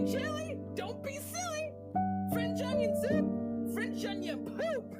green chili? Don't be silly. French onion soup? French onion poop.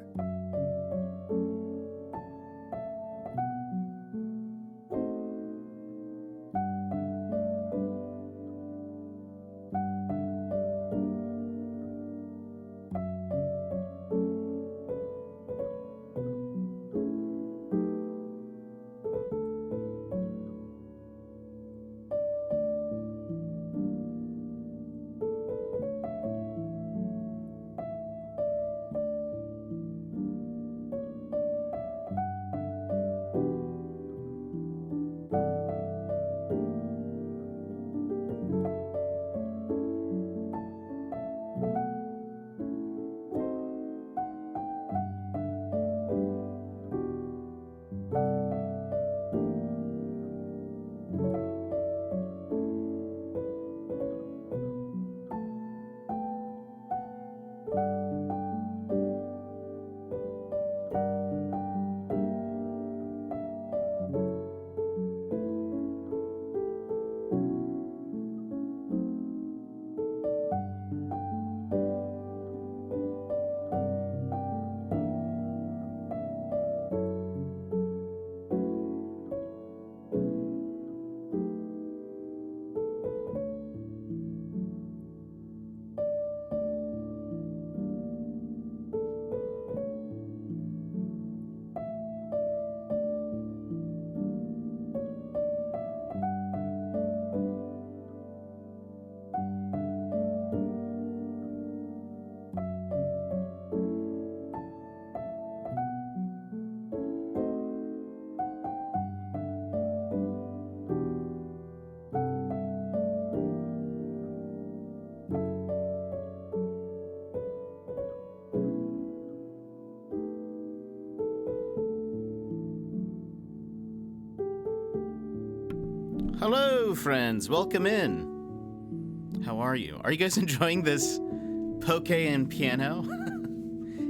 Hello, friends. Welcome in. How are you? Are you guys enjoying this poke and piano?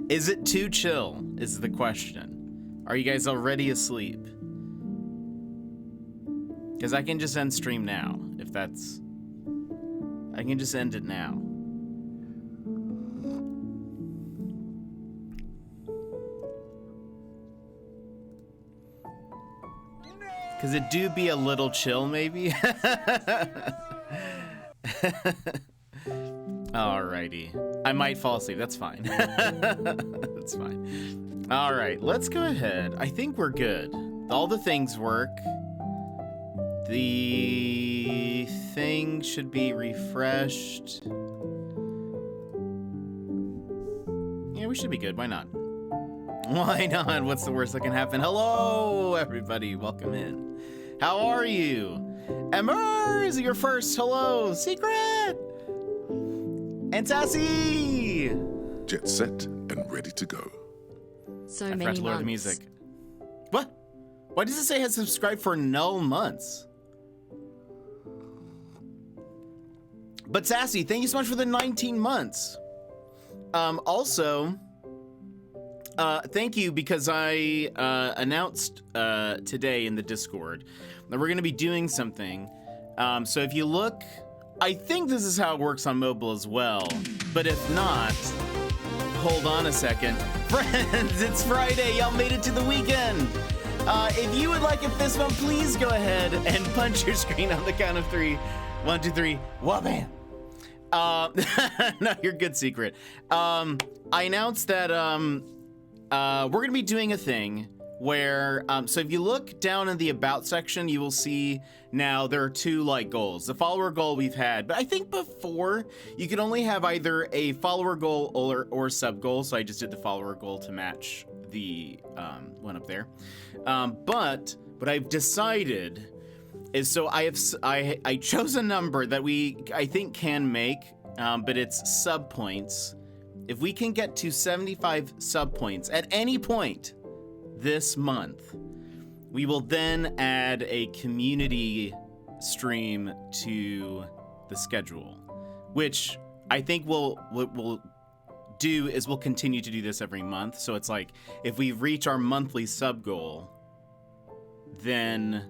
Is it too chill, is the question. Are you guys already asleep? Because I can just end stream now, if that's... I can just end it now. Because it do be a little chill, maybe? Alrighty. I might fall asleep. That's fine. That's fine. Alright, let's go ahead. I think we're good. All the things work. The thing should be refreshed. Yeah, we should be good. Why not? Why not? What's the worst that can happen? Hello, everybody. Welcome in. How are you? Emmer, is it your first? Hello, Secret! And Sassy! Jet set and ready to go. So I many forgot to lower the months. music. What? Why does it say has subscribed for null months? But Sassy, thank you so much for the 19 months. Also, thank you because I announced today in the Discord that we're going to be doing something. So if you look, I think this is how it works on mobile as well. But if not, hold on a second. Friends, it's Friday. Y'all made it to the weekend. If you would like a fist bump, please go ahead and punch your screen on the count of 3. 1, 2, 3. Wabam. No, you're good, Secret. I announced that we're gonna be doing a thing where so if you look down in the about section, you will see now there are 2 like goals. The follower goal we've had, but I think before you could only have either a follower goal or sub goal. So I just did the follower goal to match the one up there. But what I've decided is, so I chose a number that I think can make, but it's sub points. If we can get to 75 sub points at any point this month, we will then add a community stream to the schedule, which I think we'll do is we'll continue to do this every month. So it's like if we reach our monthly sub goal, then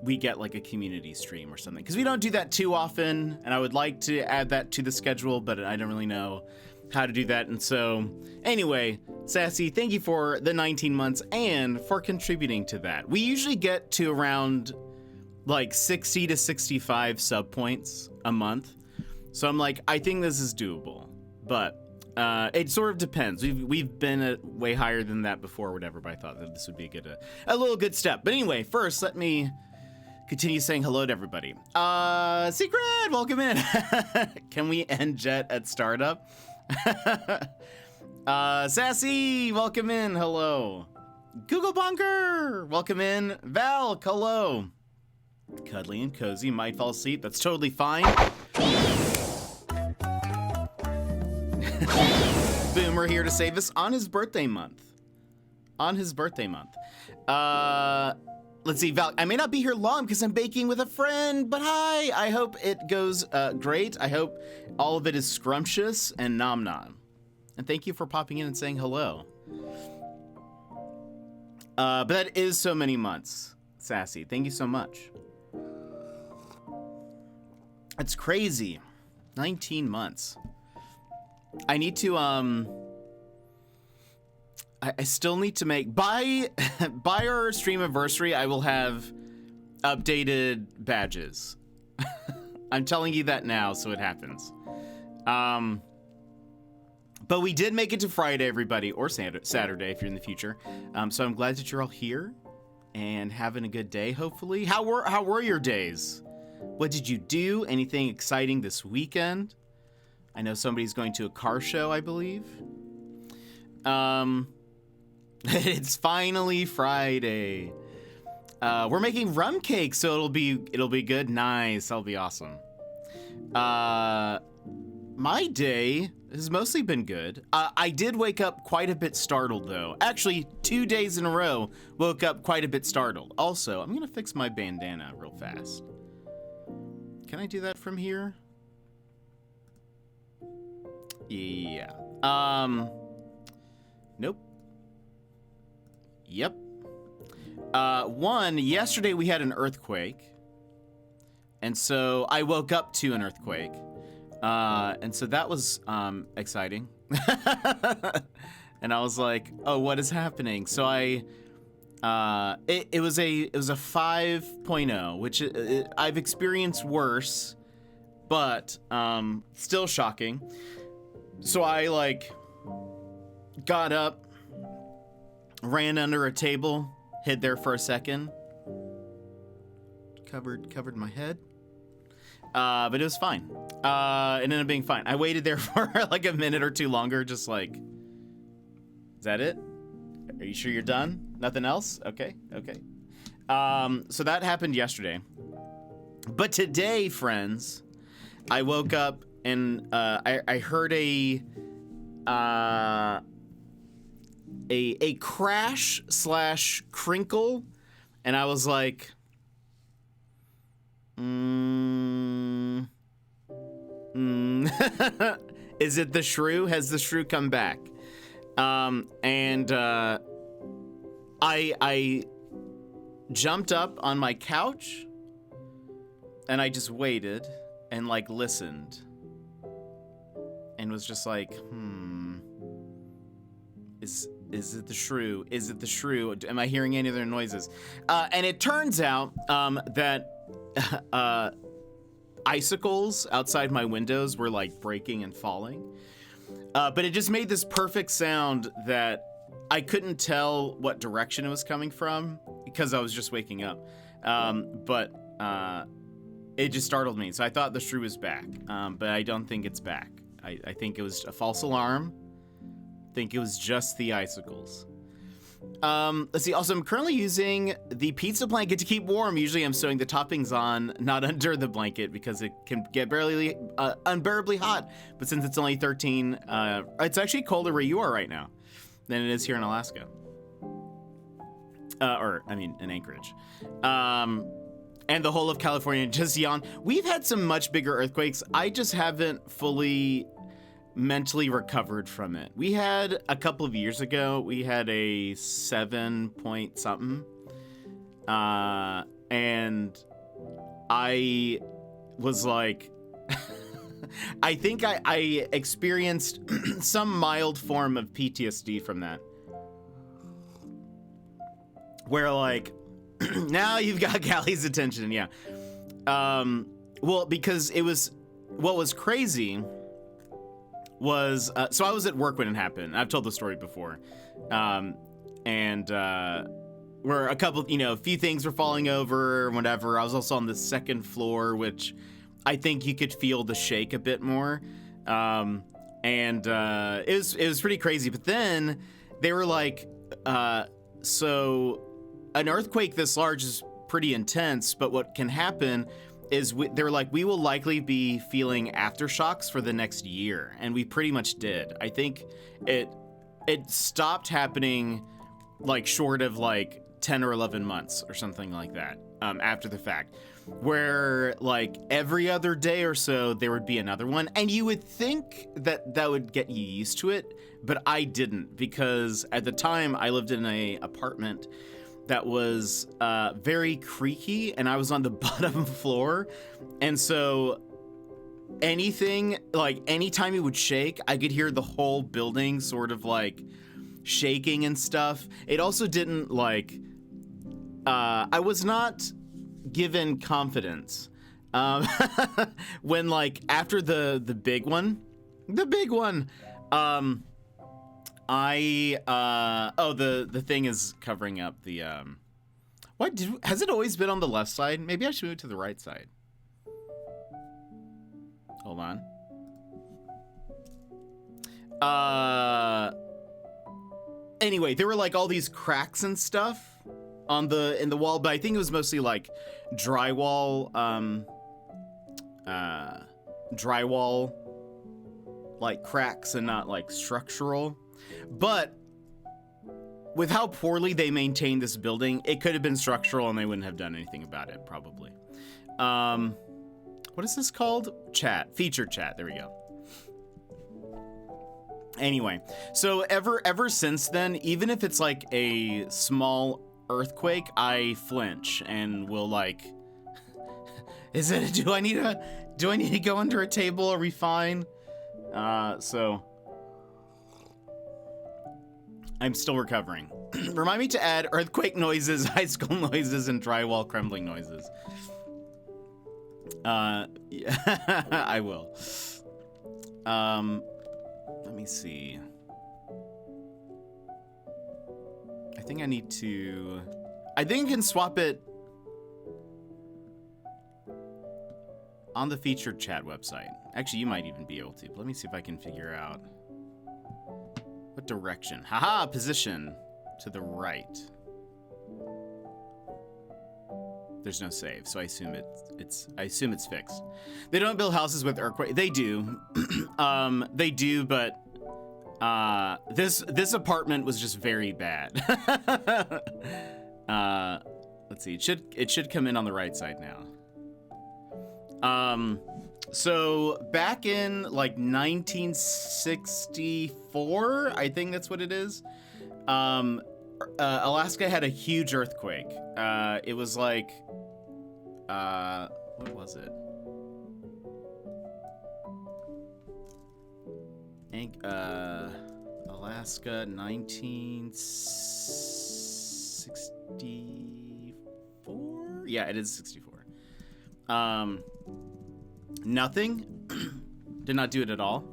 we get like a community stream or something, because we don't do that too often, and I would like to add that to the schedule, but I don't really know how to do that. And so anyway, Sassy, thank you for the 19 months and for contributing to that. We usually get to around like 60 to 65 sub points a month, so I'm like, I think this is doable, but it sort of depends. We've been at way higher than that before or whatever, but I thought that this would be a little good step. But anyway, first let me continue saying hello to everybody. Secret, welcome in. Can we end Jet at startup? Sassy, welcome in, hello. Google Bunker, welcome in. Val, hello. Cuddly and cozy, might fall asleep, that's totally fine. Boomer here to save us on his birthday month. Let's see, Val, I may not be here long because I'm baking with a friend, but hi, I hope it goes great. I hope all of it is scrumptious and nom nom. And thank you for popping in and saying hello. But that is so many months, Sassy. Thank you so much. That's crazy. 19 months. I need to, I still need to make, by our stream anniversary, I will have updated badges. I'm telling you that now, so it happens. But we did make it to Friday, everybody, or Saturday if you're in the future. So I'm glad that you're all here and having a good day, hopefully. How were your days? What did you do? Anything exciting this weekend? I know somebody's going to a car show, I believe. It's finally Friday. We're making rum cake, so it'll be good. Nice, that'll be awesome. My day has mostly been good. I did wake up quite a bit startled, though. Actually, 2 days in a row, woke up quite a bit startled. Also, I'm gonna fix my bandana real fast. Can I do that from here? Yeah. Nope. Yep. Yesterday we had an earthquake. And so I woke up to an earthquake. And so that was exciting. And I was like, oh, what is happening? So it was a 5.0, which I've experienced worse, but still shocking. So I got up, ran under a table, hid there for a second, covered my head, but it was fine. It ended up being fine. I waited there for like a minute or two longer, just like, is that it? Are you sure you're done? Nothing else? Okay. So that happened yesterday. But today, friends, I woke up and I heard a crash / crinkle, and I was like, is it the shrew? Has the shrew come back? I jumped up on my couch and I just waited and listened and was just like, is it the shrew? Is it the shrew? Am I hearing any other noises? And it turns out that icicles outside my windows were breaking and falling. But it just made this perfect sound that I couldn't tell what direction it was coming from because I was just waking up. But it just startled me. So I thought the shrew was back, but I don't think it's back. I think it was a false alarm. I think it was just the icicles. Let's see. Also, I'm currently using the pizza blanket to keep warm. Usually I'm sewing the toppings on, not under the blanket, because it can get unbearably hot. But since it's only 13, it's actually colder where you are right now than it is here in Alaska. In Anchorage. And the whole of California just yawned. We've had some much bigger earthquakes. I just haven't fully mentally recovered from it. We had a couple of years ago, we had a 7 point something. And and I was like, I think I experienced some mild form of PTSD from that. Where like, now you've got Galley's attention, yeah. Well, because it was, what was crazy was, so I was at work when it happened. I've told the story before. Where a couple, a few things were falling over or whatever. I was also on the second floor, which I think you could feel the shake a bit more. It was pretty crazy. But then they were like, so an earthquake this large is pretty intense, but what can happen is they were like, we will likely be feeling aftershocks for the next year. And we pretty much did. I think it stopped happening like short of like 10 or 11 months or something like that, after the fact, where like every other day or so there would be another one, and you would think that would get you used to it, but I didn't, because at the time I lived in a apartment that was very creaky, and I was on the bottom floor, and so anything, like anytime it would shake, I could hear the whole building sort of like shaking and stuff. It also didn't like, I was not given confidence when like after the big one, the thing is covering up the has it always been on the left side? Maybe I should move to the right side. Hold on. Anyway, there were like all these cracks and stuff in the wall, but I think it was mostly like drywall like cracks and not like structural. But with how poorly they maintained this building, it could have been structural and they wouldn't have done anything about it, probably. What is this called? Chat. Featured chat. There we go. Anyway, so ever since then, even if it's like a small earthquake, I flinch and will like, do I need to go under a table? Are we fine? So I'm still recovering. Remind me to add earthquake noises, high school noises, and drywall crumbling noises. Yeah, I will. Let me see. I think I can swap it on the featured chat website. Actually, you might even be able to, but let me see if I can figure out what direction. Haha, position to the right. There's no save, so I assume it's fixed. They don't build houses with earthquake. They do. They do, but this apartment was just very bad. Let's see. It should come in on the right side now. So back in like 1964, I think that's what it is. Alaska had a huge earthquake. It was like, what was it? Alaska, 1964? Yeah, it is 64. Nothing? Did not do it at all?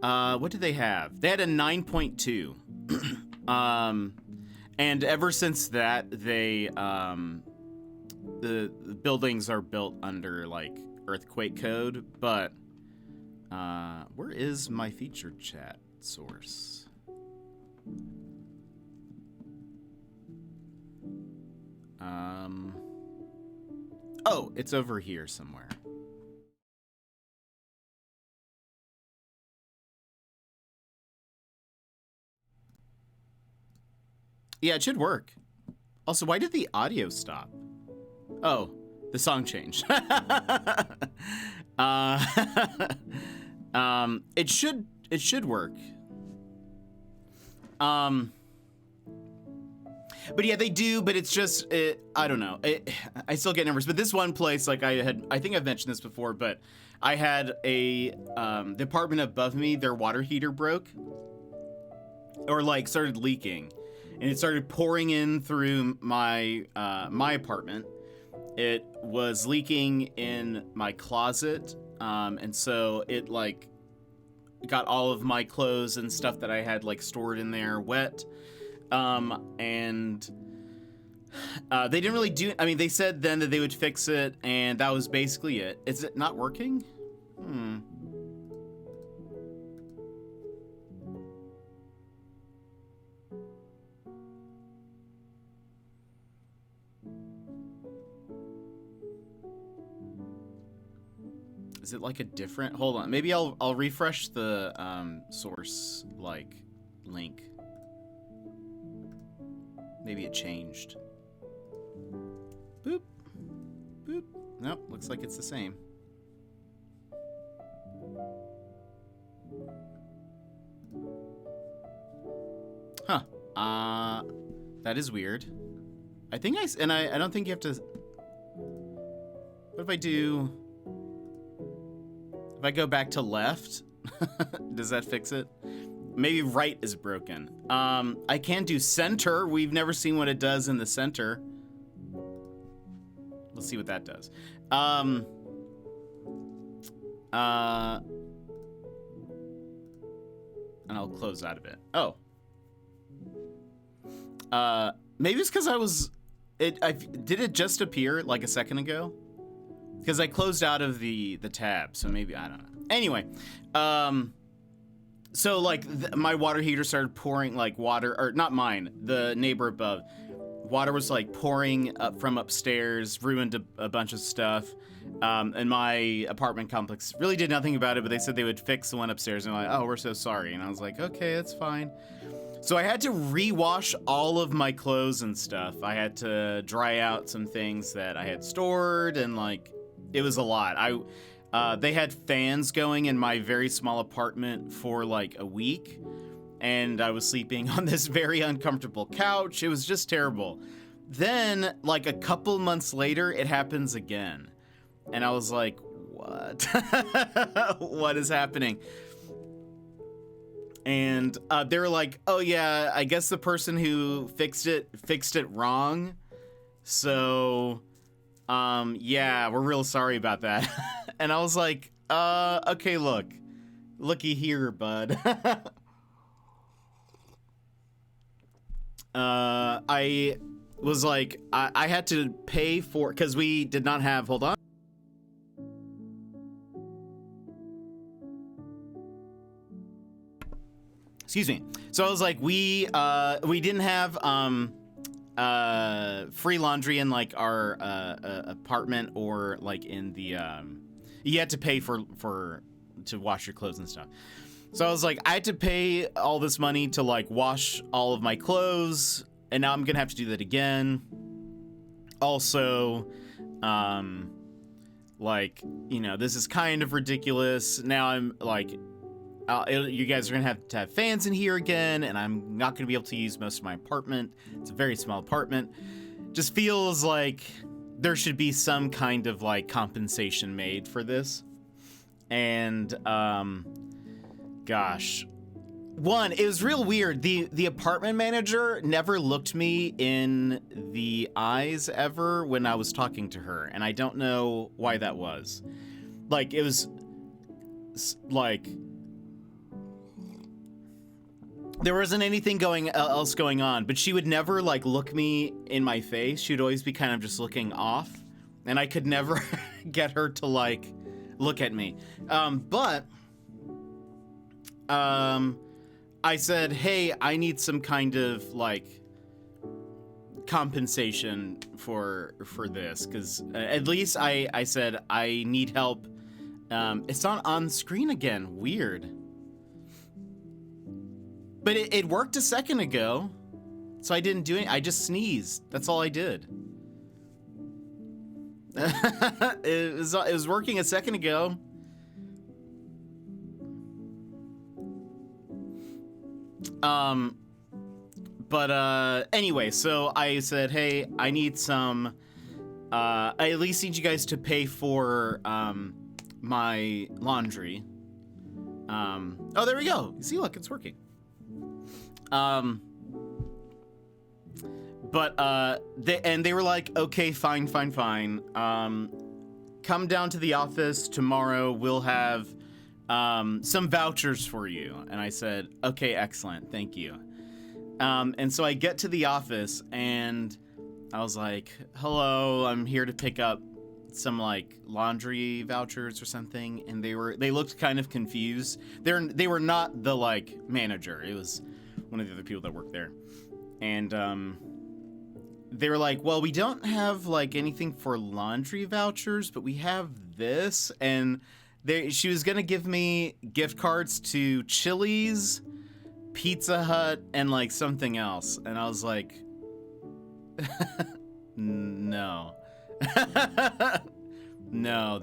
What did they have? They had a 9.2. And ever since that, the buildings are built under like earthquake code, but where is my featured chat source? Oh, it's over here somewhere. Yeah, it should work. Also, why did the audio stop? Oh, the song changed. It should work. But yeah, they do, but it's just, I don't know. I still get nervous. But this one place, like I think I've mentioned this before, but I had the apartment above me, their water heater broke. Or like started leaking. And it started pouring in through my apartment. It was leaking in my closet. And so it like got all of my clothes and stuff that I had like stored in there wet. And they didn't really do, I mean, they said then that they would fix it, and that was basically it. Is it not working? Is it like a different, hold on, maybe I'll refresh the source like link. Maybe it changed. Boop. Boop. Nope, looks like it's the same. Huh. That is weird. I think I don't think you have to. What if I do? If I go back to left, does that fix it? Maybe right is broken. I can do center. We've never seen what it does in the center. Let's see what that does. And I'll close out of it. Oh. Maybe it's because did it just appear like a second ago? Because I closed out of the tab, so maybe, I don't know. Anyway, so like my water heater started pouring like water, or not mine, the neighbor above. Water was like pouring up from upstairs, ruined a bunch of stuff. And my apartment complex really did nothing about it, but they said they would fix the one upstairs. And I'm like, oh, we're so sorry. And I was like, okay, that's fine. So I had to rewash all of my clothes and stuff. I had to dry out some things that I had stored, and like, it was a lot. They had fans going in my very small apartment for like a week, and I was sleeping on this very uncomfortable couch. It was just terrible. Then, like a couple months later, it happens again. And I was like, what? What is happening? And they were like, oh yeah, I guess the person who fixed it wrong. So, yeah, we're real sorry about that. And I was like, okay, looky here, bud. I was like, I had to pay for, because we did not have, hold on. Excuse me. So I was like, we didn't have free laundry in like our apartment, or like in the you had to pay to wash your clothes and stuff. So I was like, I had to pay all this money to like wash all of my clothes, and now I'm gonna have to do that again. Also, like, you know, this is kind of ridiculous. Now I'm like, you guys are gonna have to have fans in here again, and I'm not gonna be able to use most of my apartment. It's a very small apartment. Just feels like there should be some kind of like compensation made for this. And gosh, one, it was real weird. The apartment manager never looked me in the eyes ever when I was talking to her, and I don't know why that was. Like, it was like, there wasn't anything else going on, but she would never like look me in my face. She would always be kind of just looking off, and I could never get her to like look at me. But I said, hey, I need some kind of like compensation for this, because at least I said I need help. It's not on screen again. Weird. But it worked a second ago, so I didn't do anything. I just sneezed. That's all I did. It was working a second ago. But anyway, so I said, hey, I need some. I at least need you guys to pay for my laundry. Oh, there we go. See, look, it's working. But they were like, okay, fine. Come down to the office tomorrow. We'll have some vouchers for you. And I said, okay, excellent, thank you. And so I get to the office and I was like, hello, I'm here to pick up some like laundry vouchers or something. And they looked kind of confused. They were not the like manager. It was one of the other people that worked there. And they were like, well, we don't have like anything for laundry vouchers, but we have this. And she was gonna give me gift cards to Chili's, Pizza Hut, and like something else. And I was like, no. No,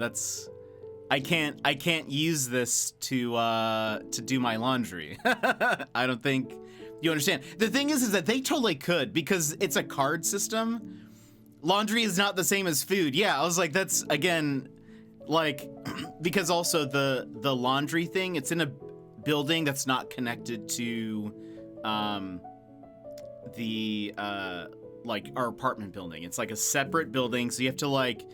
I can't use this to do my laundry. I don't think you understand. The thing is that they totally could, because it's a card system. Laundry is not the same as food. Yeah, I was like, that's, again, like, because also the laundry thing, it's in a building that's not connected to like our apartment building. It's like a separate building, so you have to like,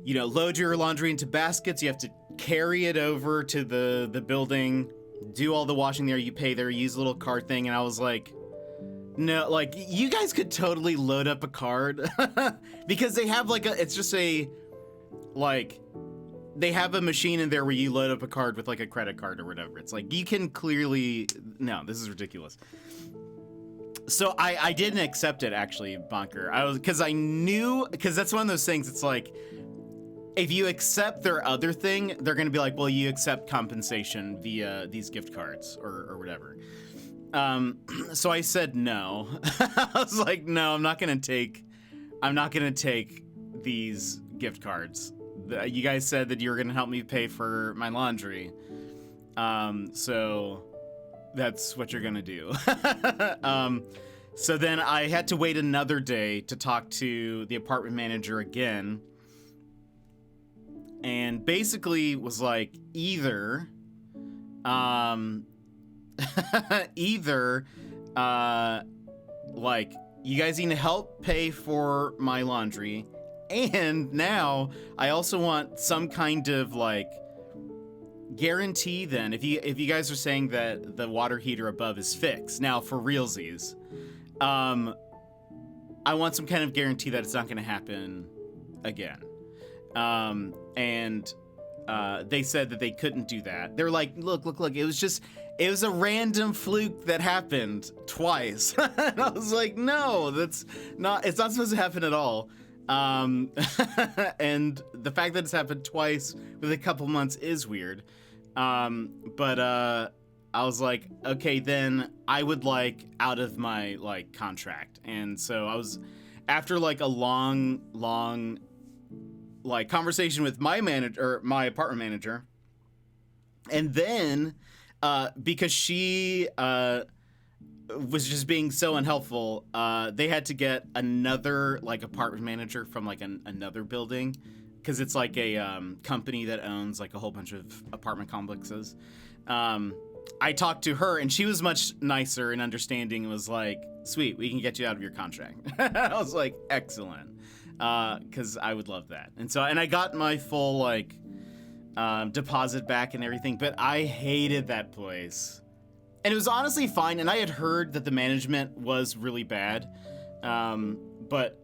you know, load your laundry into baskets, you have to carry it over to the building, do all the washing there, you pay there, use a little card thing. And I was like, no, like, you guys could totally load up a card because they have like it's just a, like, they have a machine in there where you load up a card with like a credit card or whatever. It's like, you can clearly, no, this is ridiculous. So I didn't accept it, actually, Bonker. Because that's one of those things, it's like, if you accept their other thing, they're going to be like, well, you accept compensation via these gift cards or whatever. So I said no. I was like, no, I'm not going to take these gift cards. You guys said that you were going to help me pay for my laundry. So that's what you're going to do. So then I had to wait another day to talk to the apartment manager again. And basically was like, either like, you guys need to help pay for my laundry, and now I also want some kind of like guarantee then, if you guys are saying that the water heater above is fixed now for realsies, I want some kind of guarantee that it's not going to happen again. And they said that they couldn't do that. They're like, look, it was a random fluke that happened twice. And I was like, no, it's not supposed to happen at all. And the fact that it's happened twice with a couple months is weird. But I was like, okay, then I would like out of my like contract. And so I was, after like a long like conversation with my apartment manager, and then because she was just being so unhelpful, they had to get another like apartment manager from like another building, because it's like a company that owns like a whole bunch of apartment complexes. I talked to her and she was much nicer and understanding, and was like, sweet, we can get you out of your contract. I was like, excellent. Because I would love that. And I got my full like deposit back and everything, but I hated that place. And it was honestly fine, and I had heard that the management was really bad, but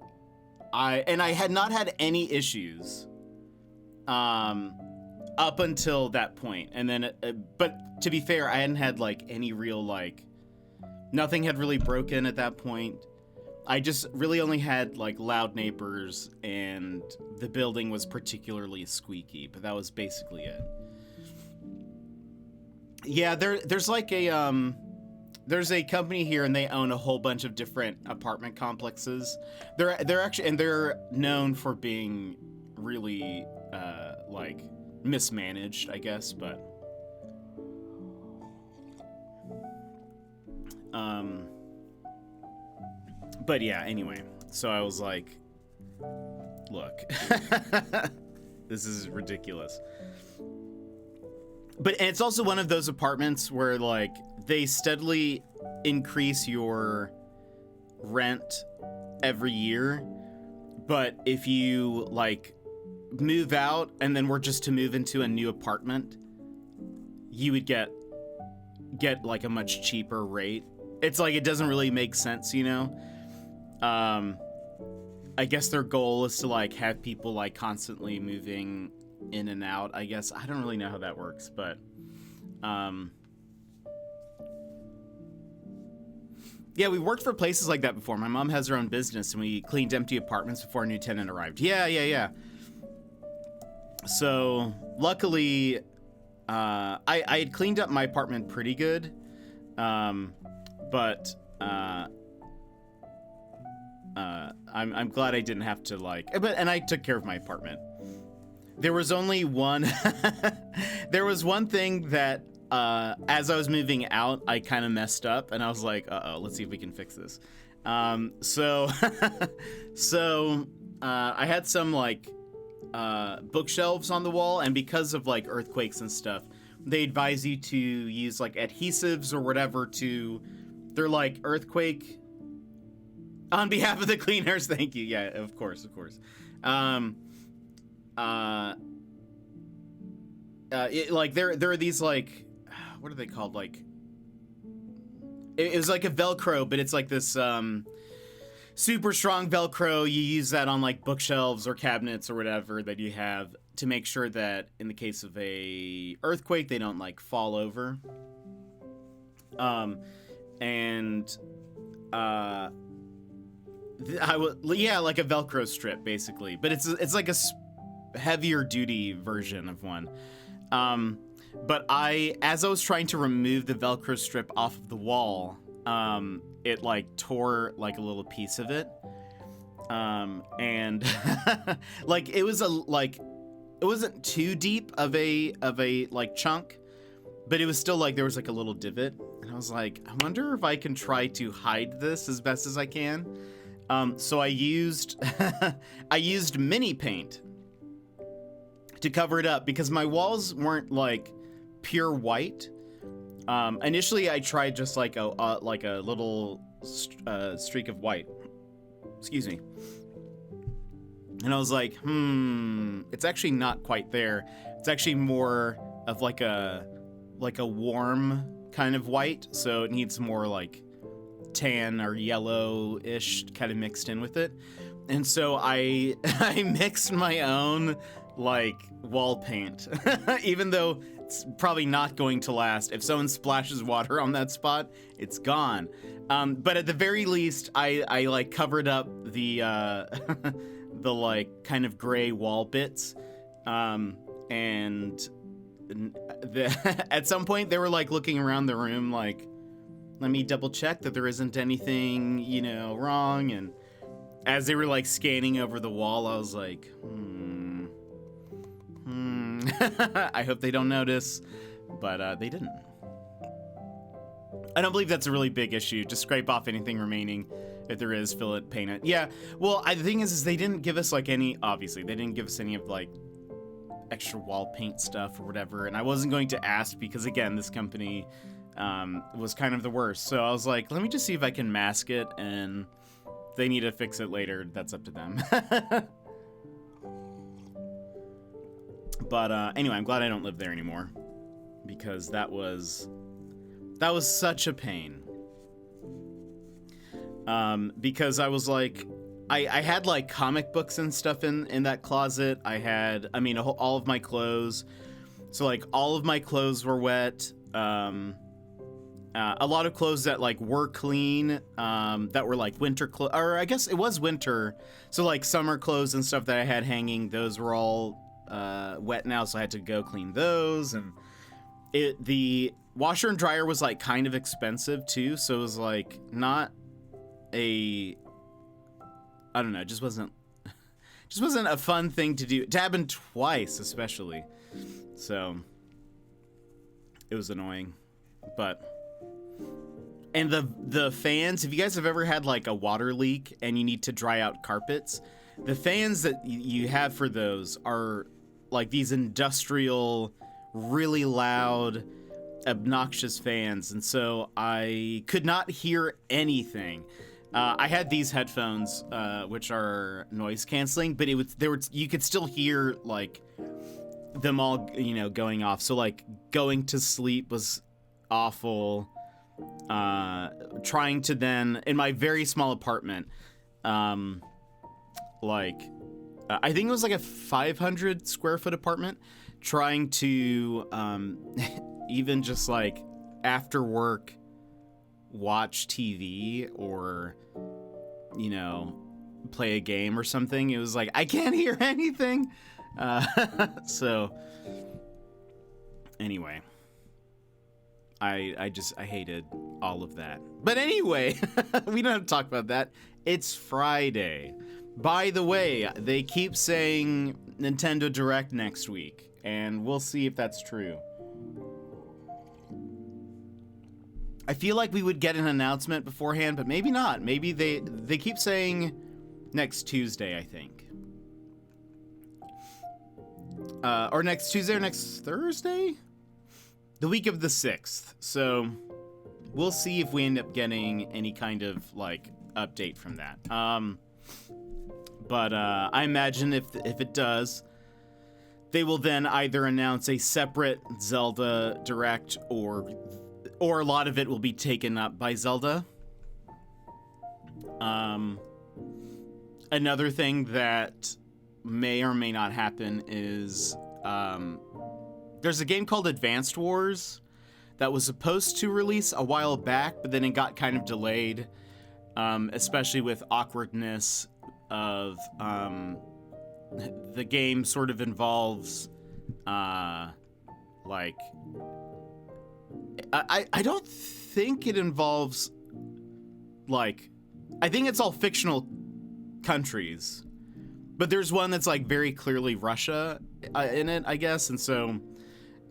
I had not had any issues up until that point. And then but to be fair, I hadn't had like any real like, nothing had really broken at that point. I just really only had like loud neighbors, and the building was particularly squeaky, but that was basically it. Yeah, there's like a there's a company here, and they own a whole bunch of different apartment complexes. They're actually, and they're known for being really like mismanaged, I guess, but But yeah, anyway, so I was like, look, this is ridiculous. And it's also one of those apartments where like they steadily increase your rent every year, but if you like move out and then were just to move into a new apartment, you would get like a much cheaper rate. It's like it doesn't really make sense, you know. I guess their goal is to like have people like constantly moving in and out. I guess I don't really know how that works, but yeah, we worked for places like that before. My mom has her own business, and we cleaned empty apartments before a new tenant arrived. Yeah. So luckily, I had cleaned up my apartment pretty good, but I'm glad I didn't have to like. And I took care of my apartment. There was only one. There was one thing that, as I was moving out, I kind of messed up, and I was like, "Uh-oh, let's see if we can fix this." So I had some like bookshelves on the wall, and because of like earthquakes and stuff, they advise you to use like adhesives or whatever to. They're like earthquake. On behalf of the cleaners, thank you. Yeah, of course. Like there are these like, what are they called? Like, it was like a Velcro, but it's like this super strong Velcro. You use that on like bookshelves or cabinets or whatever that you have to make sure that in the case of a earthquake, they don't like fall over. Like a Velcro strip basically, but it's like a heavier duty version of one. But as I was trying to remove the Velcro strip off of the wall, it like tore like a little piece of it. And like it wasn't too deep of a like chunk, but it was still like there was like a little divot, and I was like, I wonder if I can try to hide this as best as I can. So I used mini paint to cover it up because my walls weren't like pure white. Initially I tried just like a little streak of white. Excuse me. And I was like, it's actually not quite there. It's actually more of like a warm kind of white, so it needs more like tan or yellow-ish kind of mixed in with it. And so I mixed my own like wall paint, even though it's probably not going to last. If someone splashes water on that spot, it's gone. But at the very least, I like covered up the the like kind of gray wall bits, and at some point they were like looking around the room like, let me double check that there isn't anything, you know, wrong. And as they were like scanning over the wall, I was like, I hope they don't notice, but they didn't. I don't believe that's a really big issue. Just scrape off anything remaining. If there is, fill it, paint it. Yeah, well, the thing is they didn't give us like obviously they didn't give us any of like extra wall paint stuff or whatever. And I wasn't going to ask because again, this company was kind of the worst. So I was like, let me just see if I can mask it, and if they need to fix it later, that's up to them. But anyway, I'm glad I don't live there anymore, because that was such a pain. Because I was like, I had like comic books and stuff in that closet. I had, all of my clothes. So like all of my clothes were wet. A lot of clothes that like were clean, that were like winter clothes, or I guess it was winter. So like summer clothes and stuff that I had hanging, those were all wet now. So I had to go clean those. And the washer and dryer was like kind of expensive too. So it was like not I don't know, it just wasn't a fun thing to do. To happen twice, especially. So it was annoying. But And the fans, if you guys have ever had like a water leak and you need to dry out carpets, the fans that you have for those are like these industrial, really loud, obnoxious fans. And so I could not hear anything. I had these headphones, which are noise canceling, but you could still hear like them all, going off. So like going to sleep was awful. Trying to then, in my very small apartment, I think it was like a 500 square foot apartment, trying to even just like after work watch TV or play a game or something. It was like I can't hear anything. So anyway, I hated all of that. But anyway, we don't have to talk about that. It's Friday. By the way, they keep saying Nintendo Direct next week, and we'll see if that's true. I feel like we would get an announcement beforehand, but maybe not. Maybe they keep saying next Tuesday, I think. Or next Tuesday or next Thursday? The week of the 6th. So we'll see if we end up getting any kind of like update from that. But I imagine if it does, they will then either announce a separate Zelda Direct or a lot of it will be taken up by Zelda. Another thing that may or may not happen is there's a game called Advanced Wars that was supposed to release a while back, but then it got kind of delayed, especially with awkwardness of the game sort of involves I don't think it involves like, I think it's all fictional countries, but there's one that's like very clearly Russia in it, I guess. And so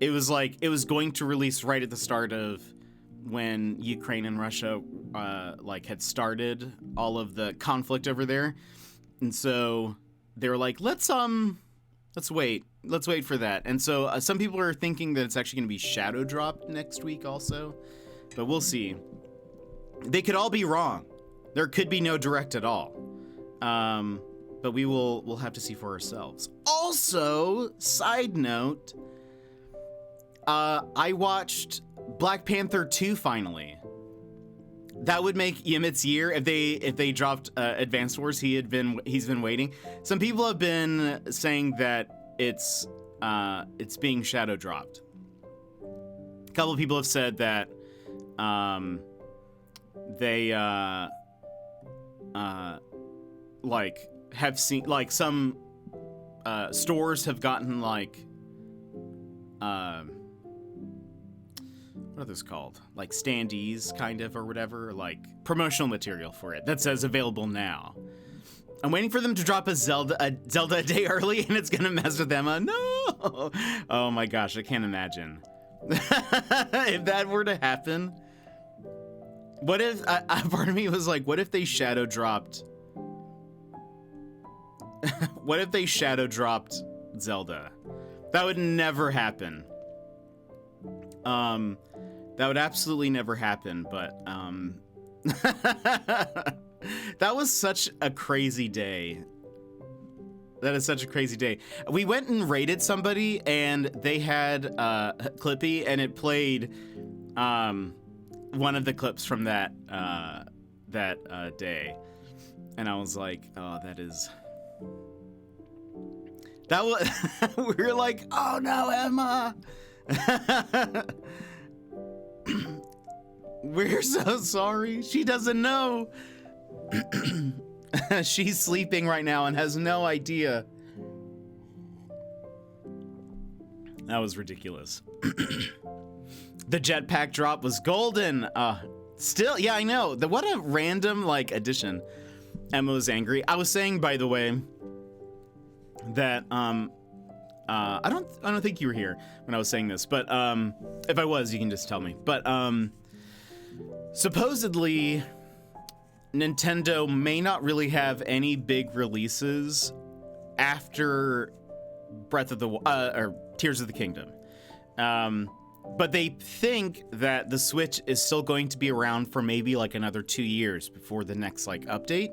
it was going to release right at the start of when Ukraine and Russia had started all of the conflict over there. And so they were like, let's wait for that. And so some people are thinking that it's actually going to be shadow dropped next week also, but we'll see. They could all be wrong. There could be no Direct at all. But we'll have to see for ourselves. Also, side note, I watched Black Panther 2 finally. That would make Yemit's year if they dropped Advanced Wars. He's been waiting. Some people have been saying that it's being shadow dropped. A couple of people have said that they have seen like some stores have gotten like what are those called? Like standees, kind of, or whatever, like promotional material for it that says available now. I'm waiting for them to drop a Zelda a day early, and it's gonna mess with Emma. No! Oh my gosh, I can't imagine. If that were to happen, what if, part of me was like, what if they shadow dropped? What if they shadow dropped Zelda? That would never happen. That would absolutely never happen, but, that was such a crazy day. That is such a crazy day. We went and raided somebody, and they had, Clippy, and it played, one of the clips from that day. And I was like, oh, that was, we were like, oh no, Emma. We're so sorry. She doesn't know. She's sleeping right now and has no idea. That was ridiculous. The jetpack drop was golden. Still, yeah, I know. What a random like addition. Emma was angry. I was saying, by the way, that I don't think you were here when I was saying this, but if I was, you can just tell me. But Supposedly, Nintendo may not really have any big releases after Breath of the or Tears of the Kingdom. But they think that the Switch is still going to be around for maybe like another 2 years before the next like update.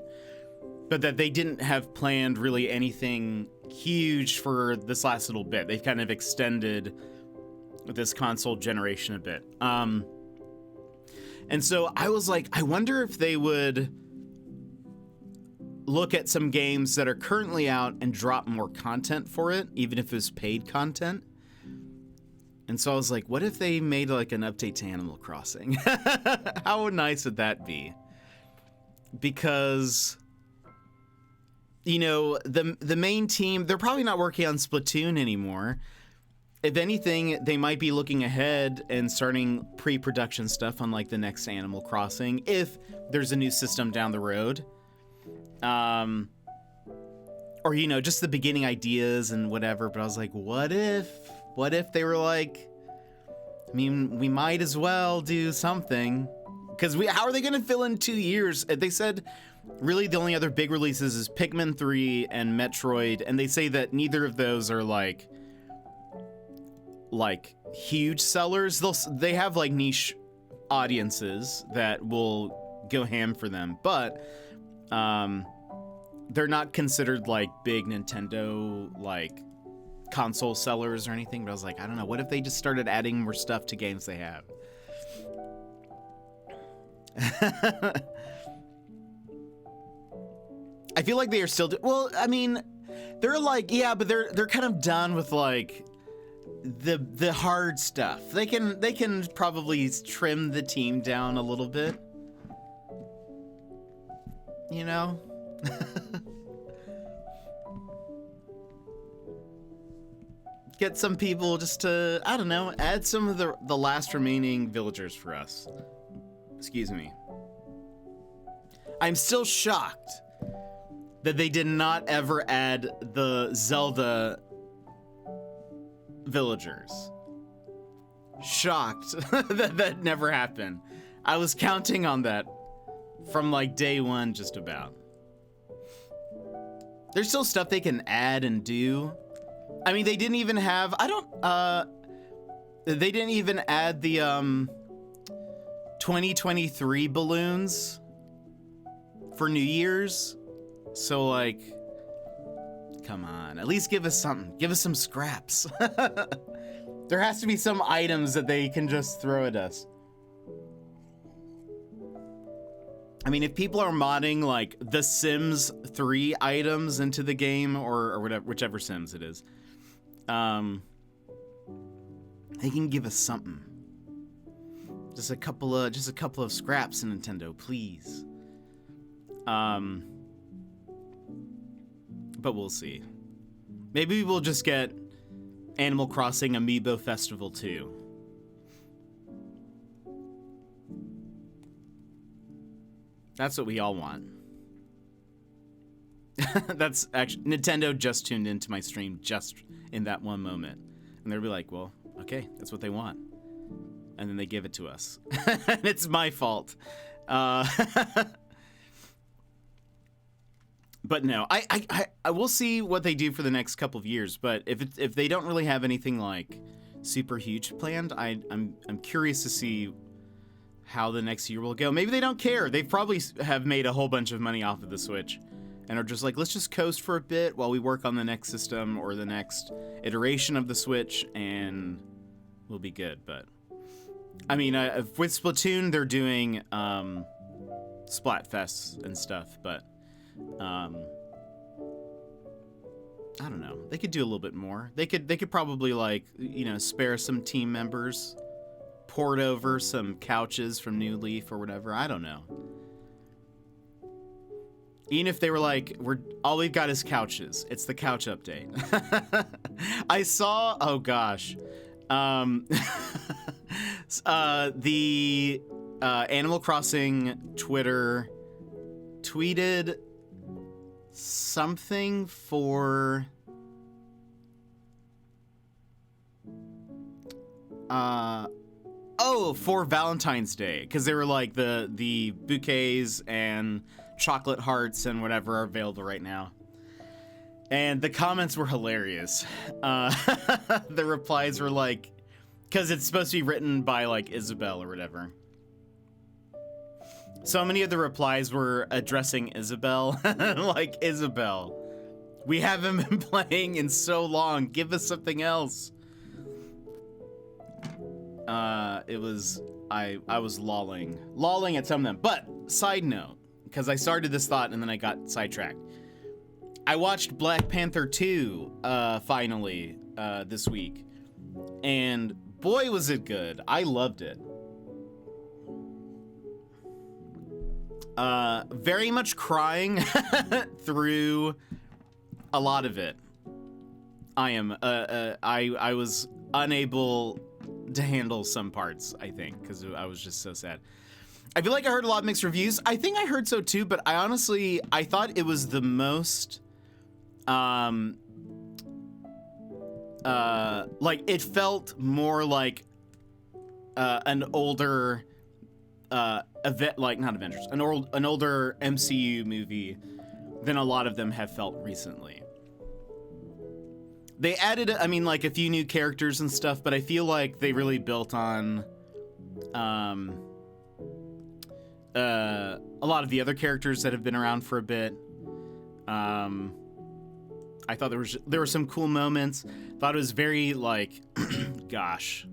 But that they didn't have planned really anything huge for this last little bit. They've kind of extended this console generation a bit. And so I was like, I wonder if they would look at some games that are currently out and drop more content for it, even if it's paid content. And so I was like, what if they made like an update to Animal Crossing? How nice would that be? Because, you know, the main team, they're probably not working on Splatoon anymore. If anything, they might be looking ahead and starting pre-production stuff on like the next Animal Crossing, if there's a new system down the road. Or, you know, just the beginning ideas and whatever. But I was like, what if they were like, I mean, we might as well do something. Because how are they going to fill in 2 years? They said really the only other big releases is Pikmin 3 and Metroid. And they say that neither of those are like huge sellers. They have like niche audiences that will go ham for them, but they're not considered like big Nintendo like console sellers or anything. But I was like, I don't know, what if they just started adding more stuff to games they have? I feel like they are still well, I mean, they're like, yeah, but they're kind of done with like the hard stuff. They can probably trim the team down a little bit. You know? Get some people just to, I don't know, add some of the last remaining villagers for us. Excuse me. I'm still shocked that they did not ever add the Zelda villagers. Shocked that never happened. I was counting on that from like day one, just about. There's still stuff they can add and do. I mean, they didn't even have, they didn't even add the 2023 balloons for New Year's. So like, come on, at least give us something. Give us some scraps. There has to be some items that they can just throw at us. I mean, if people are modding like the Sims 3 items into the game or whatever, whichever Sims it is, they can give us something. Just a couple of scraps, Nintendo, please. But we'll see. Maybe we'll just get Animal Crossing Amiibo Festival 2. That's what we all want. That's actually, Nintendo just tuned into my stream just in that one moment. And they'll be like, well, okay, that's what they want. And then they give it to us. And it's my fault. But no, I will see what they do for the next couple of years. But if they don't really have anything like super huge planned, I'm curious to see how the next year will go. Maybe they don't care. They probably have made a whole bunch of money off of the Switch and are just like, let's just coast for a bit while we work on the next system or the next iteration of the Switch, and we'll be good. But I mean, with Splatoon, they're doing Splatfests and stuff, but I don't know. They could do a little bit more. They could probably, like, you know, spare some team members, port over some couches from New Leaf or whatever. I don't know. Even if they were like, all we've got is couches. It's the couch update. I saw, oh gosh, the Animal Crossing Twitter tweeted something for Oh, for Valentine's Day, because they were like the bouquets and chocolate hearts and whatever are available right now. And the comments were hilarious. The replies were like, because it's supposed to be written by like Isabel or whatever. So many of the replies were addressing Isabel. Like, Isabel, we haven't been playing in so long. Give us something else. It was, I was lolling at some of them. But, side note, because I started this thought and then I got sidetracked. I watched Black Panther 2, finally, this week. And boy, was it good. I loved it. Very much crying through a lot of it. I was unable to handle some parts, I think, because I was just so sad. I feel like I heard a lot of mixed reviews. I think I heard so too, but I thought it was the most, like, it felt more like, an older, an older MCU movie than a lot of them have felt recently. They added, I mean, like, a few new characters and stuff, but I feel like they really built on a lot of the other characters that have been around for a bit. I thought there were some cool moments. Thought it was very, like, gosh.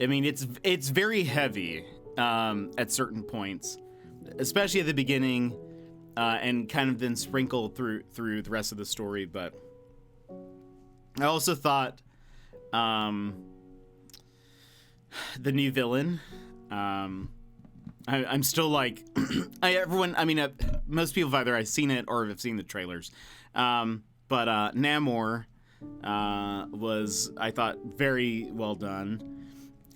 I mean, it's very heavy at certain points, especially at the beginning, and kind of then sprinkled through the rest of the story. But I also thought the new villain. I'm still like, most people have either seen it or have seen the trailers. But Namor was, I thought, very well done.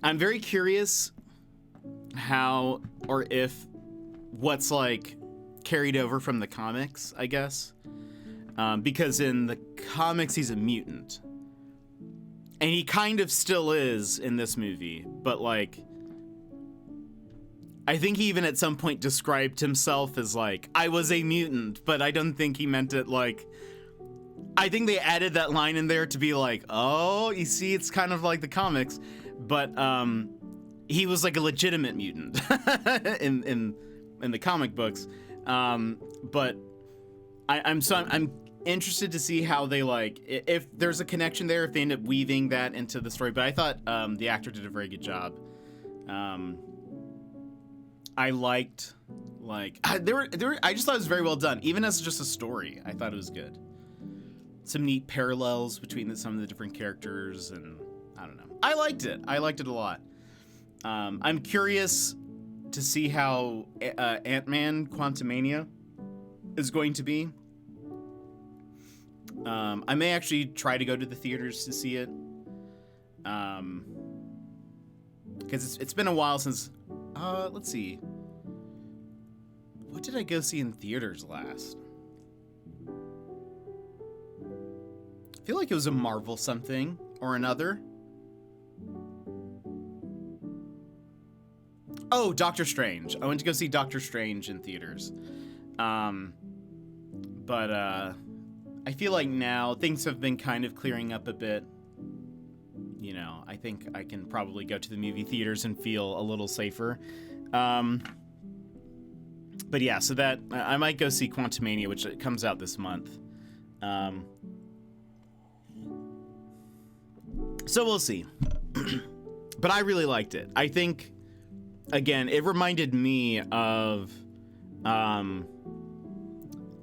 I'm very curious how or if what's like carried over from the comics, I guess. Because in the comics, he's a mutant. And he kind of still is in this movie, but like, I think he even at some point described himself as like, I was a mutant, but I don't think he meant it like, I think they added that line in there to be like, oh, you see, it's kind of like the comics, but he was like a legitimate mutant in the comic books. But I'm interested to see how they like, if there's a connection there, if they end up weaving that into the story. But I thought the actor did a very good job. I liked, like, I just thought it was very well done. Even as just a story, I thought it was good. Some neat parallels between some of the different characters, and I don't know. I liked it. I liked it a lot. I'm curious to see how Ant-Man Quantumania is going to be. I may actually try to go to the theaters to see it. Because it's been a while since... let's see. What did I go see in theaters last? I feel like it was a Marvel something or another. Oh, Doctor Strange. I went to go see Doctor Strange in theaters. But I feel like now things have been kind of clearing up a bit. You know, I think I can probably go to the movie theaters and feel a little safer. But yeah, so that I might go see Quantumania, which comes out this month. So we'll see. But I really liked it. I think, again, it reminded me of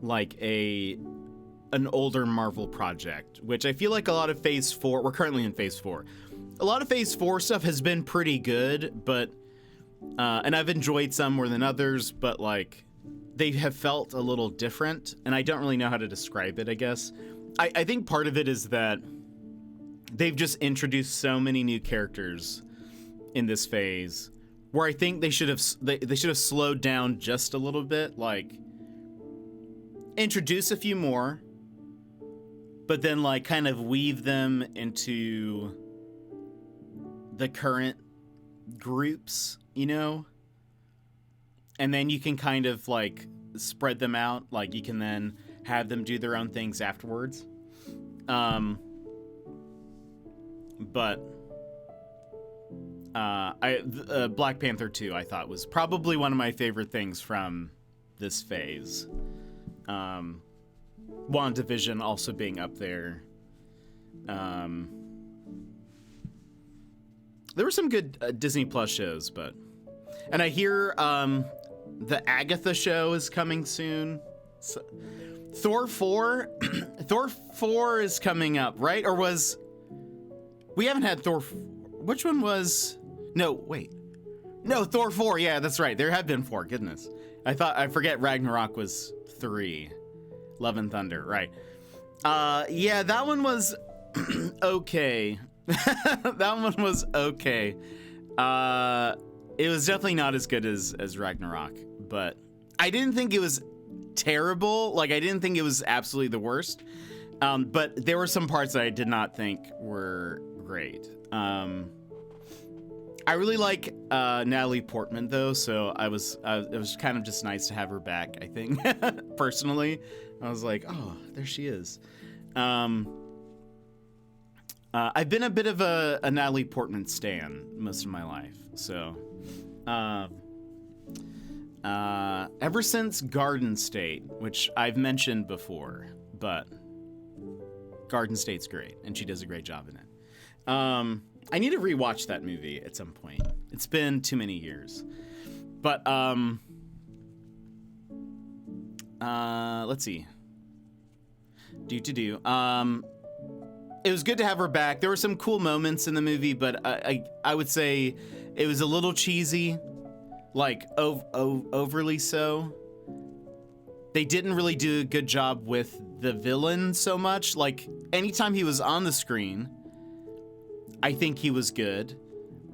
like an older Marvel project, which I feel like a lot of Phase 4, we're currently in Phase 4. A lot of Phase 4 stuff has been pretty good, but, and I've enjoyed some more than others, but like, they have felt a little different, and I don't really know how to describe it, I guess. I think part of it is that they've just introduced so many new characters in this phase, where I think they should have slowed down just a little bit, like, introduce a few more, but then like kind of weave them into the current groups, you know? And then you can kind of like spread them out. Like you can then have them do their own things afterwards. But Black Panther 2 I thought was probably one of my favorite things from this phase. WandaVision also being up there. There were some good Disney Plus shows, and I hear the Agatha show is coming soon. So, Thor 4, Thor 4 is coming up, right? Or we haven't had Thor. Which one was? No, wait. No, Thor 4. Yeah, that's right. There have been 4. Goodness, I forget Ragnarok was 3. Love and Thunder, right? Yeah, that one was okay. That one was okay. It was definitely not as good as Ragnarok, but I didn't think it was terrible. Like, I didn't think it was absolutely the worst. But there were some parts that I did not think were great. I really like Natalie Portman though, so it was kind of just nice to have her back, I think. Personally, I was like, oh, there she is. I've been a bit of a Natalie Portman stan most of my life, so ever since Garden State, which I've mentioned before, but Garden State's great, and she does a great job in it. I need to rewatch that movie at some point. It's been too many years. But let's see. It was good to have her back. There were some cool moments in the movie, but I would say it was a little cheesy, like overly so. They didn't really do a good job with the villain so much. Like, anytime he was on the screen, I think he was good,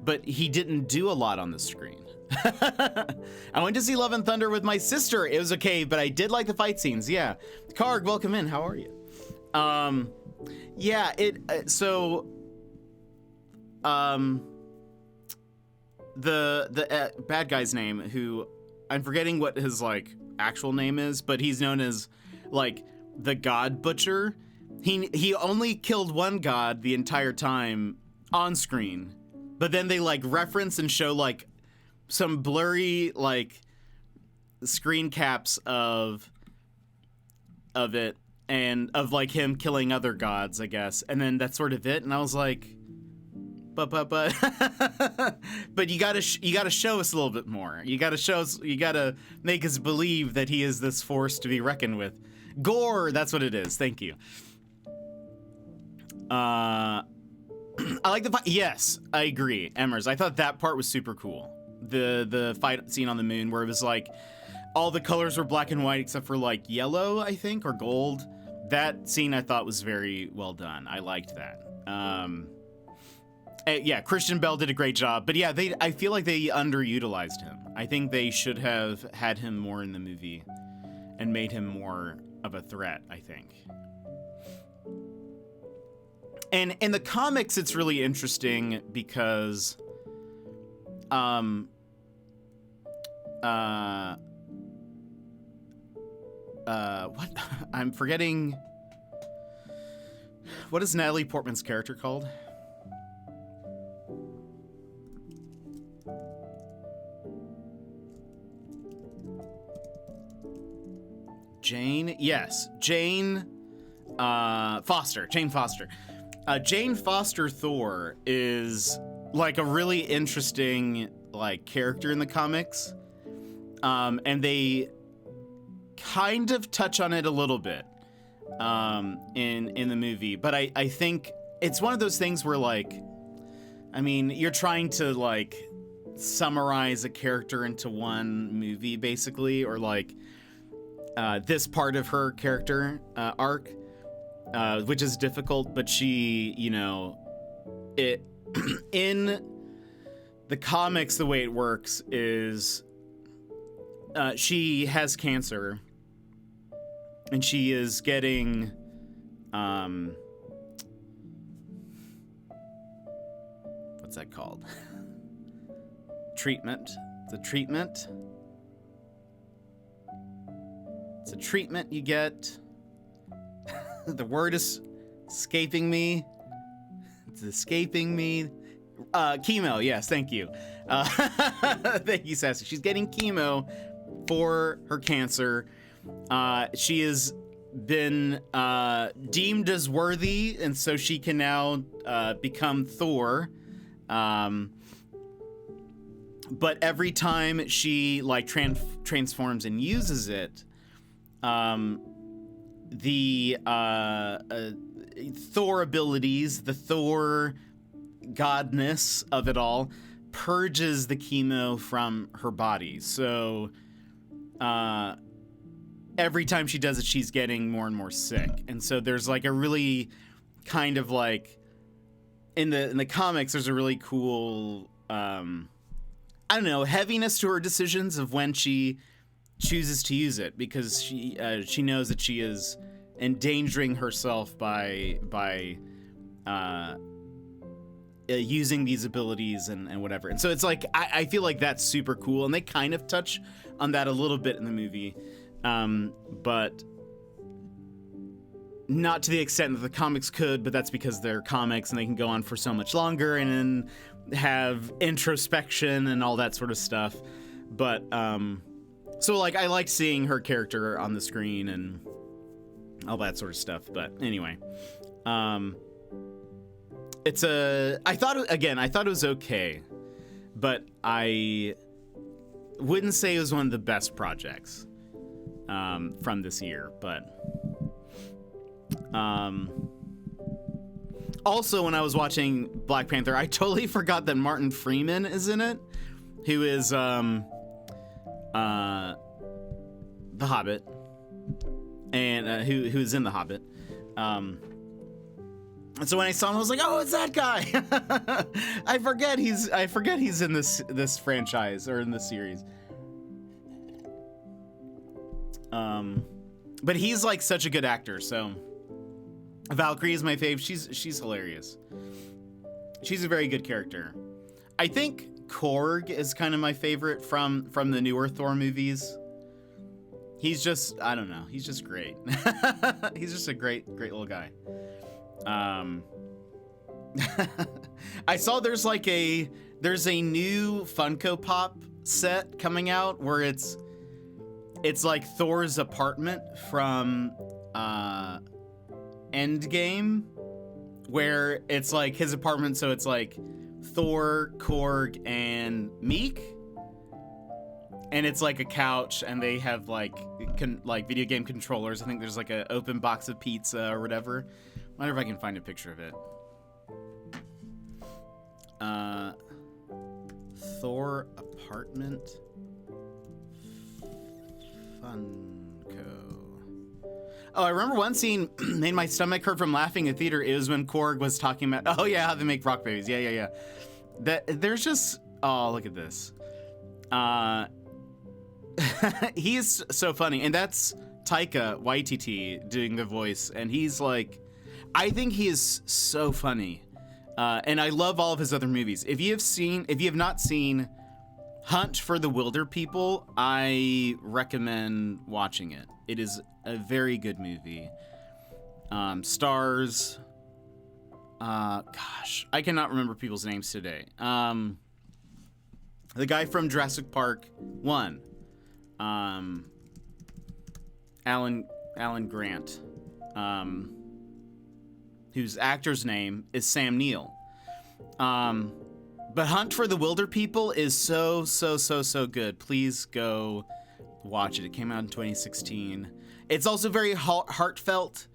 but he didn't do a lot on the screen. I went to see Love and Thunder with my sister. It was okay, but I did like the fight scenes. Yeah. Karg, welcome in. How are you? Yeah, the bad guy's name, who I'm forgetting what his like actual name is, but he's known as like the God Butcher. He only killed one god the entire time on screen, but then they like reference and show like some blurry like screen caps of it and of like him killing other gods, I guess, and then that's sort of it. And I was like, but but you gotta show us a little bit more. You gotta make us believe that he is this force to be reckoned with. Gore, that's what it is. Thank you. I like the fight. Yes, I agree. Emmers, I thought that part was super cool. The fight scene on the moon where it was like all the colors were black and white except for like yellow, I think, or gold. That scene I thought was very well done. I liked that. Yeah, Christian Bale did a great job, but yeah, I feel like they underutilized him. I think they should have had him more in the movie and made him more of a threat, I think. And in the comics, it's really interesting because, what? I'm forgetting. What is Natalie Portman's character called? Jane? Yes, Jane Foster. Jane Foster. Jane Foster Thor is like a really interesting like character in the comics, and they kind of touch on it a little bit in the movie. But I think it's one of those things where like, I mean, you're trying to like summarize a character into one movie basically, or like this part of her character arc. Which is difficult, but she, you know, it in the comics, the way it works is she has cancer and she is getting what's that called? treatment. It's a treatment. It's a treatment you get. The word is escaping me. It's escaping me. Chemo, yes, thank you. Thank you, Sassy. She's getting chemo for her cancer. She has been deemed as worthy, and so she can now become Thor. But every time she like transforms and uses it, the Thor abilities, the Thor godness of it all, purges the chemo from her body. So every time she does it, she's getting more and more sick. And so there's like a really kind of like in the comics, there's a really cool I don't know, heaviness to her decisions of when she chooses to use it, because she knows that she is endangering herself by using these abilities and whatever. And so it's like I feel like that's super cool, and they kind of touch on that a little bit in the movie, but not to the extent that the comics could. But that's because they're comics and they can go on for so much longer and then have introspection and all that sort of stuff. But so like I liked seeing her character on the screen and all that sort of stuff. But anyway, I thought it was okay, but I wouldn't say it was one of the best projects from this year. But also, when I was watching Black Panther, I totally forgot that Martin Freeman is in it, who is the Hobbit, and who's in the Hobbit. And so when I saw him, I was like, "Oh, it's that guy!" I forget he's in this franchise or in this series. But he's like such a good actor. So Valkyrie is my fave. She's hilarious. She's a very good character. I think Korg is kind of my favorite from the newer Thor movies. He's just, I don't know, he's just great. He's just a great little guy. I saw there's a new Funko Pop set coming out where it's like Thor's apartment from Endgame, where it's like his apartment, so it's like Thor, Korg, and Meek, and it's like a couch, and they have like video game controllers. I think there's like an open box of pizza or whatever. I wonder if I can find a picture of it. Thor apartment Funko. Oh, I remember one scene made my stomach hurt from laughing in theater. It was when Korg was talking about, oh yeah, how they make rock babies. Yeah. There's just, oh, look at this. He is so funny, and that's Taika Waititi doing the voice, and he's like, I think he is so funny, and I love all of his other movies. If you have not seen Hunt for the Wilder People, I recommend watching it. It is a very good movie. Stars, gosh, I cannot remember people's names today. The guy from Jurassic Park 1. Alan Grant, whose actor's name is Sam Neill. But Hunt for the Wilder People is so good. Please go watch it. It came out in 2016. It's also very heartfelt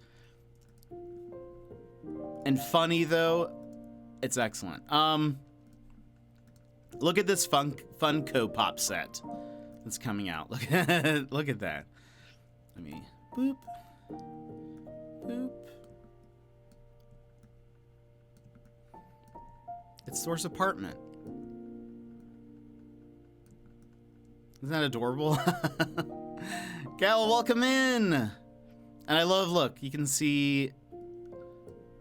and funny, though. It's excellent. Look at this Funko Pop set that's coming out. Look at that. Let me boop. It's Thor's apartment. Isn't that adorable? Gal, welcome in. And I love, look, you can see,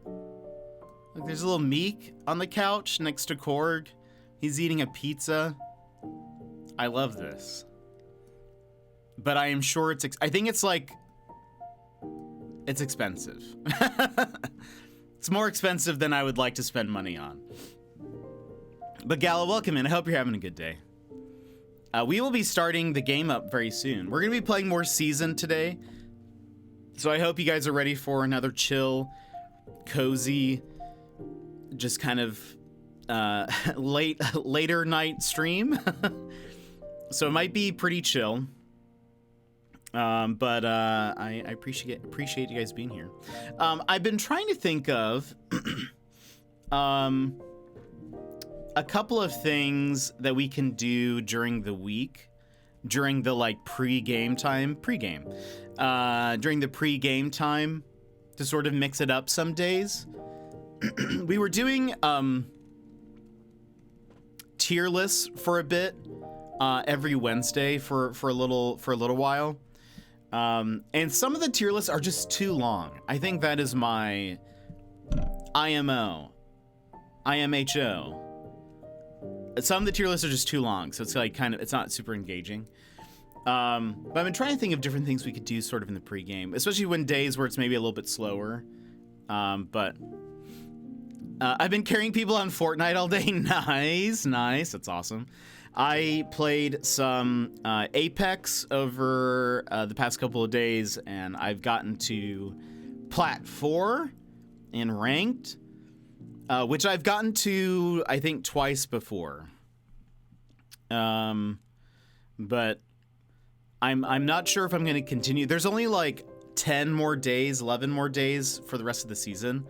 look, there's a little Meek on the couch next to Korg. He's eating a pizza. I love this. But I am sure I think it's like, it's expensive. It's more expensive than I would like to spend money on. But Gala, welcome in. I hope you're having a good day. We will be starting the game up very soon. We're going to be playing more Season today. So I hope you guys are ready for another chill, cozy, just kind of later night stream. So it might be pretty chill. But I appreciate you guys being here. I've been trying to think of a couple of things that we can do during the week, during the like during the pre-game time to sort of mix it up some days. We were doing tier lists for a bit every Wednesday for a little while. And some of the tier lists are just too long. I think that is my IMO. Some of the tier lists are just too long, so it's like it's not super engaging. But I've been trying to think of different things we could do sort of in the pregame, especially when days where it's maybe a little bit slower. But I've been carrying people on Fortnite all day. Nice. That's awesome. I played some Apex over the past couple of days, and I've gotten to Plat 4 in Ranked, which I've gotten to, I think, twice before. But I'm not sure if I'm going to continue. There's only like 11 more days for the rest of the season.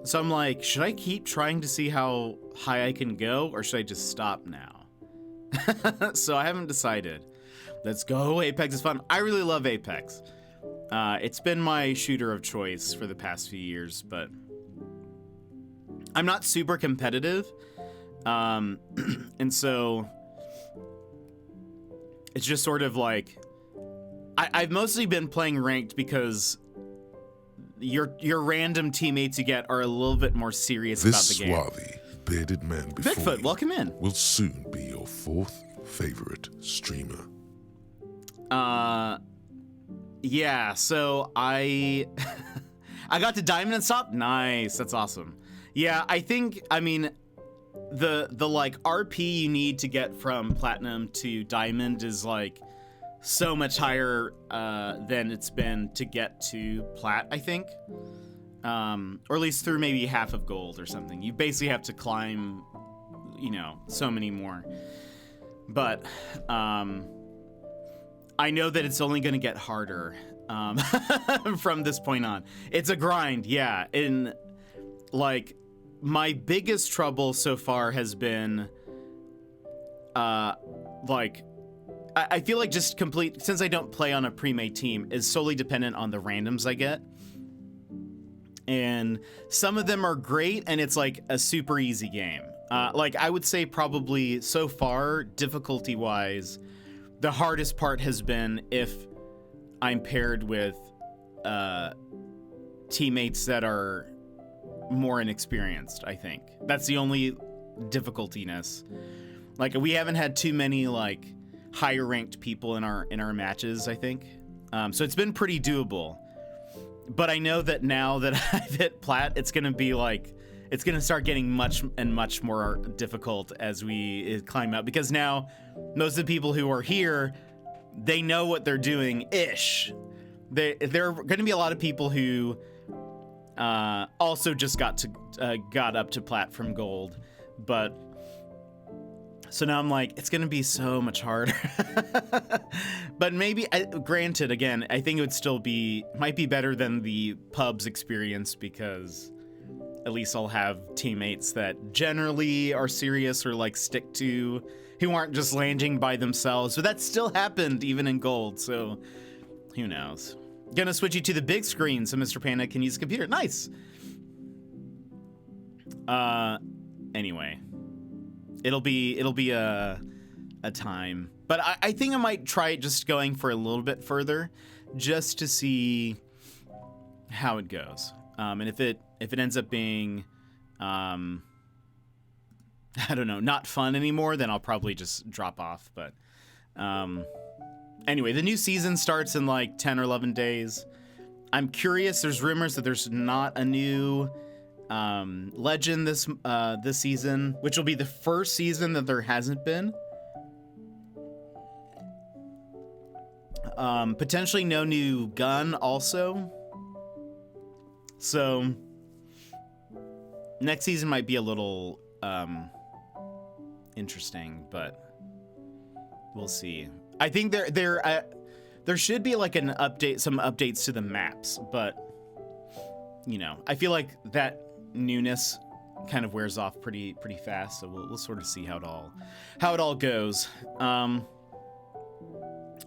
So I'm like, should I keep trying to see how high I can go, or should I just stop now? So I haven't decided. Let's go. Apex is fun. I really love Apex. It's been my shooter of choice for the past few years, but I'm not super competitive. And so it's just sort of like, I've mostly been playing ranked because your random teammates you get are a little bit more serious about the game. This swarthy, bearded man before Bigfoot, you welcome in. will soon be your fourth favorite streamer. Yeah, so I got to Diamond and Stop. Nice, that's awesome. Yeah, I mean, the like RP you need to get from Platinum to Diamond is like so much higher than it's been to get to Plat, I think. Or at least through maybe half of Gold or something. You basically have to climb, so many more. But I know that it's only going to get harder from this point on. It's a grind, yeah. And like my biggest trouble so far has been like I feel like just since I don't play on a pre-made team, is solely dependent on the randoms I get. And some of them are great, and it's like a super easy game. Like I would say probably so far, difficulty-wise, the hardest part has been if I'm paired with teammates that are more inexperienced, I think. That's the only difficultiness. Like we haven't had too many like higher ranked people in our matches, I think. So it's been pretty doable. But I know that now that I've hit Plat, it's going to start getting much more difficult as we climb up, because now most of the people who are here, they know what they're doing ish. There are going to be a lot of people who also just got up to Plat from Gold, but so now I'm like, it's going to be so much harder. But maybe, granted, again, I think it would still might be better than the pubs experience, because at least I'll have teammates that generally are serious or like stick to, who aren't just landing by themselves. But that still happened even in Gold, so who knows. Gonna switch you to the big screen so Mr. Panda can use a computer. Nice. Anyway. It'll be a time, but I think I might try just going for a little bit further, just to see how it goes. And if it ends up being, I don't know, not fun anymore, then I'll probably just drop off. But Anyway, the new season starts in like 10 or 11 days. I'm curious. There's rumors that there's not a new legend this season, which will be the first season that there hasn't been. Potentially no new gun also. So next season might be a little interesting, but we'll see. I think there should be like an update, some updates to the maps, but you know, I feel like that newness kind of wears off pretty fast. So we'll sort of see how it all goes.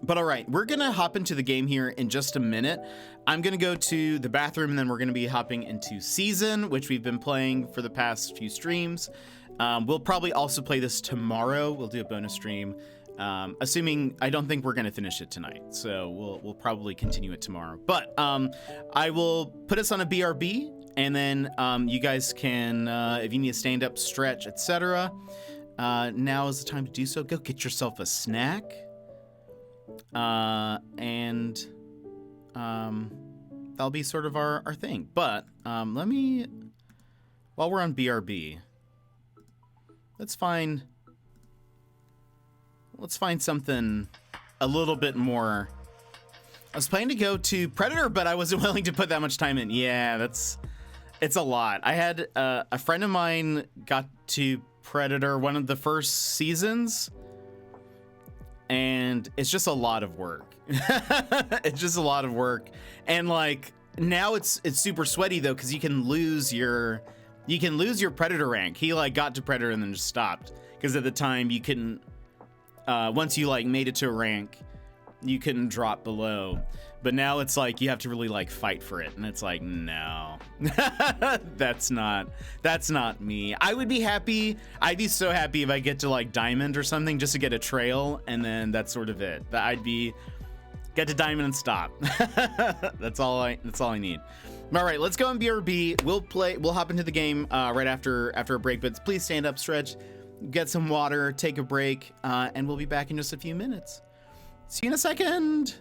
But all right, we're gonna hop into the game here in just a minute. I'm gonna go to the bathroom and then we're gonna be hopping into Season, which we've been playing for the past few streams. We'll probably also play this tomorrow. We'll do a bonus stream, assuming I don't think we're gonna finish it tonight. So we'll probably continue it tomorrow. But I will put us on a BRB, and then you guys can, if you need to stand up, stretch, etc. Now is the time to do so. Go get yourself a snack. And that'll be sort of our thing. But let me, while we're on BRB, let's find something a little bit more. I was planning to go to Predator, but I wasn't willing to put that much time in. Yeah, it's a lot. I had a friend of mine got to Predator one of the first seasons, and it's just a lot of work. It's just a lot of work. And like now it's super sweaty though, because you can lose your Predator rank. He like got to Predator and then just stopped, because at the time you couldn't, once you like made it to a rank, you couldn't drop below. But now it's like you have to really like fight for it, and it's like, no. that's not me. I would be happy. I'd be so happy if I get to like Diamond or something, just to get a trail, and then that's sort of it. But I'd be get to Diamond and stop. That's all I need. All right, let's go on BRB. We'll hop into the game right after a break, but please stand up, stretch, get some water, take a break, and we'll be back in just a few minutes. See you in a second.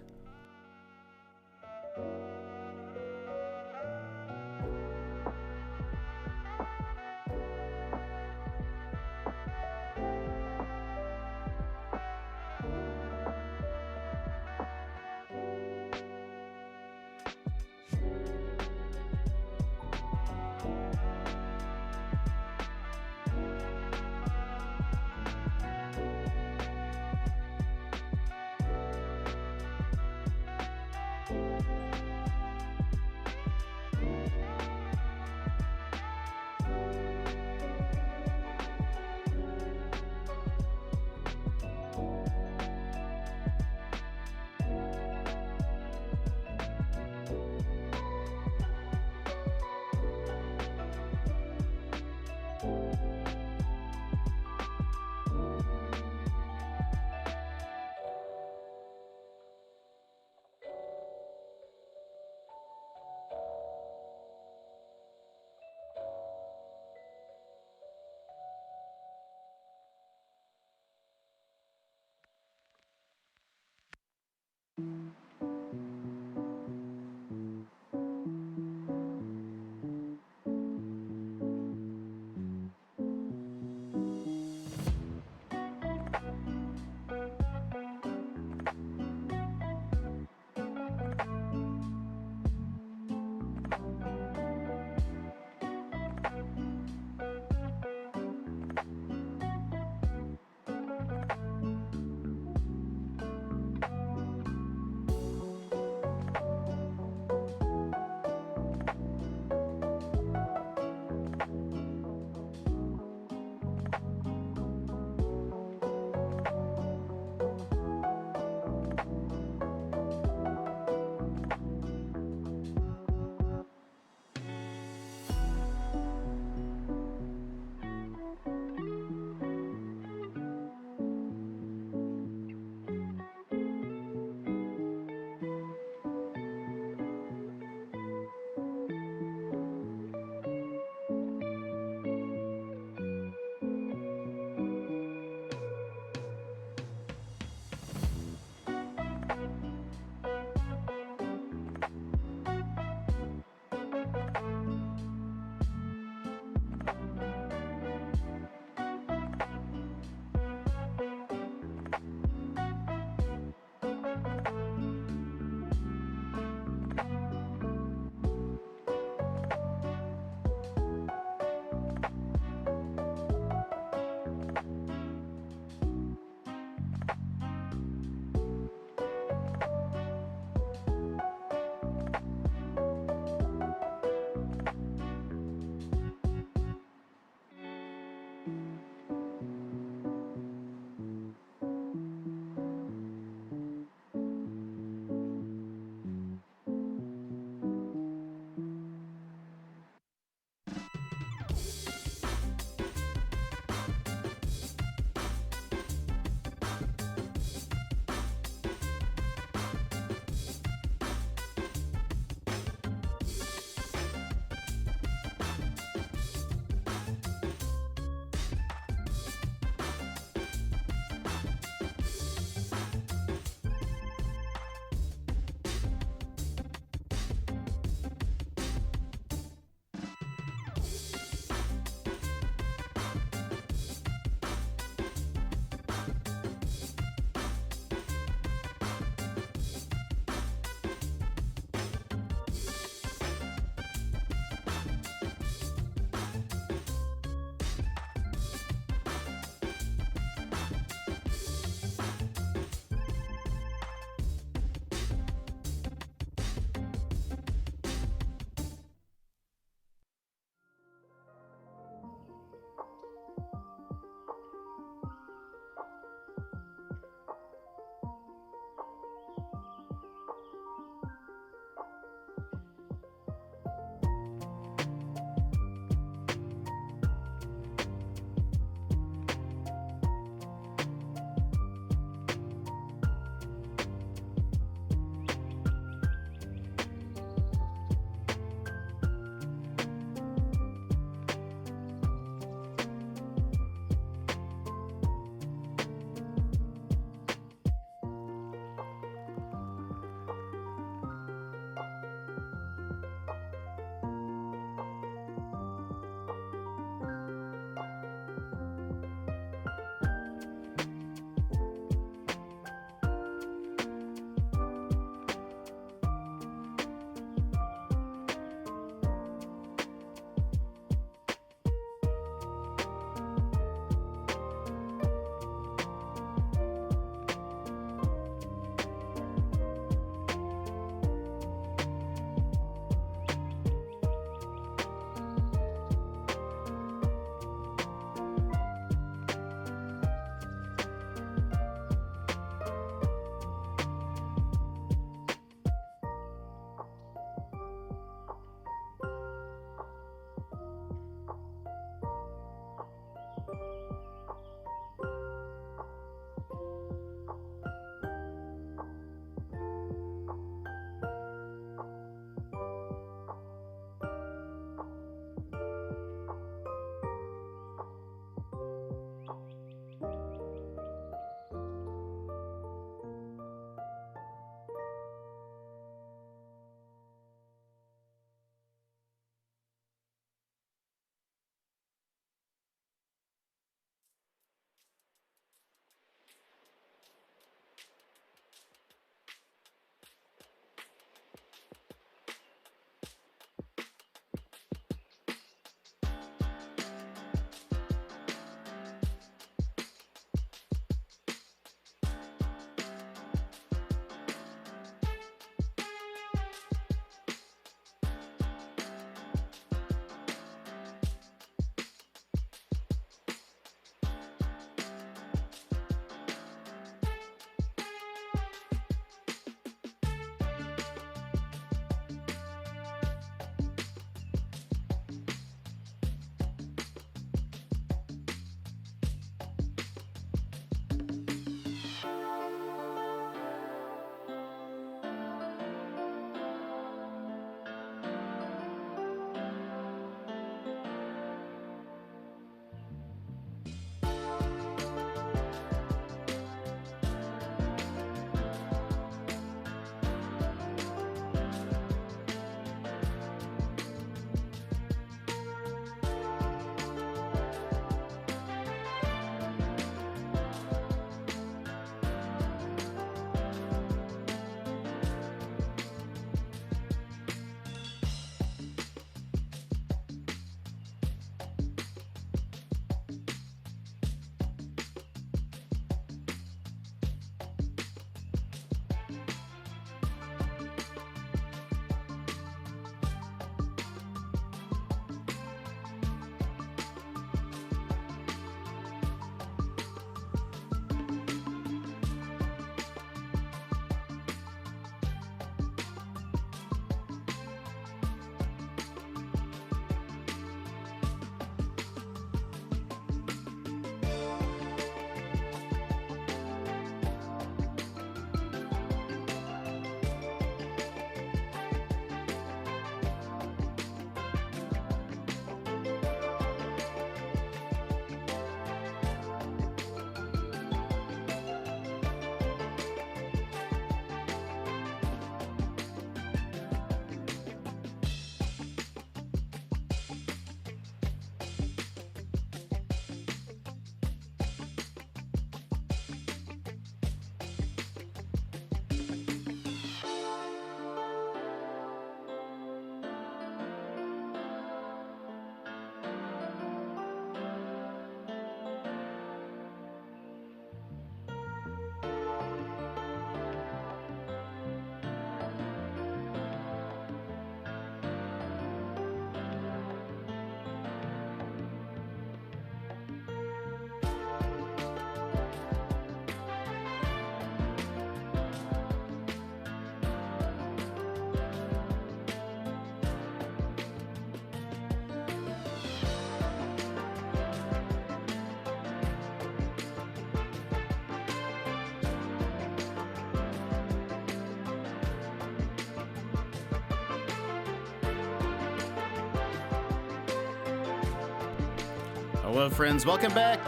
Hello, friends. Welcome back.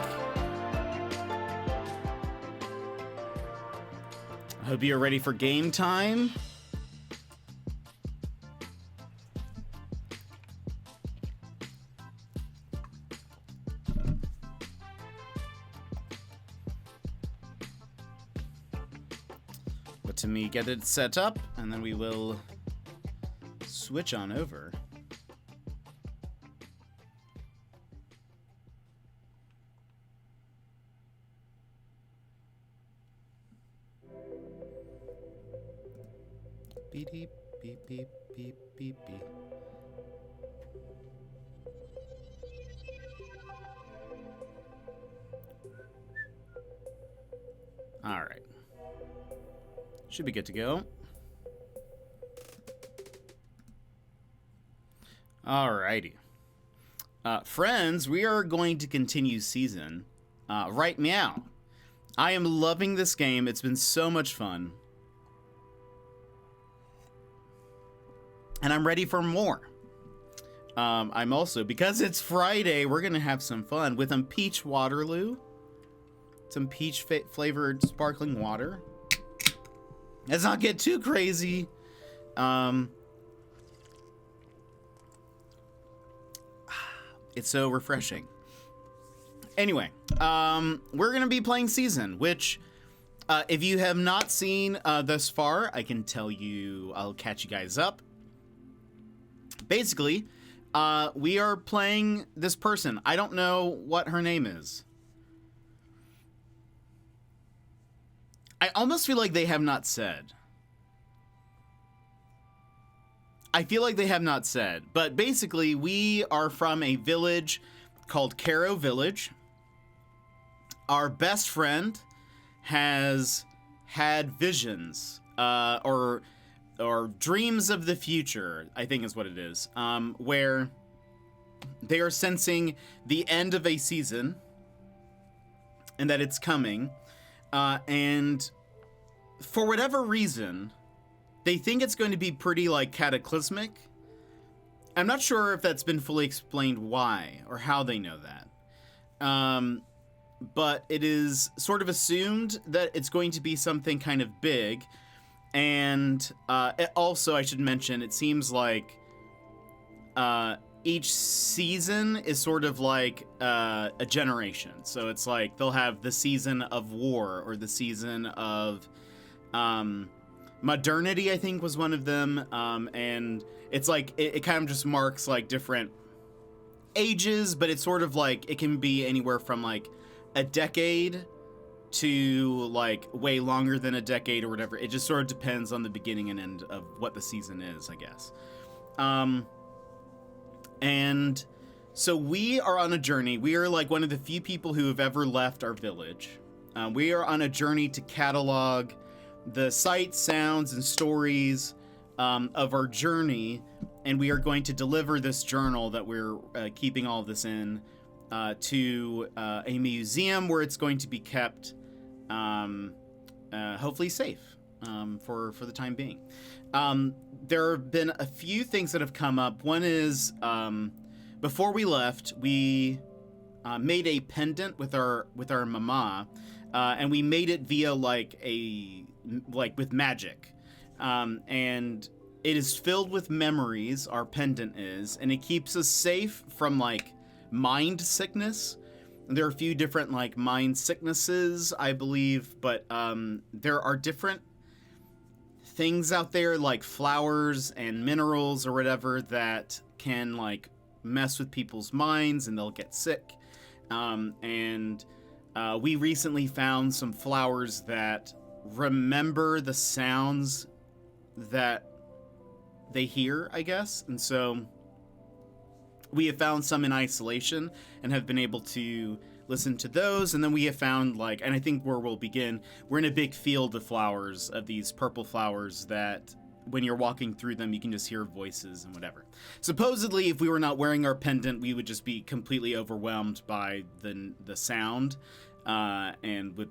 I hope you're ready for game time. But to me, get it set up, and then we will switch on over. Beep, beep, beep, beep, beep, beep, beep. All right. Should be good to go. Alrighty. Friends, we are going to continue season right meow. I am loving this game. It's been so much fun. And I'm ready for more. I'm also, because it's Friday, we're going to have some fun with some peach Waterloo. Some peach flavored sparkling water. Let's not get too crazy. It's so refreshing. Anyway, we're going to be playing Season, which, if you have not seen thus far, I can tell you, I'll catch you guys up. Basically, we are playing this person. I don't know what her name is. I almost feel like they have not said. I feel like they have not said, but basically we are from a village called Caro Village. Our best friend has had visions, or dreams of the future, I think is what it is, where they are sensing the end of a season and that it's coming, and for whatever reason, they think it's going to be pretty, like, cataclysmic. I'm not sure if that's been fully explained why or how they know that. But it is sort of assumed that it's going to be something kind of big. And also, I should mention, it seems like each season is sort of like a generation. So it's like they'll have the season of war or the season of modernity, I think was one of them. And it's like it kind of just marks like different ages, but it's sort of like it can be anywhere from like a decade to like way longer than a decade or whatever. It just sort of depends on the beginning and end of what the season is, I guess. And so we are on a journey. We are like one of the few people who have ever left our village. We are on a journey to catalog the sights, sounds, and stories of our journey, and we are going to deliver this journal that we're keeping all of this in to a museum where it's going to be kept, hopefully safe for the time being. There have been a few things that have come up. One is before we left, we made a pendant with our mama, and we made it via like with magic, and it is filled with memories. Our pendant is, and it keeps us safe from like mind sickness. There are a few different like mind sicknesses, I believe, but there are different things out there like flowers and minerals or whatever that can like mess with people's minds and they'll get sick. And we recently found some flowers that remember the sounds that they hear, I guess. And so we have found some in isolation and have been able to listen to those. And then we have found like, and I think where we'll begin, we're in a big field of flowers, of these purple flowers that when you're walking through them, you can just hear voices and whatever. Supposedly, if we were not wearing our pendant, we would just be completely overwhelmed by the sound, and would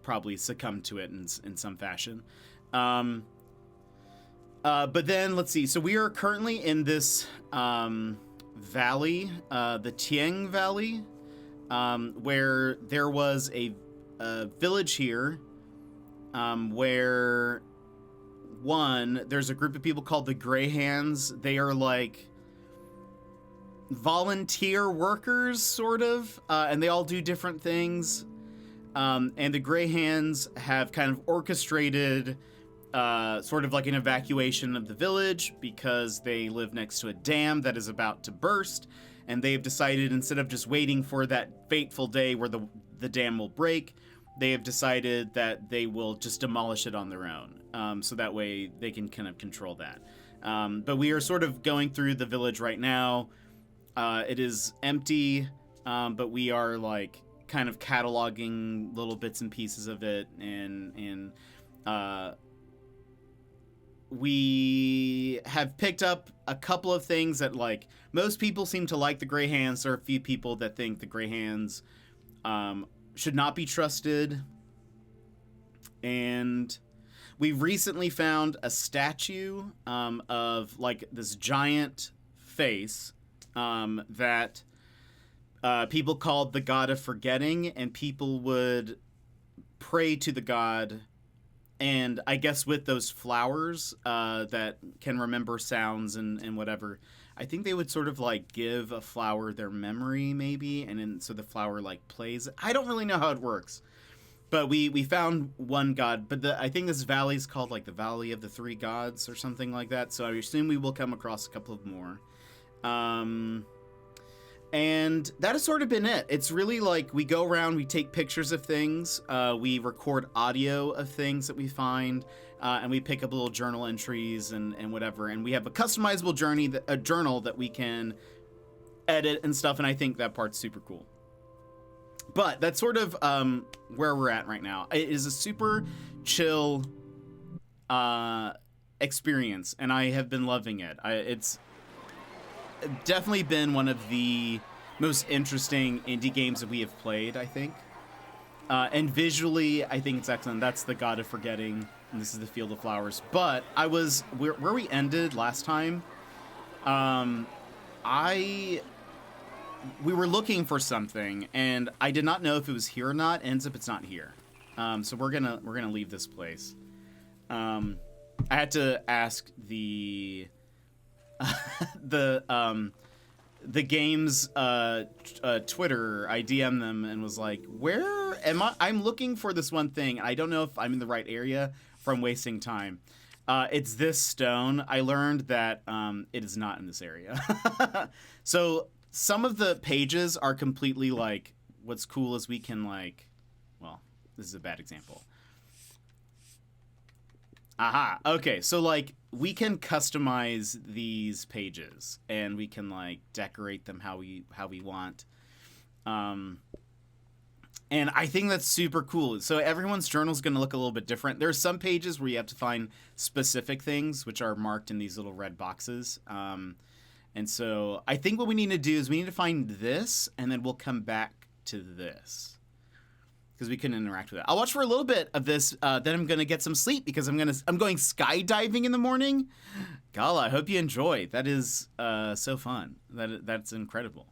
probably succumb to it in some fashion. But then let's see. So we are currently in this valley, the Tieng Valley, where there was a village here, where there's a group of people called the Grey Hands. They are like volunteer workers, sort of, and they all do different things. And the Grey Hands have kind of orchestrated sort of like an evacuation of the village because they live next to a dam that is about to burst, and they've decided, instead of just waiting for that fateful day where the dam will break, they have decided that they will just demolish it on their own, so that way they can kind of control that. But we are sort of going through the village right now. It is empty, but we are like kind of cataloging little bits and pieces of it, and we have picked up a couple of things that, like, most people seem to like the Grey Hands. There are a few people that think the Grey Hands should not be trusted. And we recently found a statue of like this giant face that people called the God of Forgetting, and people would pray to the god. And I guess with those flowers that can remember sounds and whatever, I think they would sort of like give a flower their memory, maybe, and then so the flower like plays. I don't really know how it works, but we found one god. But I think this valley is called like the Valley of the Three Gods or something like that. So I assume we will come across a couple of more. And that has sort of been it. It's really like we go around, we take pictures of things, we record audio of things that we find, and we pick up little journal entries and whatever. And we have a customizable journal that we can edit and stuff, and I think that part's super cool. But that's sort of where we're at right now. It is a super chill experience, and I have been loving it. It's definitely been one of the most interesting indie games that we have played, I think. And visually, I think it's excellent. That's the God of Forgetting, and this is the Field of Flowers. But where we ended last time, we were looking for something, and I did not know if it was here or not. Ends up it's not here. So we're gonna leave this place. I had to ask the game's Twitter. I DM'd them and was like, where am I? I'm looking for this one thing. I don't know if I'm in the right area from wasting time. It's this stone. I learned that it is not in this area. So some of the pages are completely like, what's cool is we can like, well, this is a bad example. Aha. Okay. So like we can customize these pages and we can like decorate them how we want. And I think that's super cool. So everyone's journal is going to look a little bit different. There's some pages where you have to find specific things, which are marked in these little red boxes. And so I think what we need to do is we need to find this, and then we'll come back to this, because we can interact with it. I'll watch for a little bit of this. Then I'm gonna get some sleep because I'm going skydiving in the morning. Gala, I hope you enjoy. That is so fun. That's incredible.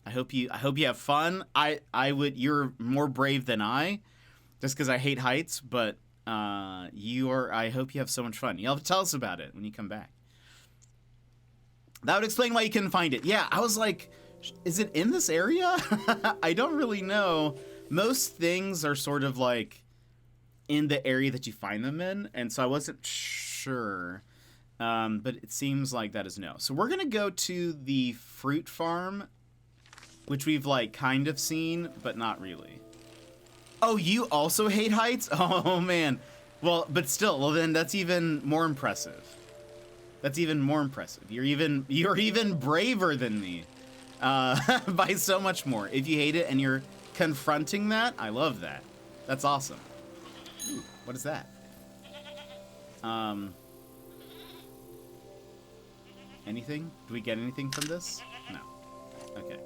I hope you have fun. You're more brave than I, just because I hate heights. But I hope you have so much fun. You'll have to tell us about it when you come back. That would explain why you couldn't find it. Yeah, I was like, is it in this area? I don't really know. Most things are sort of like in the area that you find them in, and so I wasn't sure. But it seems like that is no. So we're gonna go to the fruit farm, which we've like kind of seen, but not really. Oh, you also hate heights? Oh man. Well, but still, well then that's even more impressive. That's even more impressive. You're even braver than me, by so much more. If you hate it and you're confronting that, I love that. That's awesome. Ooh, what is that? Anything? Do we get anything from this? No. Okay.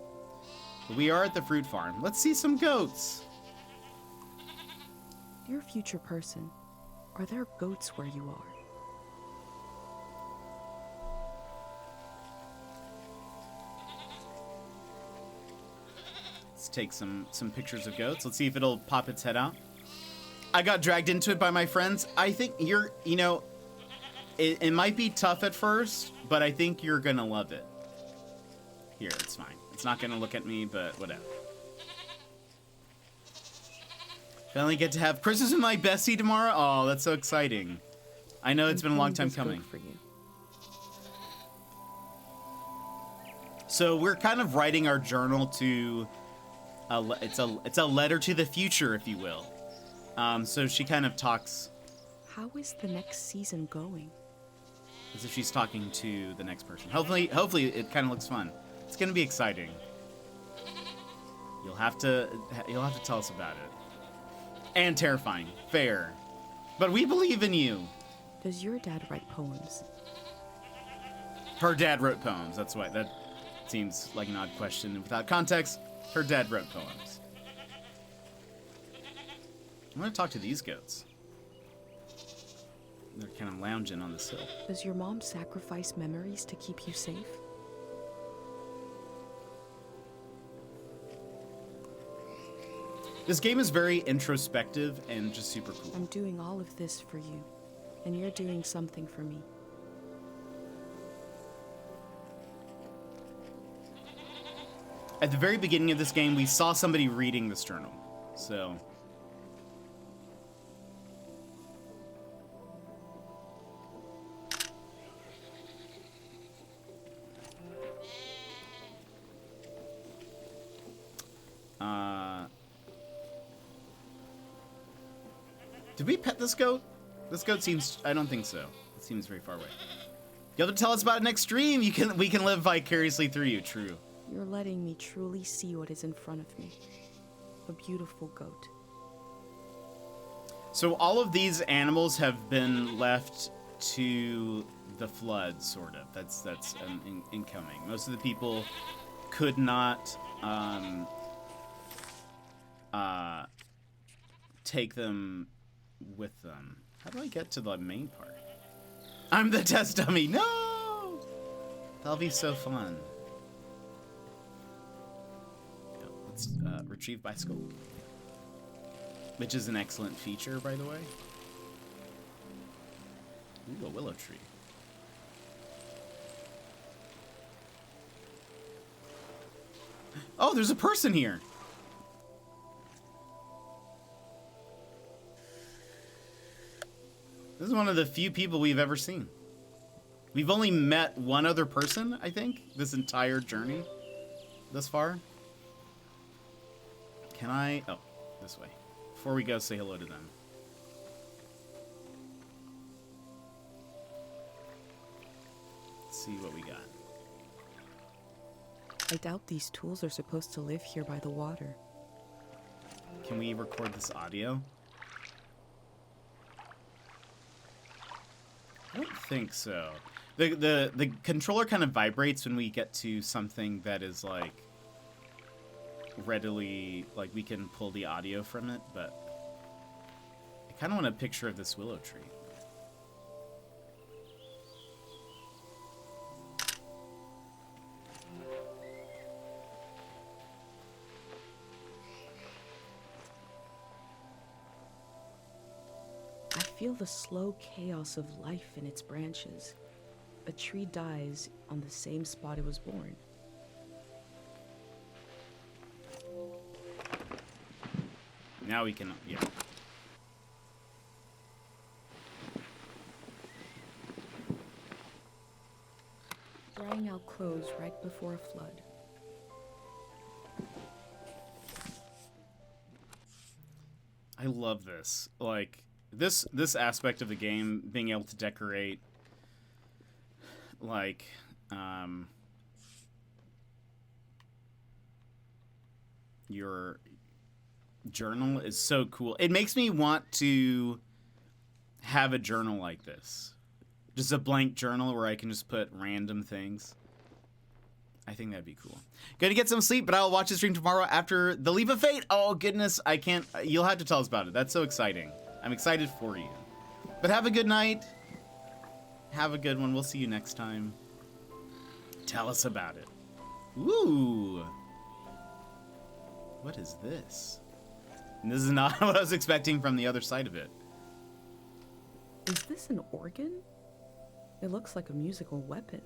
We are at the fruit farm. Let's see some goats. Dear future person, are there goats where you are? It's take some pictures of goats. Let's see if it'll pop its head out. I got dragged into it by my friends. I think it might be tough at first, but I think you're gonna love it. Here, it's fine. It's not gonna look at me, but whatever. Finally get to have Christmas with my bestie tomorrow. Oh, that's so exciting. I know it's been a long time coming. For you. So we're kind of writing our journal to, it's a letter to the future, if you will. So she kind of talks How is the next season going? as if she's talking to the next person. Hopefully it kind of looks fun. It's gonna be exciting. You'll have to tell us about it. And terrifying, fair, but we believe in you. Does your dad write poems? Her dad wrote poems. That's why that seems like an odd question without context. Her dad wrote poems. I'm gonna talk to these goats. They're kind of lounging on this hill. Does your mom sacrifice memories to keep you safe? This game is very introspective and just super cool. I'm doing all of this for you, and you're doing something for me. At the very beginning of this game, we saw somebody reading this journal. So did we pet this goat? This goat seems, I don't think so. It seems very far away. You'll have to tell us about it next stream. We can live vicariously through you, true. You're letting me truly see what is in front of me. A beautiful goat. So all of these animals have been left to the flood, sort of. That's incoming. Most of the people could not take them with them. How do I get to the main part? I'm the test dummy. No! That'll be so fun. Let's retrieve bicycle, which is an excellent feature, by the way. Ooh, a willow tree. Oh, there's a person here. This is one of the few people we've ever seen. We've only met one other person, I think, this entire journey thus far. Can I? Oh, this way. Before we go, say hello to them. Let's see what we got. I doubt these tools are supposed to live here by the water. Can we record this audio? I don't think so. The controller kind of vibrates when we get to something that is like readily, like we can pull the audio from it, but I kind of want a picture of this willow tree. I feel the slow chaos of life in its branches. A tree dies on the same spot it was born. Now we can, yeah. Drying out clothes right before a flood. I love this. Like, this aspect of the game, being able to decorate, like, your journal is so cool. It makes me want to have a journal like this. Just a blank journal where I can just put random things. I think that'd be cool. Gonna get some sleep, but I'll watch the stream tomorrow after the Leap of Fate. Oh, goodness, I can't. You'll have to tell us about it. That's so exciting. I'm excited for you. But have a good night. Have a good one. We'll see you next time. Tell us about it. Ooh. What is this? And this is not what I was expecting from the other side of it. Is this an organ? It looks like a musical weapon.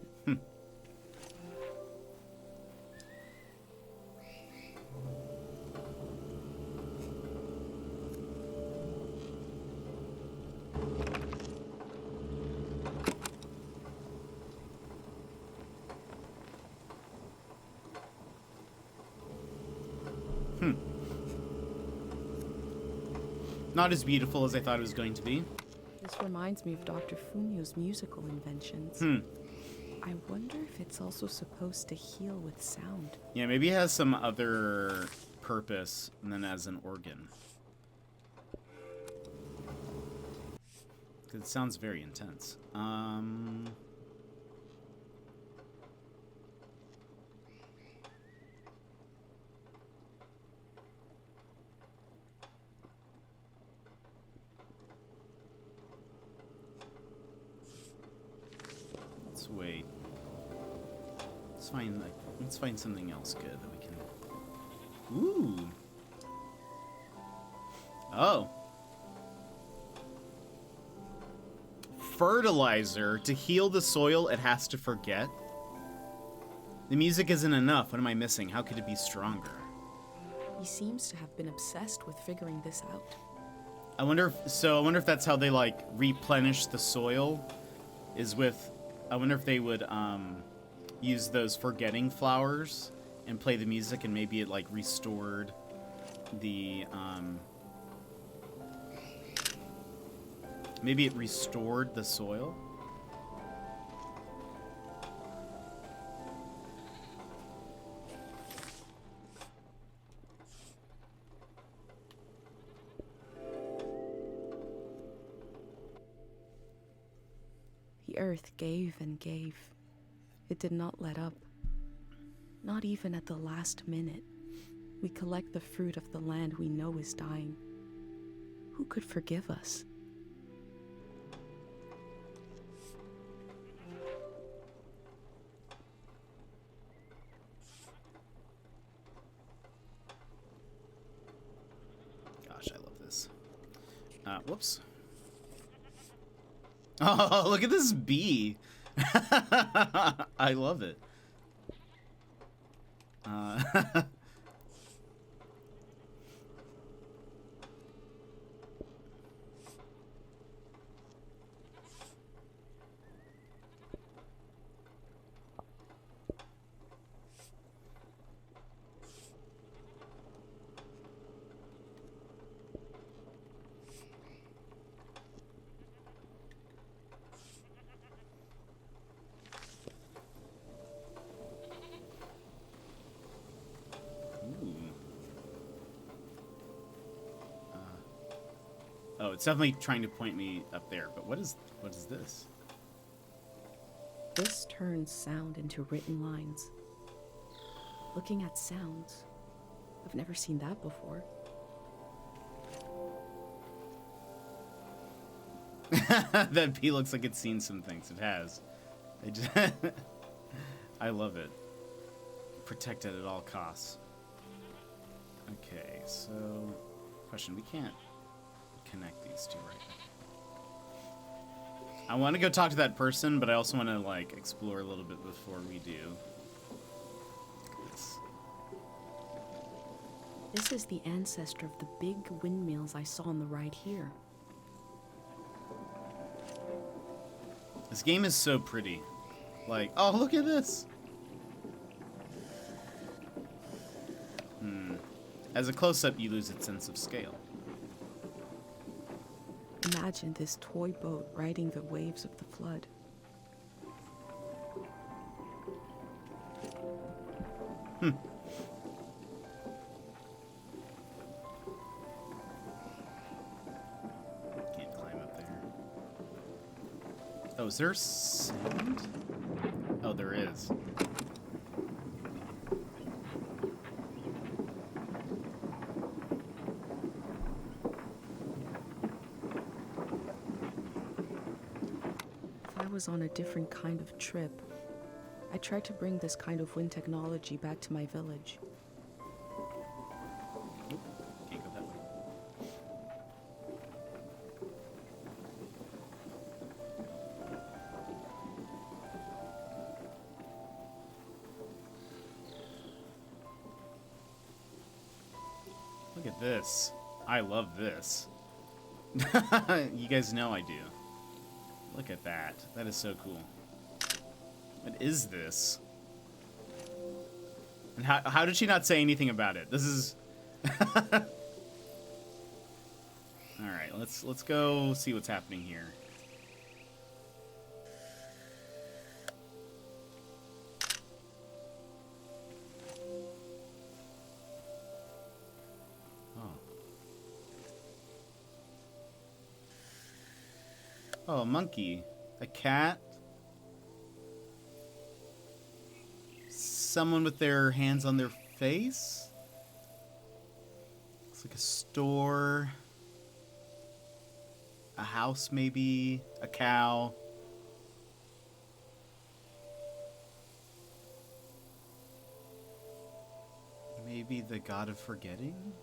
Not as beautiful as I thought it was going to be. This reminds me of Dr. Funio's musical inventions. I wonder if it's also supposed to heal with sound. Yeah, maybe it has some other purpose than as an organ. Because it sounds very intense. Let's wait. Let's find something else good that we can. Ooh. Oh. Fertilizer to heal the soil it has to forget. The music isn't enough. What am I missing? How could it be stronger? He seems to have been obsessed with figuring this out. I wonder if that's how they like replenish the soil is with I wonder if they would use those forgetting flowers and play the music and maybe it like restored the maybe it restored the soil. The earth gave and gave. It did not let up. Not even at the last minute. We collect the fruit of the land we know is dying. Who could forgive us? Gosh, I love this. Whoops. Oh, look at this bee. I love it. Oh, it's definitely trying to point me up there, but what is this? This turns sound into written lines. Looking at sounds. I've never seen that before. That bee looks like it's seen some things. It has. It just I love it. Protect it at all costs. Okay, so question, we can't connect these two right now. I want to go talk to that person, but I also want to like explore a little bit before we do. This is the ancestor of the big windmills I saw on the ride here. This game is so pretty. Like, oh, look at this. As a close-up, you lose its sense of scale. Imagine this toy boat riding the waves of the flood. Can't climb up there. Oh, is there sand? Oh, there is. If I was on a different kind of trip, I tried to bring this kind of wind technology back to my village. this. I love this. You guys know I do. Look at that. That is so cool. What is this? And how did she not say anything about it? This is... Alright, let's go see what's happening here. Oh, a monkey. A cat. Someone with their hands on their face. Looks like a store. A house, maybe. A cow. Maybe the god of forgetting?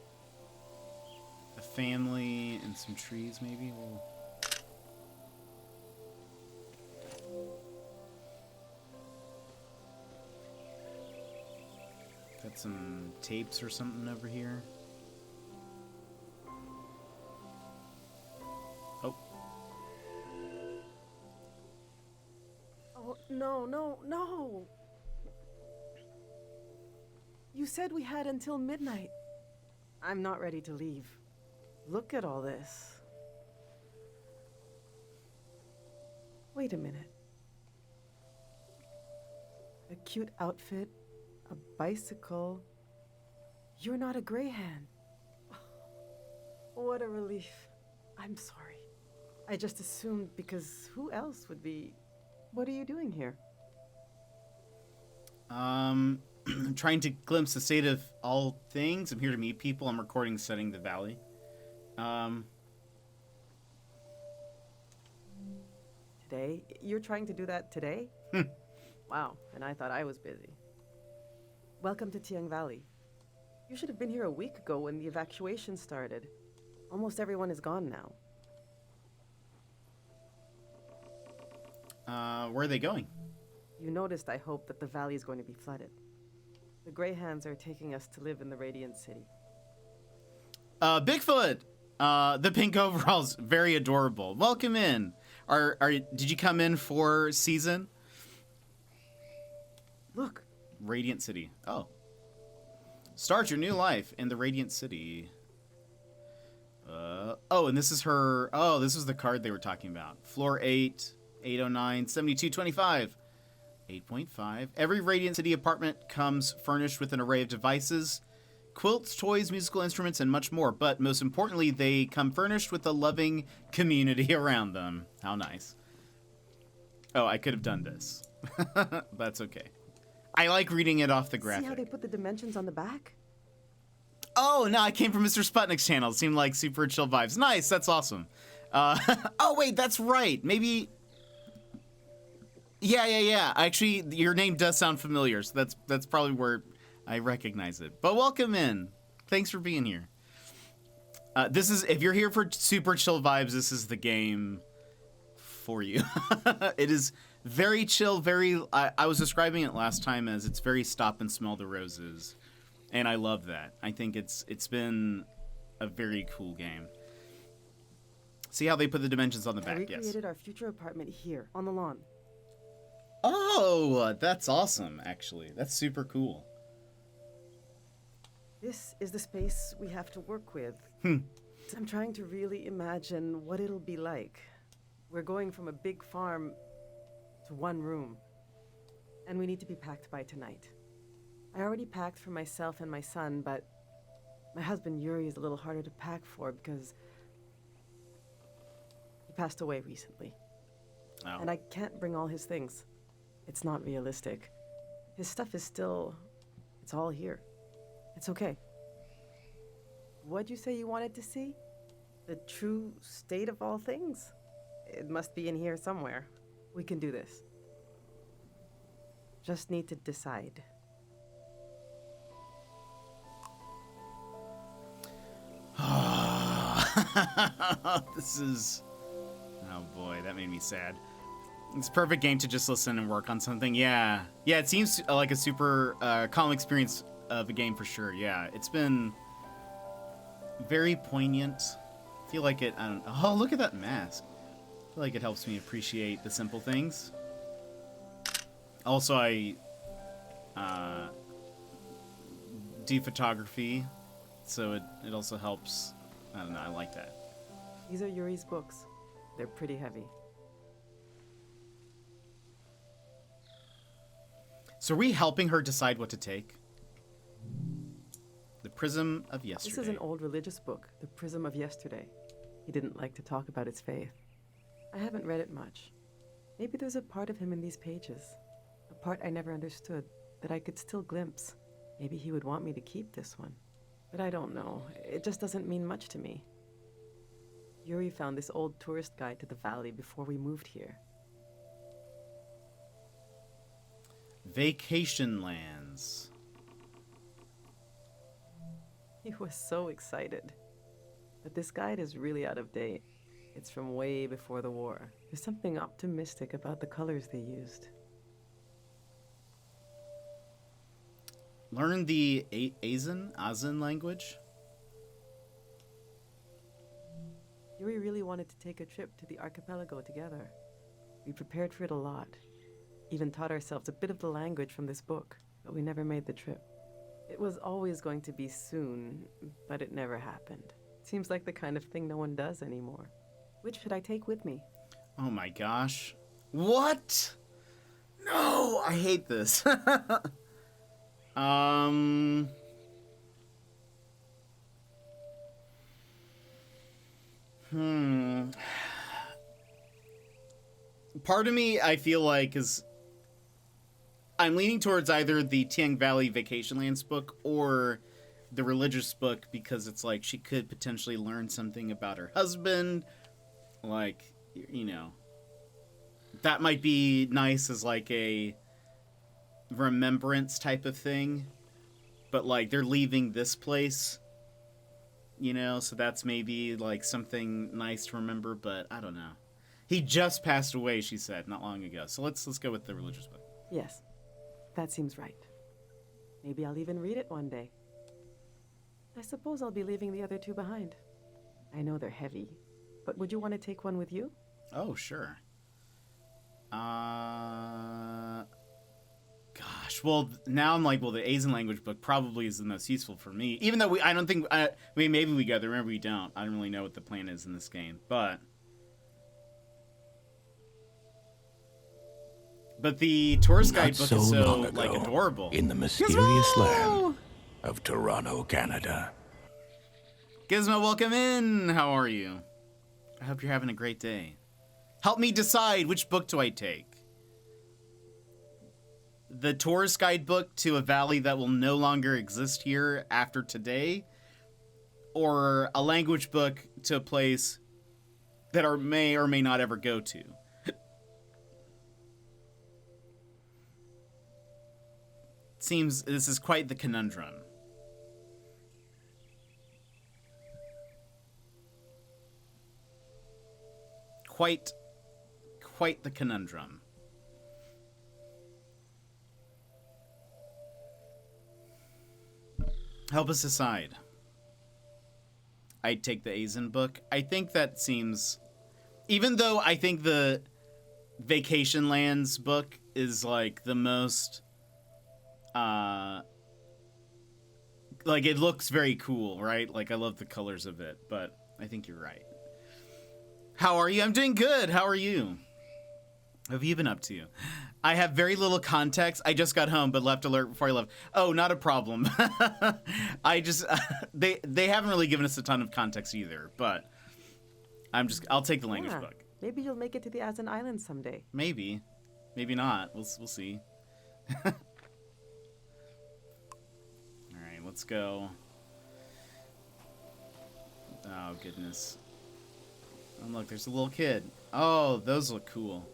A family and some trees, maybe? We'll... Got some tapes or something over here. Oh. Oh, no. You said we had until midnight. I'm not ready to leave. Look at all this. Wait a minute. A cute outfit. A bicycle. You're not a Greyhand. What a relief. I'm sorry. I just assumed because who else would be... What are you doing here? I'm trying to glimpse the state of all things. I'm here to meet people. I'm recording Setting the Valley. Today? You're trying to do that today? Wow, and I thought I was busy. Welcome to Tiang Valley. You should have been here a week ago when the evacuation started. Almost everyone is gone now. Where are they going? You noticed, I hope, that the valley is going to be flooded. The Greyhands are taking us to live in the Radiant City. Bigfoot! The pink overalls, very adorable. Welcome in. Did you come in for season? Look! Radiant City. Oh. Start your new life in the Radiant City. Oh, and this is her... Oh, this is the card they were talking about. Floor 8, 809, 7225. 8.5. Every Radiant City apartment comes furnished with an array of devices, quilts, toys, musical instruments, and much more. But most importantly, they come furnished with a loving community around them. How nice. Oh, I could have done this. That's okay. I like reading it off the graphic. See how they put the dimensions on the back? Oh, no, I came from Mr. Sputnik's channel. It seemed like super chill vibes. Nice, that's awesome. Oh, wait, that's right. Maybe... Yeah. Actually, your name does sound familiar, so that's probably where I recognize it. But welcome in. Thanks for being here. This is... If you're here for super chill vibes, this is the game for you. It is... Very chill, very... I was describing it last time as it's very stop and smell the roses. And I love that. I think it's been a very cool game. See how they put the dimensions on the back? I recreated our future apartment here, on the lawn. Oh, that's awesome, actually. That's super cool. This is the space we have to work with. I'm trying to really imagine what it'll be like. We're going from a big farm... to one room. And we need to be packed by tonight. I already packed for myself and my son, but my husband Yuri is a little harder to pack for because he passed away recently. Oh. And I can't bring all his things. It's not realistic. His stuff is still... it's all here. It's okay. What'd you say you wanted to see? The true state of all things? It must be in here somewhere. We can do this. Just need to decide. This is... Oh boy, that made me sad. It's a perfect game to just listen and work on something. Yeah, it seems like a super calm experience of a game for sure. Yeah, it's been very poignant. I feel like it, I don't know. Oh, look at that mask. I feel like it helps me appreciate the simple things. Also, I do photography, so it also helps. I don't know, I like that. These are Yuri's books. They're pretty heavy. So are we helping her decide what to take? The Prism of Yesterday. This is an old religious book, The Prism of Yesterday. He didn't like to talk about its faith. I haven't read it much. Maybe there's a part of him in these pages. A part I never understood, that I could still glimpse. Maybe he would want me to keep this one. But I don't know. It just doesn't mean much to me. Yuri found this old tourist guide to the valley before we moved here. Vacation Lands. He was so excited. But this guide is really out of date. It's from way before the war. There's something optimistic about the colors they used. Learn the Azan language. Yuri really wanted to take a trip to the archipelago together. We prepared for it a lot. Even taught ourselves a bit of the language from this book, but we never made the trip. It was always going to be soon, but it never happened. Seems like the kind of thing no one does anymore. Which should I take with me? Oh my gosh. What? No, I hate this. Part of me, I feel like, is I'm leaning towards either the Tiang Valley Vacation Lands book or the religious book, because it's like she could potentially learn something about her husband. Like, you know, that might be nice as like a remembrance type of thing. But like, they're leaving this place, you know, so that's maybe like something nice to remember, but I don't know. He just passed away, she said, not long ago. So let's go with the religious book. Yes, that seems right. Maybe I'll even read it one day. I suppose I'll be leaving the other two behind. I know they're heavy, but would you want to take one with you? Oh, sure. Gosh, well, now I'm like, well, the Asian language book probably is the most useful for me. Even though I don't think, I mean, maybe we got there, maybe we don't. I don't really know what the plan is in this game, but the tourist guide book is so, like, adorable. In the mysterious land of Toronto, Canada. Gizmo, welcome in. How are you? I hope you're having a great day. Help me decide, which book do I take? The tourist guide book to a valley that will no longer exist here after today, or a language book to a place that may or may not ever go to? Seems this is quite the conundrum. Quite the conundrum. Help us decide. I'd take the Asian book. I think that seems, even though I think the Vacation Lands book is like the most, like, it looks very cool, right? Like, I love the colors of it, but I think you're right. How are you? I'm doing good. How are you? What have you been up to? I have very little context. I just got home, but left alert before I left. Oh, not a problem. I just, they haven't really given us a ton of context either, but I'll take the language book. Maybe you'll make it to the Azan Islands someday. Maybe. Maybe not. We'll see. All right, let's go. Oh, goodness. Oh, look, there's a little kid. Oh, those look cool.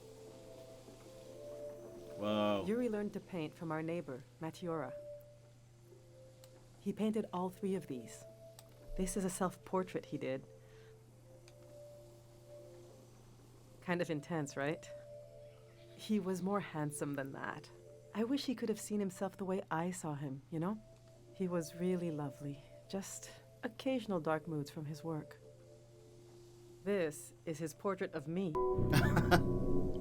Whoa. Yuri learned to paint from our neighbor, Matiora. He painted all 3 of these. This is a self-portrait he did. Kind of intense, right? He was more handsome than that. I wish he could have seen himself the way I saw him, you know? He was really lovely. Just occasional dark moods from his work. This is his portrait of me.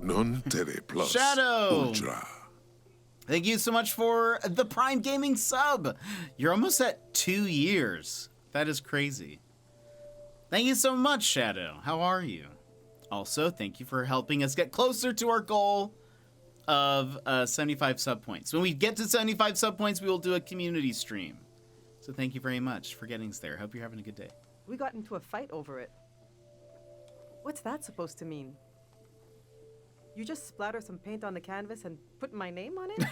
Non tere plus Shadow! ultra. Thank you so much for the Prime Gaming sub. You're almost at 2 years. That is crazy. Thank you so much, Shadow. How are you? Also, thank you for helping us get closer to our goal of 75 sub points. When we get to 75 sub points, we will do a community stream. So thank you very much for getting us there. Hope you're having a good day. We got into a fight over it. What's that supposed to mean? You just splatter some paint on the canvas and put my name on it?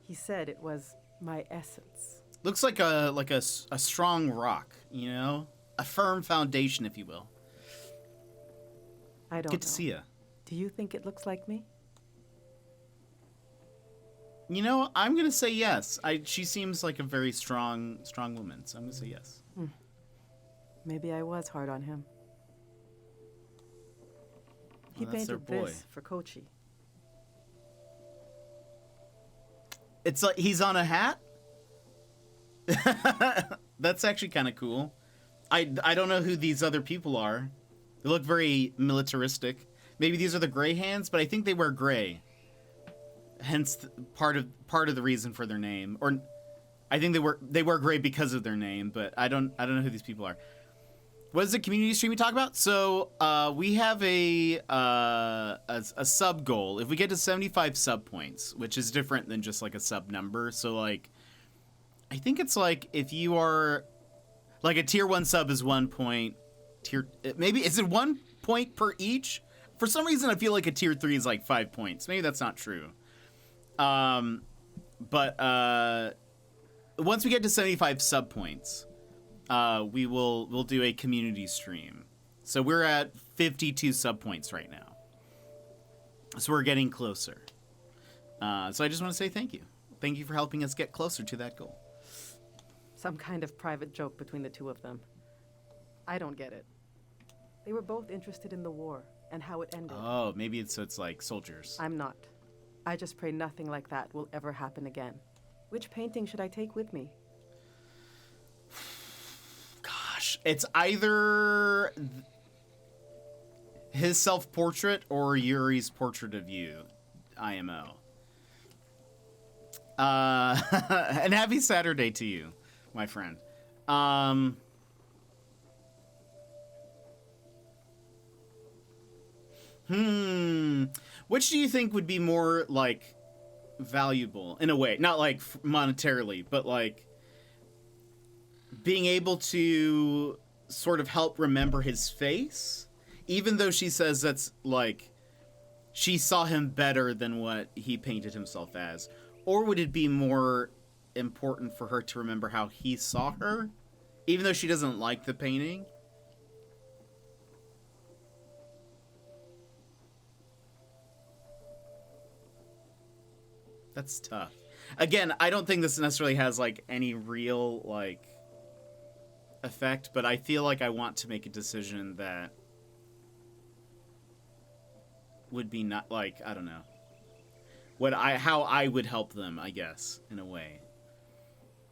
He said it was my essence. Looks like a strong rock, you know? A firm foundation, if you will. I don't Good to know. see you. Do you think it looks like me? You know, I'm gonna say yes. She seems like a very strong woman, so I'm gonna say yes. Maybe I was hard on him. He Well, that's their painted boy. this for Kochi. It's like he's on a hat. That's actually kind of cool. I don't know who these other people are. They look very militaristic. Maybe these are the Gray Hands, but I think they wear gray. Hence part of the reason for their name. Or I think they wear gray because of their name, but I don't know who these people are. What is the community stream we talk about? So we have a sub goal. If we get to 75 sub points, which is different than just like a sub number. So like, I think it's like if you are like a tier 1 sub is 1 point. Maybe is it 1 point per each? For some reason, I feel like a tier 3 is like 5 points. Maybe that's not true. But once we get to 75 sub points, we'll do a community stream. So we're at 52 sub points right now. So we're getting closer. So I just want to say thank you. Thank you for helping us get closer to that goal. Some kind of private joke between the two of them. I don't get it. They were both interested in the war and how it ended. Oh, maybe it's like soldiers. I'm not. I just pray nothing like that will ever happen again. Which painting should I take with me? Gosh, it's either his self-portrait or Yuri's portrait of you, IMO. And happy Saturday to you, my friend. Which do you think would be more, like, valuable, in a way? Not, like, monetarily, but, like, being able to sort of help remember his face? Even though she says that's, like, she saw him better than what he painted himself as. Or would it be more important for her to remember how he saw her? Even though she doesn't like the painting? That's tough. Again, I don't think this necessarily has, like, any real, like, effect, but I feel like I want to make a decision that would be not, like, I don't know. How I would help them, I guess, in a way.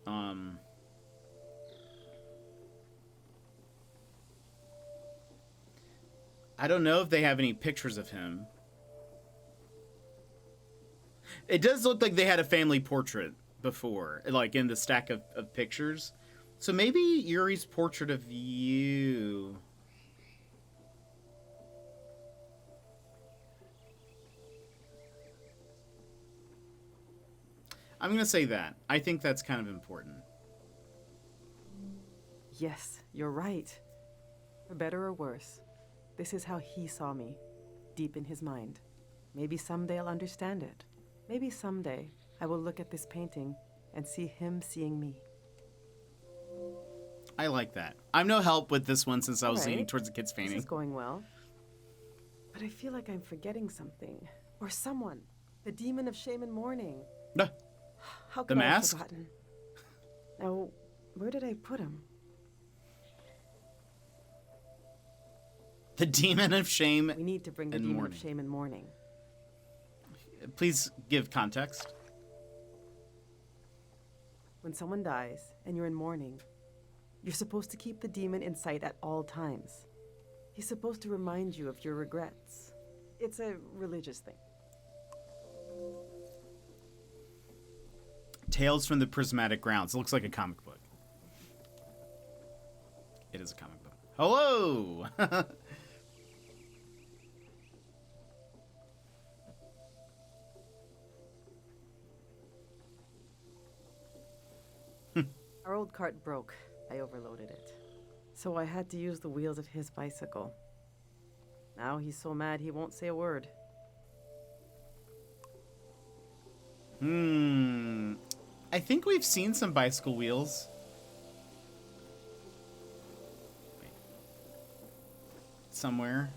I don't know if they have any pictures of him. It does look like they had a family portrait before, like in the stack of pictures. So maybe Yuri's portrait of you. I'm going to say that. I think that's kind of important. Yes, you're right. For better or worse, this is how he saw me, deep in his mind. Maybe someday I'll understand it. Maybe someday I will look at this painting and see him seeing me. I like that. I'm no help with this one since I was Alright. leaning towards the kid's This painting. is going well. But I feel like I'm forgetting something. Or someone. The demon of shame and mourning. Ah, How The could I have mask? forgotten? Now, where did I put him? the demon of shame. We need to bring the And demon mourning. of shame and mourning. Please give context. When someone dies and you're in mourning, You're supposed to keep the demon in sight at all times. He's supposed to remind you of your regrets. It's a religious thing. Tales from the Prismatic Grounds. It looks like a comic book. It is a comic book. Hello! Our old cart broke. I overloaded it. So I had to use the wheels of his bicycle. Now he's so mad he won't say a word. I think we've seen some bicycle wheels. Wait. Somewhere.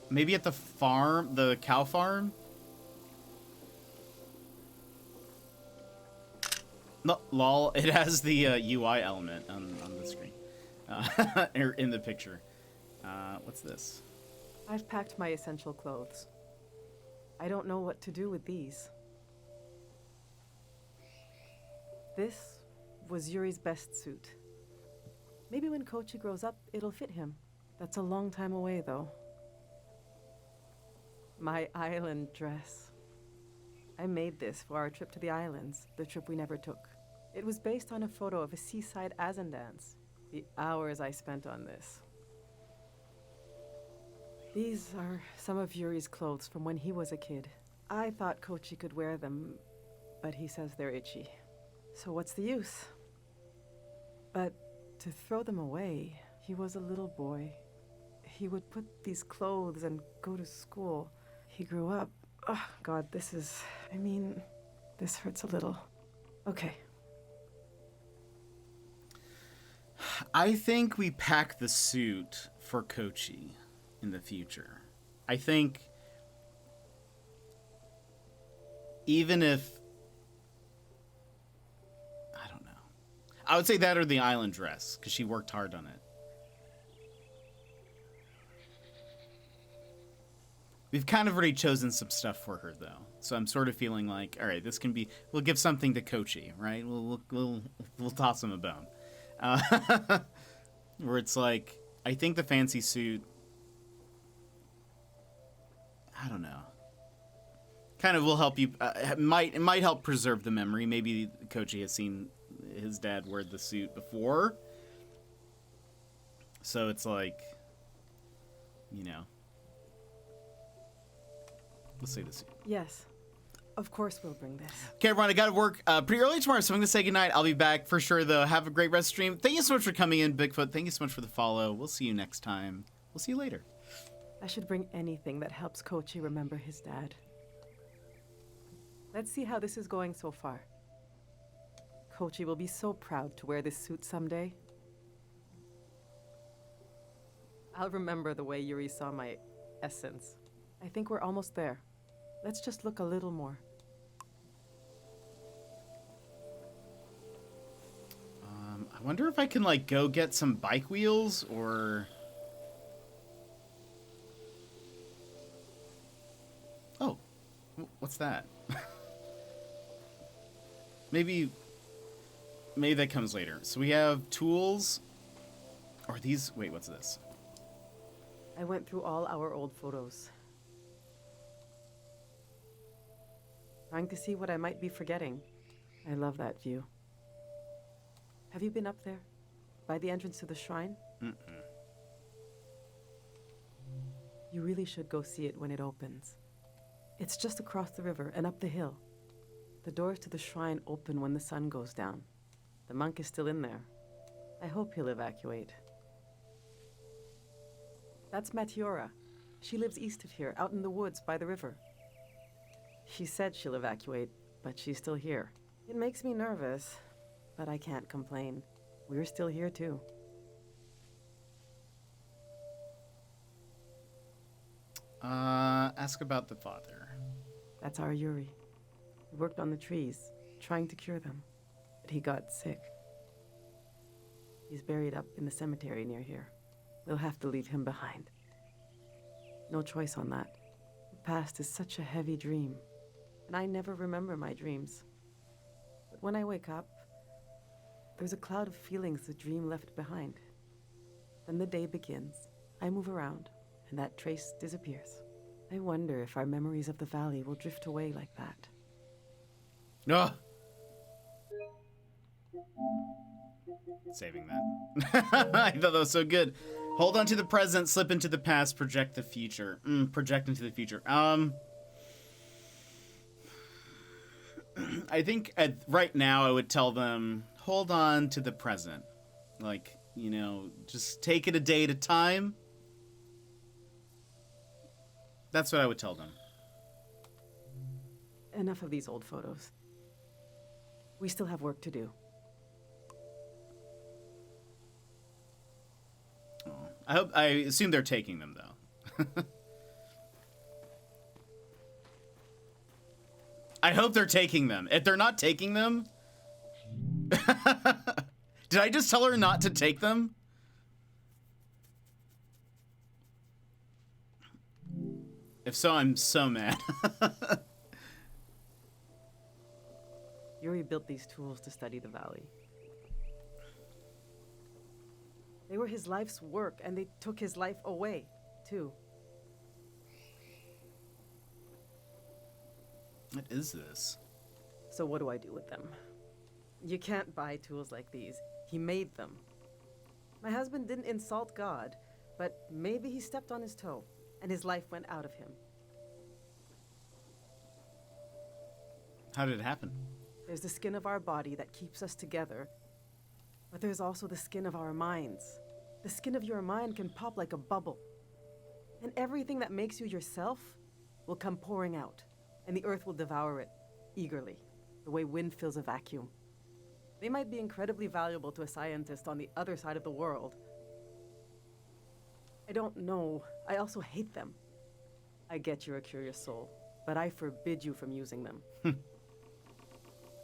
Maybe at the farm, the cow farm? No, lol, it has the UI element on the screen. Or in the picture. What's this? I've packed my essential clothes. I don't know what to do with these. This was Yuri's best suit. Maybe when Kochi grows up, it'll fit him. That's a long time away, though. My island dress. I made this for our trip to the islands, the trip we never took. It was based on a photo of a seaside Azan dance. The hours I spent on this. These are some of Yuri's clothes from when he was a kid. I thought Kochi could wear them, but he says they're itchy. So what's the use? But to throw them away, he was a little boy. He would put these clothes and go to school. He grew up. Oh, God, this hurts a little. Okay. I think we pack the suit for Kochi in the future. I think even if, I don't know. I would say that or the island dress, because she worked hard on it. We've kind of already chosen some stuff for her, though. So I'm sort of feeling like, all right, this can be, we'll give something to Kochi, right? We'll toss him a bone. Where it's like, I think the fancy suit, I don't know, kind of will help you, it might help preserve the memory. Maybe Kochi has seen his dad wear the suit before. So it's like, you know, let's say the suit. Yes. Of course we'll bring this. Okay, everyone, I got to work pretty early tomorrow, so I'm going to say goodnight. I'll be back for sure, though. Have a great rest stream. Thank you so much for coming in, Bigfoot. Thank you so much for the follow. We'll see you next time. We'll see you later. I should bring anything that helps Kochi remember his dad. Let's see how this is going so far. Kochi will be so proud to wear this suit someday. I'll remember the way Yuri saw my essence. I think we're almost there. Let's just look a little more. I wonder if I can, like, go get some bike wheels, or... Oh. What's that? Maybe that comes later. So we have tools. Or these... Wait, what's this? I went through all our old photos. Trying to see what I might be forgetting. I love that view. Have you been up there? By the entrance to the shrine? Mm-mm. You really should go see it when it opens. It's just across the river and up the hill. The doors to the shrine open when the sun goes down. The monk is still in there. I hope he'll evacuate. That's Matiora. She lives east of here, out in the woods by the river. She said she'll evacuate, but she's still here. It makes me nervous, but I can't complain. We're still here, too. Ask about the father. That's our Yuri. He worked on the trees, trying to cure them, but he got sick. He's buried up in the cemetery near here. We'll have to leave him behind. No choice on that. The past is such a heavy dream, and I never remember my dreams. But when I wake up, there's a cloud of feelings the dream left behind. Then the day begins. I move around, and that trace disappears. I wonder if our memories of the valley will drift away like that. Ugh. Saving that. I thought that was so good. Hold on to the present, slip into the past, project the future. Project into the future. I think right now I would tell them, hold on to the present. Like, you know, just take it a day at a time. That's what I would tell them. Enough of these old photos. We still have work to do. I assume they're taking them, though. I hope they're taking them. If they're not taking them... Did I just tell her not to take them? If so, I'm so mad. Yuri built these tools to study the valley. They were his life's work, and they took his life away, too. What is this? So what do I do with them? You can't buy tools like these. He made them. My husband didn't insult God, but maybe he stepped on his toe, and his life went out of him. How did it happen? There's the skin of our body that keeps us together, but there's also the skin of our minds. The skin of your mind can pop like a bubble, and everything that makes you yourself will come pouring out, and the earth will devour it eagerly, the way wind fills a vacuum. They might be incredibly valuable to a scientist on the other side of the world. I don't know. I also hate them. I get you're a curious soul, but I forbid you from using them.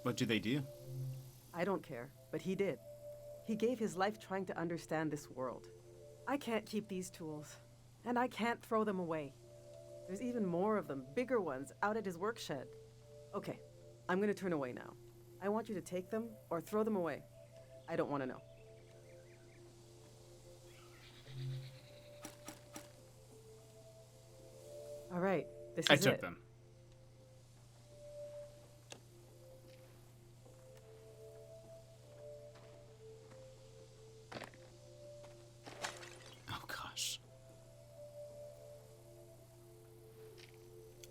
What do they do? I don't care, but he did. He gave his life trying to understand this world. I can't keep these tools, and I can't throw them away. There's even more of them, bigger ones, out at his work shed. Okay, I'm gonna turn away now. I want you to take them or throw them away. I don't want to know. All right, this is I it. took them. Oh, gosh.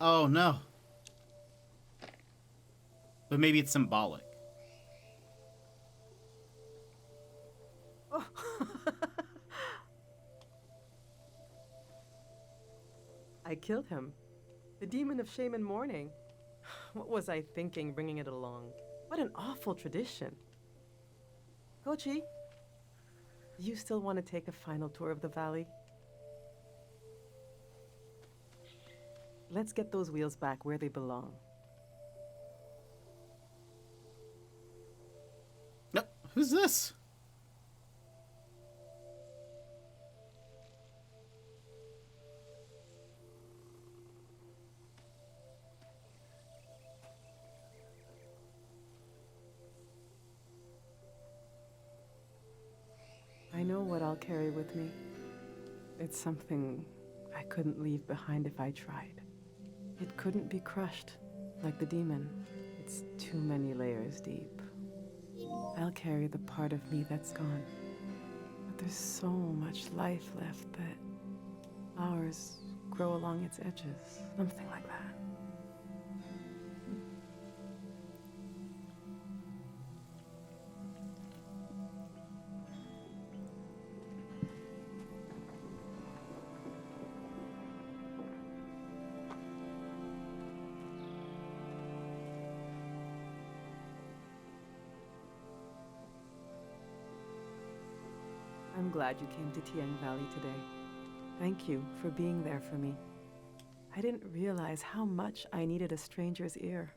Oh, no. But maybe it's symbolic. Oh. I killed him. The demon of shame and mourning. What was I thinking bringing it along? What an awful tradition. Kochi, do you still want to take a final tour of the valley? Let's get those wheels back where they belong. No, who's this? I know what I'll carry with me. It's something I couldn't leave behind if I tried. It couldn't be crushed, like the demon. It's too many layers deep. I'll carry the part of me that's gone. But there's so much life left that flowers grow along its edges. Something like that. I'm glad you came to Tiang Valley today. Thank you for being there for me. I didn't realize how much I needed a stranger's ear.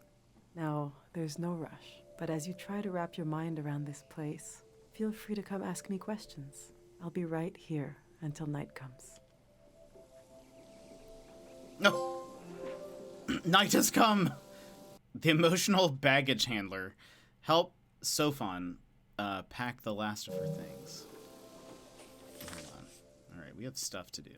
Now, there's no rush, but as you try to wrap your mind around this place, feel free to come ask me questions. I'll be right here until night comes. No. Night has come. The emotional baggage handler. Help Sophon pack the last of her things. Hold on. All right, we have stuff to do.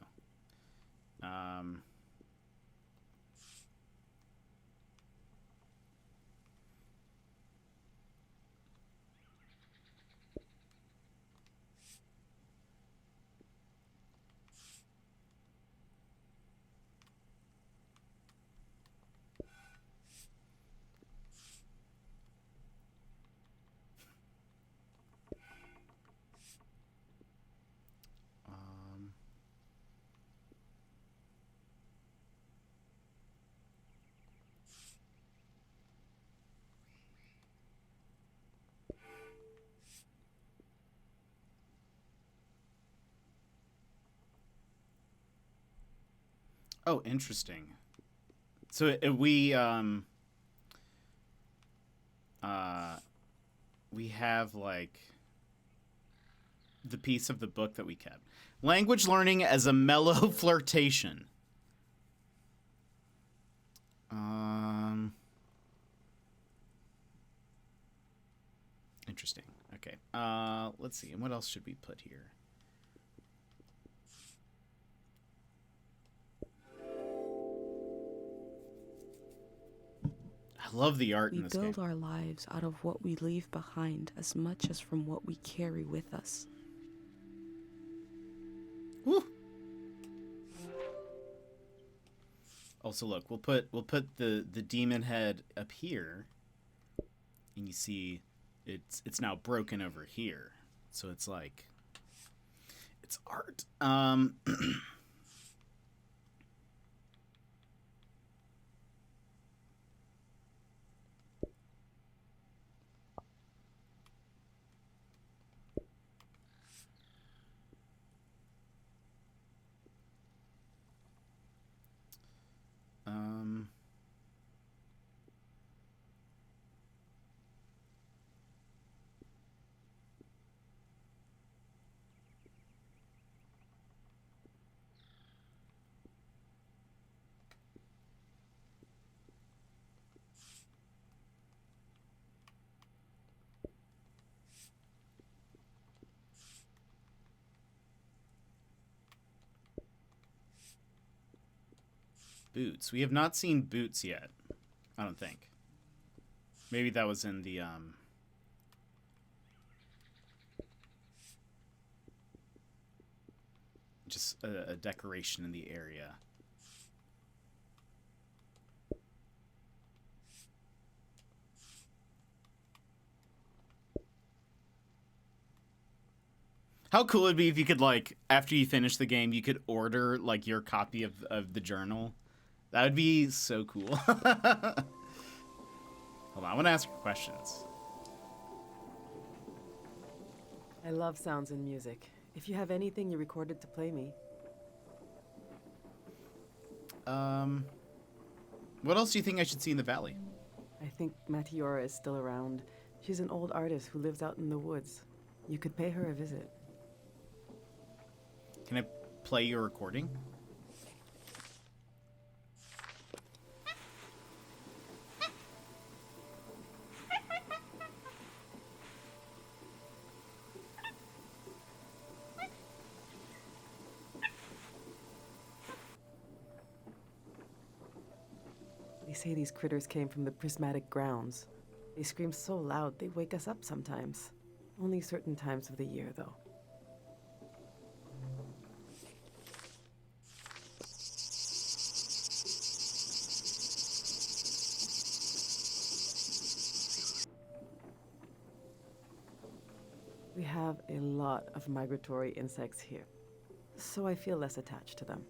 Oh, interesting. So we have like the piece of the book that we kept. Language learning as a mellow flirtation. Interesting. Okay. Let's see. And what else should we put here? I love the art We in this game. build our lives out of what we leave behind as much as from what we carry with us. Woo. Also, look, we'll put the demon head up here, and you see, it's now broken over here. So it's like, it's art. Boots. We have not seen Boots yet. I don't think. Maybe that was in the just a decoration in the area. How cool would it be if you could, like, after you finish the game, you could order, like, your copy of the journal? That would be so cool. Hold on, I want to ask you questions. I love sounds and music. If you have anything you recorded to play me. What else do you think I should see in the valley? I think Matiora is still around. She's an old artist who lives out in the woods. You could pay her a visit. Can I play your recording? They say these critters came from the prismatic grounds. They scream so loud they wake us up sometimes. Only certain times of the year, though. We have a lot of migratory insects here, so I feel less attached to them.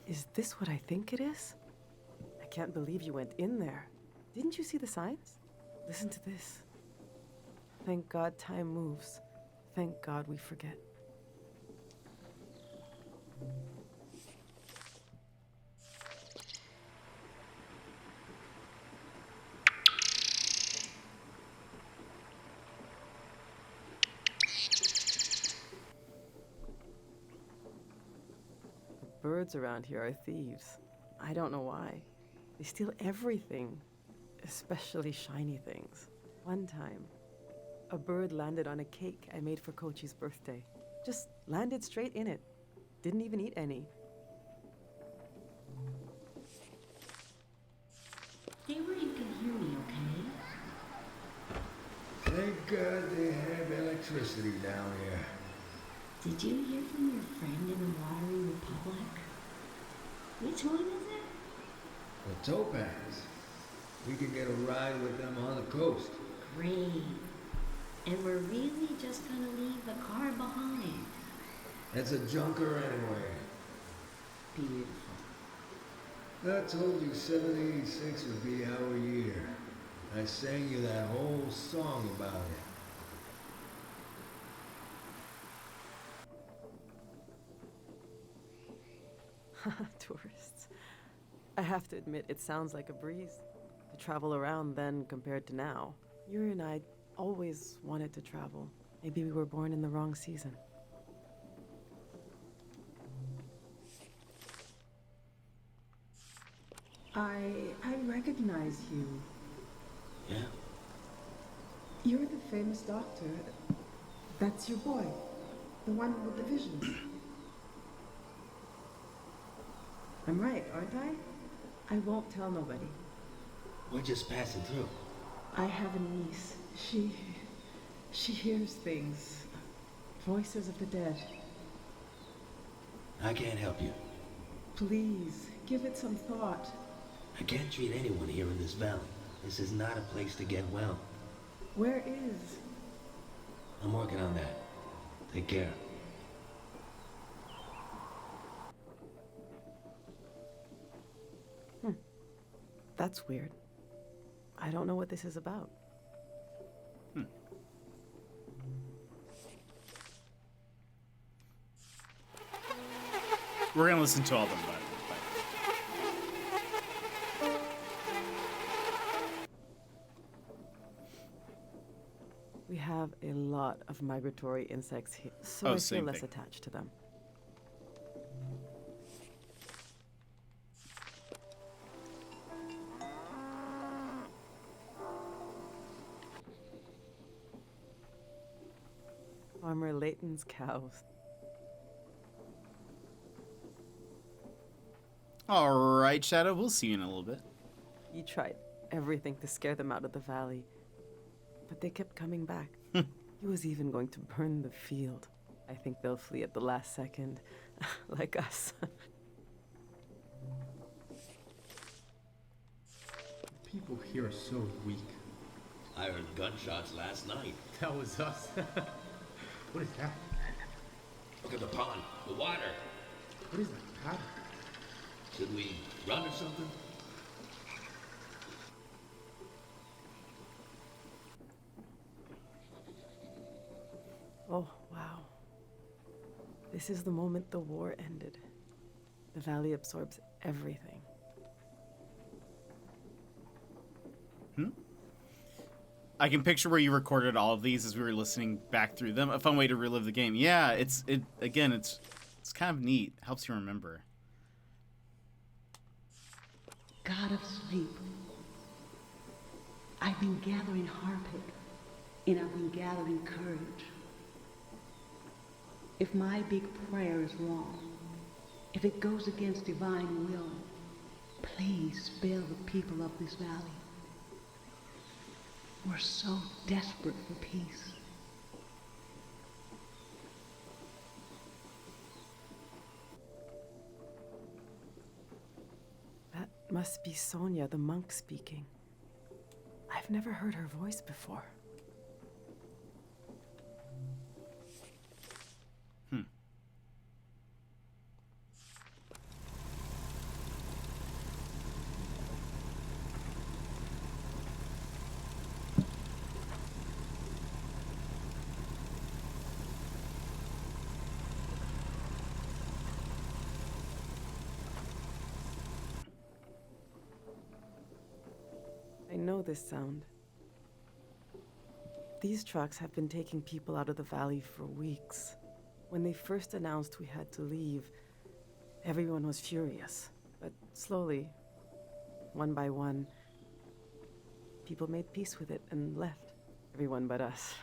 Is this what I think it is? I can't believe you went in there. Didn't you see the signs? Listen to this. Thank God time moves. Thank God we forget. birds around here are thieves. I don't know why. They steal everything, especially shiny things. One time, a bird landed on a cake I made for Kochi's birthday. Just landed straight in it. Didn't even eat any. Stay where you can hear me, okay? Thank God they have electricity down here. Did you hear from your friend in the Watery Republic? Which one is it? The Topaz. We could get a ride with them on the coast. Great. And we're really just gonna leave the car behind. That's a junker anyway. Beautiful. I told you 786 would be our year. I sang you that whole song about it. Tourists. I have to admit, it sounds like a breeze to travel around then compared to now. Yuri and I always wanted to travel. Maybe we were born in the wrong season. I recognize you. Yeah? You're the famous doctor. That's your boy. The one with the visions. I'm right, aren't I? I won't tell nobody. We're just passing through. I have a niece. She hears things. Voices of the dead. I can't help you. Please, give it some thought. I can't treat anyone here in this valley. This is not a place to get well. Where is? I'm working on that. Take care. That's weird. I don't know what this is about. We're gonna listen to all of them, but We have a lot of migratory insects here, so Oh, I feel same less thing. attached to them. Farmer Layton's cows. all right, Shadow. We'll see you in a little bit. He tried everything to scare them out of the valley, but they kept coming back. He was even going to burn the field. I think they'll flee at the last second, like us. People here are so weak. I heard gunshots last night. That was us. What is that? Look at the pond, the water. What is that pattern? Should we run or something? Oh, wow. This is the moment the war ended. The valley absorbs everything. I can picture where you recorded all of these as we were listening back through them. A fun way to relive the game. Yeah, it's kind of neat. Helps you remember. God of sleep. I've been gathering Harpic, and I've been gathering courage. If my big prayer is wrong, if it goes against divine will, please spare the people of this valley. We're so desperate for peace. That must be Sonia, the monk, speaking. I've never heard her voice before. I know this sound. These trucks have been taking people out of the valley for weeks. When they first announced we had to leave, Everyone was furious, but slowly, one by one, people made peace with it and left. Everyone but us.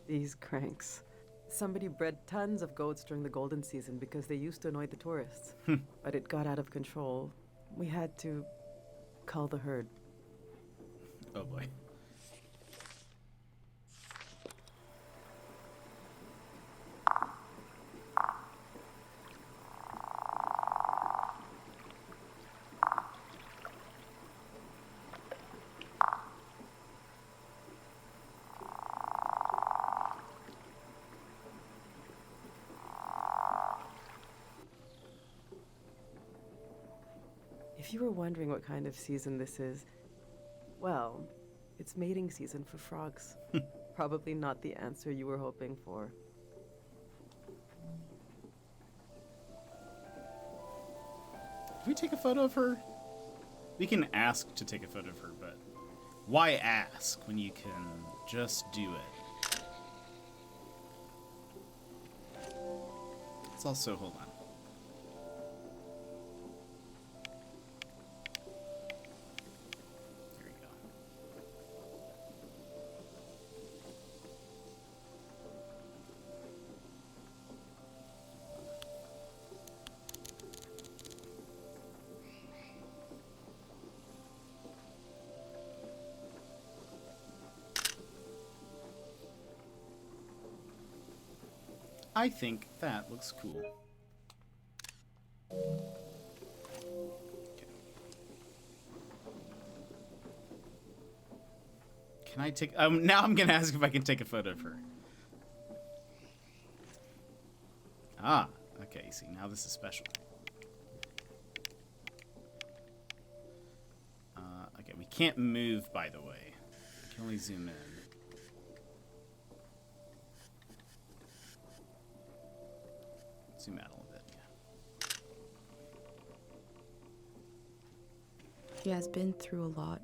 These cranks. Somebody bred tons of goats during the golden season because they used to annoy the tourists. But it got out of control. We had to cull the herd. Oh boy. If you were wondering what kind of season this is, well, it's mating season for frogs. Probably not the answer you were hoping for. Can we take a photo of her? We can ask to take a photo of her, but why ask when you can just do it? Let's also, hold on. There we go. I think that looks cool. Okay. Can I take... now I'm gonna ask if I can take a photo of her. Ah, okay, see, now this is special. Okay, we can't move, by the way. We can only zoom in. Zoom out a little bit, yeah. He has been through a lot,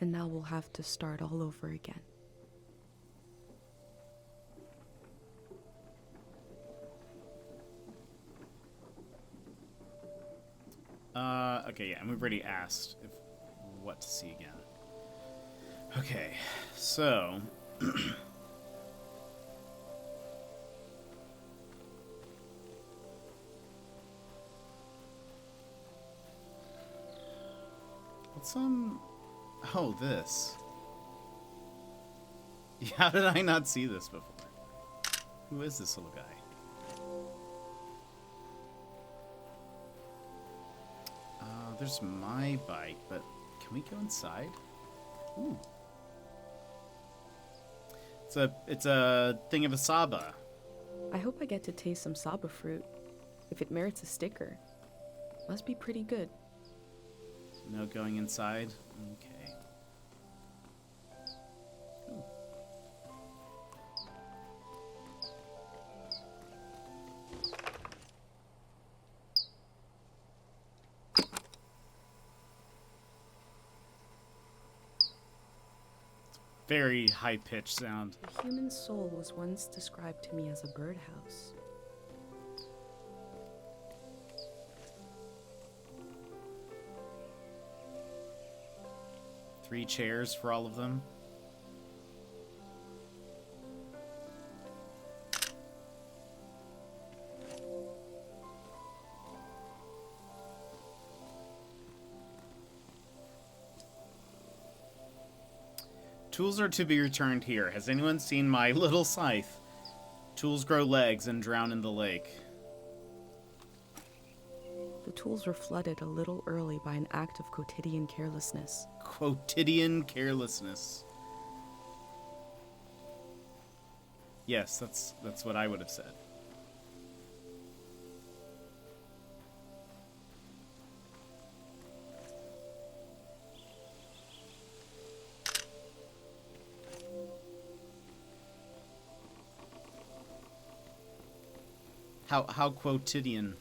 and now we'll have to start all over again. Okay, yeah, and we've already asked if what to see again. Okay, so... What's, oh, this. How did I not see this before? Who is this little guy? There's my bike, but can we go inside? Ooh. It's a thing of a Saba. I hope I get to taste some Saba fruit. If it merits a sticker. Must be pretty good. No going inside? Okay. Ooh. Very high-pitched sound. The human soul was once described to me as a birdhouse. Three chairs for all of them. Tools are to be returned here. Has anyone seen my little scythe? Tools grow legs and drown in the lake. The tools were flooded a little early by an act of quotidian carelessness. Quotidian carelessness. Yes, that's what I would have said. How quotidian.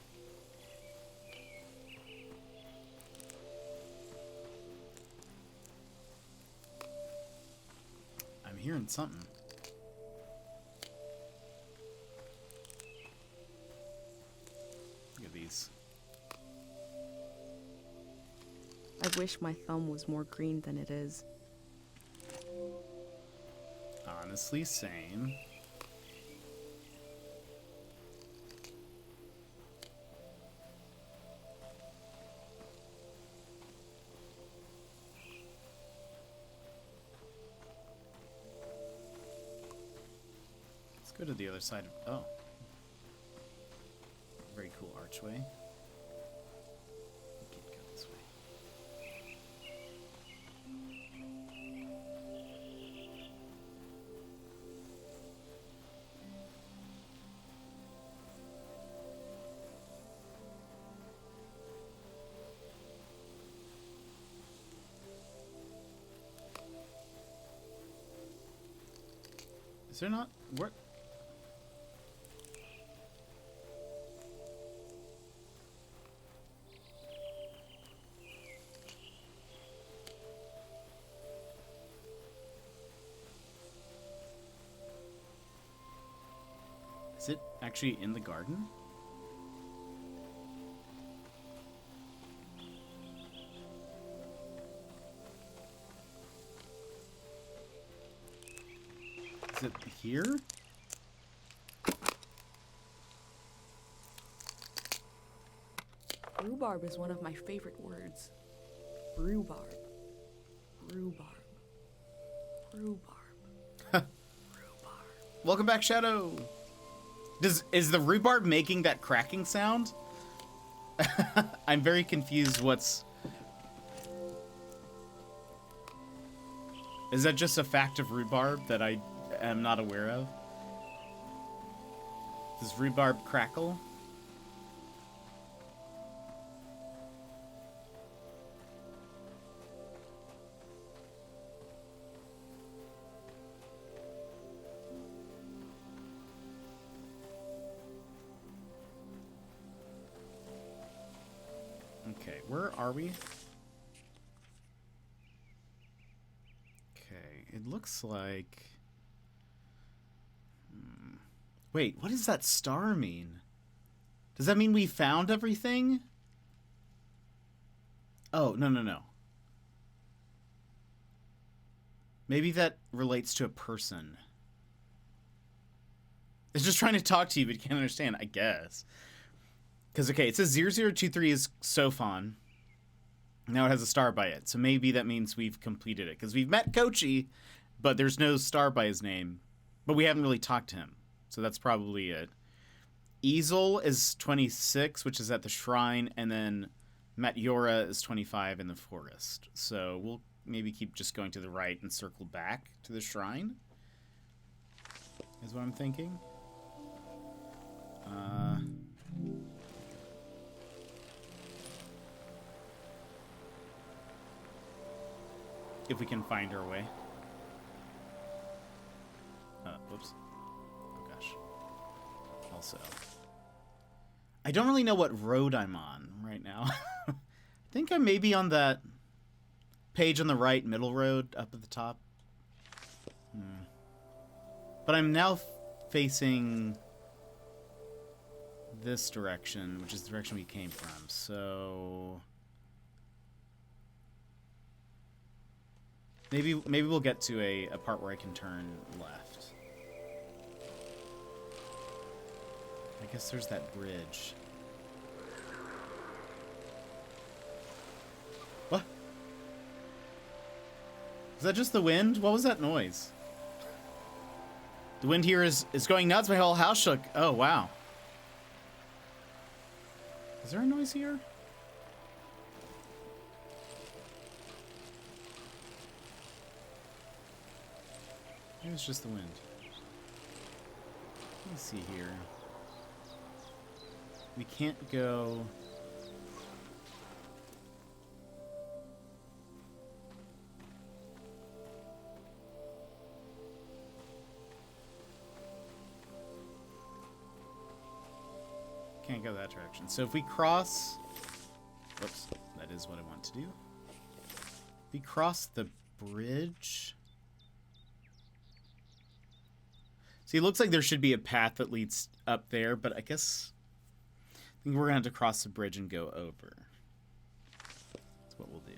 I'm hearing something. Look at these. I wish my thumb was more green than it is. Honestly, same. Let's go to the other side of... Oh. Very cool archway. We can't go this way. Is there not... What? Is it actually in the garden? Is it here? Rhubarb is one of my favorite words. Rhubarb. Rhubarb. Rhubarb. Welcome back, Shadow. Is the rhubarb making that cracking sound? I'm very confused. Is that just a fact of rhubarb that I am not aware of? Does rhubarb crackle? Okay, where are we? Okay, it looks like... Wait, what does that star mean? Does that mean we found everything? Oh, no. Maybe that relates to a person. It's just trying to talk to you, but you can't understand, I guess. Because, okay, it says 0023 is Sophon. Now it has a star by it. So maybe that means we've completed it. Because we've met Kochi, but there's no star by his name. But we haven't really talked to him. So that's probably it. Easel is 26, which is at the shrine. And then Matyora is 25 in the forest. So we'll maybe keep just going to the right and circle back to the shrine. Is what I'm thinking. If we can find our way. Whoops. Oh gosh. Also, I don't really know what road I'm on right now. I think I may be on that page on the right, middle road up at the top. But I'm now facing this direction, which is the direction we came from. So maybe we'll get to a part where I can turn left. I guess there's that bridge. What? Is that just the wind? What was that noise? The wind here is going nuts. My whole house shook. Oh, wow. Is there a noise here? Maybe it's just the wind. Let me see here. We can't go... can't go that direction. So if we cross... Whoops, that is what I want to do. If we cross the bridge... See, it looks like there should be a path that leads up there, but I guess... I think we're going to have to cross the bridge and go over. That's what we'll do.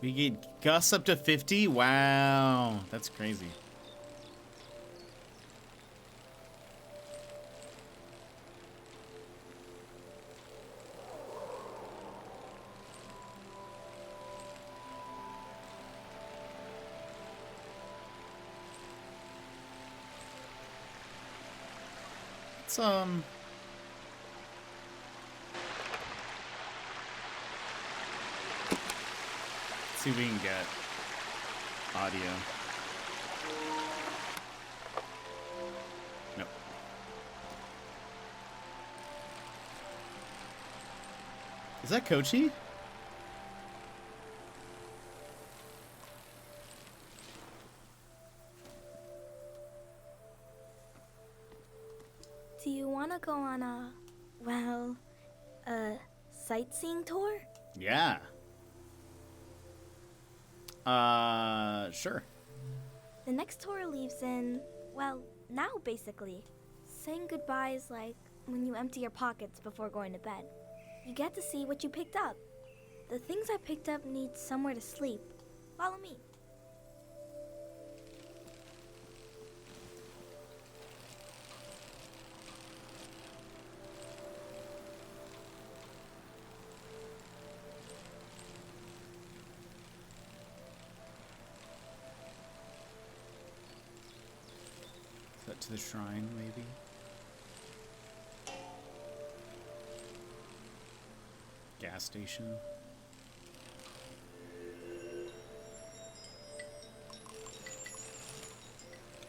We get Gus up to 50? Wow, that's crazy. Let's see if we can get audio. Nope. Is that Kochi? Do you want to go on a, well, a sightseeing tour? Yeah. Sure. The next tour leaves in, well, now basically. Saying goodbye is like when you empty your pockets before going to bed. You get to see what you picked up. The things I picked up need somewhere to sleep. Follow me. To the shrine, maybe? Gas station.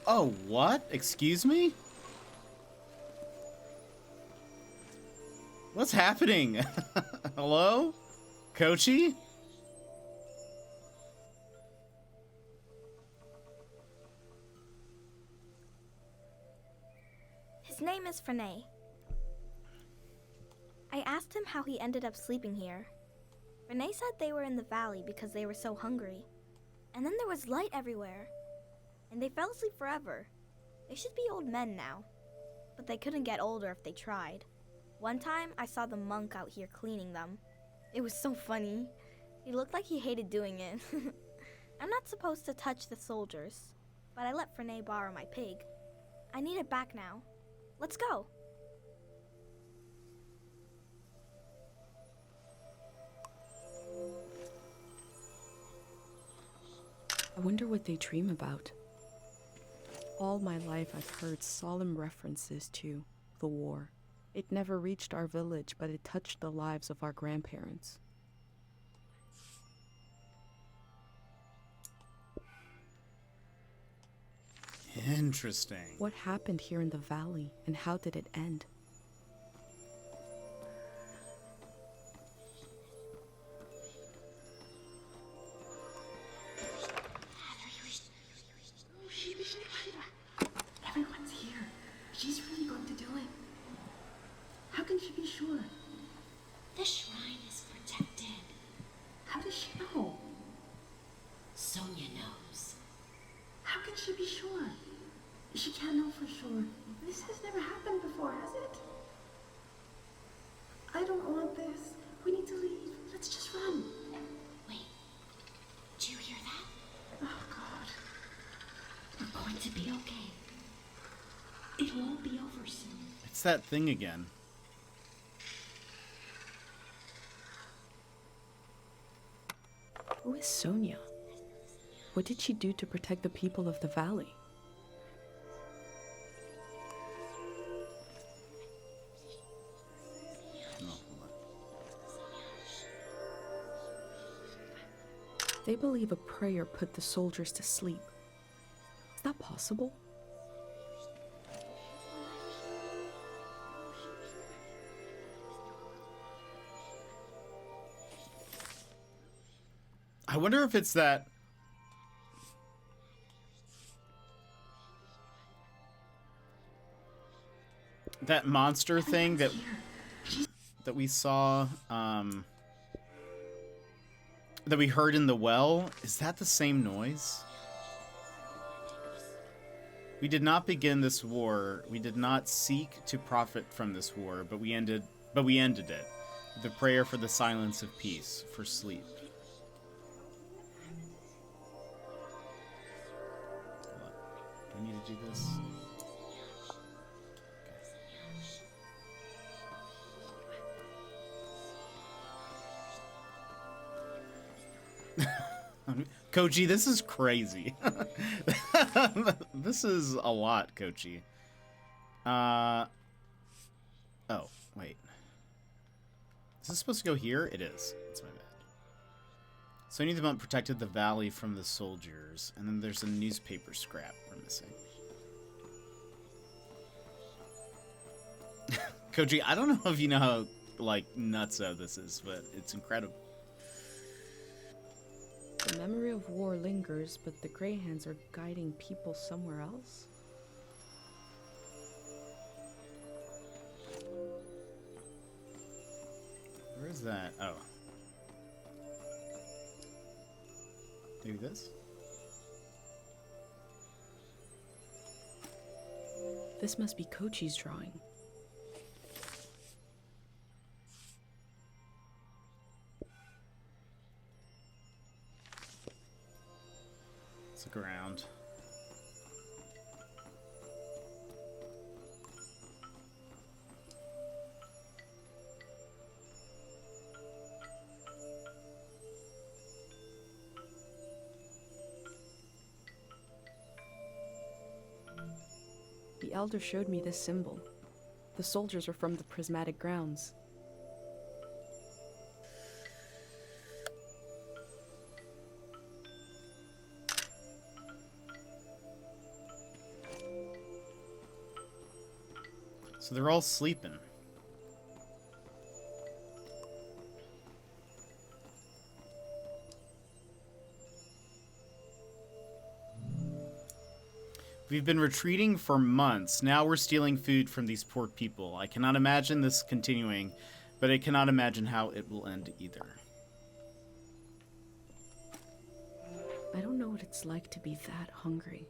Oh, what? Excuse me? What's happening? Hello? Kochi? His name is Frenay. I asked him how he ended up sleeping here. Frenay said they were in the valley because they were so hungry. And then there was light everywhere. And they fell asleep forever. They should be old men now. But they couldn't get older if they tried. One time, I saw the monk out here cleaning them. It was so funny. He looked like he hated doing it. I'm not supposed to touch the soldiers, but I let Frenay borrow my pig. I need it back now. Let's go. I wonder what they dream about. All my life I've heard solemn references to the war. It never reached our village, but it touched the lives of our grandparents. Interesting. What happened here in the valley, and how did it end? Everyone's here. She's really going to do it. How can she be sure? The shrine is protected. How does she know? Sonia knows. How can she be sure? She can't know for sure. This has never happened before, has it? I don't want this. We need to leave. Let's just run. Wait. Do you hear that? Oh, God. We're going to be okay. It won't be over soon. It's that thing again. Who is Sonia? What did she do to protect the people of the valley? They believe a prayer put the soldiers to sleep. Is that possible? I wonder if it's that... that monster thing that we saw, that we heard in the well, is that the same noise? We did not begin this war. We did not seek to profit from this war, but we ended it. The prayer for the silence of peace, for sleep. Do I need to do this? Koji, this is crazy. This is a lot, Koji. Oh, wait. Is this supposed to go here? It is. It's my bad. So I need the monk protected the valley from the soldiers, and then there's a newspaper scrap we're missing. Koji, I don't know if you know how, like, nutso this is, but it's incredible. The memory of war lingers, but the Grey Hands are guiding people somewhere else? Where is that? Oh. Maybe this? This must be Kochi's drawing. Let's look around. The Elder showed me this symbol. The soldiers are from the prismatic grounds. So they're all sleeping. We've been retreating for months. Now we're stealing food from these poor people. I cannot imagine this continuing, but I cannot imagine how it will end either. I don't know what it's like to be that hungry.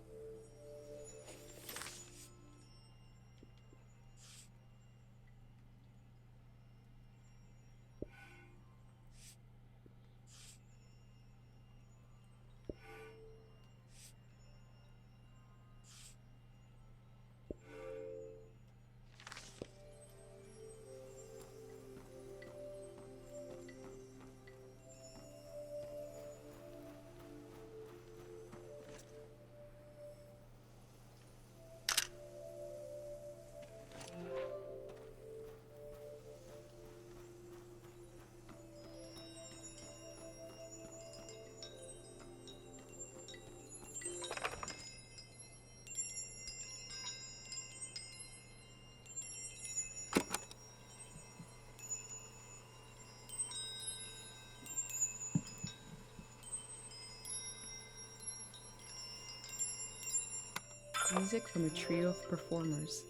Music from a trio of performers.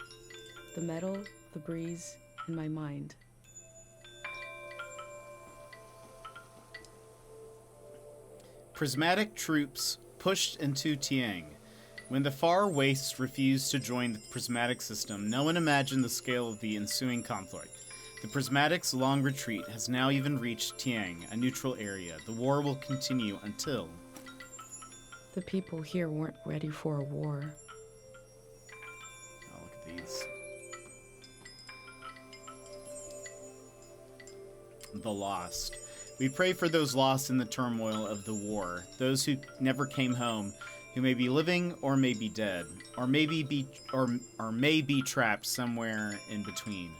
The metal, the breeze, and my mind. Prismatic troops pushed into Tiang. When the far wastes refused to join the prismatic system, no one imagined the scale of the ensuing conflict. The prismatic's long retreat has now even reached Tiang, a neutral area. The war will continue until... The people here weren't ready for a war. Oh, look at these. The lost. We pray for those lost in the turmoil of the war, those who never came home, who may be living or may be dead, or may be trapped somewhere in between.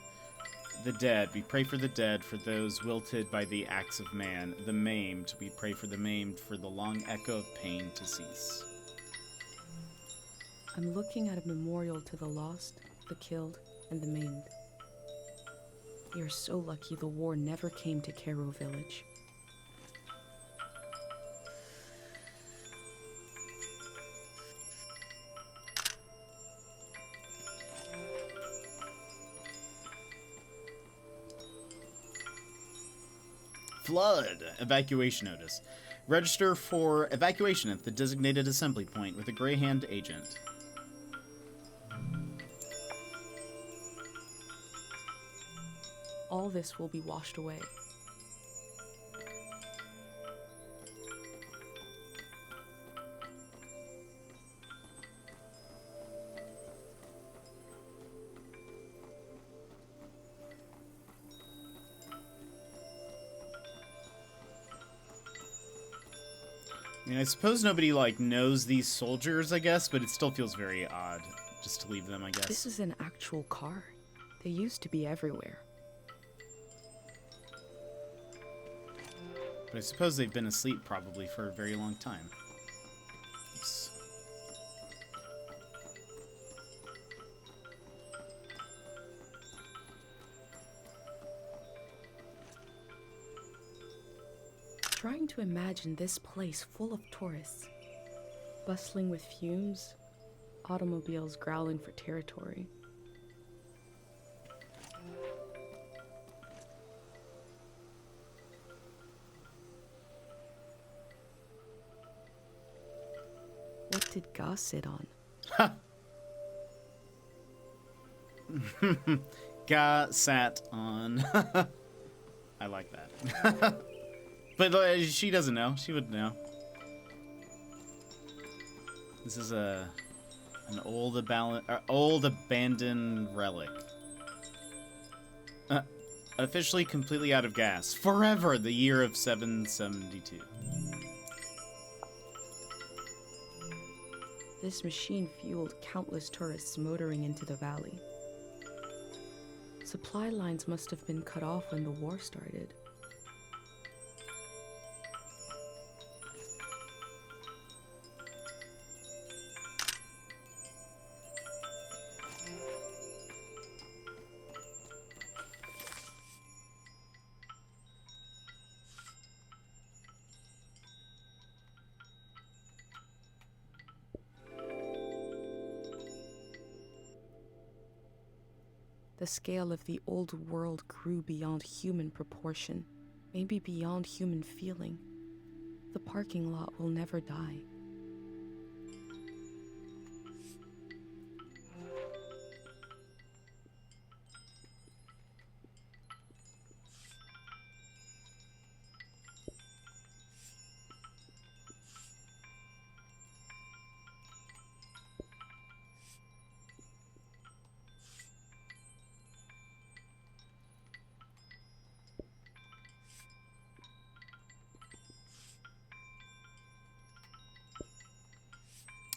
The dead, we pray for the dead, for those wilted by the axe of man. The maimed, we pray for the maimed, for the long echo of pain to cease. I'm looking at a memorial to the lost, the killed, and the maimed. We are so lucky the war never came to Cairo village. Flood. Evacuation notice. Register for evacuation at the designated assembly point with a Greyhound agent. All this will be washed away. I mean, I suppose nobody, like, knows these soldiers, I guess, but it still feels very odd just to leave them, I guess. This is an actual car. They used to be everywhere. But I suppose they've been asleep probably for a very long time. Oops. Trying to imagine this place full of tourists, bustling with fumes, automobiles growling for territory. What did Ga sit on? Ga sat on. I like that. But she doesn't know. She would know. This is an old abandoned relic. Officially completely out of gas. Forever, the year of 772. This machine fueled countless tourists motoring into the valley. Supply lines must have been cut off when the war started. The scale of the old world grew beyond human proportion, maybe beyond human feeling. The parking lot will never die.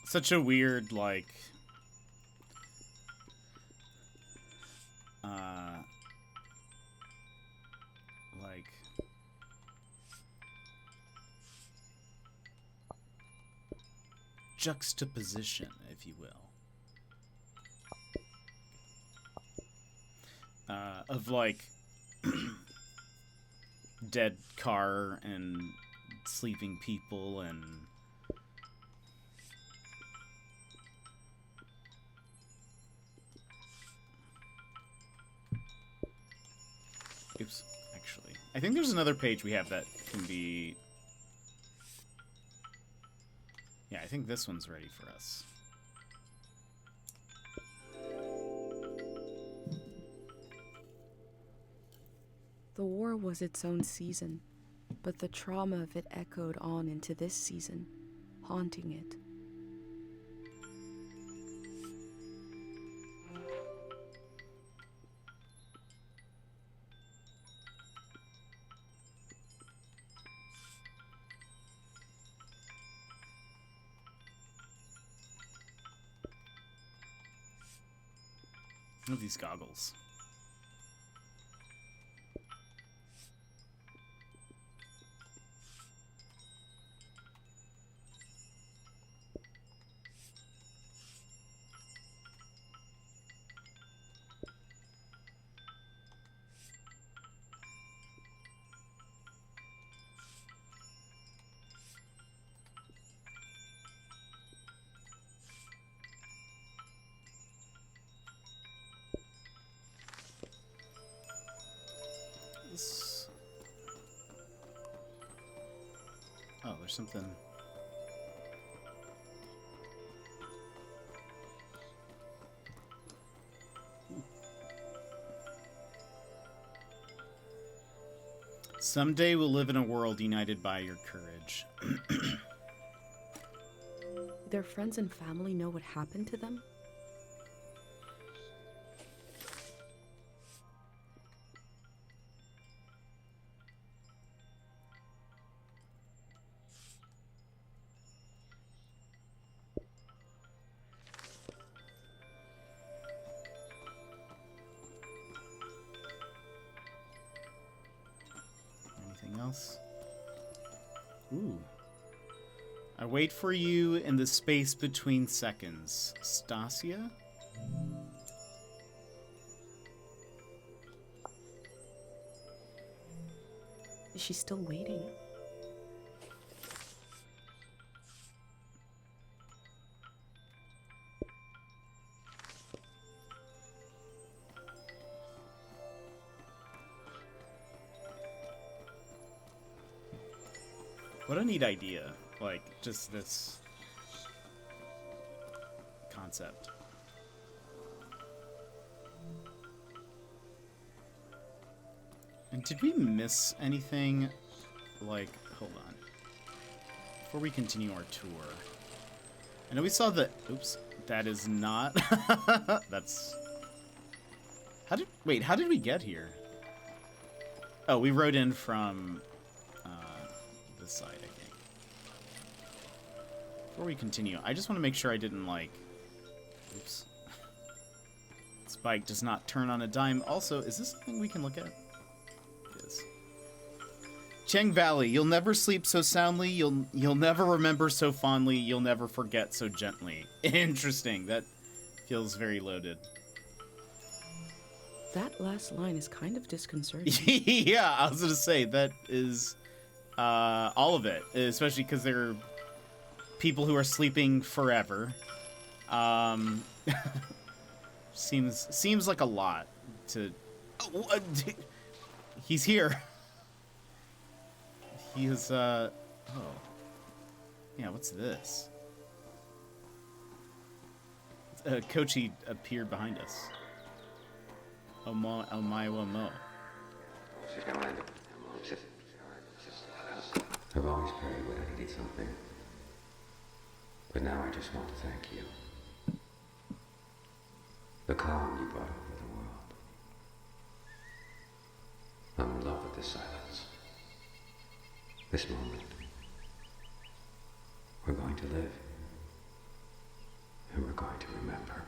Such a weird, like, juxtaposition, if you will, of, like, dead car and sleeping people and oops, actually. I think there's another page we have that can be... Yeah, I think this one's ready for us. The war was its own season, but the trauma of it echoed on into this season, haunting it. Look at these goggles. Oh, there's something. Someday we'll live in a world united by your courage. Their friends and family know what happened to them? Anything else? Ooh. I wait for you in the space between seconds. Stasia? Is she still waiting? What a neat idea. Like, just this concept. And did we miss anything? Like, hold on. Before we continue our tour. I know we saw the... Oops. That is not... That's... Wait, how did we get here? Oh, we rode in from... this side, I think. Before we continue, I just want to make sure I didn't, like... Oops. This bike does not turn on a dime. Also, is this something we can look at? It is. Cheng Valley, you'll never sleep so soundly, you'll never remember so fondly, you'll never forget so gently. Interesting. That feels very loaded. That last line is kind of disconcerting. Yeah, I was gonna say, that is all of it, especially because they're people who are sleeping forever. Seems like a lot to... Oh, he's here. He is, oh. Yeah, what's this? Kochi appeared behind us. Omaiwa Mo. I've always prayed when I needed something. But now I just want to thank you. The calm you brought over the world. I'm in love with this silence. This moment. We're going to live. And we're going to remember.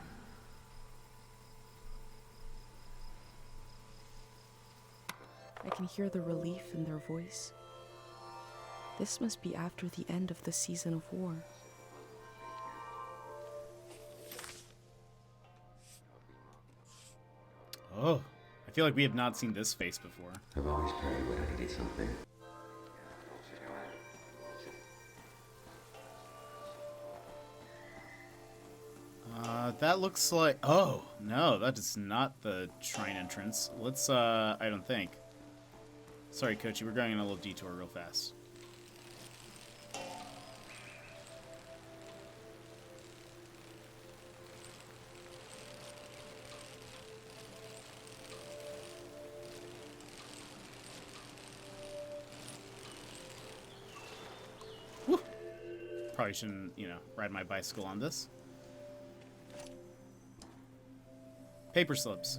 I can hear the relief in their voice. This must be after the end of the season of war. Oh, I feel like we have not seen this face before. I've always prayed when I needed something. That looks like... Oh, no, that is not the shrine entrance. Let's, I don't think. Sorry, Kochi, we're going on a little detour real fast. Woo! Probably shouldn't, ride my bicycle on this. Paper slips.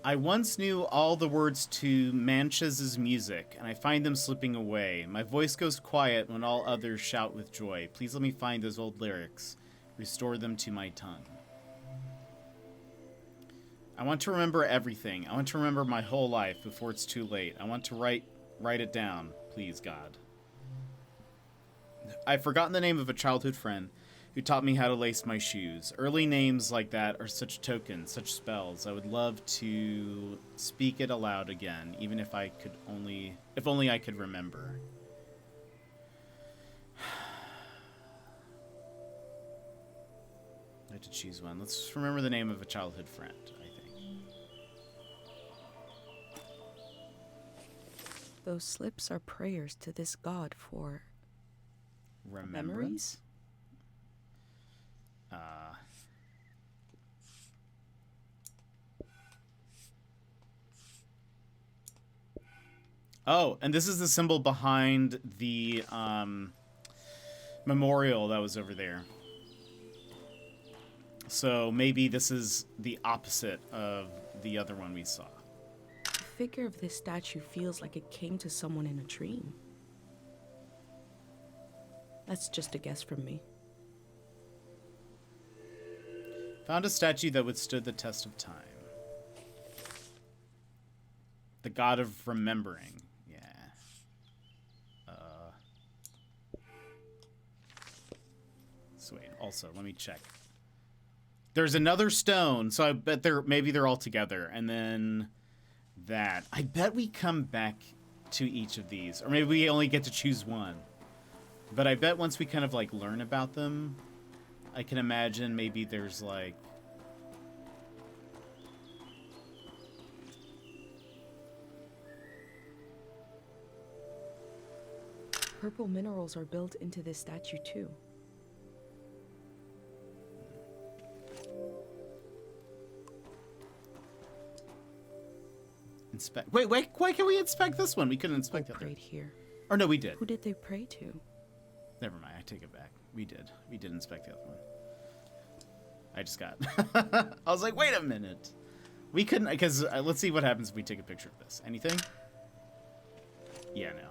I once knew all the words to Manchez's music, and I find them slipping away. My voice goes quiet when all others shout with joy. Please let me find those old lyrics. Restore them to my tongue. I want to remember everything. I want to remember my whole life before it's too late. I want to write it down, please, God. I've forgotten the name of a childhood friend who taught me how to lace my shoes. Early names like that are such tokens, such spells. I would love to speak it aloud again, even if only I could remember. I had to choose one. Let's remember the name of a childhood friend, I think. Those slips are prayers to this god for Remembrance? Oh, and this is the symbol behind the memorial that was over there. So maybe this is the opposite of the other one we saw. The figure of this statue feels like it came to someone in a dream. That's just a guess from me. Found a statue that withstood the test of time. The god of remembering. Yeah. So wait, also, let me check. There's another stone, so I bet maybe they're all together. And then that. I bet we come back to each of these. Or maybe we only get to choose one. But I bet once we kind of like learn about them, I can imagine maybe there's like... Purple minerals are built into this statue too. Inspect. Wait, why can't we inspect this one? We couldn't inspect the other. Prayed here. Or no, we did. Who did they pray to? Never mind, I take it back. We did. We did inspect the other one. I just got... I was like, wait a minute. We couldn't... Because let's see what happens if we take a picture of this. Anything? Yeah, no.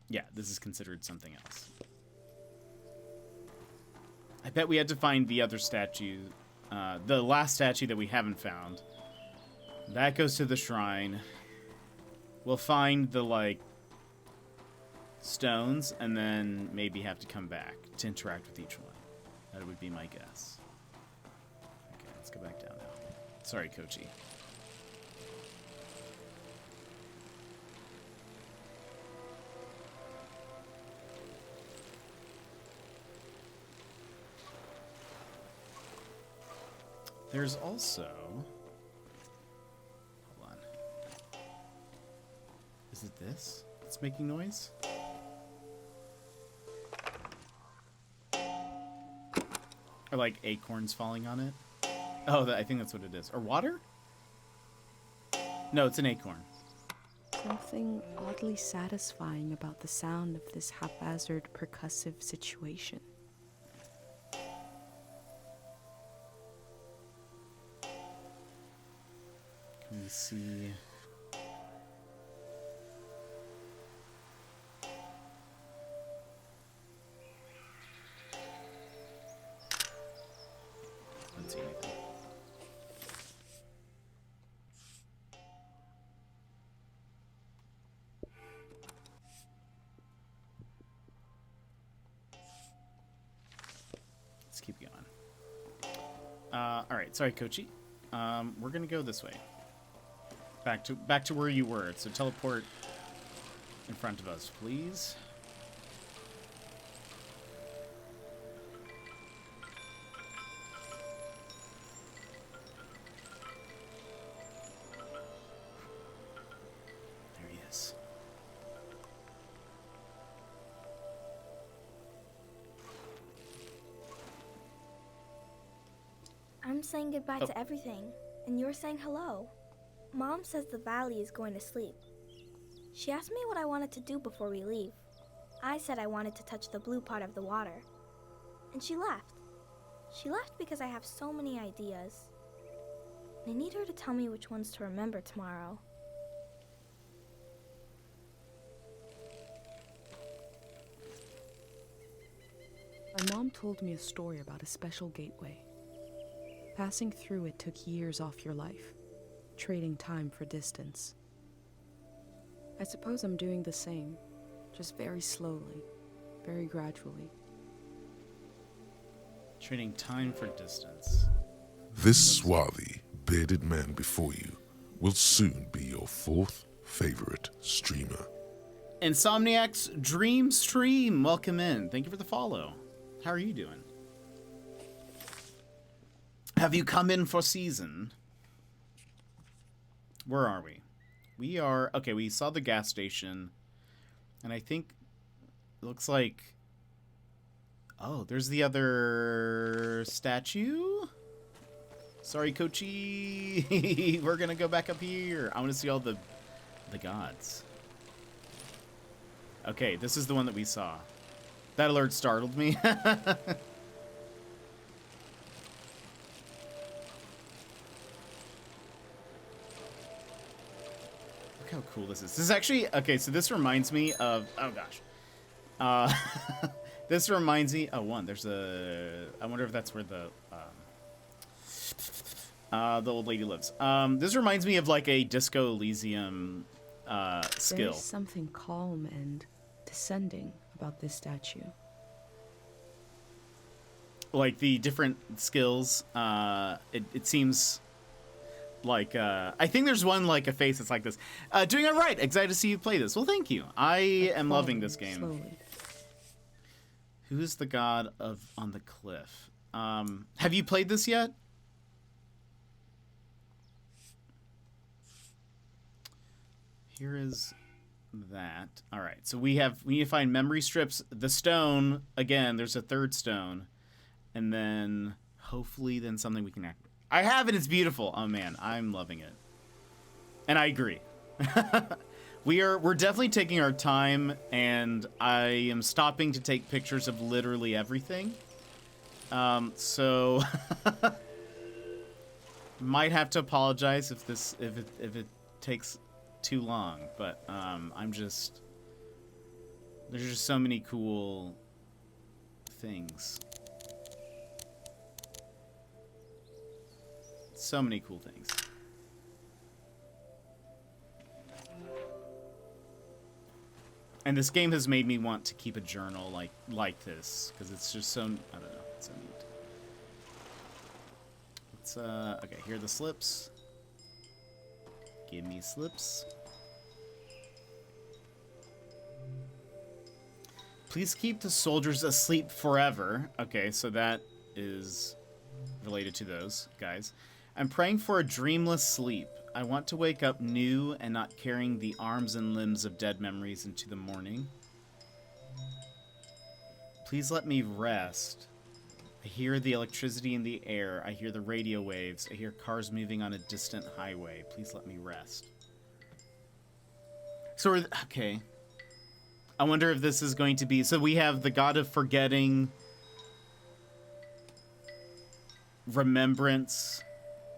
Yeah, this is considered something else. I bet we had to find the other statue. The last statue that we haven't found. That goes to the shrine. We'll find the, like... stones, and then maybe have to come back to interact with each one. That would be my guess. Okay, let's go back down now. Sorry, Kochi. There's also... Hold on. Is it this that's making noise? Or like acorns falling on it. Oh, I think that's what it is. Or water? No, it's an acorn. Something oddly satisfying about the sound of this haphazard percussive situation. Can we see... See anything. Let's keep going. All right, sorry, Kochi. We're gonna go this way. Back to where you were. So teleport in front of us, please. I'm saying goodbye to everything, and you're saying hello. Mom says the valley is going to sleep. She asked me what I wanted to do before we leave. I said I wanted to touch the blue part of the water. And she laughed. She laughed because I have so many ideas. And I need her to tell me which ones to remember tomorrow. My mom told me a story about a special gateway. Passing through it took years off your life, trading time for distance. I suppose I'm doing the same, just very slowly, very gradually. Trading time for distance. This swarthy, bearded man before you will soon be your fourth favorite streamer. Insomniac's Dream Stream, welcome in. Thank you for the follow. How are you doing? Have you come in for season? Where are we? We are... Okay, we saw the gas station. And I think... It looks like... Oh, there's the other statue? Sorry, Kochi. We're gonna go back up here. I want to see all the gods. Okay, this is the one that we saw. That alert startled me. Look how cool this is. This is actually... Okay, so this reminds me of... Oh, gosh. This reminds me... Oh, one. There's a... I wonder if that's where the old lady lives. This reminds me of like a Disco Elysium skill. There's something calm and descending about this statue. Like the different skills, it seems like I think there's one like a face that's like this. Doing it right. Excited to see you play this. Well, thank you. I am loving this game. Slowly. Who's the god of on the cliff? Have you played this yet? Here is that. All right. So we need to find memory strips. The stone again. There's a third stone, and then hopefully then something we can activate. I have it. It's beautiful. Oh man, I'm loving it. And I agree. We're definitely taking our time, and I am stopping to take pictures of literally everything. So might have to apologize if it takes too long, but there's just so many cool things. So many cool things. And this game has made me want to keep a journal like this, because it's just so, I don't know, it's so neat. Let's, okay, here are the slips. Give me slips. Please keep the soldiers asleep forever. Okay, so that is related to those guys. I'm praying for a dreamless sleep. I want to wake up new and not carrying the arms and limbs of dead memories into the morning. Please let me rest. I hear the electricity in the air. I hear the radio waves. I hear cars moving on a distant highway. Please let me rest. So, okay. I wonder if this is going to be... So we have the god of forgetting, remembrance.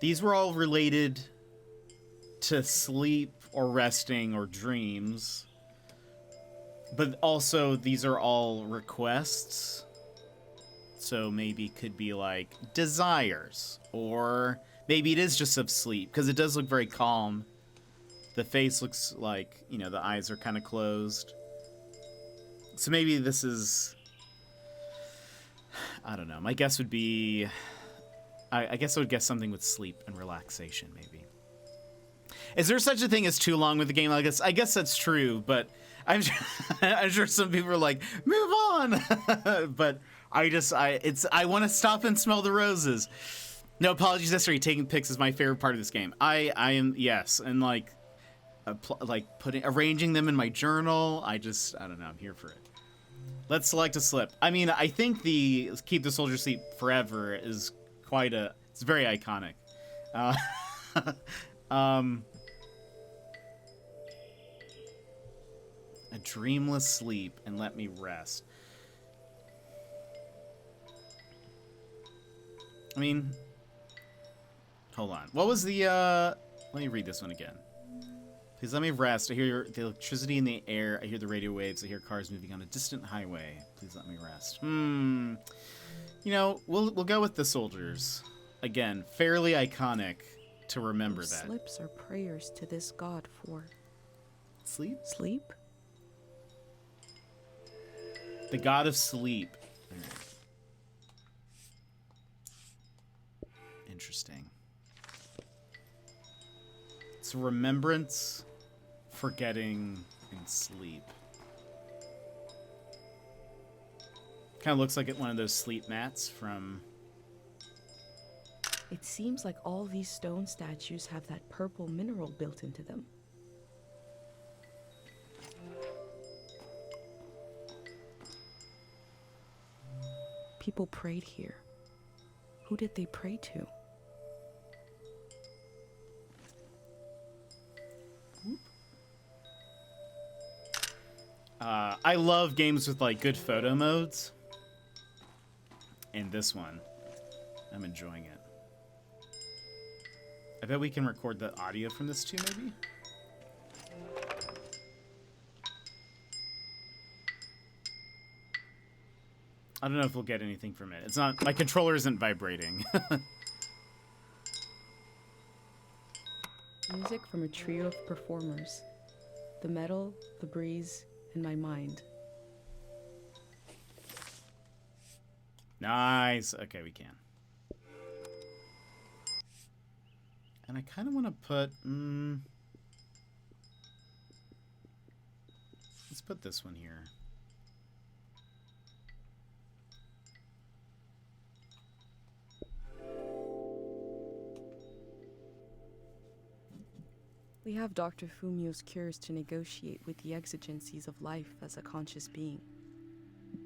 These were all related to sleep or resting or dreams. But also, these are all requests. So maybe could be like desires, or maybe it is just of sleep, because it does look very calm. The face looks like, you know, the eyes are kind of closed. So maybe this is, I don't know. My guess would be, I guess I would guess something with sleep and relaxation, maybe. Is there such a thing as too long with the game? I guess that's true, but I'm sure some people are like, move on. But I want to stop and smell the roses. No apologies necessary. Taking pics is my favorite part of this game. I am, yes, and like arranging them in my journal. I don't know. I'm here for it. Let's select a slip. I mean, I think the keep the soldier sleep forever is it's very iconic. A dreamless sleep and let me rest. I mean, hold on. What was the, let me read this one again. Please let me rest. I hear the electricity in the air. I hear the radio waves. I hear cars moving on a distant highway. Please let me rest. You know, we'll go with the soldiers. Again, fairly iconic to remember Those that. Slips are prayers to this god for sleep? Sleep? The god of sleep. Interesting. It's remembrance, forgetting, and sleep. Kind of looks like one of those sleep mats from... It seems like all these stone statues have that purple mineral built into them. People prayed here. Who did they pray to? I love games with like good photo modes. And this one, I'm enjoying it. I bet we can record the audio from this too, maybe? I don't know if we'll get anything from it. It's not, my controller isn't vibrating. Music from a trio of performers. The metal, the breeze, and my mind. Nice. Okay, we can. And I kind of want to put... let's put this one here. We have Dr. Fumio's cures to negotiate with the exigencies of life as a conscious being.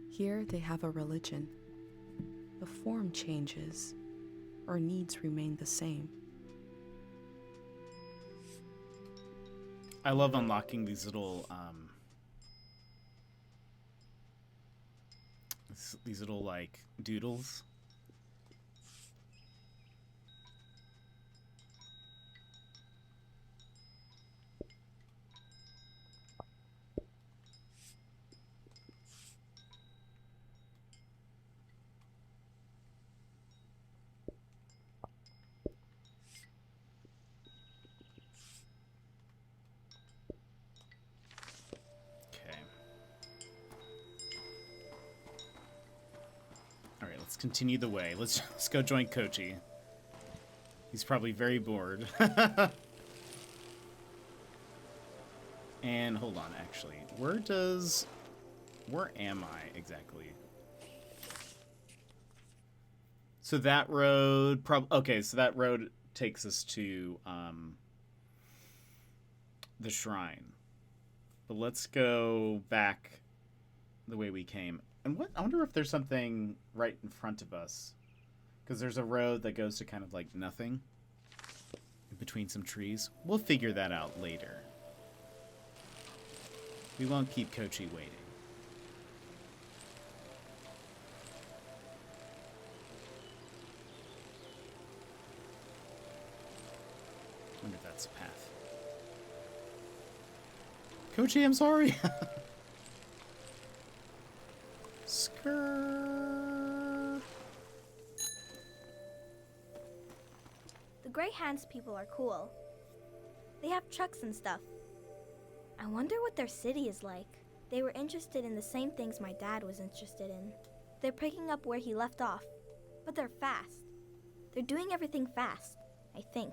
Here they have a religion. The form changes. Our needs remain the same. I love unlocking these little these little like doodles. Continue the way. Let's go join Kochi. He's probably very bored. And hold on, actually. Where am I exactly? So that road okay, so that road takes us to the shrine. But let's go back the way we came. And I wonder if there's something right in front of us. Because there's a road that goes to kind of like nothing. In between some trees. We'll figure that out later. We won't keep Kochi waiting. I wonder if that's a path. Kochi, I'm sorry! Skrrr. The Grey Hands people are cool. They have trucks and stuff. I wonder what their city is like. They were interested in the same things my dad was interested in. They're picking up where he left off, but they're fast. They're doing everything fast, I think.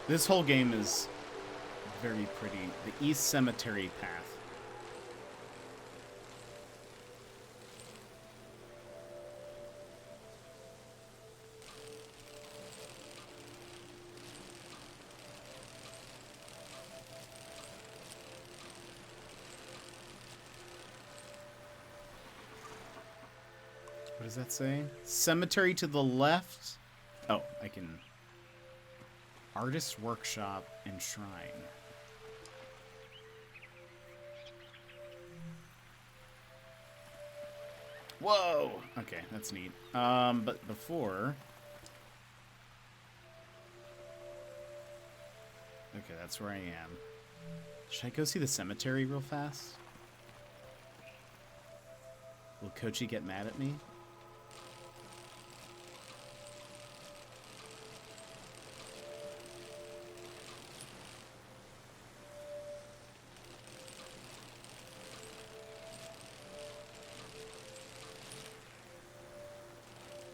This whole game is very pretty. The East Cemetery Path. What does that say? Cemetery to the left? Oh, I can... Artist Workshop and Shrine. Whoa! Okay, that's neat. But before... Okay, that's where I am. Should I go see the cemetery real fast? Will Kochi get mad at me?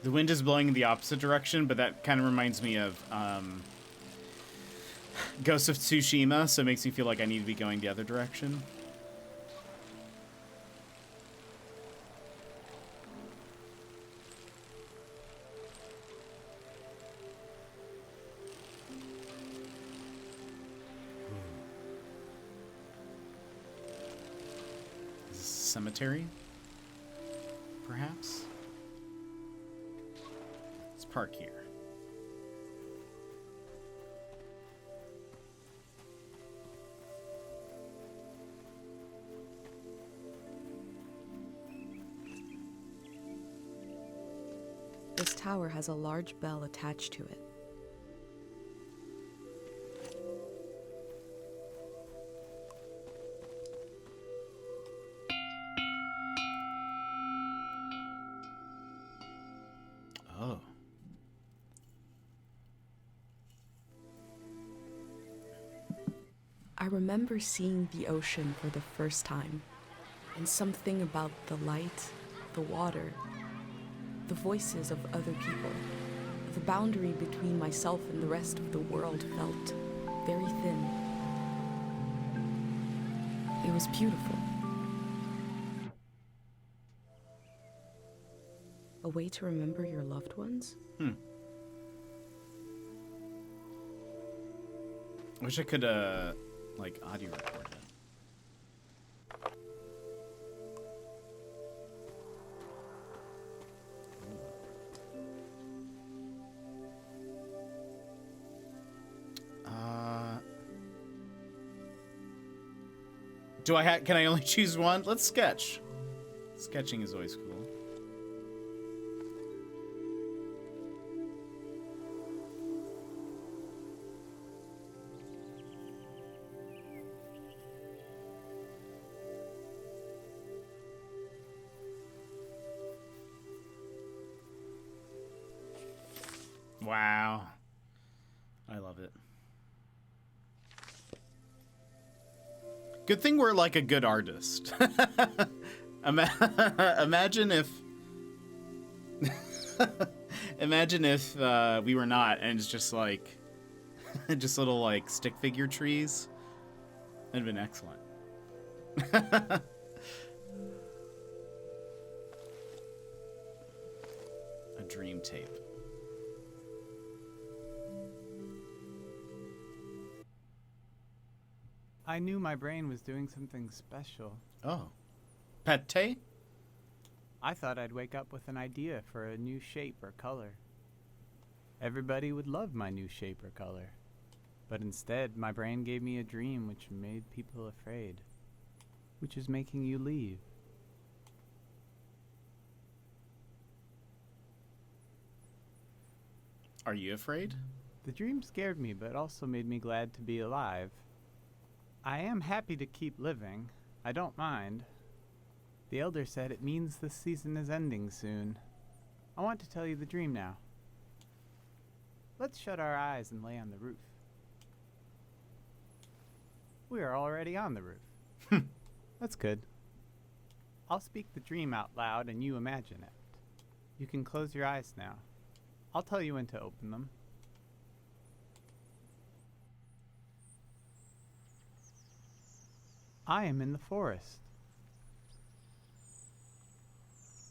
The wind is blowing in the opposite direction, but that kind of reminds me of Ghost of Tsushima, so it makes me feel like I need to be going the other direction. cemetery, perhaps. Let's park here. This tower has a large bell attached to it. Oh. I remember seeing the ocean for the first time, and something about the light, the water, the voices of other people, the boundary between myself and the rest of the world felt very thin. It was beautiful. A way to remember your loved ones? Wish I could, like, audio record it. Can I only choose one? Let's sketch. Sketching is always cool. Wow. I love it. Good thing we're like a good artist. Imagine if imagine if we were not, and it's just like just little like stick figure trees. That'd been excellent. A dream tape. I knew my brain was doing something special. Oh. Pate? I thought I'd wake up with an idea for a new shape or color. Everybody would love my new shape or color. But instead, my brain gave me a dream which made people afraid. Which is making you leave. Are you afraid? The dream scared me, but also made me glad to be alive. I am happy to keep living. I don't mind. The elder said it means the season is ending soon. I want to tell you the dream now. Let's shut our eyes and lay on the roof. We are already on the roof. That's good. I'll speak the dream out loud and you imagine it. You can close your eyes now. I'll tell you when to open them. I am in the forest.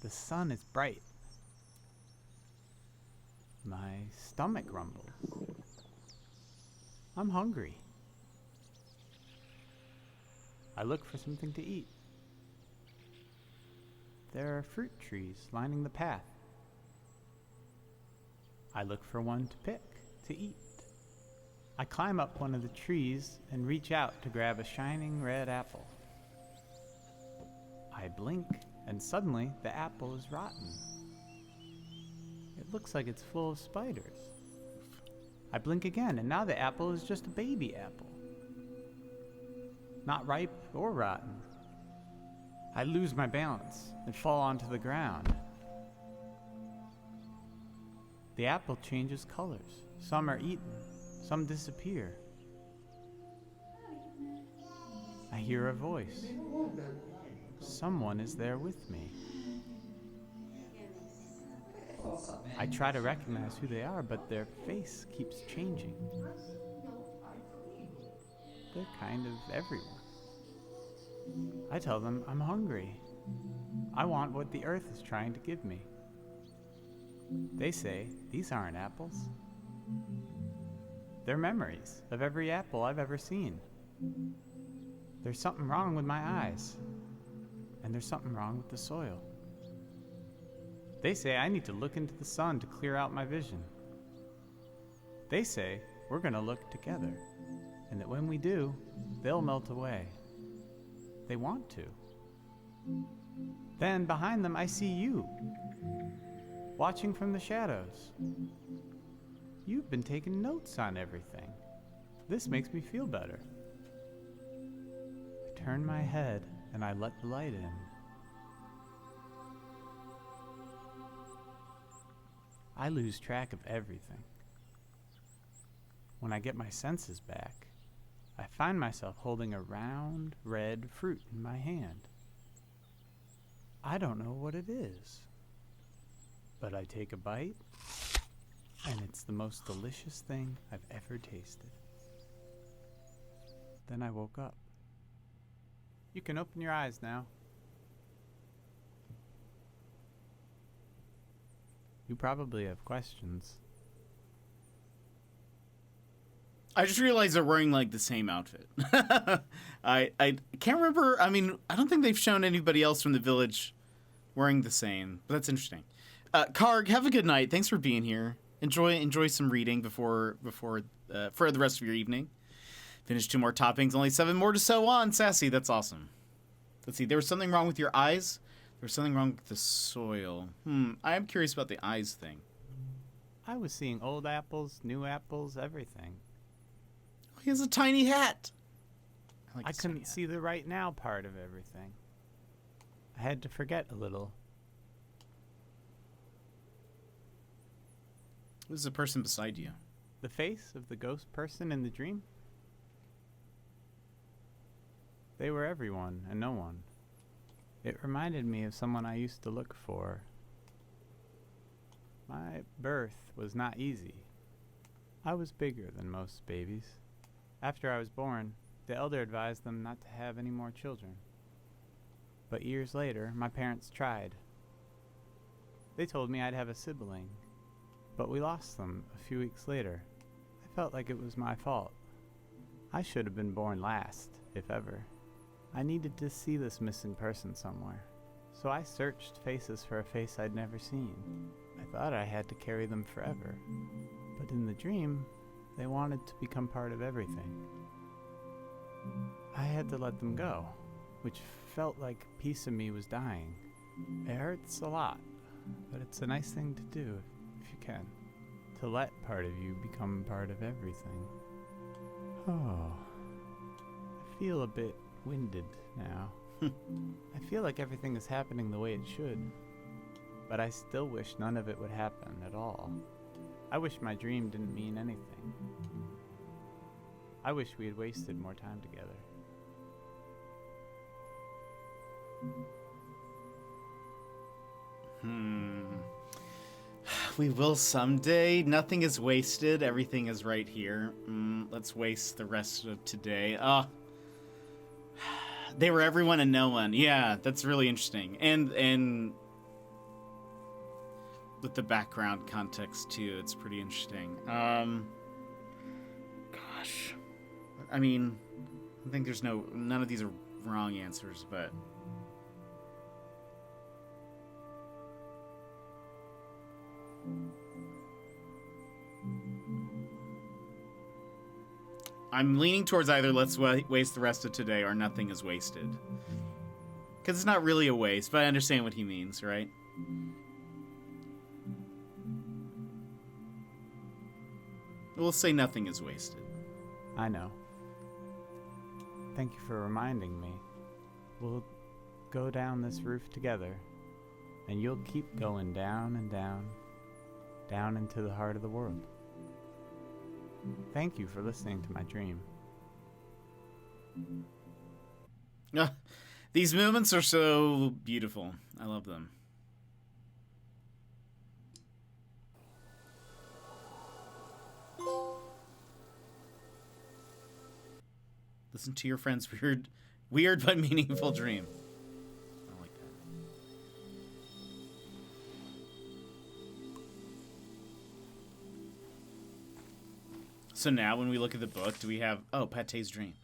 The sun is bright. My stomach rumbles. I'm hungry. I look for something to eat. There are fruit trees lining the path. I look for one to pick, to eat. I climb up one of the trees and reach out to grab a shining red apple. I blink, and suddenly the apple is rotten. It looks like it's full of spiders. I blink again, and now the apple is just a baby apple. Not ripe or rotten. I lose my balance and fall onto the ground. The apple changes colors. Some are eaten. Some disappear. I hear a voice. Someone is there with me. I try to recognize who they are, but their face keeps changing. They're kind of everywhere. I tell them I'm hungry. I want what the earth is trying to give me. They say, these aren't apples. They're memories of every apple I've ever seen. There's something wrong with my eyes. and there's something wrong with the soil. They say I need to look into the sun to clear out my vision. They say we're gonna look together, and that when we do, they'll melt away. They want to. Then behind them I see you, watching from the shadows. You've been taking notes on everything. This makes me feel better. I turn my head and I let the light in. I lose track of everything. When I get my senses back, I find myself holding a round, red fruit in my hand. I don't know what it is, but I take a bite, and it's the most delicious thing I've ever tasted. Then I woke up. You can open your eyes now. You probably have questions. I just realized they're wearing like the same outfit. I can't remember. I mean, I don't think they've shown anybody else from the village wearing the same, but that's interesting. Karg, have a good night. Thanks for being here. Enjoy some reading before for the rest of your evening. Finish 2 more toppings, only 7 more to sew on. Sassy, that's awesome. Let's see. There was something wrong with your eyes. There was something wrong with the soil. I am curious about the eyes thing. I was seeing old apples, new apples, everything. He has a tiny hat. I couldn't see the right now part of everything. I had to forget a little. Who's the person beside you? The face of the ghost person in the dream? They were everyone and no one. It reminded me of someone I used to look for. My birth was not easy. I was bigger than most babies. After I was born, the elder advised them not to have any more children. But years later, my parents tried. They told me I'd have a sibling, but we lost them a few weeks later. I felt like it was my fault. I should have been born last, if ever. I needed to see this missing person somewhere, so I searched faces for a face I'd never seen. I thought I had to carry them forever, but in the dream, they wanted to become part of everything. I had to let them go, which felt like a piece of me was dying. It hurts a lot, but it's a nice thing to do if you can, to let part of you become part of everything. Oh, I feel a bit winded now. I feel like everything is happening the way it should, but I still wish none of it would happen at all. I wish my dream didn't mean anything. I wish we had wasted more time together. We will someday. Nothing is wasted. Everything is right here. Let's waste the rest of today. They were everyone and no one. Yeah, that's really interesting. And with the background context too, it's pretty interesting. Gosh. I mean, I think there's none of these are wrong answers, but I'm leaning towards either let's waste the rest of today or nothing is wasted. Because it's not really a waste, but I understand what he means, right? We'll say nothing is wasted. I know. Thank you for reminding me. We'll go down this roof together, and you'll keep going down and down, down into the heart of the world. Thank you for listening to my dream. These moments are so beautiful. I love them. Listen to your friend's weird but meaningful dream. I like that. So now when we look at the book, do we have... Oh, Pate's dream.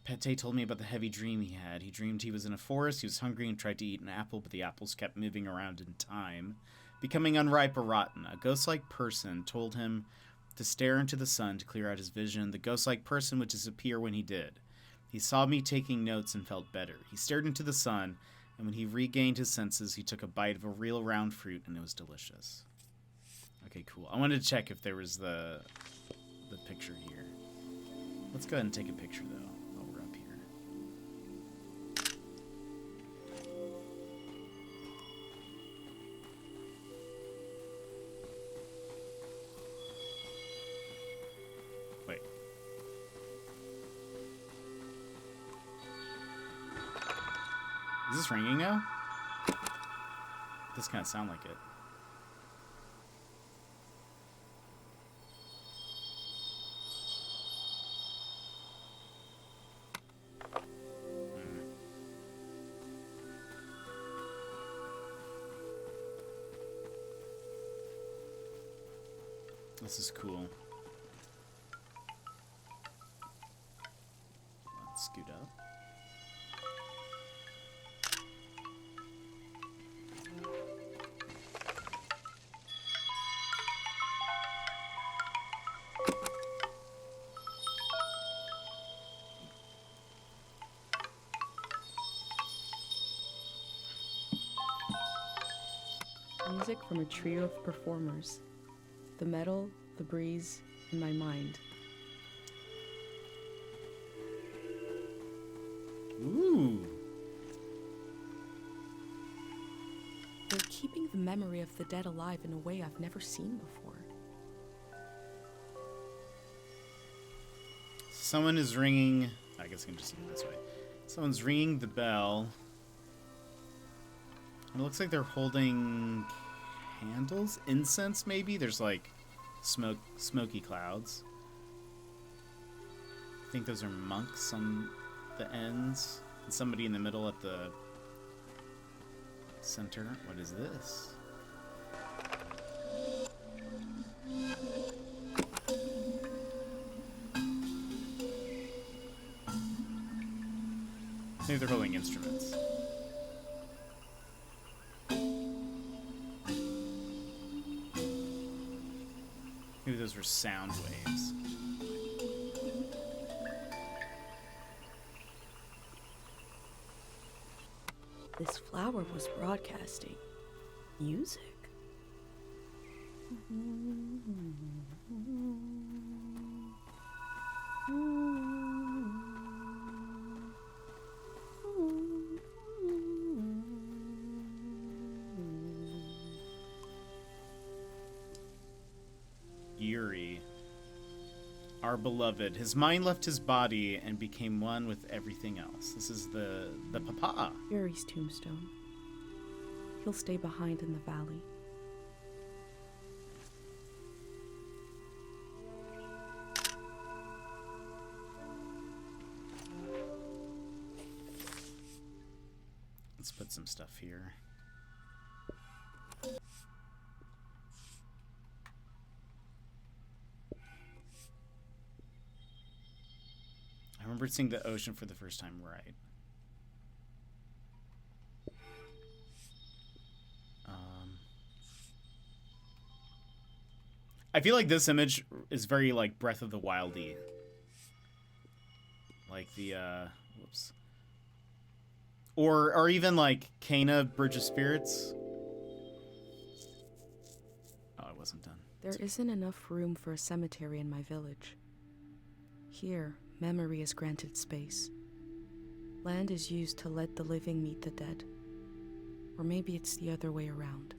Pete told me about the heavy dream he had. He dreamed he was in a forest, he was hungry and tried to eat an apple, but the apples kept moving around in time, becoming unripe or rotten. A ghost-like person told him to stare into the sun to clear out his vision. The ghost-like person would disappear when he did. He saw me taking notes and felt better. He stared into the sun, and when he regained his senses, he took a bite of a real round fruit, and it was delicious. Okay, cool. I wanted to check if there was the picture here. Let's go ahead and take a picture, though, while we're up here. Wait. Is this ringing now? This kind of sound like it. This is cool. Let's scoot up. Music from a trio of performers. The metal, the breeze, and my mind. Ooh. They're keeping the memory of the dead alive in a way I've never seen before. Someone is ringing. I guess I can just do it this way. Someone's ringing the bell. And it looks like they're holding candles, incense maybe. There's like smoky clouds. I think those are monks on the ends, and somebody in the middle at the center. What is this? Maybe they're holding instruments. Maybe those were sound waves. This flower was broadcasting music. Yuri, our beloved. His mind left his body and became one with everything else. This is the papa. Yuri's tombstone. He'll stay behind in the valley. Let's put some stuff here. I remember seeing the ocean for the first time, right? I feel like this image is very like Breath of the Wild-y. Like the whoops. Or even like Kena Bridge of Spirits. Oh, it wasn't done. There isn't enough room for a cemetery in my village. Here, memory is granted space. Land is used to let the living meet the dead. Or maybe it's the other way around.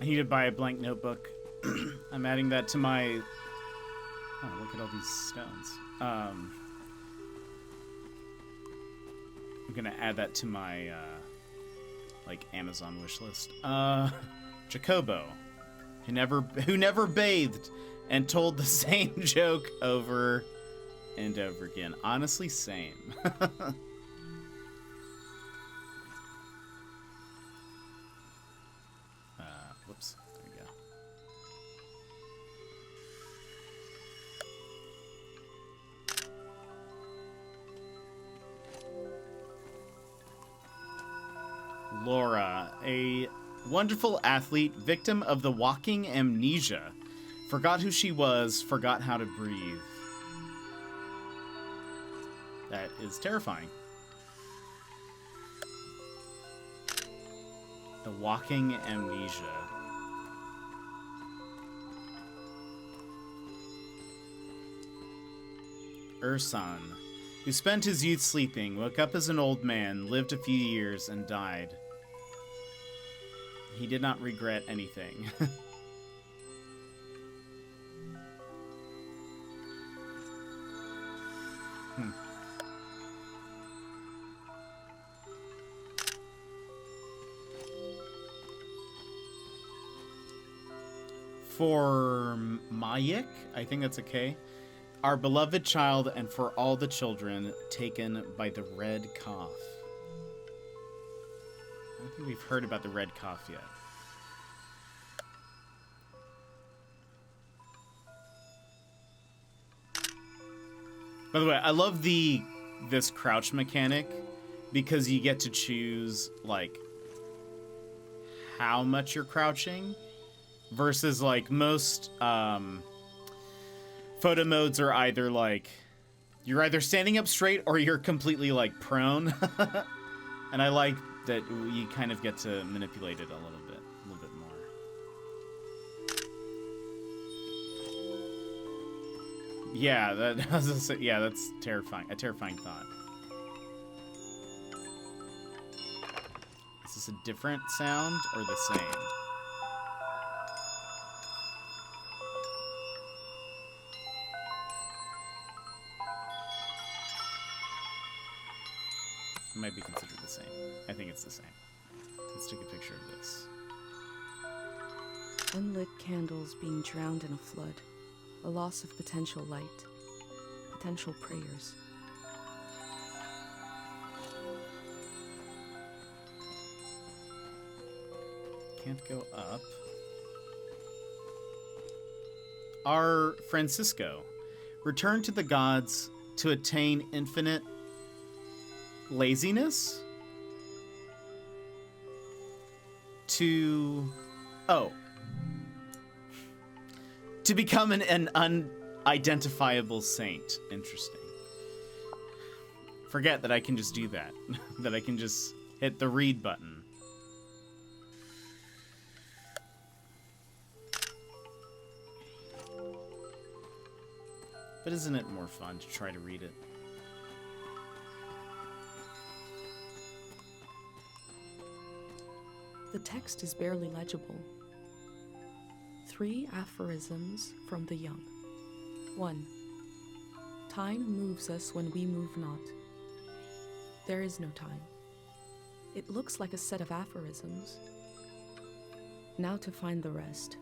I need to buy a blank notebook. I'm adding that to my... Oh, look at all these stones. I'm gonna add that to my, like, Amazon wish list. Jacobo, who never bathed and told the same joke over and over again. Honestly, same. Whoops. There we go. Laura, a wonderful athlete, victim of the walking amnesia. Forgot who she was, forgot how to breathe. That is terrifying. The walking amnesia. Ursan, who spent his youth sleeping, woke up as an old man, lived a few years, and died. He did not regret anything. For Mayek, I think that's okay. Our beloved child, and for all the children taken by the red cough. I don't think we've heard about the red cough yet. By the way, I love this crouch mechanic because you get to choose like how much you're crouching versus like most photo modes are either like you're either standing up straight or you're completely like prone. And I like that you kind of get to manipulate it a little bit more. Yeah, that's terrifying. A terrifying thought. Is this a different sound or the same? It might be considered the same. I think it's the same. Let's take a picture of this. Unlit candles being drowned in a flood. A loss of potential light. Potential prayers. Can't go up. Our Francisco. Return to the gods to attain infinite laziness? To become an unidentifiable saint. Interesting. Forget that I can just do that. That I can just hit the read button. But isn't it more fun to try to read it? The text is barely legible. 3 aphorisms from the young. 1. Time moves us when we move not. There is no time. It looks like a set of aphorisms. Now to find the rest.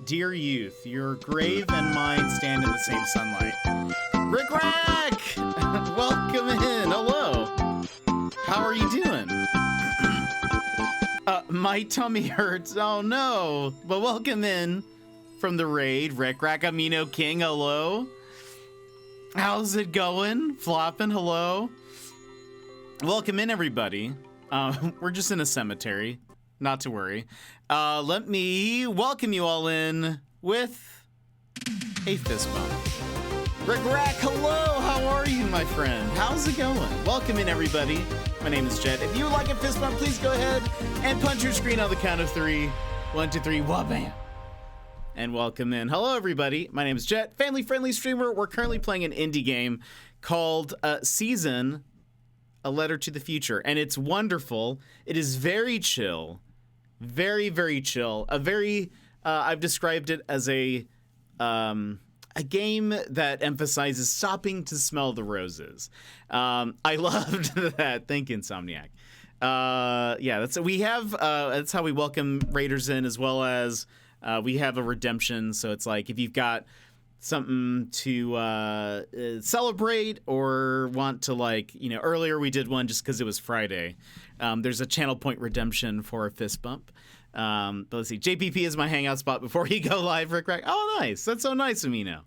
Dear youth, your grave and mine stand in the same sunlight. Rick Rack! Welcome in. Hello. How are you doing? My tummy hurts. Oh no. But welcome in from the raid. Rick Rack Amino King. Hello. How's it going? Flopping. Hello. Welcome in, everybody. We're just in a cemetery. Not to worry. Let me welcome you all in with a fist bump. Rick Rack, hello! How are you, my friend? How's it going? Welcome in, everybody. My name is Jet. If you would like a fist bump, please go ahead and punch your screen on the count of 3. 1, 2, 3, wha-bam! And welcome in. Hello, everybody. My name is Jet, family-friendly streamer. We're currently playing an indie game called Season, A Letter to the Future. And it's wonderful. It is very chill. Very, very chill. I've described it as a game that emphasizes stopping to smell the roses. I loved that. Thank you, Insomniac. That's how we welcome raiders in, as well as we have a redemption. So it's like if you've got something to celebrate or want to, like, earlier we did one just because it was Friday. There's a channel point redemption for a fist bump. But let's see. JPP is my hangout spot before you go live, Rick Rack. Oh, nice. That's so nice of me now.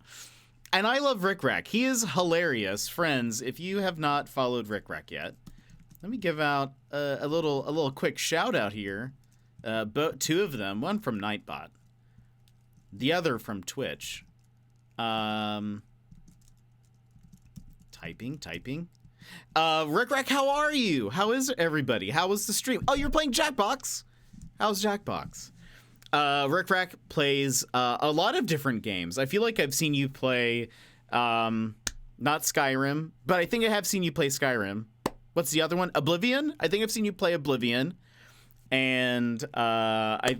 And I love Rick Rack. He is hilarious. Friends, if you have not followed Rick Rack yet, let me give out a little quick shout out here. Two of them, one from Nightbot, the other from Twitch. Typing. Rick Rack, how are you? How is everybody? How was the stream? Oh, you're playing Jackbox. How's Jackbox? Rick Rack plays a lot of different games. I feel like I've seen you play, not Skyrim, but I think I have seen you play Skyrim. What's the other one? Oblivion? I think I've seen you play Oblivion. And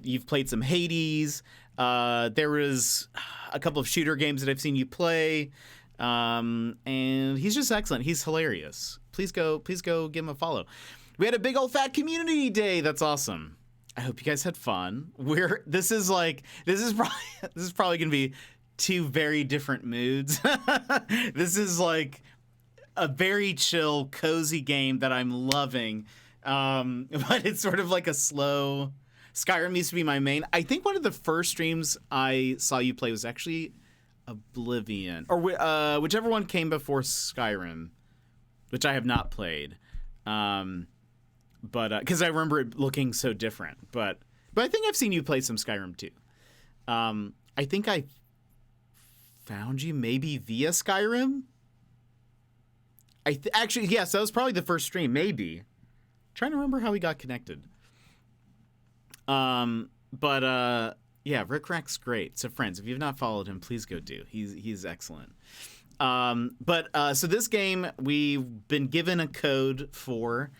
you've played some Hades. There was a couple of shooter games that I've seen you play. And he's just excellent. He's hilarious. Please go give him a follow. We had a big old fat community day. That's awesome. I hope you guys had fun. This is probably gonna be two very different moods. This is like a very chill, cozy game that I'm loving. But it's sort of like a slow. Skyrim used to be my main. I think one of the first streams I saw you play was actually Oblivion, or whichever one came before Skyrim, which I have not played. But because I remember it looking so different. But I think I've seen you play some Skyrim too. I think I found you maybe via Skyrim. Actually, yes, that was probably the first stream, maybe. Trying to remember how we got connected. Yeah, Rick Rack's great. So friends, if you've not followed him, please go do. He's excellent. So this game we've been given a code for,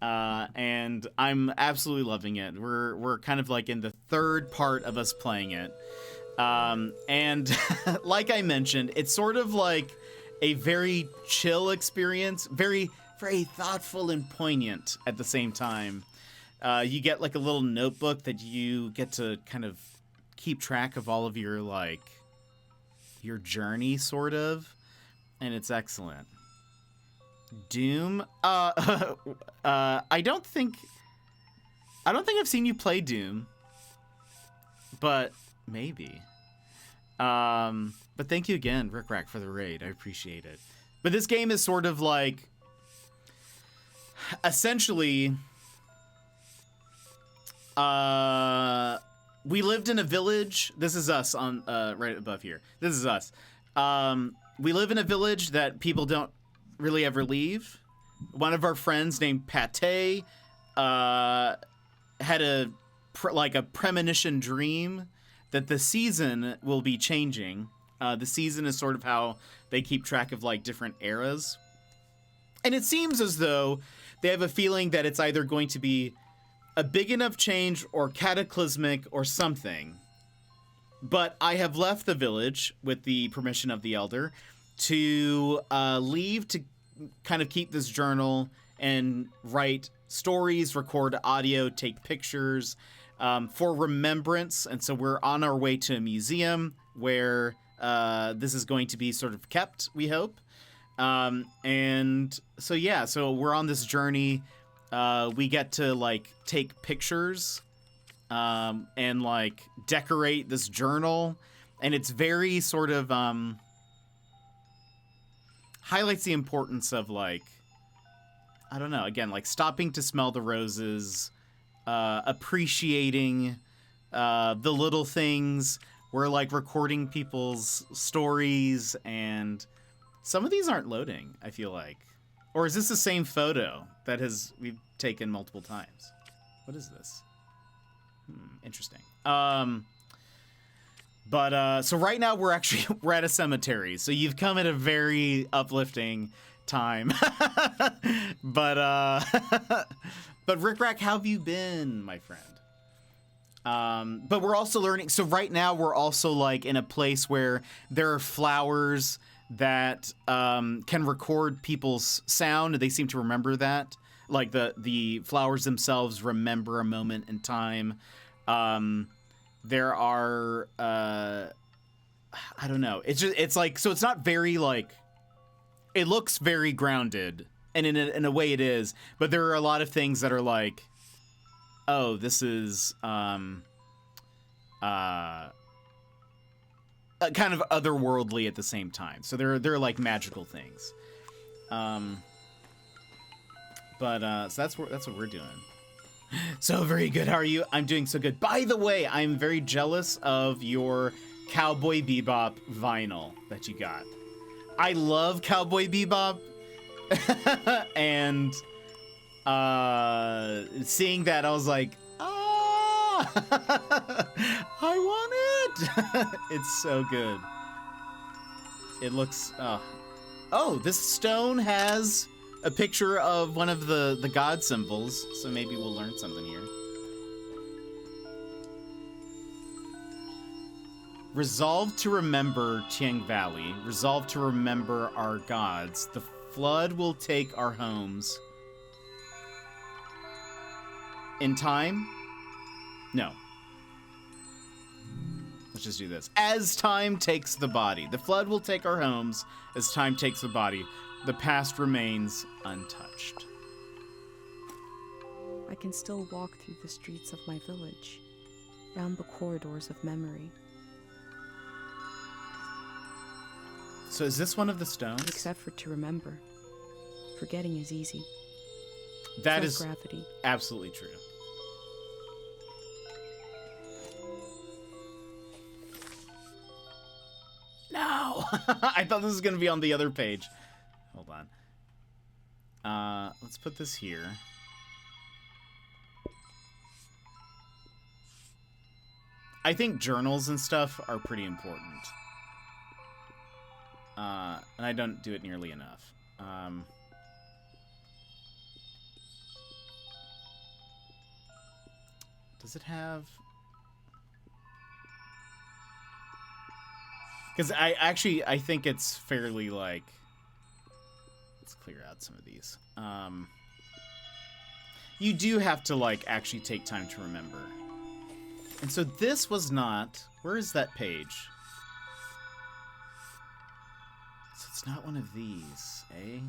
and I'm absolutely loving it. We're kind of like in the third part of us playing it. And like I mentioned, it's sort of like a very chill experience, very, very thoughtful and poignant at the same time. You get like a little notebook that you get to kind of keep track of all of your your journey, sort of, and it's excellent. Doom. I don't think I've seen you play Doom, but maybe. But thank you again, Rick Rack, for the raid. I appreciate it. But this game is sort of like, essentially, we lived in a village. This is us on right above here. This is us. We live in a village that people don't really ever leave. One of our friends named Pate had a premonition dream that the season will be changing. The season is sort of how they keep track of like different eras. And it seems as though they have a feeling that it's either going to be a big enough change or cataclysmic or something. But I have left the village with the permission of the elder to leave to kind of keep this journal and write stories, record audio, take pictures for remembrance. And so we're on our way to a museum where this is going to be sort of kept, we hope. And so, yeah, so we're on this journey. We get to like take pictures and like decorate this journal. And it's very sort of highlights the importance of like, I don't know, again, like stopping to smell the roses, appreciating the little things. We're like recording people's stories, and some of these aren't loading, I feel like. Or is this the same photo that we've taken multiple times? What is this? Interesting. But so right now we're at a cemetery. So you've come at a very uplifting time. But Rick Rack, how have you been, my friend? But we're also learning. So right now we're also like in a place where there are flowers that can record people's sound. They seem to remember that. Like the flowers themselves remember a moment in time. There are I don't know. It's like, so it's not very like, it looks very grounded, and in a way it is, but there are a lot of things that are like, oh, this is kind of otherworldly at the same time. So they're like magical things. So that's what we're doing. So very good. How are you? I'm doing so good. By the way, I'm very jealous of your Cowboy Bebop vinyl that you got. I love Cowboy Bebop. And seeing that, I was like, I want it. It's so good. It looks, oh, this stone has a picture of one of the god symbols, so maybe we'll learn something here. Resolve to remember Tiang Valley. Resolve to remember our gods. The flood will take our homes. In time? No. Let's just do this. As time takes the body. The flood will take our homes as time takes the body. The past remains untouched. I can still walk through the streets of my village, down the corridors of memory. So is this one of the stones? Except effort to remember. Forgetting is easy. That It's is like gravity. absolutely true. No! I thought this was going to be on the other page. Hold on. Let's put this here. I think journals and stuff are pretty important. And I don't do it nearly enough. Does it have... Because I think it's fairly, like... Let's clear out some of these. You do have to, like, actually take time to remember. And so this was not... Where is that page? So it's not one of these, eh?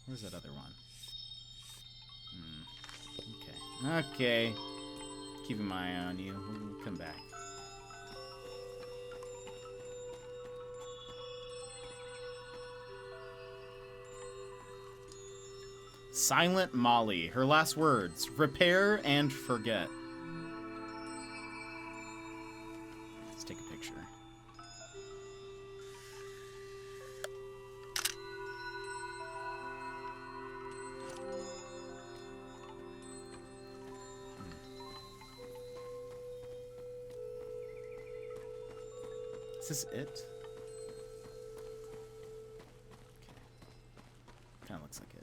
Where's that other one? Okay. Okay. Keeping my eye on you. We'll come back. Silent Molly. Her last words. Repair and forget. Let's take a picture. Is this it? Okay. Kind of looks like it.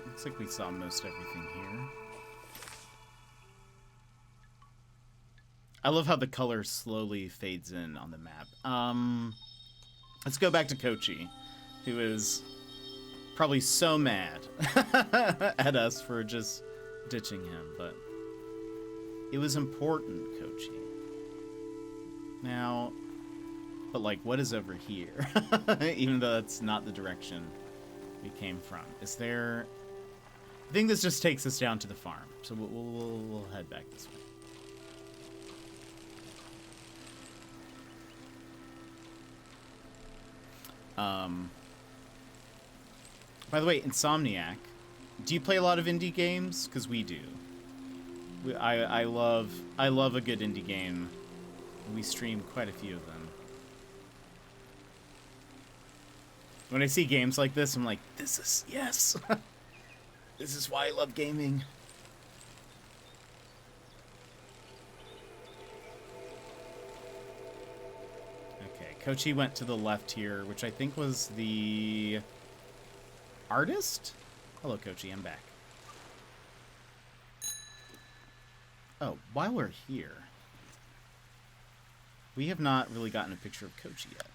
Looks like we saw most everything here. I love how the color slowly fades in on the map. Let's go back to Kochi, who is probably so mad at us for just ditching him, but it was important, Kochi. Now, but like, what is over here? Even though that's not the direction we came from. Is there... I think this just takes us down to the farm, so we'll head back this way. By the way, Insomniac, do you play a lot of indie games? Because we do. I love a good indie game. We stream quite a few of them. When I see games like this, I'm like, this is, yes. This is why I love gaming. Okay, Kochi went to the left here, which I think was the artist? Hello, Kochi, I'm back. Oh, while we're here, we have not really gotten a picture of Kochi yet.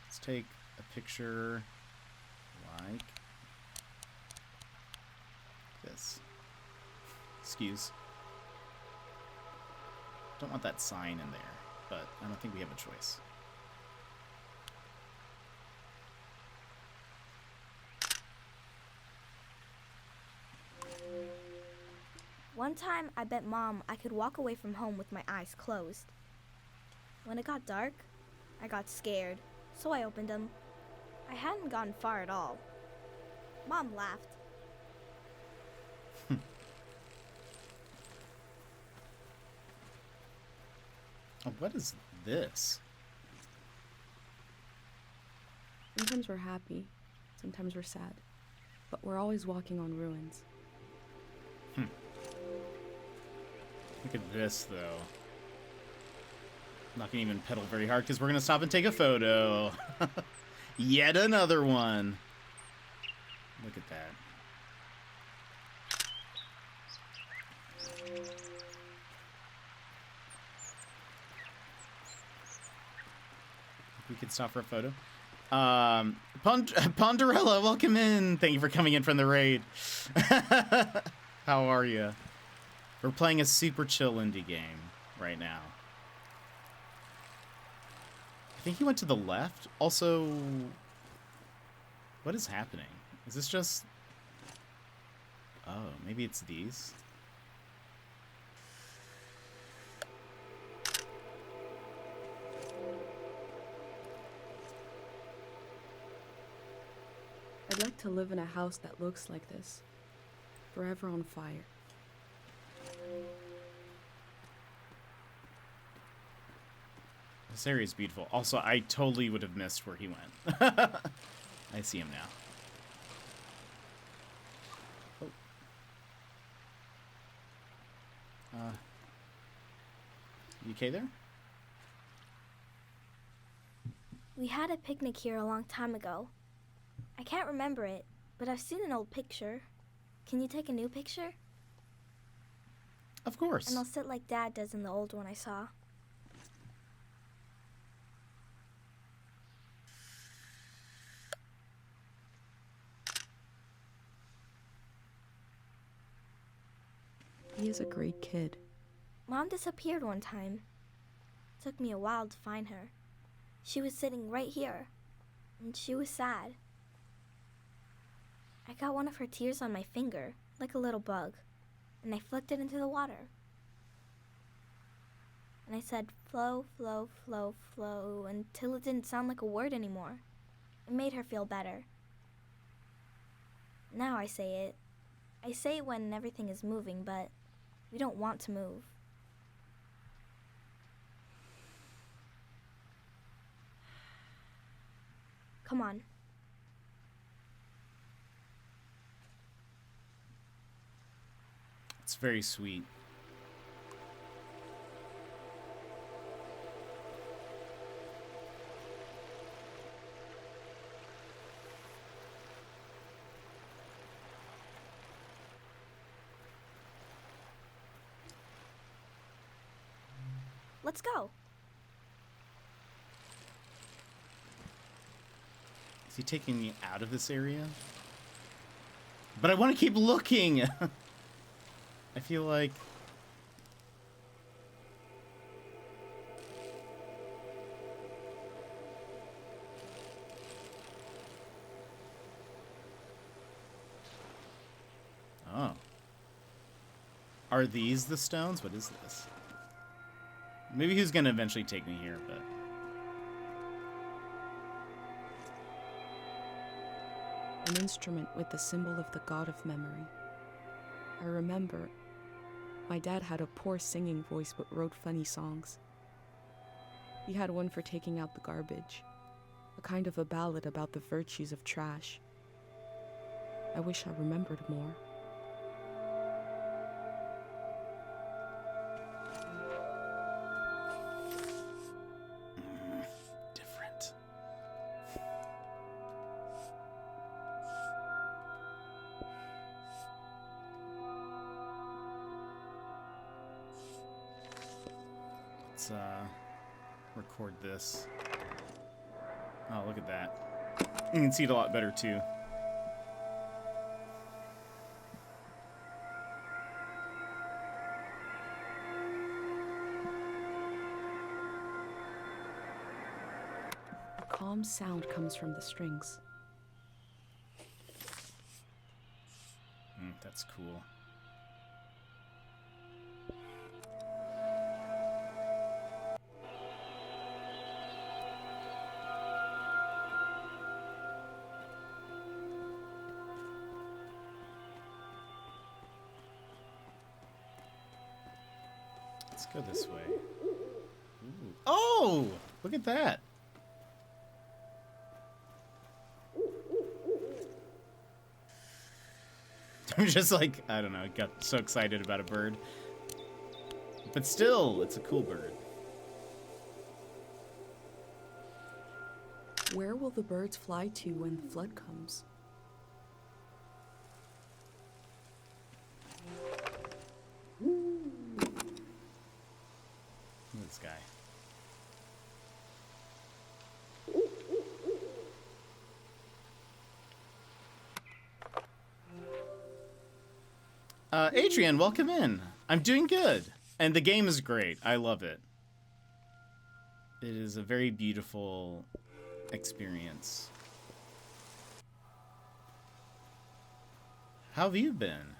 Let's take a picture like this. Excuse. Don't want that sign in there, but I don't think we have a choice. One time, I bet Mom I could walk away from home with my eyes closed. When it got dark, I got scared, so I opened them. I hadn't gone far at all. Mom laughed. Oh, what is this? Sometimes we're happy, sometimes we're sad, but we're always walking on ruins. Look at this, though. I'm not gonna even pedal very hard because we're gonna stop and take a photo. Yet another one. Look at that. We could stop for a photo. Ponderella, welcome in. Thank you for coming in from the raid. How are you? We're playing a super chill indie game right now. I think he went to the left. Also, what is happening? Is this just... Oh, maybe it's these? I'd like to live in a house that looks like this, forever on fire. This area is beautiful. Also, I totally would have missed where he went. I see him now. Oh. You okay there? We had a picnic here a long time ago. I can't remember it, but I've seen an old picture. Can you take a new picture? Of course. And I'll sit like Dad does in the old one I saw. He is a great kid. Mom disappeared one time. It took me a while to find her. She was sitting right here, and she was sad. I got one of her tears on my finger, like a little bug, and I flicked it into the water. And I said, flow, flow, flow, flow, until it didn't sound like a word anymore. It made her feel better. Now I say it. I say it when everything is moving, but we don't want to move. Come on. It's very sweet. Let's go. Is he taking me out of this area? But I want to keep looking. I feel like... Oh. Are these the stones? What is this? Maybe he's gonna eventually take me here, but... An instrument with the symbol of the god of memory. I remember My dad had a poor singing voice but wrote funny songs. He had one for taking out the garbage, a kind of a ballad about the virtues of trash. I wish I remembered more. Different. Let's record this. Oh, look at that. You can see it a lot better too. A calm sound comes from the strings. That's cool. Let's go this way. Ooh. Oh, look at that. I'm just like, I don't know, got so excited about a bird. But still, it's a cool bird. Where will the birds fly to when the flood comes? Look at this guy. Adrian, welcome in. I'm doing good. And the game is great. I love it. It is a very beautiful experience. How have you been?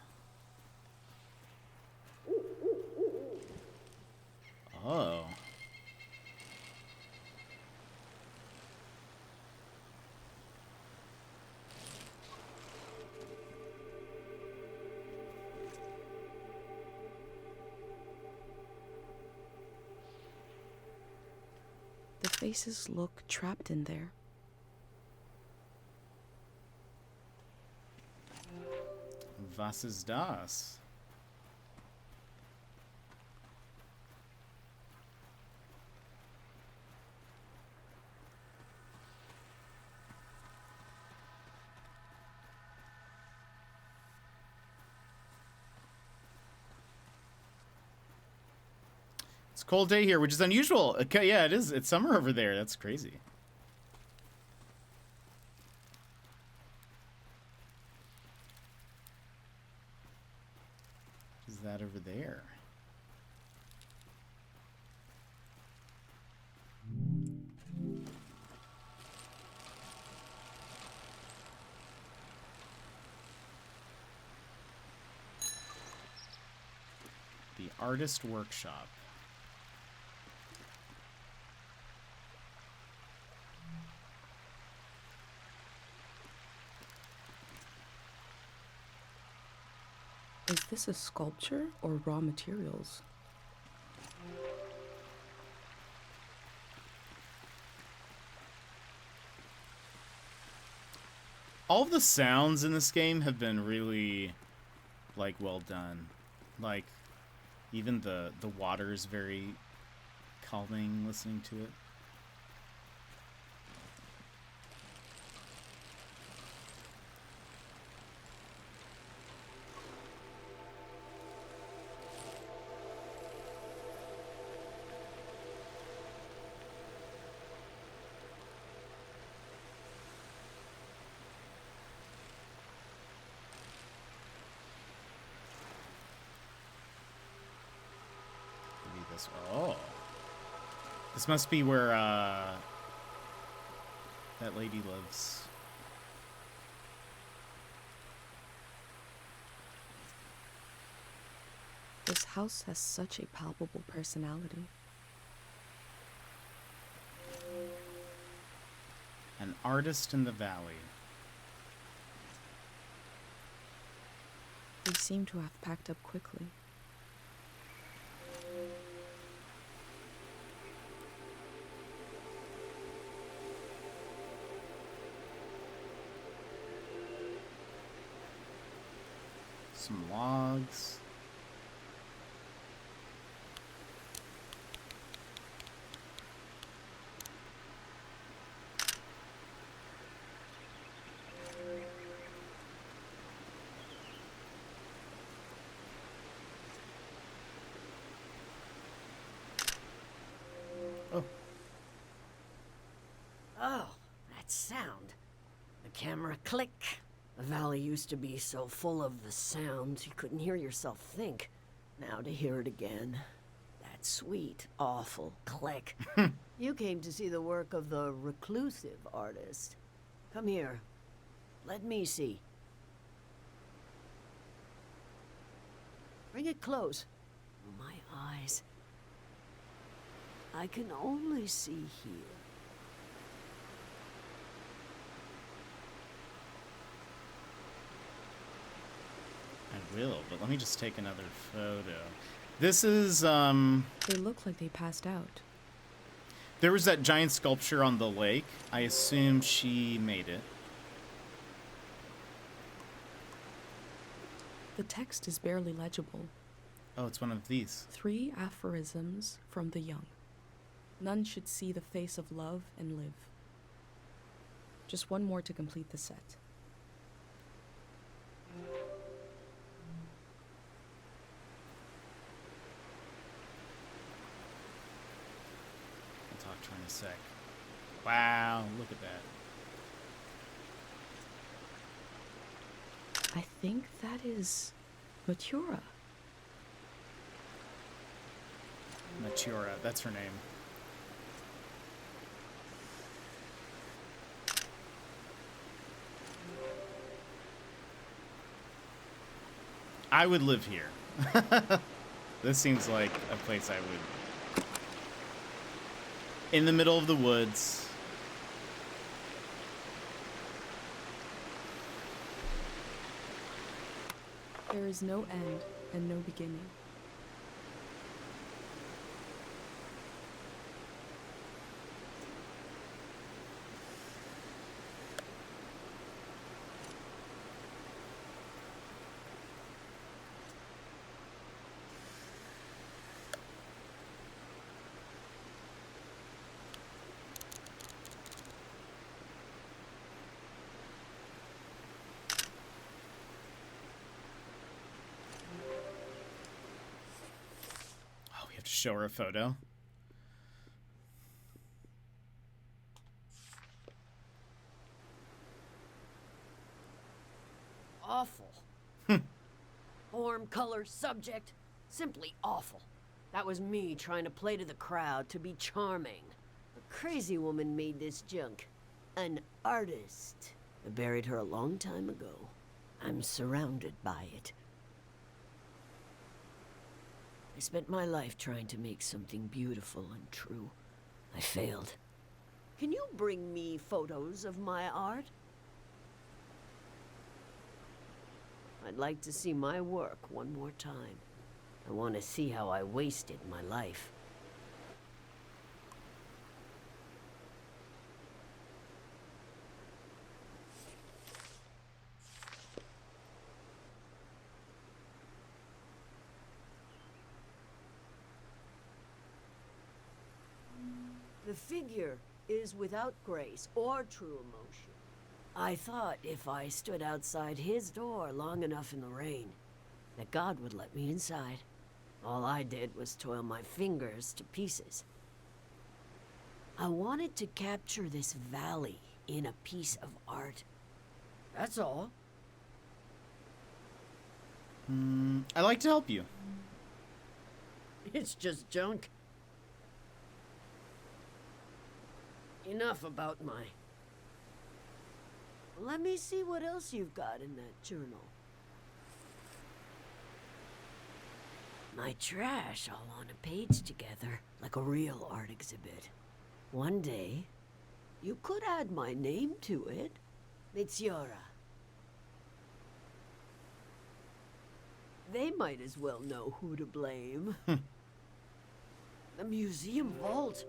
Oh. The faces look trapped in there. Was ist das? It's a cold day here, which is unusual. Okay, yeah, it is. It's summer over there. That's crazy. What is that over there? The Artist Workshop. Is this a sculpture or raw materials? All of the sounds in this game have been really, like, well done. Like, even the water is very calming listening to it. Oh. This must be where, that lady lives. This house has such a palpable personality. An artist in the valley. They seem to have packed up quickly. Some logs. Oh, that sound. The camera click. The valley used to be so full of the sounds you couldn't hear yourself think. Now to hear it again. That sweet, awful click. You came to see the work of the reclusive artist. Come here. Let me see. Bring it close. My eyes. I can only see here. I will, but let me just take another photo. This is, They look like they passed out. There was that giant sculpture on the lake. I assume she made it. The text is barely legible. Oh, it's one of these. 3 aphorisms from the young. None should see the face of love and live. Just one more to complete the set. I'll talk to her in a sec. Wow, look at that. I think that is Matura. Matura, that's her name. I would live here. This seems like a place I would... In the middle of the woods. There is no end and no beginning. To show her a photo. Awful. Form, color, subject. Simply awful. That was me trying to play to the crowd, to be charming. A crazy woman made this junk. An artist. I buried her a long time ago. I'm surrounded by it. I spent my life trying to make something beautiful and true. I failed. Can you bring me photos of my art? I'd like to see my work one more time. I want to see how I wasted my life. The figure is without grace or true emotion. I thought if I stood outside his door long enough in the rain, that God would let me inside. All I did was toil my fingers to pieces. I wanted to capture this valley in a piece of art. That's all. I'd like to help you. It's just junk. Enough about my... Let me see what else you've got in that journal. My trash all on a page together, like a real art exhibit. One day, you could add my name to it. Mitziora. They might as well know who to blame. The museum vault.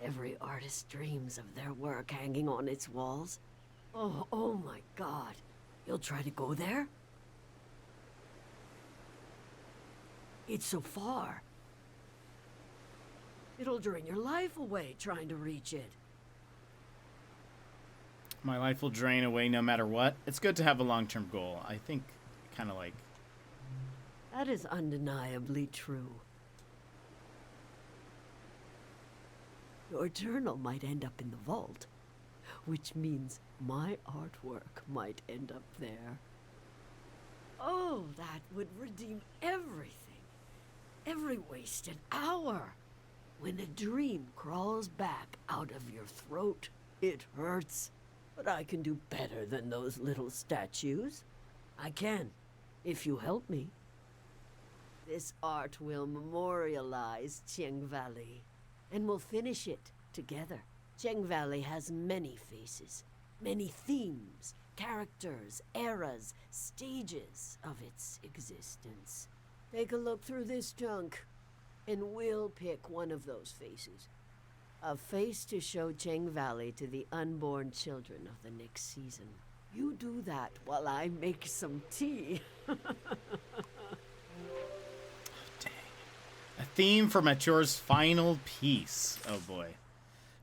Every artist dreams of their work hanging on its walls. Oh my God. You'll try to go there? It's so far. It'll drain your life away trying to reach it. My life will drain away no matter what. It's good to have a long-term goal. I think kind of like... That is undeniably true. Your journal might end up in the vault, which means my artwork might end up there. Oh, that would redeem everything. Every wasted hour. When a dream crawls back out of your throat, it hurts. But I can do better than those little statues. I can, if you help me. This art will memorialize Cheng Valley, and we'll finish it together. Cheng Valley has many faces, many themes, characters, eras, stages of its existence. Take a look through this junk, and we'll pick one of those faces. A face to show Cheng Valley to the unborn children of the next season. You do that while I make some tea. A theme for Mature's final piece. Oh boy.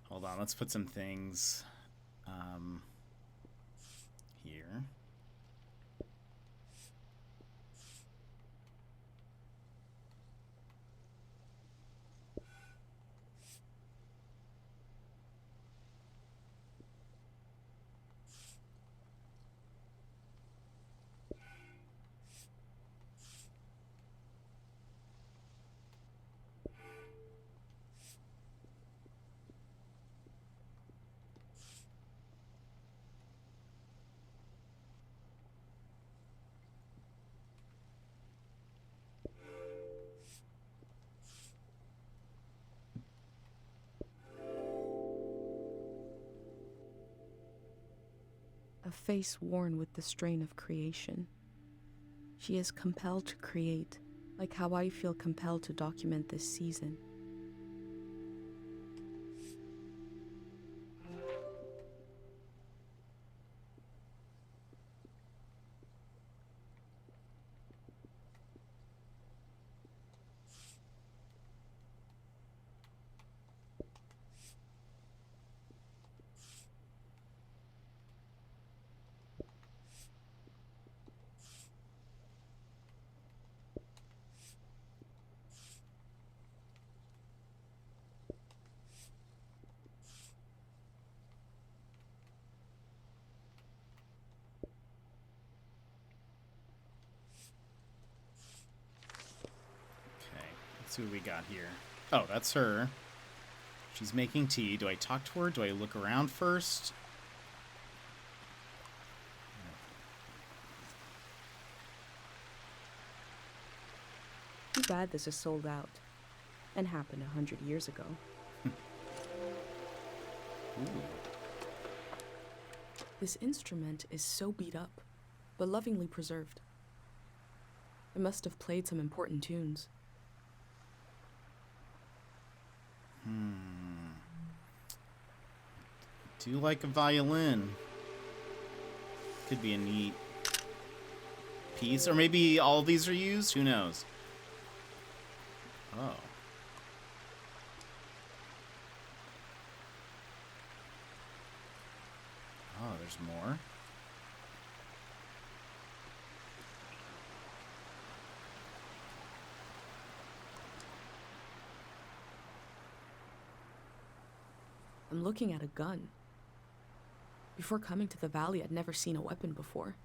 Hold on, let's put some things here. A face worn with the strain of creation. She is compelled to create, like how I feel compelled to document this season. Let's see what we got here. Oh, that's her. She's making tea. Do I talk to her? Do I look around first? Too bad this is sold out. And happened 100 years ago. This instrument is so beat up, but lovingly preserved. It must have played some important tunes. Do you like a violin? Could be a neat piece. Or maybe all of these are used? Who knows? Oh. Oh, there's more. I'm looking at a gun. Before coming to the valley, I'd never seen a weapon before.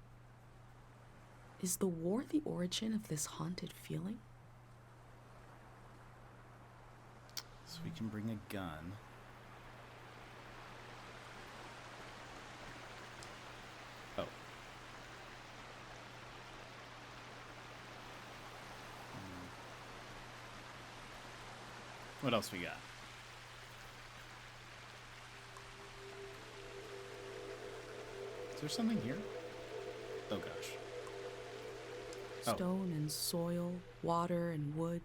Is the war the origin of this haunted feeling? So we can bring a gun. Oh. What else we got? Is there something here? Oh gosh. Stone and soil, water and wood.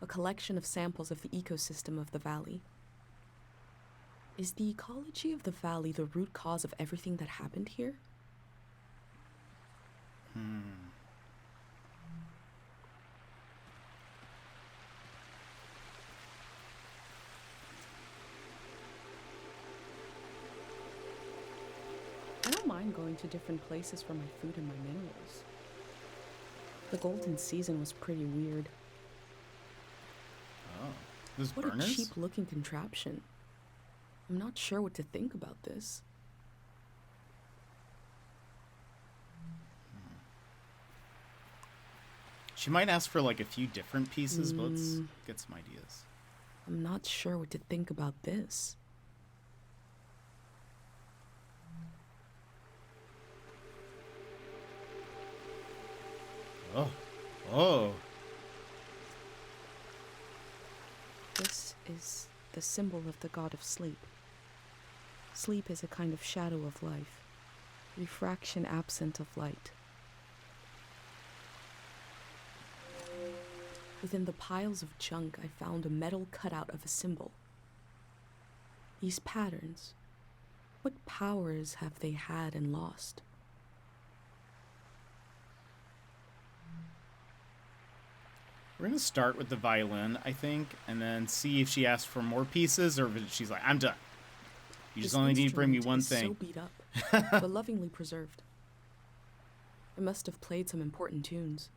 A collection of samples of the ecosystem of the valley. Is the ecology of the valley the root cause of everything that happened here? time going to different places for my food and my minerals. The golden season was pretty weird. Oh, those What burners? a cheap-looking contraption. I'm not sure what to think about this. She might ask for like a few different pieces, but let's get some ideas. I'm not sure what to think about this. Oh. Oh. This is the symbol of the god of sleep. Sleep is a kind of shadow of life, refraction absent of light. Within the piles of junk, I found a metal cutout of a symbol. These patterns, what powers have they had and lost? We're gonna start with the violin, I think, and then see if she asks for more pieces or if she's like, I'm done. You just This only need to bring me instrument one is thing. so beat up, but lovingly preserved. I must have played some important tunes.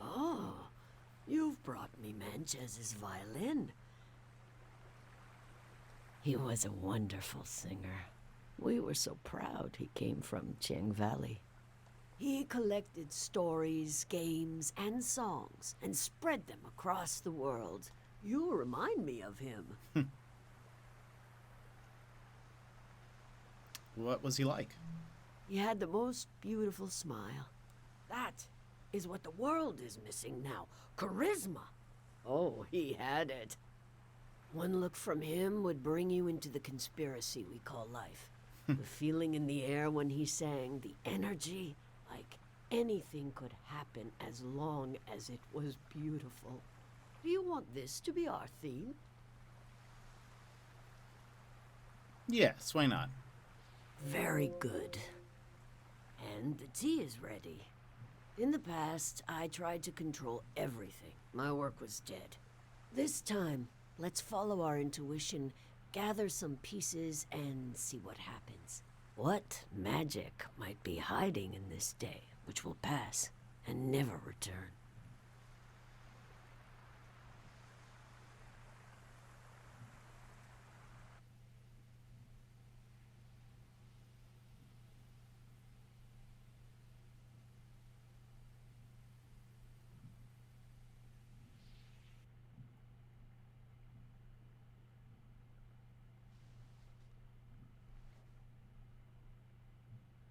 Oh, you've brought me Manchez's violin. He was a wonderful singer. We were so proud he came from Cheng Valley. He collected stories, games, and songs and spread them across the world. You remind me of him. What was he like? He had the most beautiful smile. That is what the world is missing now. Charisma. Oh, he had it. One look from him would bring you into the conspiracy we call life. The feeling in the air when he sang, the energy, like anything could happen as long as it was beautiful. Do you want this to be our theme? Yes, why not? Very good. And the tea is ready. In the past, I tried to control everything. My work was dead. This time, let's follow our intuition, gather some pieces, and see what happens. What magic might be hiding in this day, which will pass and never return.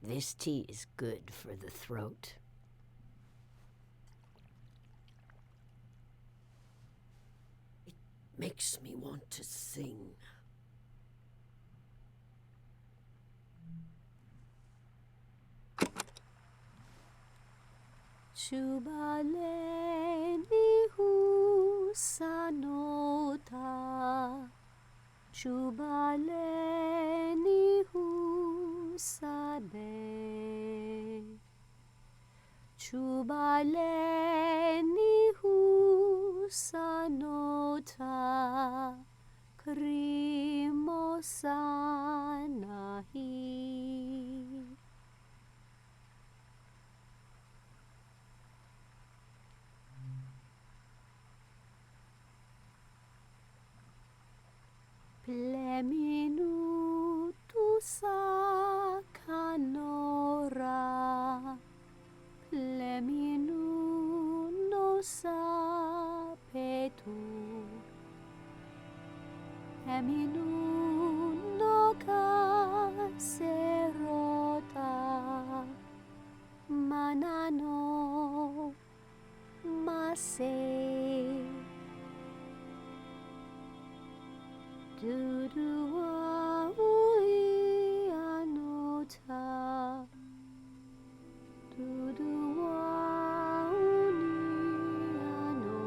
This tea is good for the throat. It makes me want to sing. Chubaleni husanota, Chubaleni husane, Chubaleni husanota, Krimosanahi. Pleminutu sa canora, Pleminuno sa petu, Pleminuno caserota, Manano mase. Dudua ui anota, Dudua uni ano,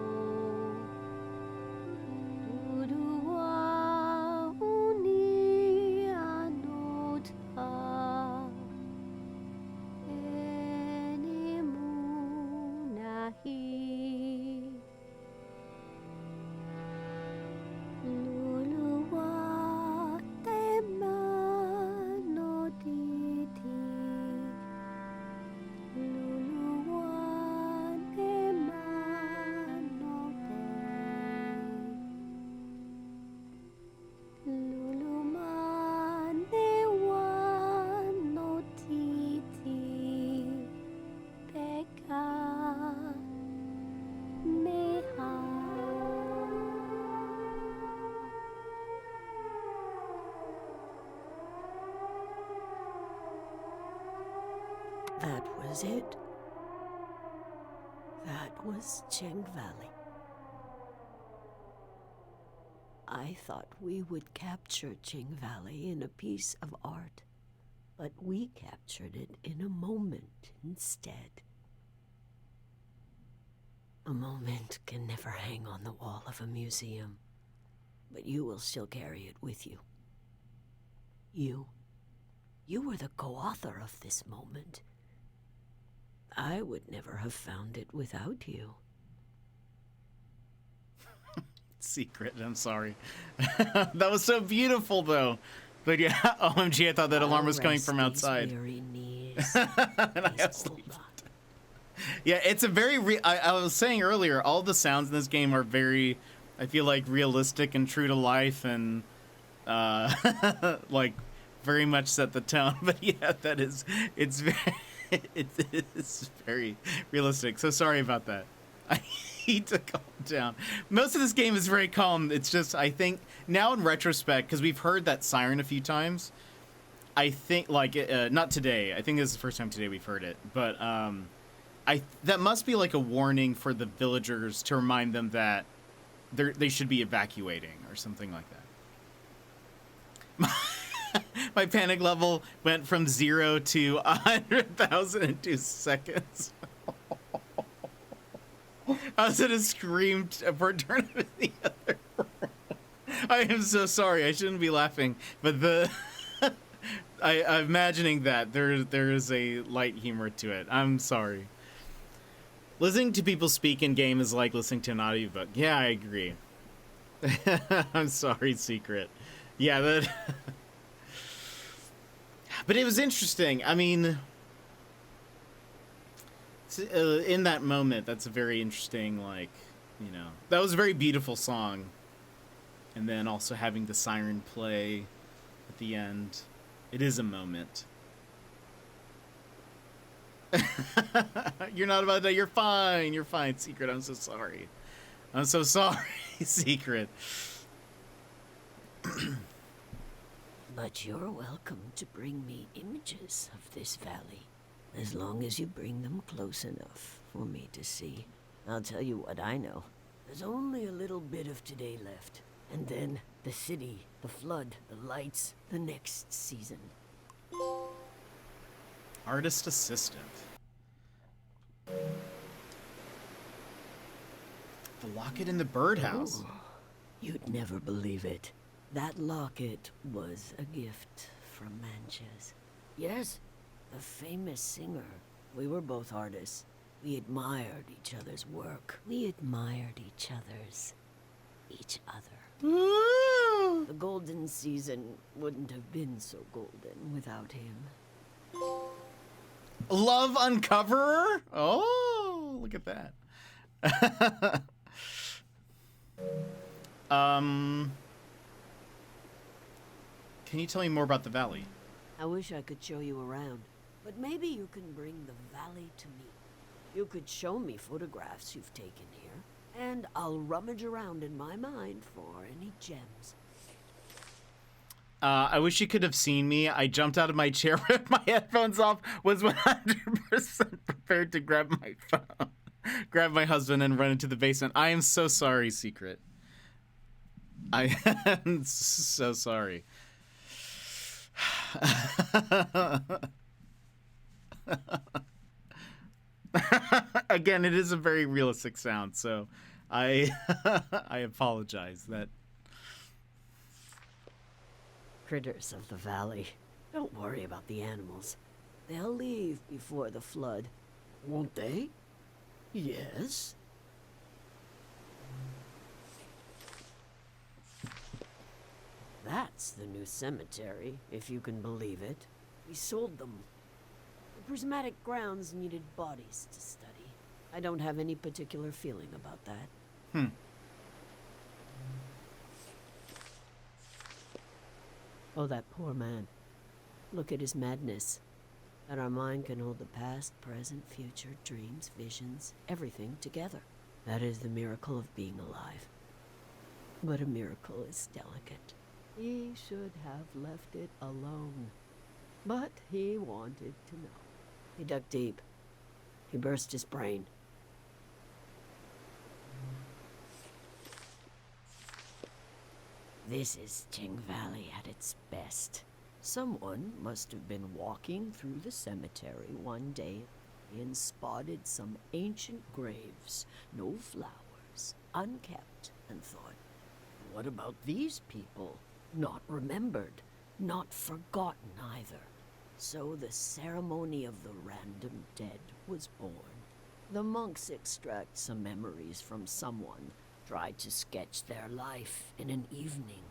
Dudua uni anota, Enimunahi. Lulu was it. That was Cheng Valley. I thought we would capture Cheng Valley in a piece of art, but we captured it in a moment instead. A moment can never hang on the wall of a museum, but you will still carry it with you. You were the co-author of this moment. I would never have found it without you. Secret, I'm sorry. That was so beautiful, though. But yeah, OMG, I thought that alarm was coming from outside. And I absolutely... Yeah, it's a very... I was saying earlier, all the sounds in this game are very, I feel like, realistic and true to life, and like, very much set the tone. But yeah, that is... It's very... It's very realistic. So sorry about that. I need to calm down. Most of this game is very calm. It's just, I think, now in retrospect, because we've heard that siren a few times, I think, like, not today. I think this is the first time today we've heard it. But that must be like a warning for the villagers to remind them that they should be evacuating or something like that. My panic level went from 0 to 100,000 in 2 seconds. I was at a scream for a tournament in the other room. I am so sorry. I shouldn't be laughing, but I'm imagining that there is a light humor to it. I'm sorry. Listening to people speak in game is like listening to an audiobook. Yeah, I agree. I'm sorry, Secret. Yeah, that. But it was interesting. I mean, in that moment, that's a very interesting, like, you know, that was a very beautiful song. And then also having the siren play at the end. It is a moment. You're not about that. You're fine. You're fine, Secret. I'm so sorry. I'm so sorry, Secret. But you're welcome to bring me images of this valley, as long as you bring them close enough for me to see. I'll tell you what I know. There's only a little bit of today left. And then the city, the flood, the lights, the next season. Artist assistant. The locket in the birdhouse. Oh, you'd never believe it. That locket was a gift from Manches. Yes, a famous singer. We were both artists. We admired each other's work. We admired each other. The golden season wouldn't have been so golden without him. Love Uncoverer? Oh, look at that. Can you tell me more about the valley? I wish I could show you around, but maybe you can bring the valley to me. You could show me photographs you've taken here, and I'll rummage around in my mind for any gems. I wish you could have seen me. I jumped out of my chair, ripped my headphones off, was 100% prepared to grab my phone, grab my husband, and run into the basement. I am so sorry, Secret. I am so sorry. Again, it is a very realistic sound, so I apologize. That Critters of the valley. Don't worry about the animals. They'll leave before the flood. Won't they? Yes. That's the new cemetery, if you can believe it. We sold them. The prismatic grounds needed bodies to study. I don't have any particular feeling about that. Oh, that poor man. Look at his madness. That our mind can hold the past, present, future, dreams, visions, everything together. That is the miracle of being alive. But a miracle is delicate. He should have left it alone. But he wanted to know. He dug deep. He burst his brain. This is Ching Valley at its best. Someone must have been walking through the cemetery one day and spotted some ancient graves, no flowers, unkept, and thought, what about these people? Not remembered, not forgotten either. So the ceremony of the random dead was born. The monks extract some memories from someone, try to sketch their life in an evening.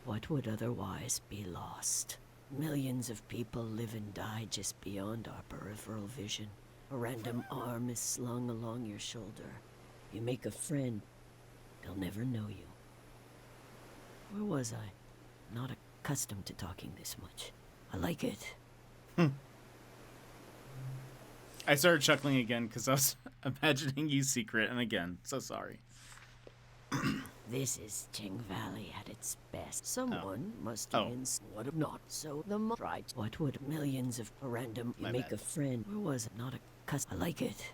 What would otherwise be lost? Millions of people live and die just beyond our peripheral vision. A random arm is slung along your shoulder. You make a friend, they'll never know you. Where was I? Not accustomed to talking this much. I like it. I started chuckling again because I was imagining you secret, and again, so sorry. This is Ching Valley at its best. Someone must have been what if not so the right. What would millions of random you make a friend? Where was it? Not a cuss. I like it.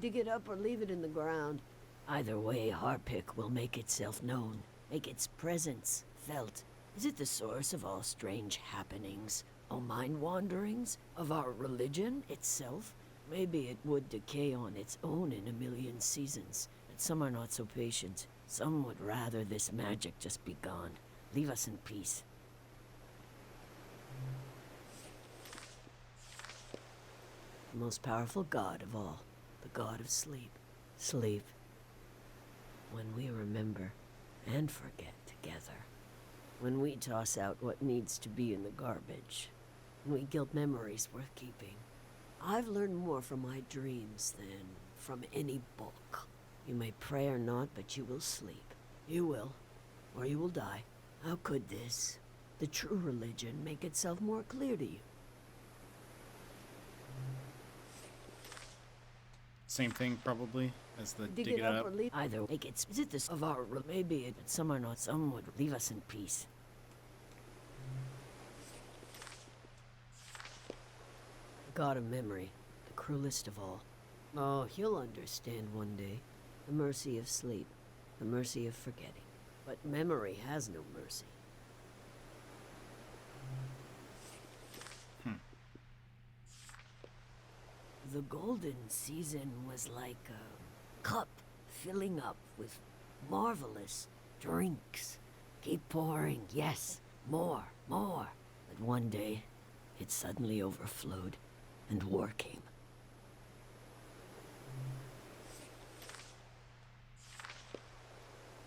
Dig it up or leave it in the ground. Either way, Harpic will make itself known, make its presence felt. Is it the source of all strange happenings, all mind wanderings, of our religion itself? Maybe it would decay on its own in a million seasons, but some are not so patient. Some would rather this magic just be gone. Leave us in peace. The most powerful god of all, the god of sleep. Sleep. When we remember and forget together. When we toss out what needs to be in the garbage. When we gild memories worth keeping. I've learned more from my dreams than from any book. You may pray or not, but you will sleep. You will, or you will die. How could this, the true religion, make itself more clear to you? Same thing, probably, as the Dig it up or leave. Either make it. Is it this of our? Maybe it. But some are not. Some would leave us in peace. The god of memory, the cruelest of all. Oh, he'll understand one day. The mercy of sleep, the mercy of forgetting. But memory has no mercy. The golden season was like a cup filling up with marvelous drinks. Keep pouring, yes, more. But one day, it suddenly overflowed, and war came.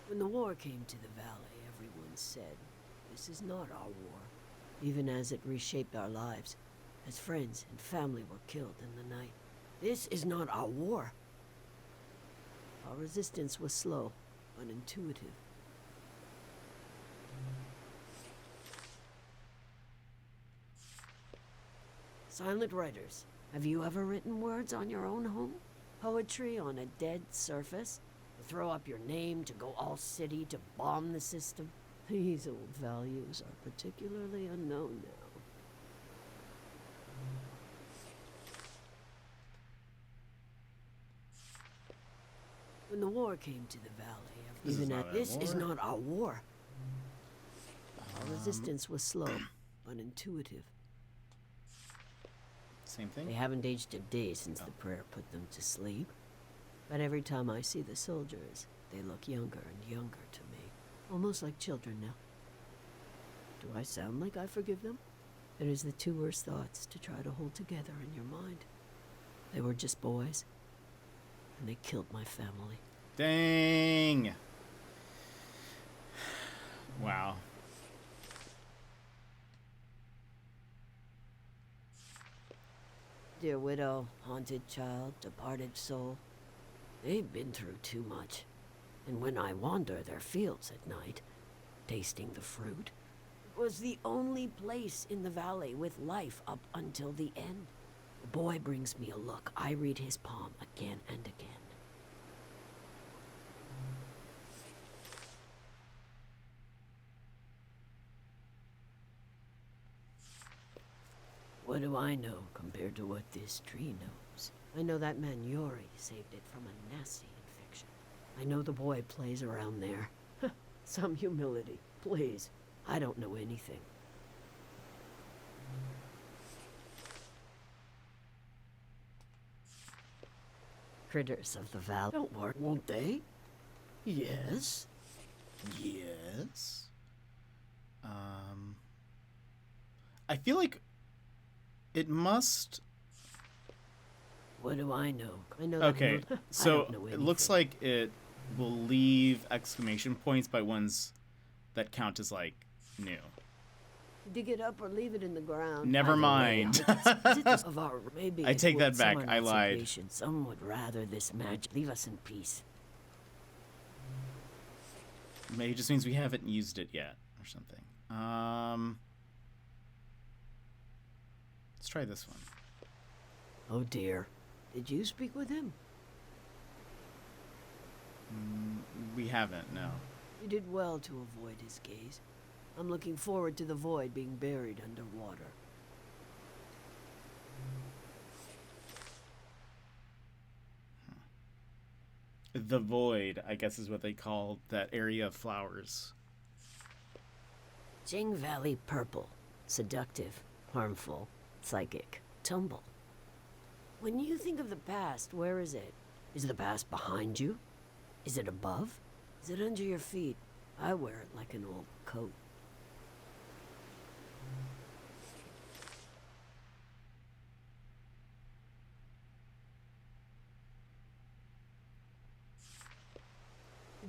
When the war came to the valley, everyone said, this is not our war. Even as it reshaped our lives, as friends and family were killed in the night. This is not our war. Our resistance was slow, unintuitive. Silent writers, have you ever written words on your own home? Poetry on a dead surface? To throw up your name, to go all city, to bomb the system? These old values are particularly unknown now. When the war came to the valley, this is not our war. Our resistance was slow, unintuitive. Same thing. They haven't aged a day since the prayer put them to sleep. But every time I see the soldiers, they look younger and younger to me. Almost like children now. Do I sound like I forgive them? It is the two worst thoughts to try to hold together in your mind. They were just boys, and they killed my family. Dang. Wow. Dear widow, haunted child, departed soul, they've been through too much. And when I wander their fields at night, tasting the fruit, it was the only place in the valley with life up until the end. The boy brings me a look. I read his palm again and again. What do I know compared to what this tree knows? I know that man Yori saved it from a nasty infection. I know the boy plays around there. Some humility, please. I don't know anything. Critters of the valley don't work, won't they? Yes. Yes. I feel like it must. What do I know? I know. That Okay, I so don't know it looks anything. like it will leave exclamation points by ones that count as like new. Dig it up or leave it in the ground. Never Either way, mind. it's of our, maybe I it take would. that back. Some are I not so lied. patient. Some would rather this magic leave us in peace. Maybe it just means we haven't used it yet or something. Let's try this one. Oh dear. Did you speak with him? We haven't, no. You did well to avoid his gaze. I'm looking forward to the void being buried underwater. The void, I guess, is what they call that area of flowers. Jing Valley purple. Seductive, harmful, psychic, tumble. When you think of the past, where is it? Is the past behind you? Is it above? Is it under your feet? I wear it like an old coat.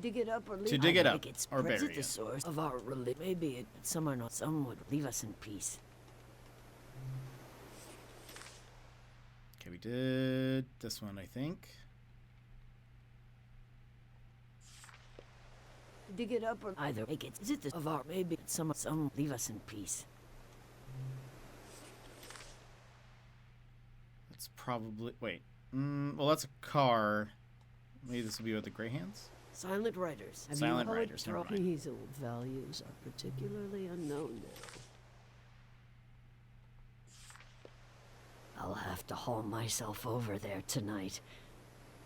Dig it up or leave To dig it up it's or present bury the it. source of our religion. Maybe it, some are not. Some would leave us in peace. Okay, we did this one, I think. Dig it up or either make it. Is it the of our? Maybe some leave us in peace. That's probably wait. Well, that's a car. Maybe this will be with the gray hands. Silent writers. Have Silent you writers, never mind. These old values are particularly unknown now. I'll have to haul myself over there tonight.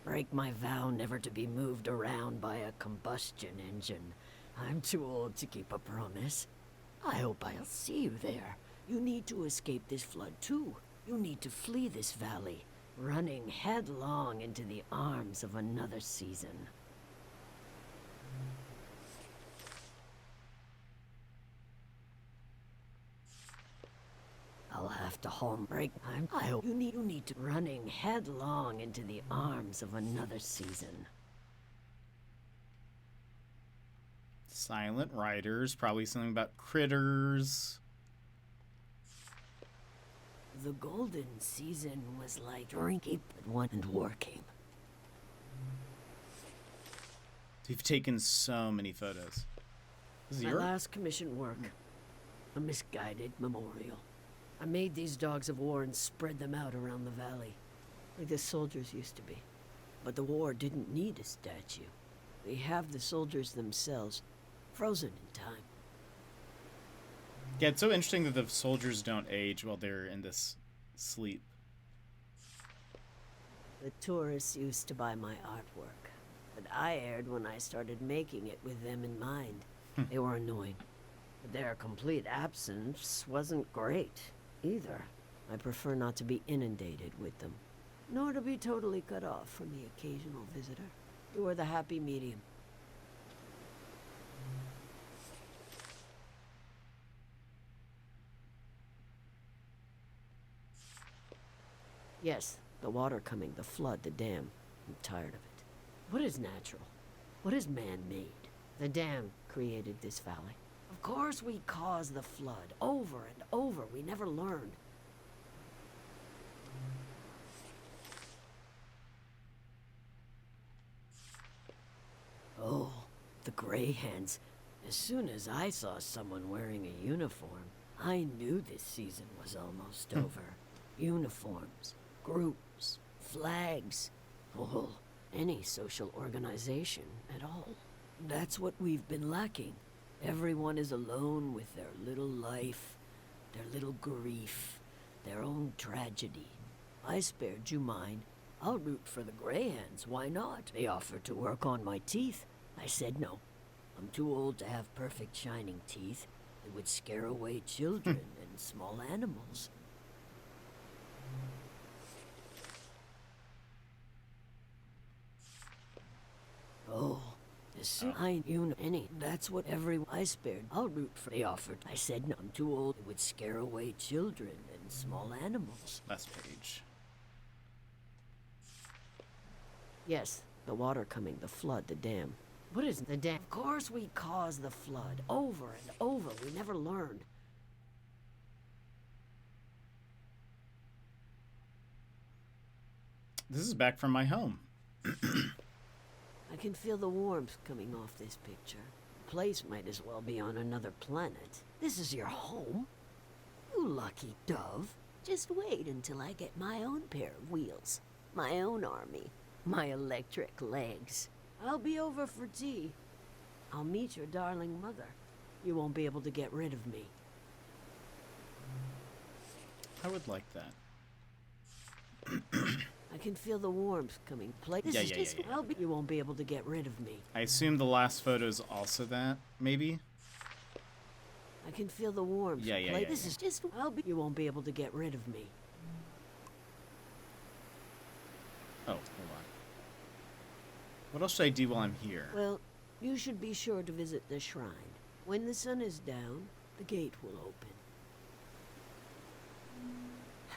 Break my vow never to be moved around by a combustion engine. I'm too old to keep a promise. I hope I'll see you there. You need to escape this flood too. You need to flee this valley, running headlong into the arms of another season. I'll have to home break time. I hope you need to running headlong into the arms of another season. Silent Riders, probably something about critters. The golden season was like drinking one and working. You've taken so many photos. This is My your last commission work. A misguided memorial. I made these dogs of war and spread them out around the valley, like the soldiers used to be. But the war didn't need a statue. They have the soldiers themselves, frozen in time. Yeah, it's so interesting that the soldiers don't age while they're in this sleep. The tourists used to buy my artwork, but I aired when I started making it with them in mind. They were annoying. But their complete absence wasn't great, either. I prefer not to be inundated with them, nor to be totally cut off from the occasional visitor. You are the happy medium. Yes, the water coming, the flood, the dam. I'm tired of it. What is natural? What is man-made? The dam created this valley. Of course we caused the flood, over and over. We never learned. Oh, the gray hands. As soon as I saw someone wearing a uniform, I knew this season was almost over. Uniforms, groups, flags. Oh, any social organization at all. That's what we've been lacking. Everyone is alone with their little life, their little grief, their own tragedy. I spared you mine. I'll root for the Greyhands, why not? They offered to work on my teeth. I said no. I'm too old to have perfect shining teeth. It would scare away children and small animals. Oh, this I you any. That's what every I spared. I'll root for. They offered. I said no. I'm too old. It would scare away children and small animals. Last page. Yes, the water coming, the flood, the dam. What is the dam? Of course we caused the flood. Over and over. We never learned. This is back from my home. I can feel the warmth coming off this picture. The place might as well be on another planet. This is your home? You lucky dove. Just wait until I get my own pair of wheels. My own army. My electric legs. I'll be over for tea. I'll meet your darling mother. You won't be able to get rid of me. I would like that. I can feel the warmth coming. You won't be able to get rid of me. I assume the last photo is also that, maybe? I can feel the warmth. This is just. You won't be able to get rid of me. Oh, hold on. What else should I do while I'm here? Well, you should be sure to visit the shrine. When the sun is down, the gate will open.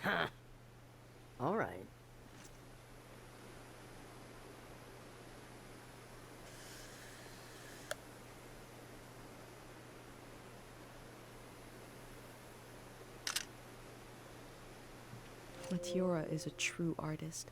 Ha! All right. Matiora is a true artist.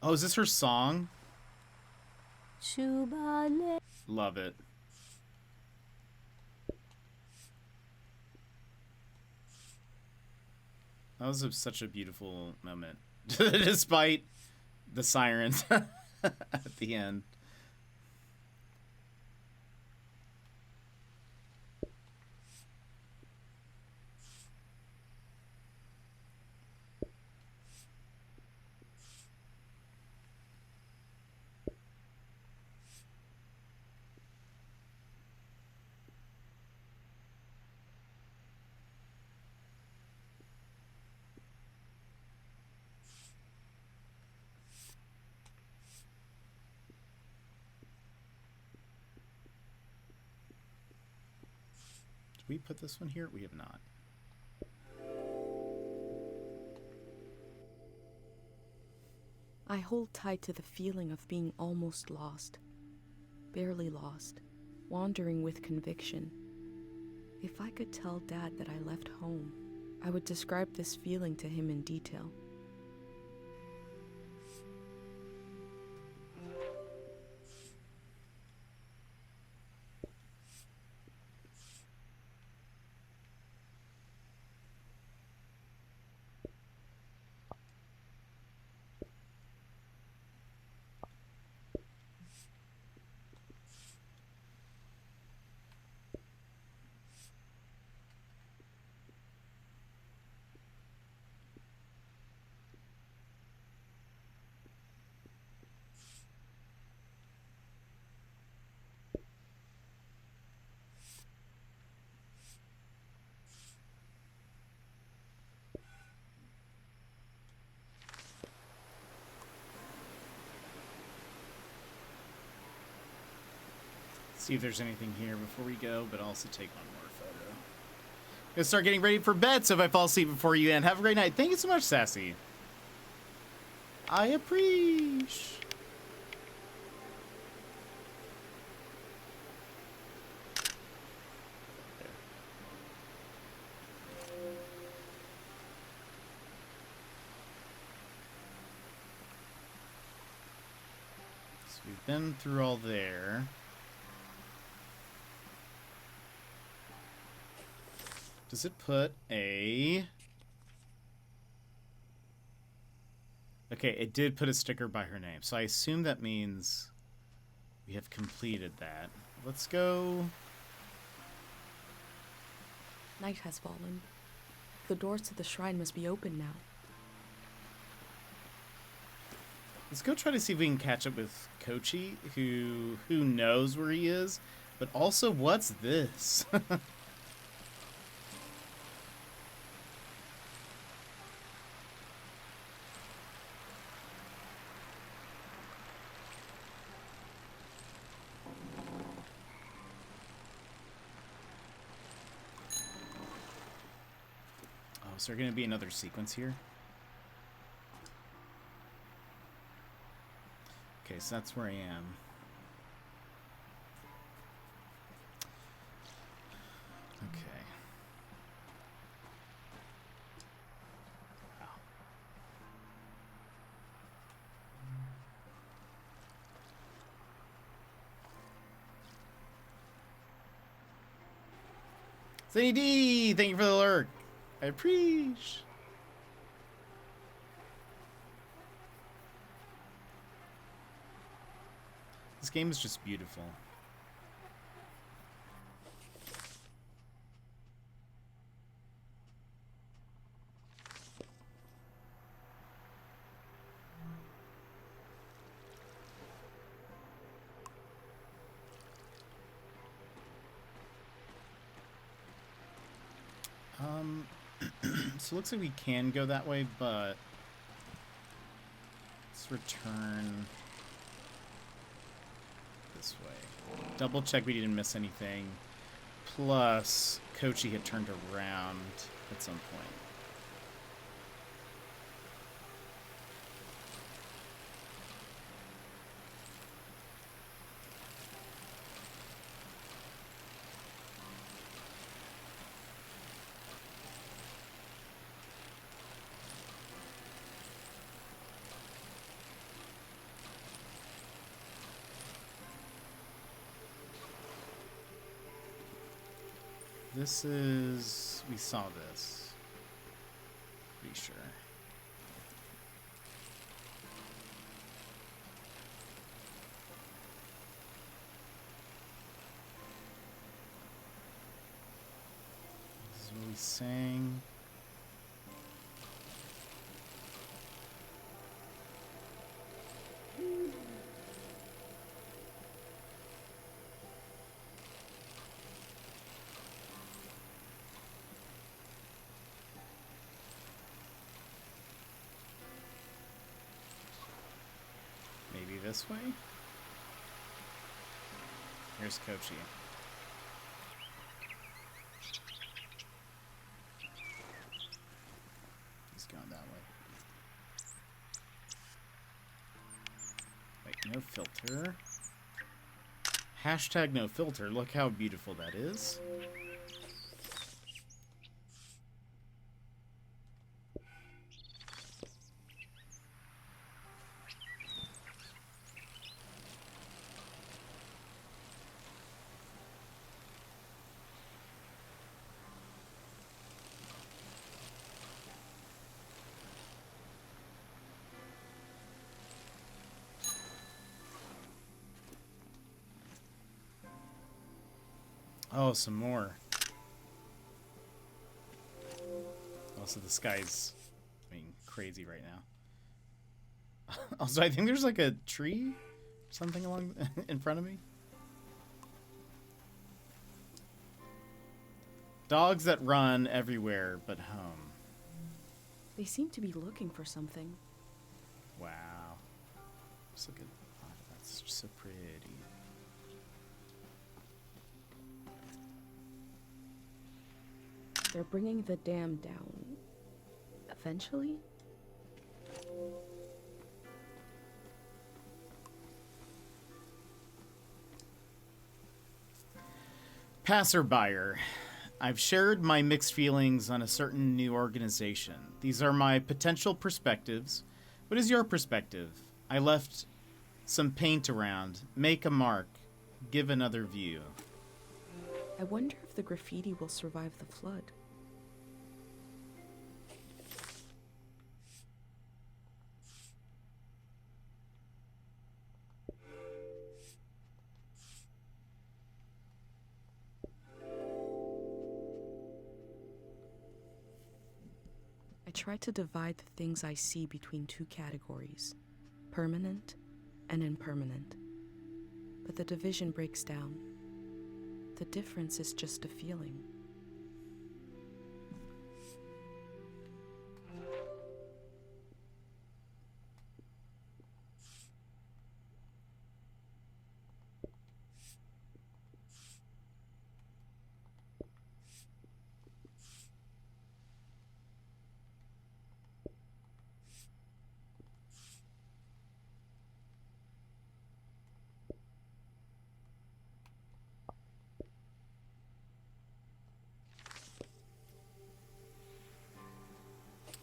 Oh, is this her song? Shubale. Love it. That was such a beautiful moment. Despite the sirens at the end. We put this one here? We have not. I hold tight to the feeling of being almost lost. Barely lost. Wandering with conviction. If I could tell Dad that I left home, I would describe this feeling to him in detail. See if there's anything here before we go, but also take one more photo. Gonna start getting ready for bed, so if I fall asleep before you end, have a great night. Thank you so much, Sassy. I appreciate. So we've been through all there. Does it put a... Okay, it did put a sticker by her name, so I assume that means we have completed that. Let's go. Night has fallen. The doors to the shrine must be open now. Let's go try to see if we can catch up with Kochi, who knows where he is, but also what's this? Oh, is there going to be another sequence here? Okay, so that's where I am. Okay. Wow. Sunny D, thank you for the lurk. I appreciate. This game is just beautiful. So it looks like we can go that way, but let's return this way. Double check we didn't miss anything. Plus, Kochi had turned around at some point. This is... we saw this. Pretty sure. This is what we sang. This way? Here's Kochi. He's going that way. Wait, no filter. Hashtag no filter. Look how beautiful that is. Oh, some more. Also, the sky's, I mean, crazy right now. Also, I think there's like a tree, something along in front of me. Dogs that run everywhere but home. They seem to be looking for something. Wow. Just look at, oh, that's so pretty. They're bringing the dam down. Eventually? Passerbuyer. I've shared my mixed feelings on a certain new organization. These are my potential perspectives. What is your perspective? I left some paint around. Make a mark. Give another view. I wonder if the graffiti will survive the flood. try to divide the things I see between two categories, permanent and impermanent. But the division breaks down. The difference is just a feeling.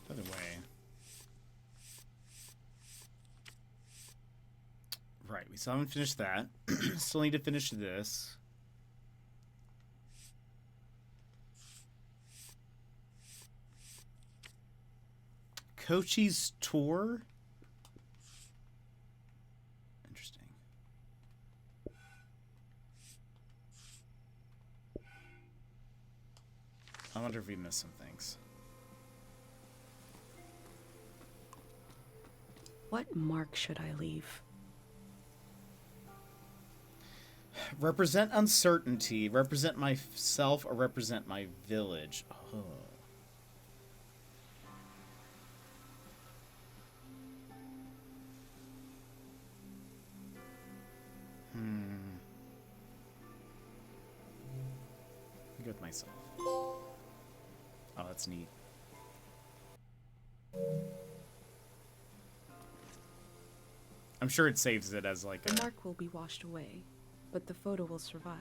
Other way. Right, we still haven't finished that. Still need to finish this. Kochi's tour? Interesting. I wonder if we missed some things. What mark should I leave? Represent uncertainty, represent myself, or represent my village. Oh. I'll go with myself. Oh, that's neat. I'm sure it saves it as like The mark will be washed away, but the photo will survive.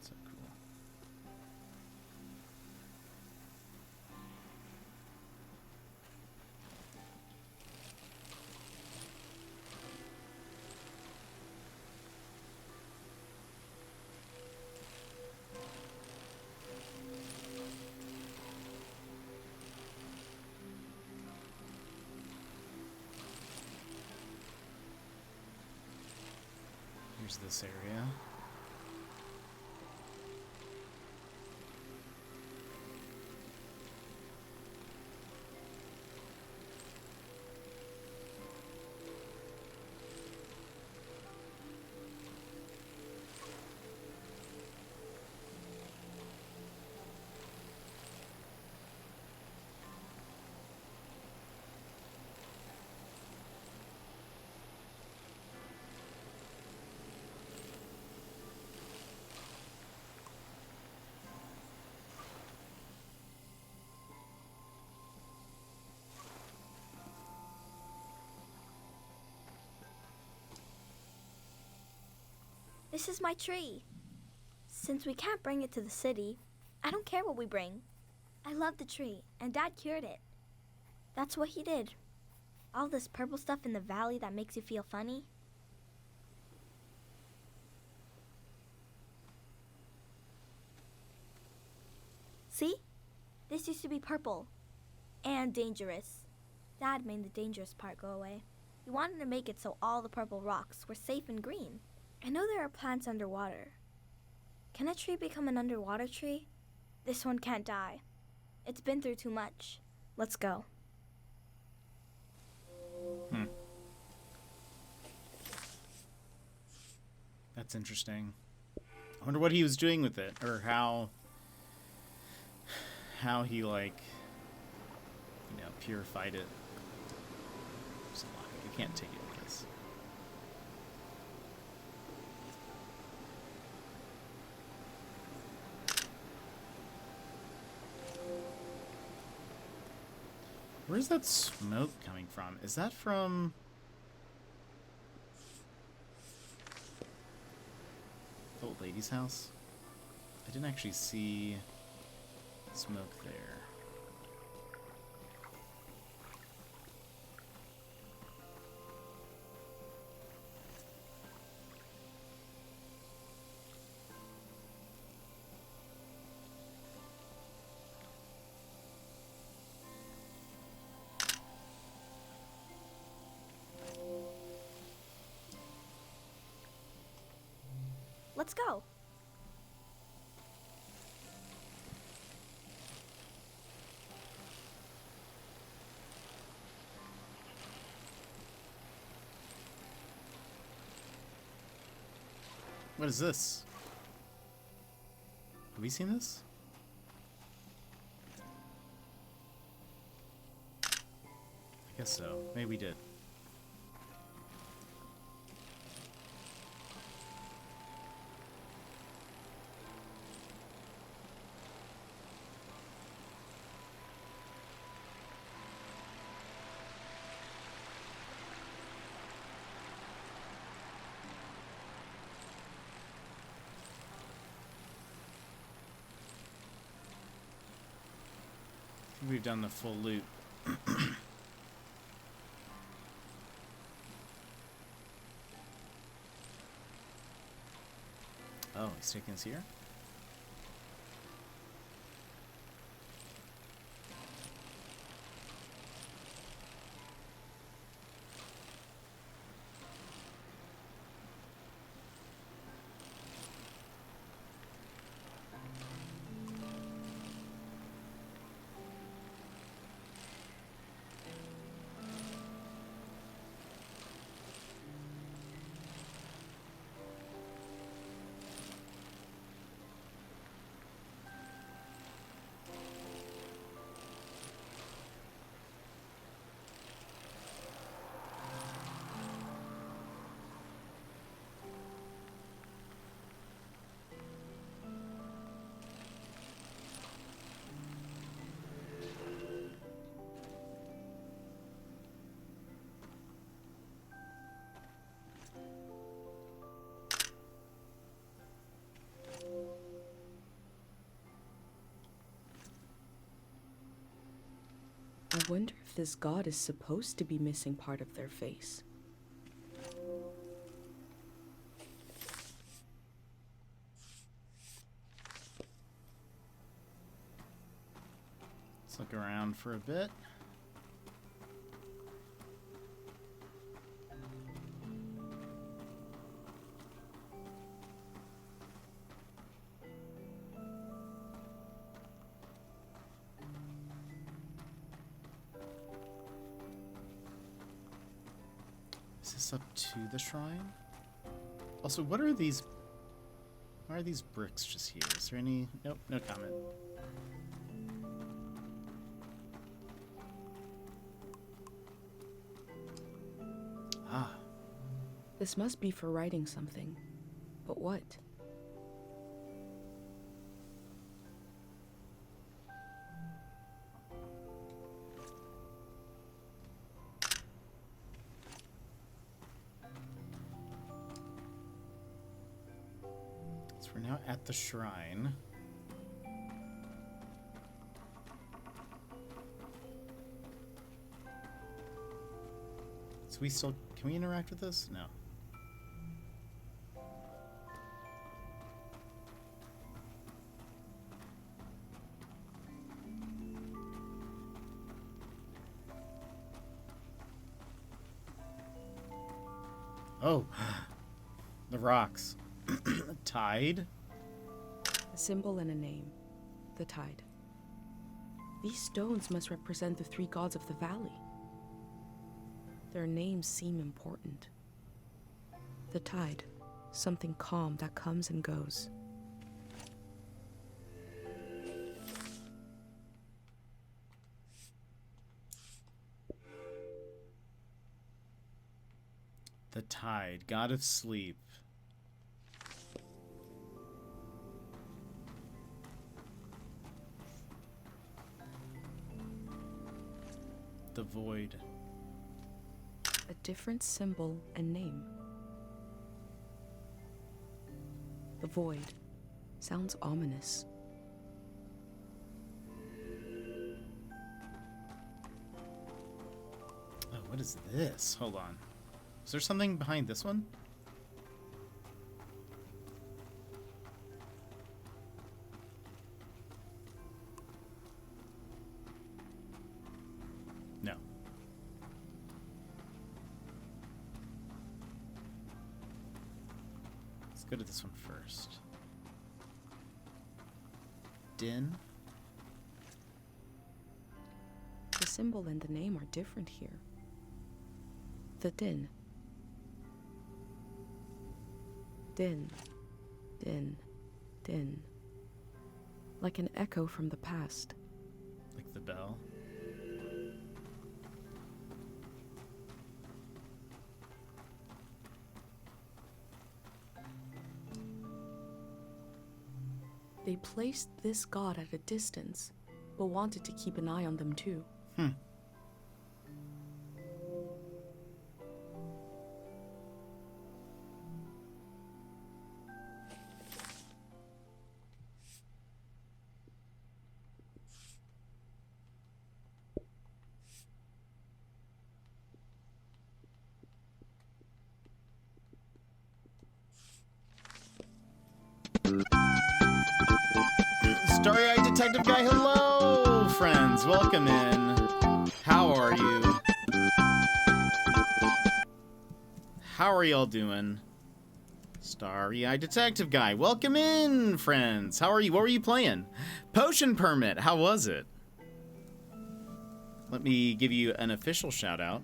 So cool. Here's this area. This is my tree. Since we can't bring it to the city, I don't care what we bring. I love the tree, and Dad cured it. That's what he did. All this purple stuff in the valley that makes you feel funny. See? This used to be purple. And dangerous. Dad made the dangerous part go away. He wanted to make it so all the purple rocks were safe and green. I know there are plants underwater. Can a tree become an underwater tree? This one can't die. It's been through too much. Let's go. That's interesting. I wonder what he was doing with it, or how he, like, you know, purified it. There's a lot. You can't take it with this. Where's that smoke coming from? Is that from the old lady's house? I didn't actually see smoke there. Let's go. What is this? Have we seen this? I guess so. Maybe we did. We've done the full loop. Oh, he's taking us here? I wonder if this god is supposed to be missing part of their face. Let's look around for a bit. Is this up to the shrine? Also, what are these? Why are these bricks just here? Is there any? Nope, no comment. Ah. This must be for writing something. But what? So we're now at the shrine. So we still, can we interact with this? No. Oh, the rocks. Tide? A symbol and a name. The tide. These stones must represent the three gods of the valley. Their names seem important. The tide. Something calm that comes and goes. The tide, god of sleep. The void. A different symbol and name. The void. Sounds ominous. Oh, what is this? Hold on. Is there something behind this one? No. Let's go to this one first. Din. The symbol and the name are different here. The Din. Din. Din. Din. Like an echo from the past. Like the bell. They placed this god at a distance, but wanted to keep an eye on them too. Starry-eyed detective guy, hello, friends. Welcome in. How are you? How are y'all doing? Starry-eyed detective guy, welcome in, friends. How are you? What were you playing? Potion Permit, how was it? Let me give you an official shout out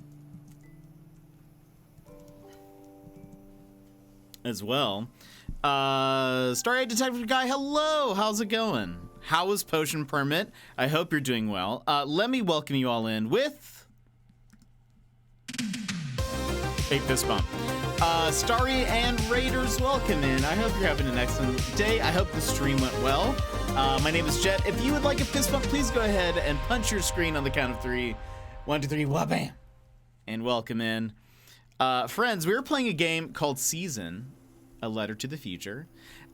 as well. Starry-eyed detective guy, hello. How's it going? How was Potion Permit? I hope you're doing well. Let me welcome you all in with a fist bump. Starry and Raiders, welcome in. I hope you're having an excellent day. I hope the stream went well. My name is Jet. If you would like a fist bump, please go ahead and punch your screen on the count of 3. 1, 2, 3, wha-bam. And welcome in. Friends, we were playing a game called Season, A Letter to the Future.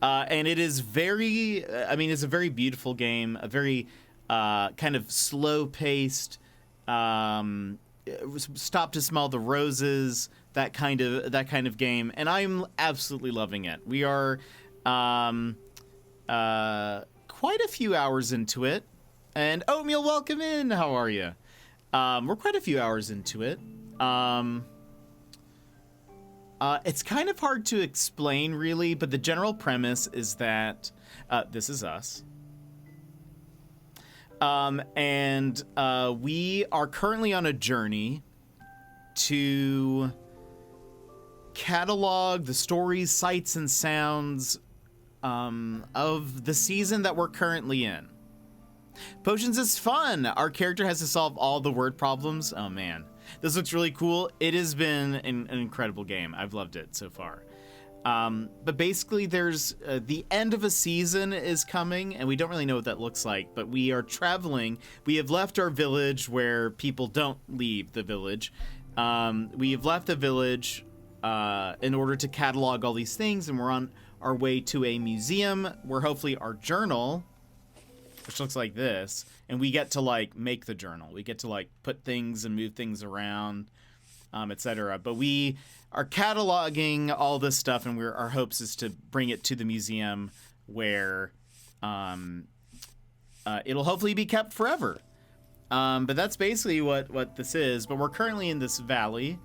And it is very, it's a very beautiful game, a very kind of slow-paced, stop to smell the roses, that kind of game, and I'm absolutely loving it. We are quite a few hours into it, and Oatmeal, welcome in. How are you? We're quite a few hours into it. It's kind of hard to explain, really, but the general premise is that this is us. And we are currently on a journey to catalog the stories, sights, and sounds of the season that we're currently in. Potions is fun. Our character has to solve all the word problems. Oh, man. This looks really cool. It has been an incredible game. I've loved it so far. But basically, there's the end of a season is coming, and we don't really know what that looks like, but we are traveling. We have left our village where people don't leave the village. We have left the village in order to catalog all these things, and we're on our way to a museum where hopefully our journal, which looks like this, and we get to like make the journal. We get to like put things and move things around, etc. But we are cataloging all this stuff, and our hopes is to bring it to the museum where it'll hopefully be kept forever. But that's basically what this is. But we're currently in this valley,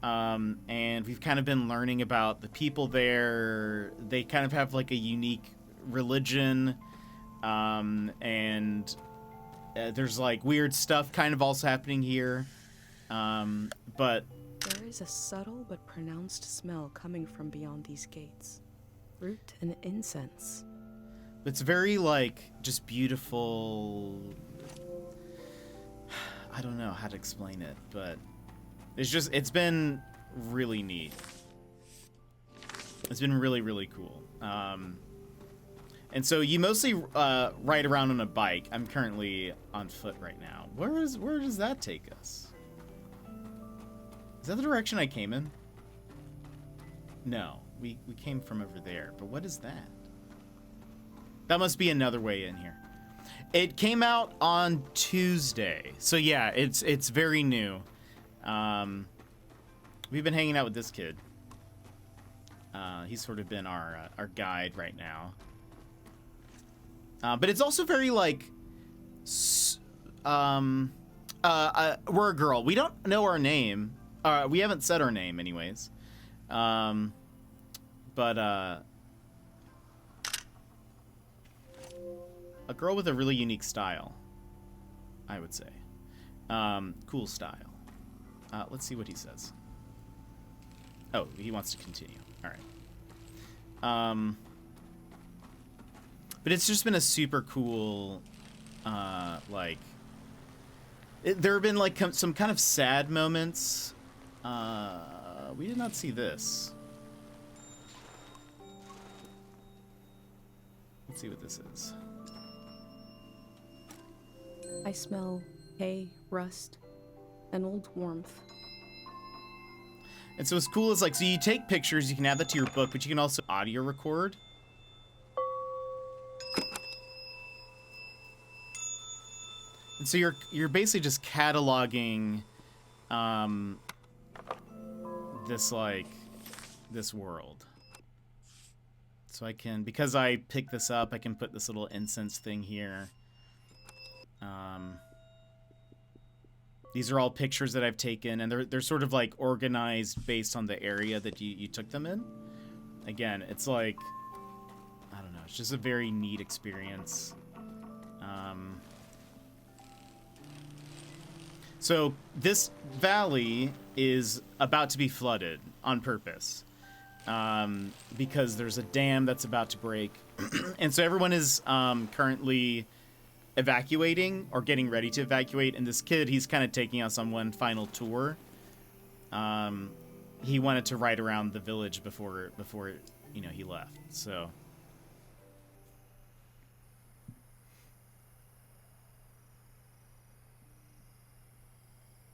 and we've kind of been learning about the people there. They kind of have like a unique religion. And there's like weird stuff kind of also happening here. But there is a subtle but pronounced smell coming from beyond these gates. Fruit and incense. It's very like just beautiful. I don't know how to explain it, but it's been really neat. It's been really, really cool. And so you mostly ride around on a bike. I'm currently on foot right now. Where does that take us? Is that the direction I came in? No, we came from over there. But what is that? That must be another way in here. It came out on Tuesday. So yeah, it's very new. We've been hanging out with this kid. He's sort of been our guide right now. But it's also very like, we're a girl. We don't know our name. We haven't said our name anyways. But a girl with a really unique style, I would say. Cool style. Let's see what he says. Oh, he wants to continue. All right. But it's just been a super cool, like... there have been, like, some kind of sad moments. We did not see this. Let's see what this is. I smell hay, rust, and old warmth. And so what's cool is, like, so you take pictures, you can add that to your book, but you can also audio record. And so you're basically just cataloging this world. So I can, because I picked this up, I can put this little incense thing here. These are all pictures that I've taken, and they're sort of like organized based on the area that you took them in. Again, it's like, I don't know, it's just a very neat experience. So this valley is about to be flooded on purpose, because there's a dam that's about to break. And so everyone is currently evacuating or getting ready to evacuate, and this kid, he's kind of taking us on one final tour. He wanted to ride around the village before you know, he left. So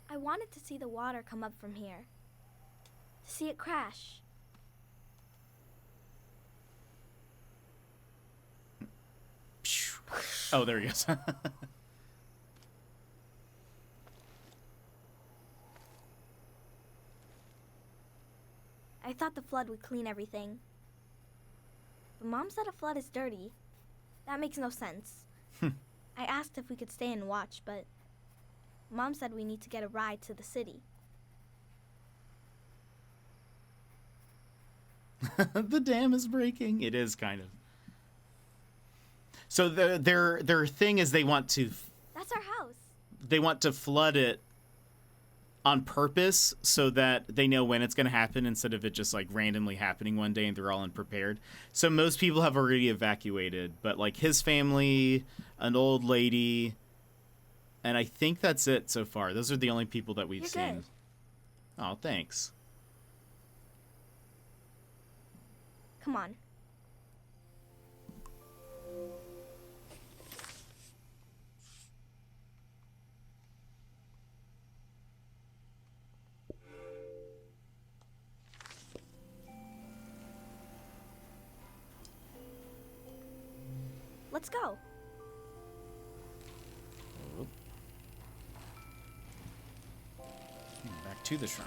I wanted to see the water come up from here. To see it crash. oh, there he goes. I thought the flood would clean everything. But Mom said a flood is dirty. That makes no sense. I asked if we could stay and watch, but Mom said we need to get a ride to the city. The dam is breaking. It is kind of. So their thing is they want to That's our house. they want to flood it on purpose so that they know when it's going to happen instead of it just like randomly happening one day and they're all unprepared. So most people have already evacuated, but like his family, an old lady, and I think that's it so far. Those are the only people that we've You're seen. good. Oh, thanks. Come on. Let's go. Back to the shrine.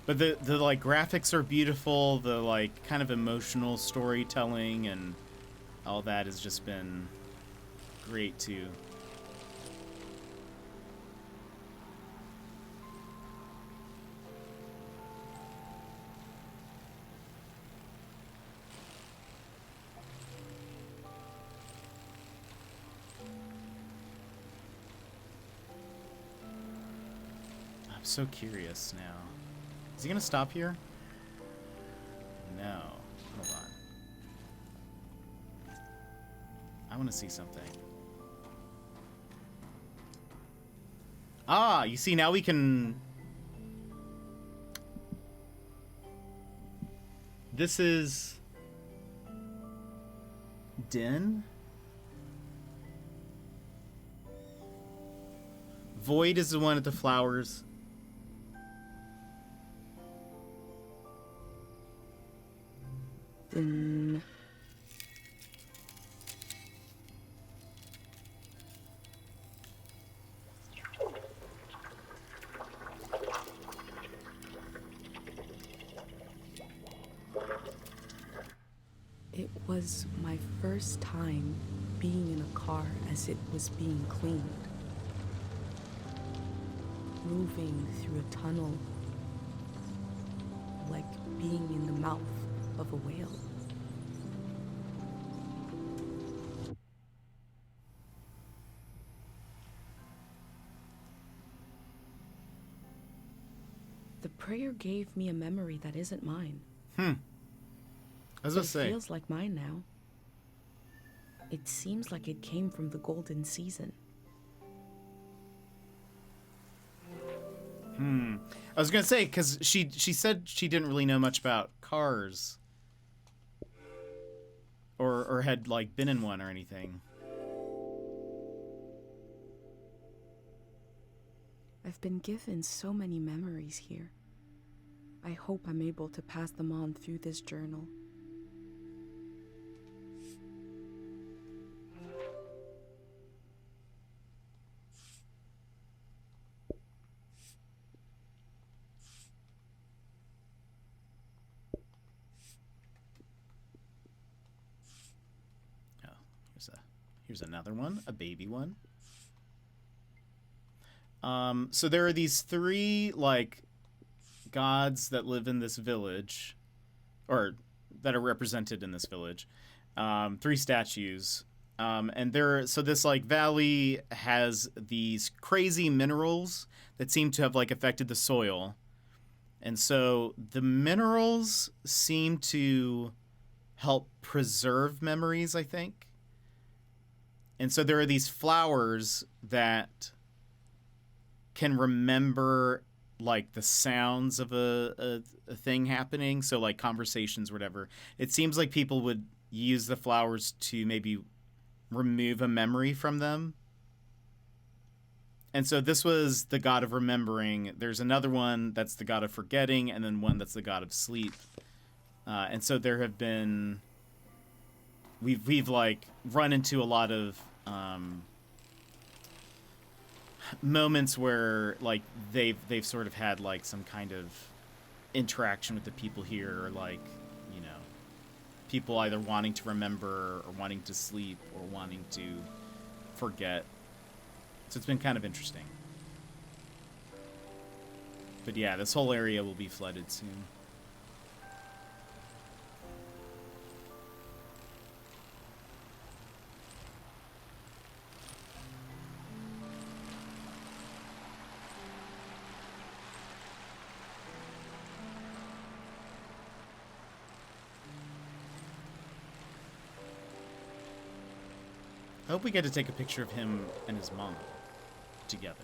But the like graphics are beautiful, the like kind of emotional storytelling and all that has just been great too. I'm so curious now. Is he gonna stop here? No. Hold on. I want to see something. Ah, you see, now we can... This is... Den? Void is the one at the flowers. Then it was my first time being in a car as it was being cleaned. moving through a tunnel, like being in the mouth of a whale. The prayer gave me a memory that isn't mine. I was But gonna say. it feels like mine now. It seems like it came from the golden season. I was gonna say, because she said she didn't really know much about cars, or had like been in one or anything. I've been given so many memories here. I hope I'm able to pass them on through this journal. Here's another one, a baby one. So there are these three, like, gods that live in this village, or that are represented in this village. Three statues. And so this, like, valley has these crazy minerals that seem to have, like, affected the soil. And so the minerals seem to help preserve memories, I think. And so there are these flowers that can remember, like, the sounds of a thing happening. So, like, conversations, whatever. It seems like people would use the flowers to maybe remove a memory from them. And so this was the god of remembering. There's another one that's the god of forgetting, and then one that's the god of sleep. And so there have been... We've like run into a lot of moments where like they've sort of had like some kind of interaction with the people here, or like, you know, people either wanting to remember or wanting to sleep or wanting to forget. So it's been kind of interesting. But yeah, this whole area will be flooded soon. I hope we get to take a picture of him and his mom together.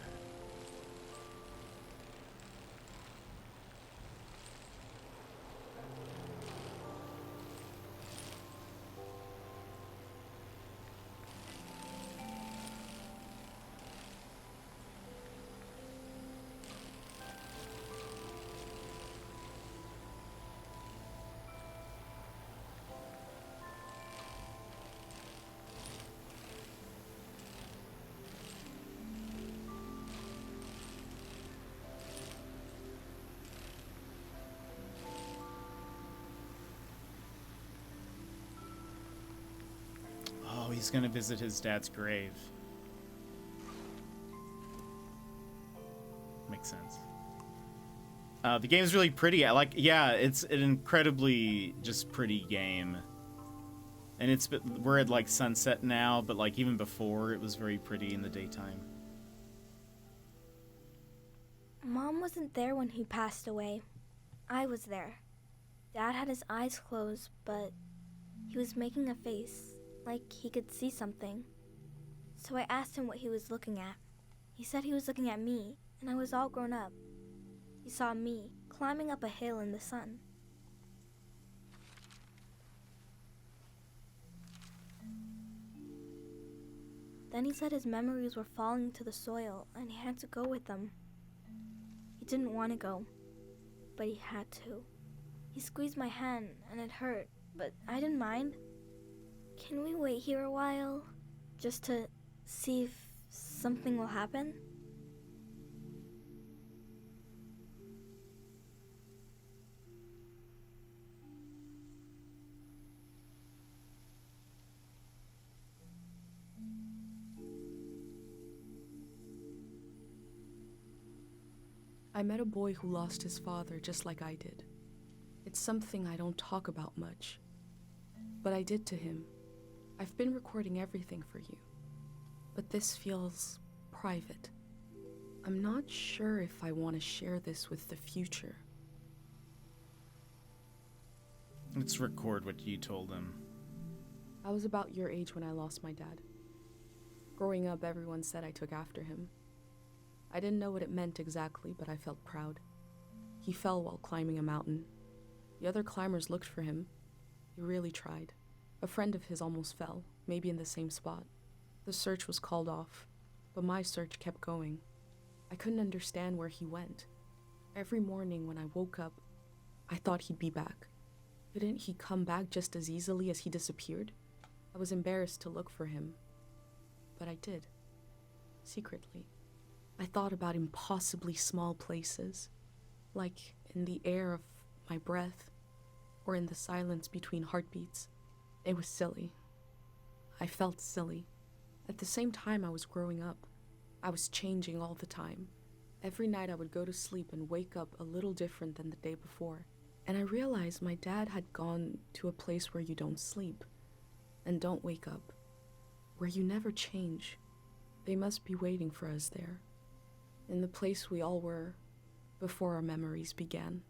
Oh, he's gonna visit his dad's grave. Makes sense. The game's really pretty. It's an incredibly just pretty game. And we're at like sunset now, but like even before it was very pretty in the daytime. Mom wasn't there when he passed away. I was there. Dad had his eyes closed, but he was making a face, like he could see something. So I asked him what he was looking at. He said he was looking at me, and I was all grown up. He saw me climbing up a hill in the sun. Then he said his memories were falling to the soil, and he had to go with them. He didn't want to go, but he had to. He squeezed my hand, and it hurt, but I didn't mind. Can we wait here a while, just to see if something will happen? I met a boy who lost his father just like I did. It's something I don't talk about much, but I did to him. I've been recording everything for you, but this feels private. I'm not sure if I want to share this with the future. Let's record what you told him. I was about your age when I lost my dad. Growing up, everyone said I took after him. I didn't know what it meant exactly, but I felt proud. He fell while climbing a mountain. The other climbers looked for him. He really tried. A friend of his almost fell, maybe in the same spot. The search was called off, but my search kept going. I couldn't understand where he went. Every morning when I woke up, I thought he'd be back. Couldn't he come back just as easily as he disappeared? I was embarrassed to look for him, but I did. Secretly. I thought about impossibly small places, like in the air of my breath, or in the silence between heartbeats. It was silly. I felt silly. At the same time I was growing up, I was changing all the time. Every night I would go to sleep and wake up a little different than the day before. And I realized my dad had gone to a place where you don't sleep and don't wake up, where you never change. They must be waiting for us there, in the place we all were before our memories began.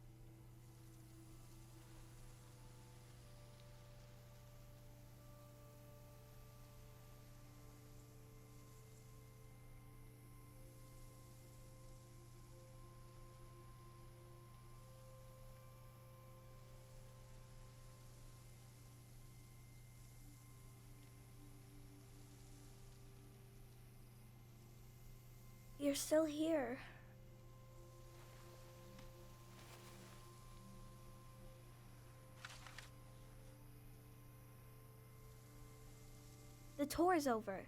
You're still here. The tour's over.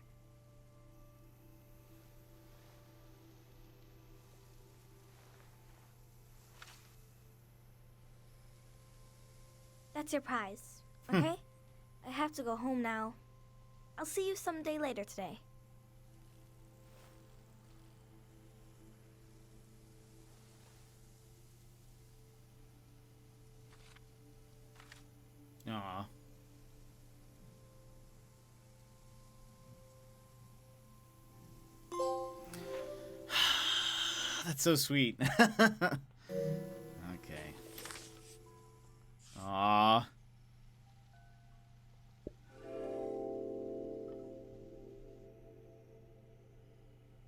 That's your prize, okay? I have to go home now. I'll see you someday later today. Aw. That's so sweet. Okay. Aw.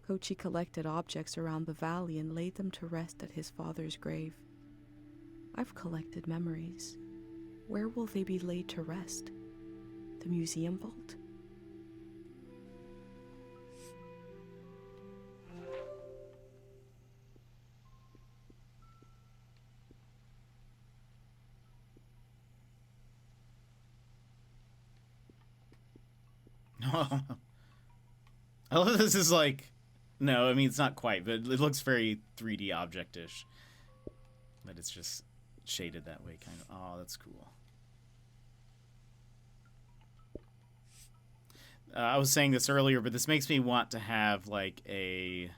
Kochi collected objects around the valley and laid them to rest at his father's grave. I've collected memories. Where will they be laid to rest? The museum vault? I love this is like, no, I mean, it's not quite, but it looks very 3D object-ish. But it's just shaded that way, kind of. Oh, that's cool. I was saying this earlier, but this makes me want to have, like, a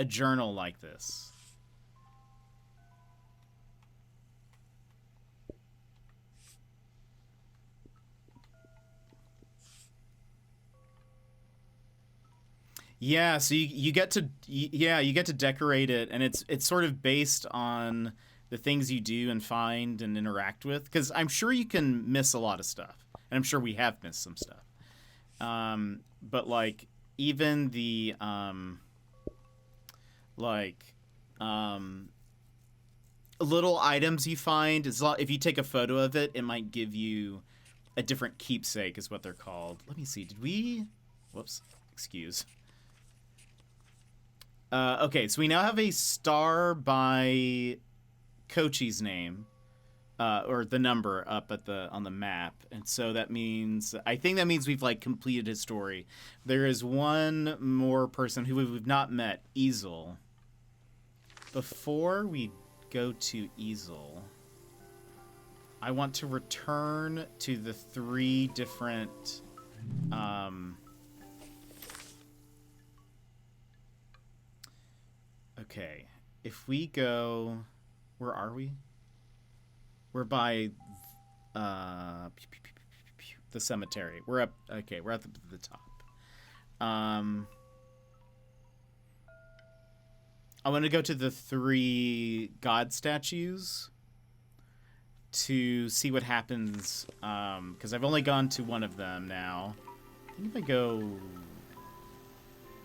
journal like this. Yeah, so you get to you get to decorate it, and it's sort of based on the things you do and find and interact with, because I'm sure you can miss a lot of stuff, and I'm sure we have missed some stuff. But like even the little items you find, if you take a photo of it, it might give you a different keepsake, is what they're called. Let me see. Did we? Whoops. Excuse. Okay, so we now have a star by Kochi's name, or the number up at on the map, and so that means, I think that means we've like completed his story. There is one more person who we've not met, Easel. Before we go to Easel, I want to return to the 3 different okay, if we go, where are we? We're by the cemetery. We're up. Okay, we're at the top. I want to go to the 3 god statues to see what happens, because I've only gone to one of them now. I think if I go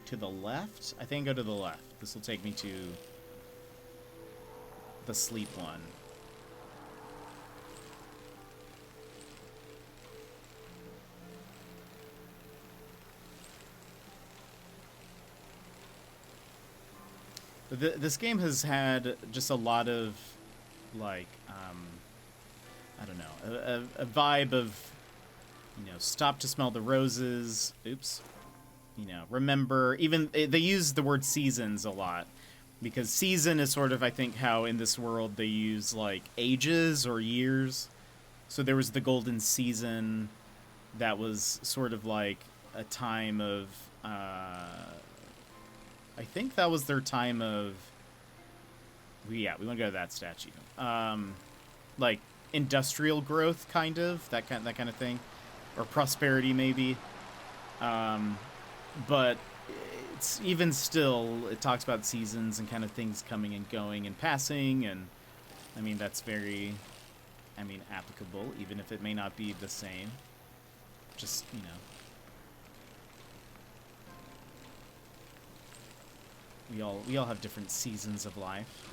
to the left, I think I go to the left. This will take me to the sleep one. This game has had just a lot of, like, I don't know, a vibe of, you know, stop to smell the roses. Oops. You know, remember, even, they use the word seasons a lot. Because season is sort of, I think, how in this world they use, like, ages or years. So there was the golden season that was sort of like a time of, I think that was their time of, yeah, we want to go to that statue. Like industrial growth, kind of, that kind of thing, or prosperity maybe. But it's even still, it talks about seasons and kind of things coming and going and passing, and I mean that's very, I mean, applicable, even if it may not be the same. Just, you know. We all have different seasons of life.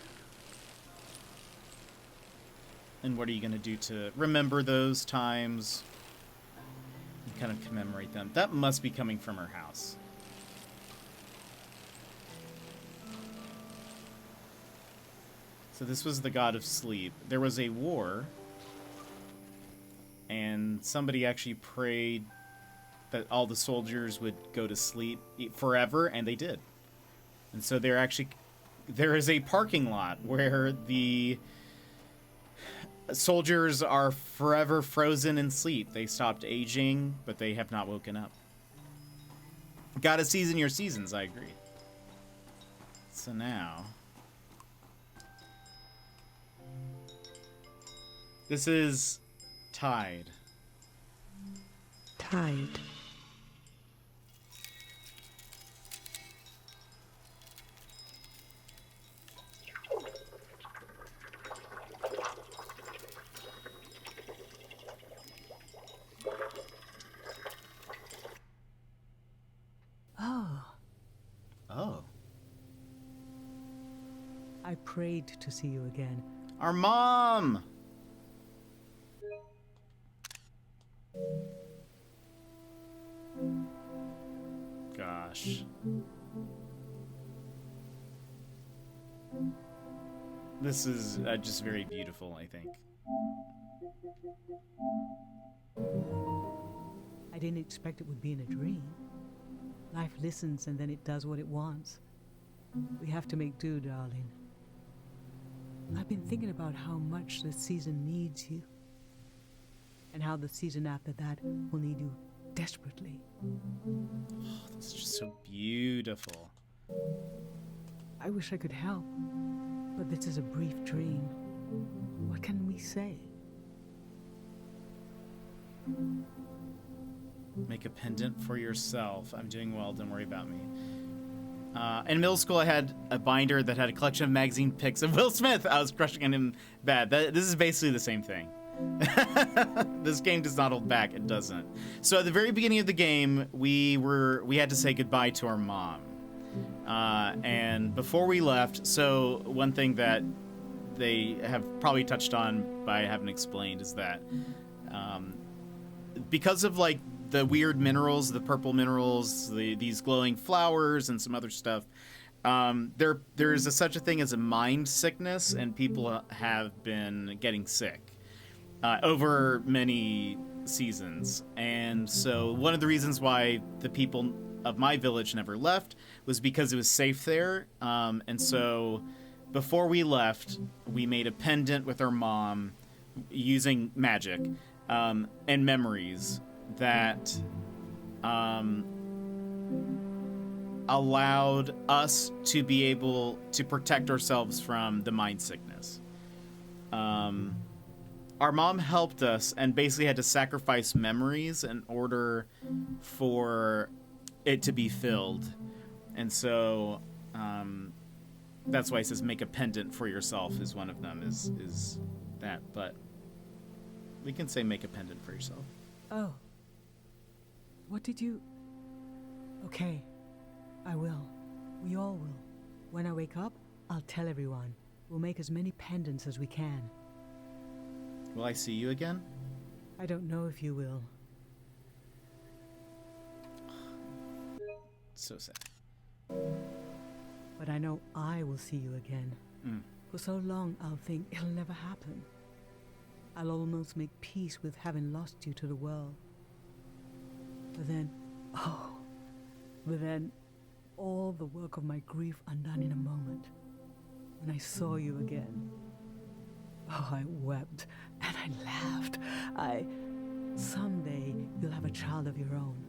And what are you going to do to remember those times and kind of commemorate them? That must be coming from her house. So this was the god of sleep. There was a war, and somebody actually prayed that all the soldiers would go to sleep forever, and they did. And so there is a parking lot where the soldiers are forever frozen in sleep. They stopped aging, but they have not woken up. Gotta season your seasons, I agree. So now, this is Tide. Tide. Oh. I prayed to see you again. Our mom! Gosh. This is just very beautiful, I think. I didn't expect it would be in a dream. Life listens and then it does what it wants. We have to make do, darling. I've been thinking about how much this season needs you. And how the season after that will need you desperately. Oh, this is just so beautiful. I wish I could help, but this is a brief dream. What can we say? Make a pendant for yourself. I'm doing well, don't worry about me. In middle school, I had a binder that had a collection of magazine pics of Will Smith. I was crushing on him bad. This is basically the same thing. This game does not hold back. It doesn't. So at the very beginning of the game, we had to say goodbye to our mom. And before we left, so one thing that they have probably touched on but I haven't explained is that because of like the weird minerals, the purple minerals, these glowing flowers and some other stuff, there is such a thing as a mind sickness, and people have been getting sick over many seasons. And so one of the reasons why the people of my village never left was because it was safe there. And so before we left, we made a pendant with our mom using magic and memories that allowed us to be able to protect ourselves from the mind sickness. Our mom helped us and basically had to sacrifice memories in order for it to be filled. And so that's why it says make a pendant for yourself is one of them, is that. But we can say make a pendant for yourself. Oh. What did you... Okay, I will. We all will. When I wake up, I'll tell everyone. We'll make as many pendants as we can. Will I see you again? I don't know if you will. So sad. But I know I will see you again. For so long, I'll think it'll never happen. I'll almost make peace with having lost you to the world. But then, all the work of my grief undone in a moment. When I saw you again. Oh, I wept and I laughed. Someday you'll have a child of your own.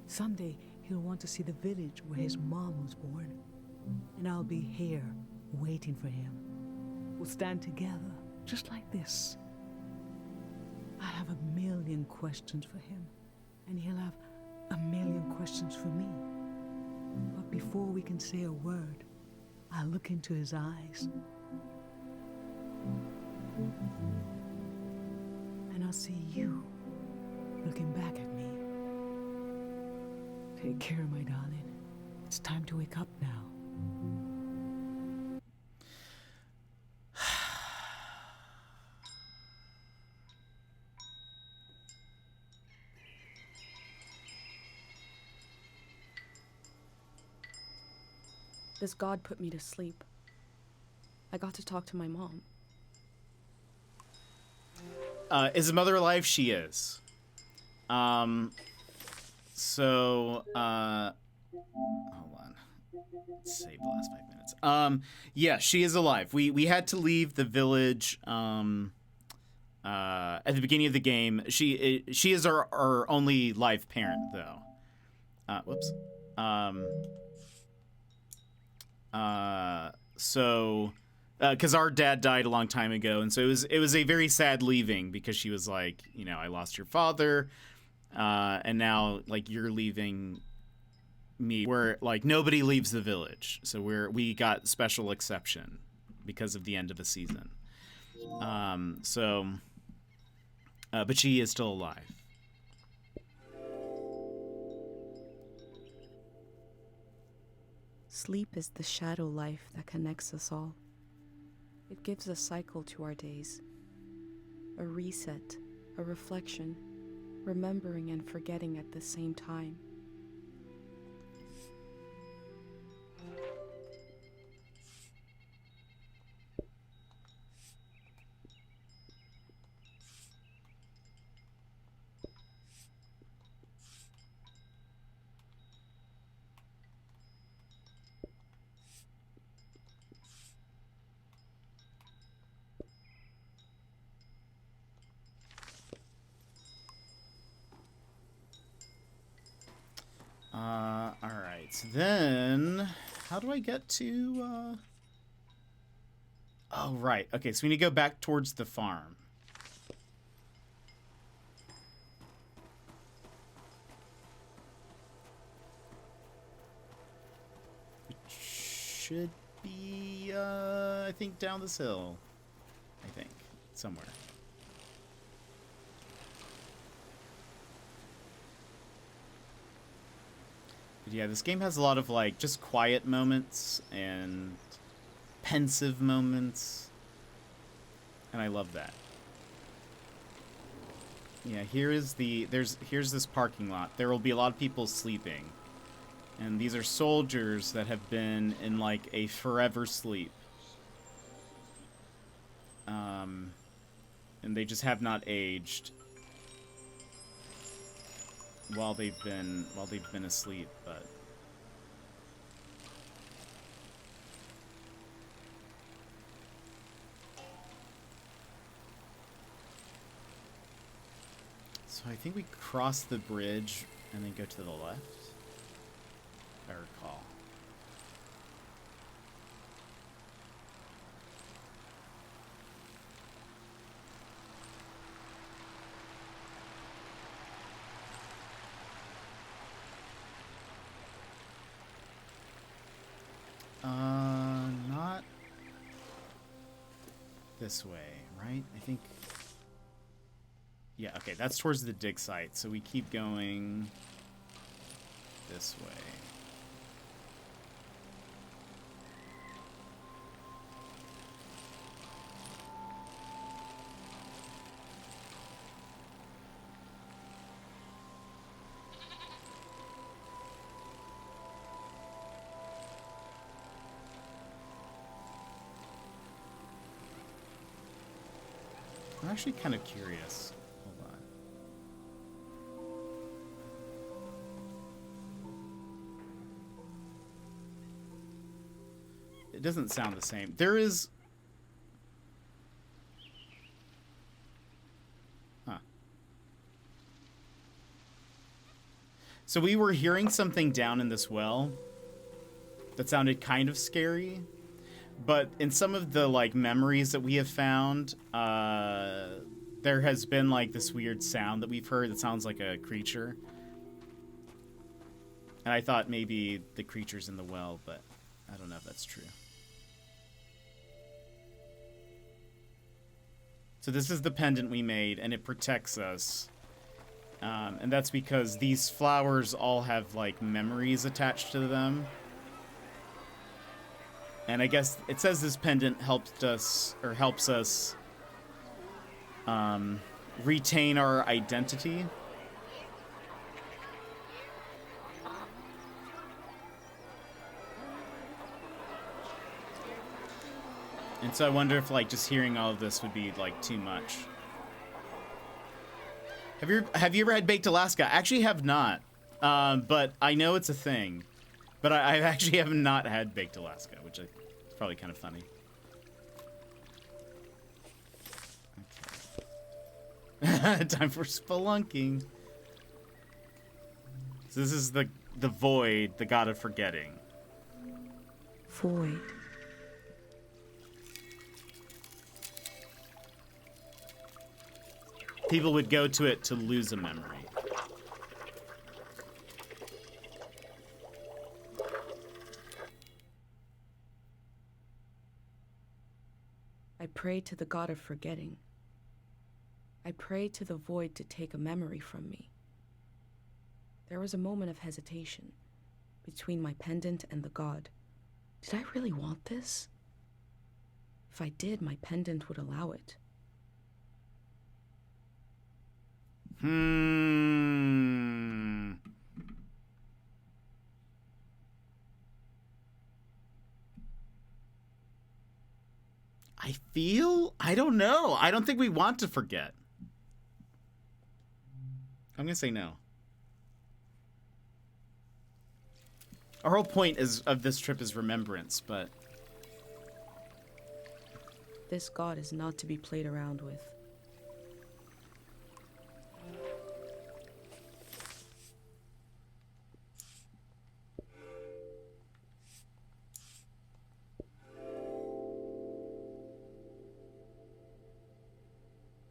Someday he'll want to see the village where his mom was born. And I'll be here, waiting for him. We'll stand together, just like this. I'll have 1,000,000 questions for him. And he'll have 1,000,000 questions for me. But before we can say a word, I'll look into his eyes. And I'll see you looking back at me. Take care, my darling. It's time to wake up now. This god put me to sleep. I got to talk to my mom. Is the mother alive? She is. Hold on. Let's save the last 5 minutes. Yeah, she is alive. We had to leave the village at the beginning of the game. She is our only live parent, though. Whoops. Because our dad died a long time ago, and so it was a very sad leaving, because she was like, I lost your father, and now like you're leaving me. Where like nobody leaves the village, so we got special exception because of the end of the season. But she is still alive. Sleep is the shadow life that connects us all. It gives a cycle to our days, a reset, a reflection, remembering and forgetting at the same time. Alright, so then, how do I get to, Oh, right. Okay, so we need to go back towards the farm. It should be, I think down this hill. I think, somewhere. But yeah, this game has a lot of like just quiet moments and pensive moments, and I love that. Yeah, here's this parking lot. There will be a lot of people sleeping, and these are soldiers that have been in like a forever sleep, and they just have not aged while they've been asleep. But so I think we cross the bridge and then go to the left, if I recall. this way, right? I think... Yeah, okay, that's towards the dig site, so we keep going this way. I'm actually kind of curious. Hold on. It doesn't sound the same. There is... Huh. So we were hearing something down in this well that sounded kind of scary. But in some of the, like, memories that we have found, there has been, like, this weird sound that we've heard that sounds like a creature. And I thought maybe the creature's in the well, but I don't know if that's true. So this is the pendant we made, and it protects us. And that's because these flowers all have, like, memories attached to them. And I guess it says this pendant helps us retain our identity. And so I wonder if, like, just hearing all of this would be, like, too much. Have you ever had Baked Alaska? I actually have not, but I know it's a thing. But I actually have not had Baked Alaska, which is probably kind of funny. Okay. Time for spelunking. So this is the Void, the god of forgetting. Void. People would go to it to lose a memory. I pray to the god of forgetting. I pray to the void to take a memory from me. There was a moment of hesitation between my pendant and the god. Did I really want this? If I did, my pendant would allow it. I don't know. I don't think we want to forget. I'm gonna say no. Our whole point of this trip is remembrance, but... This god is not to be played around with.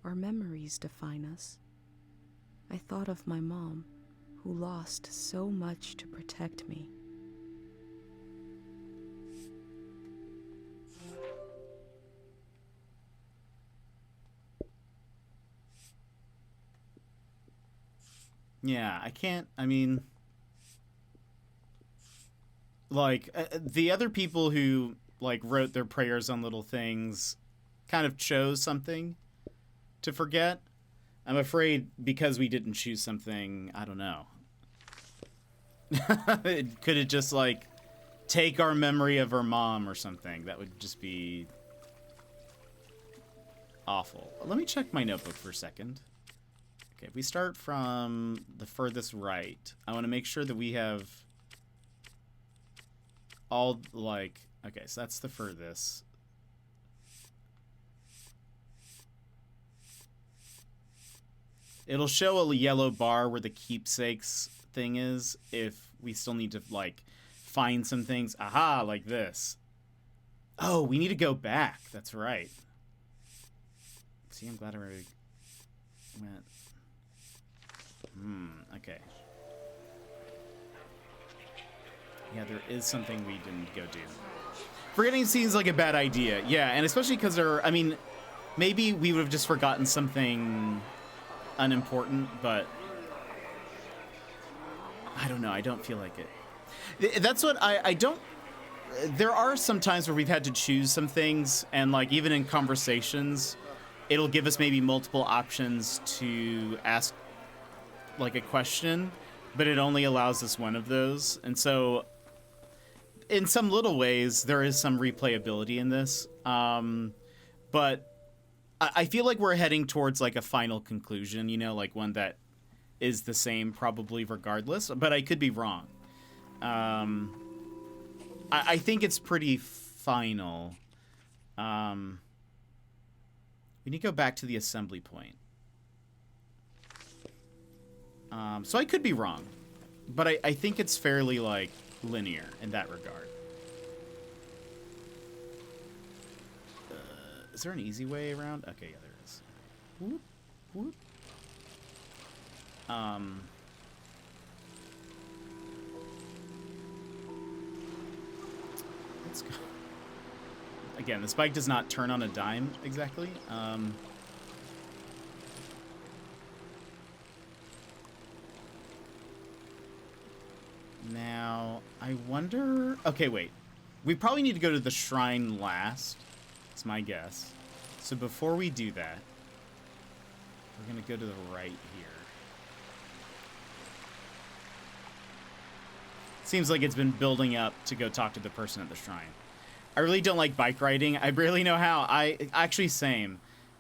Our memories define us. I thought of my mom, who lost so much to protect me. Yeah, I mean, like, the other people who, like, wrote their prayers on little things kind of chose something to forget. I'm afraid because we didn't choose something, I don't know. Could it just, like, take our memory of our mom or something? That would just be awful. Let me check my notebook for a second. Okay, if we start from the furthest right, I want to make sure that we have all, like, okay, so that's the furthest. It'll show a yellow bar where the keepsakes thing is if we still need to, like, find some things. Aha, like this. Oh, we need to go back. That's right. See, I'm glad I already went. Okay. Yeah, there is something we didn't go do. Forgetting seems like a bad idea. Yeah, and especially because I mean, Maybe we would have just forgotten something unimportant, but I don't know. I don't feel like it. That's what I don't. There are some times where we've had to choose some things, and like even in conversations, it'll give us maybe multiple options to ask like a question, but it only allows us one of those. And so in some little ways, there is some replayability in this. But I feel like we're heading towards like a final conclusion, you know, like one that is the same probably regardless, but I could be wrong. I think it's pretty final. We need to go back to the assembly point. So I could be wrong, but I think it's fairly like linear in that regard. Is there an easy way around? Okay, yeah, there is. Whoop, whoop. Let's go. Again, this bike does not turn on a dime exactly. Now, I wonder... Okay, wait. We probably need to go to the shrine last. That's my guess. So before we do that, we're going to go to the right here. Seems like it's been building up to go talk to the person at the shrine. I really don't like bike riding. I barely know how. Actually, same.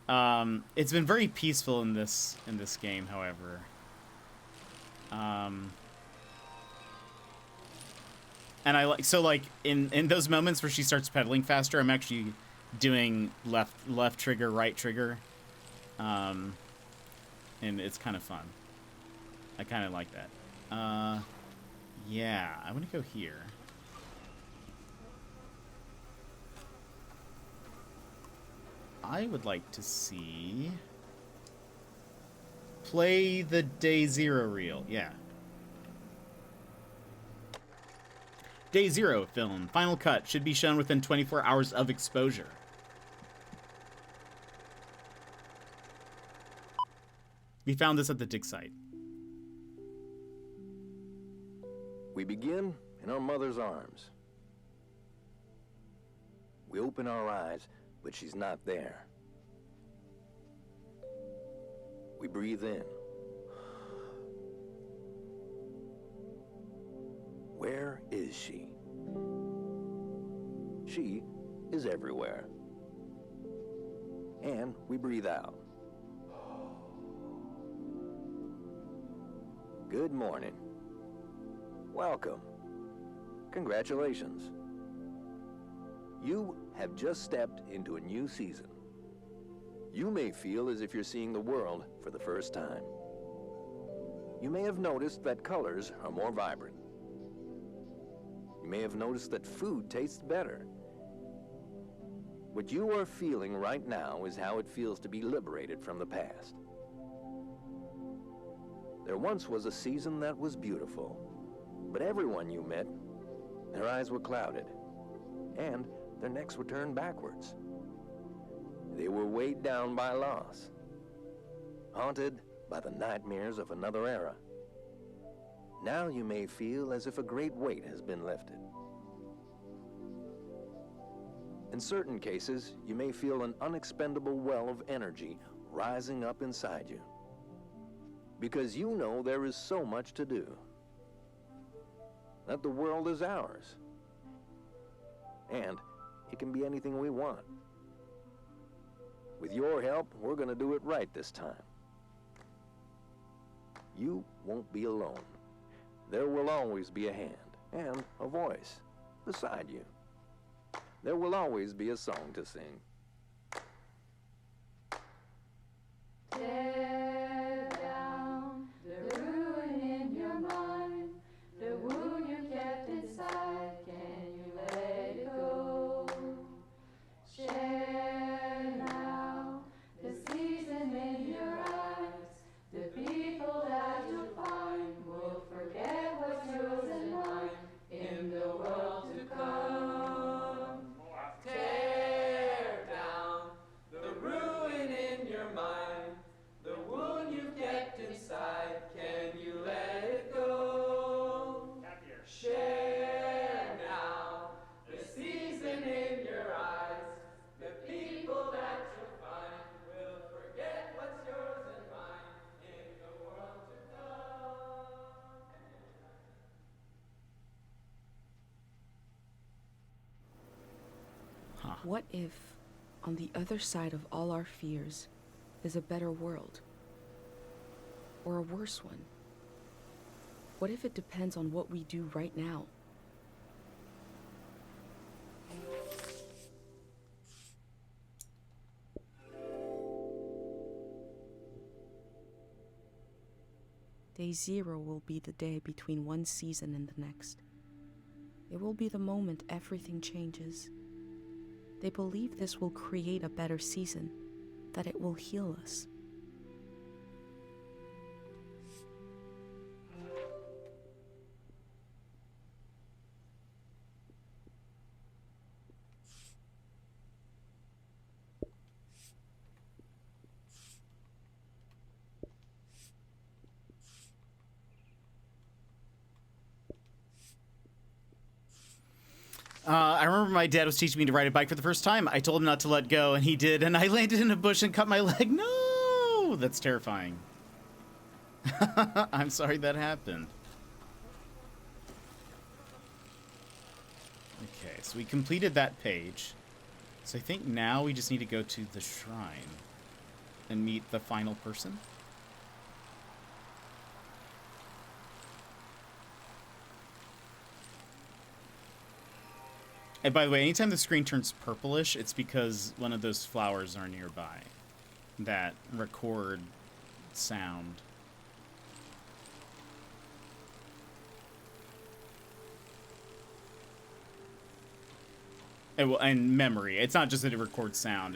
It's been very peaceful in this game, however. And I like, so like in those moments where she starts pedaling faster, I'm actually doing left trigger, right trigger. And it's kind of fun. I kind of like that. Yeah, I want to go here. I would like to see... Play the Day Zero reel. Yeah. Day Zero film. Final cut. Should be shown within 24 hours of exposure. We found this at the dig site. We begin in our mother's arms. We open our eyes, but she's not there. We breathe in. Where is she? She is everywhere. And we breathe out. Good morning. Welcome. Congratulations. You have just stepped into a new season. You may feel as if you're seeing the world for the first time. You may have noticed that colors are more vibrant. You may have noticed that food tastes better. What you are feeling right now is how it feels to be liberated from the past. There once was a season that was beautiful, but everyone you met, their eyes were clouded, and their necks were turned backwards. They were weighed down by loss, haunted by the nightmares of another era. Now you may feel as if a great weight has been lifted. In certain cases, you may feel an unexpendable well of energy rising up inside you, because you know there is so much to do, that the world is ours, and it can be anything we want. With your help, we're going to do it right this time. You won't be alone. There will always be a hand and a voice beside you. There will always be a song to sing. Tear down the ruin in your mind, the wound you kept inside, can you let it go? Share now the season in your eyes, the people that you find will forget what's yours and mine in the world to come. Tear down the ruin What if, on the other side of all our fears, is a better world? Or a worse one? What if it depends on what we do right now? Day 0 will be the day between one season and the next. It will be the moment everything changes. They believe this will create a better season, that it will heal us. I remember my dad was teaching me to ride a bike for the first time. I told him not to let go, and he did, and I landed in a bush and cut my leg. No! That's terrifying. I'm sorry that happened. Okay, so we completed that page. So I think now we just need to go to the shrine and meet the final person. And by the way, anytime the screen turns purplish, it's because one of those flowers are nearby that record sound. And memory. It's not just that it records sound.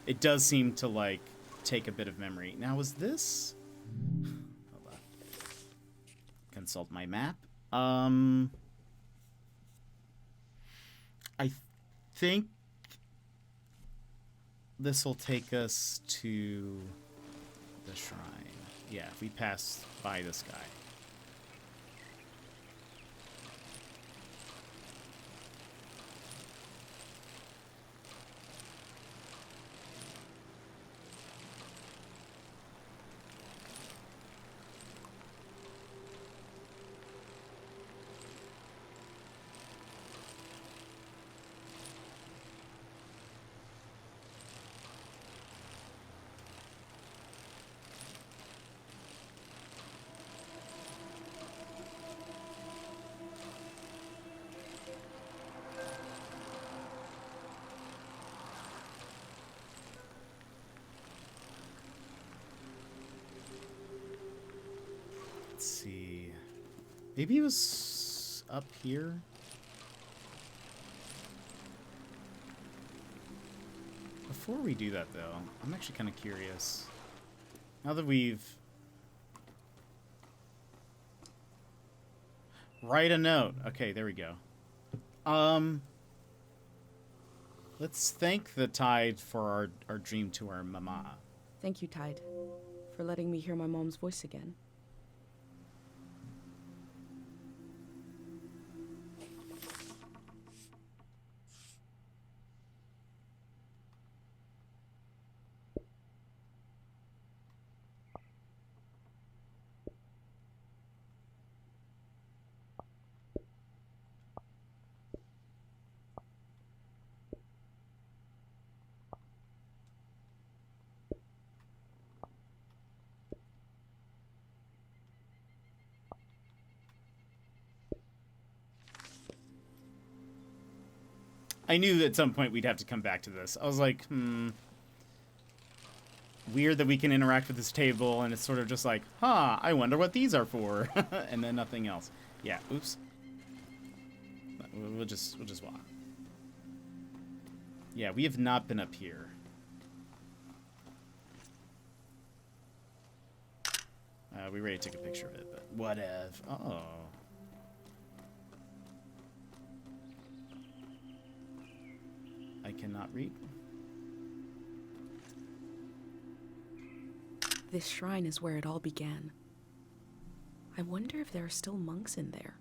It does seem to, like, take a bit of memory. Now, was this? Hold on. Consult my map. I think this will take us to the shrine. Yeah, if we pass by this guy. Let's see. Maybe it was up here. Before we do that, though, I'm actually kind of curious. Now that we've... Write a note. Okay, there we go. Let's thank the Tide for our dream to our mama. Thank you, Tide, for letting me hear my mom's voice again. I knew at some point we'd have to come back to this. I was like, weird that we can interact with this table, and it's sort of just like, huh, I wonder what these are for, and then nothing else. Yeah, oops. We'll just walk. Yeah, we have not been up here. We already took a picture of it, but whatever. Oh. I cannot read. This shrine is where it all began. I wonder if there are still monks in there.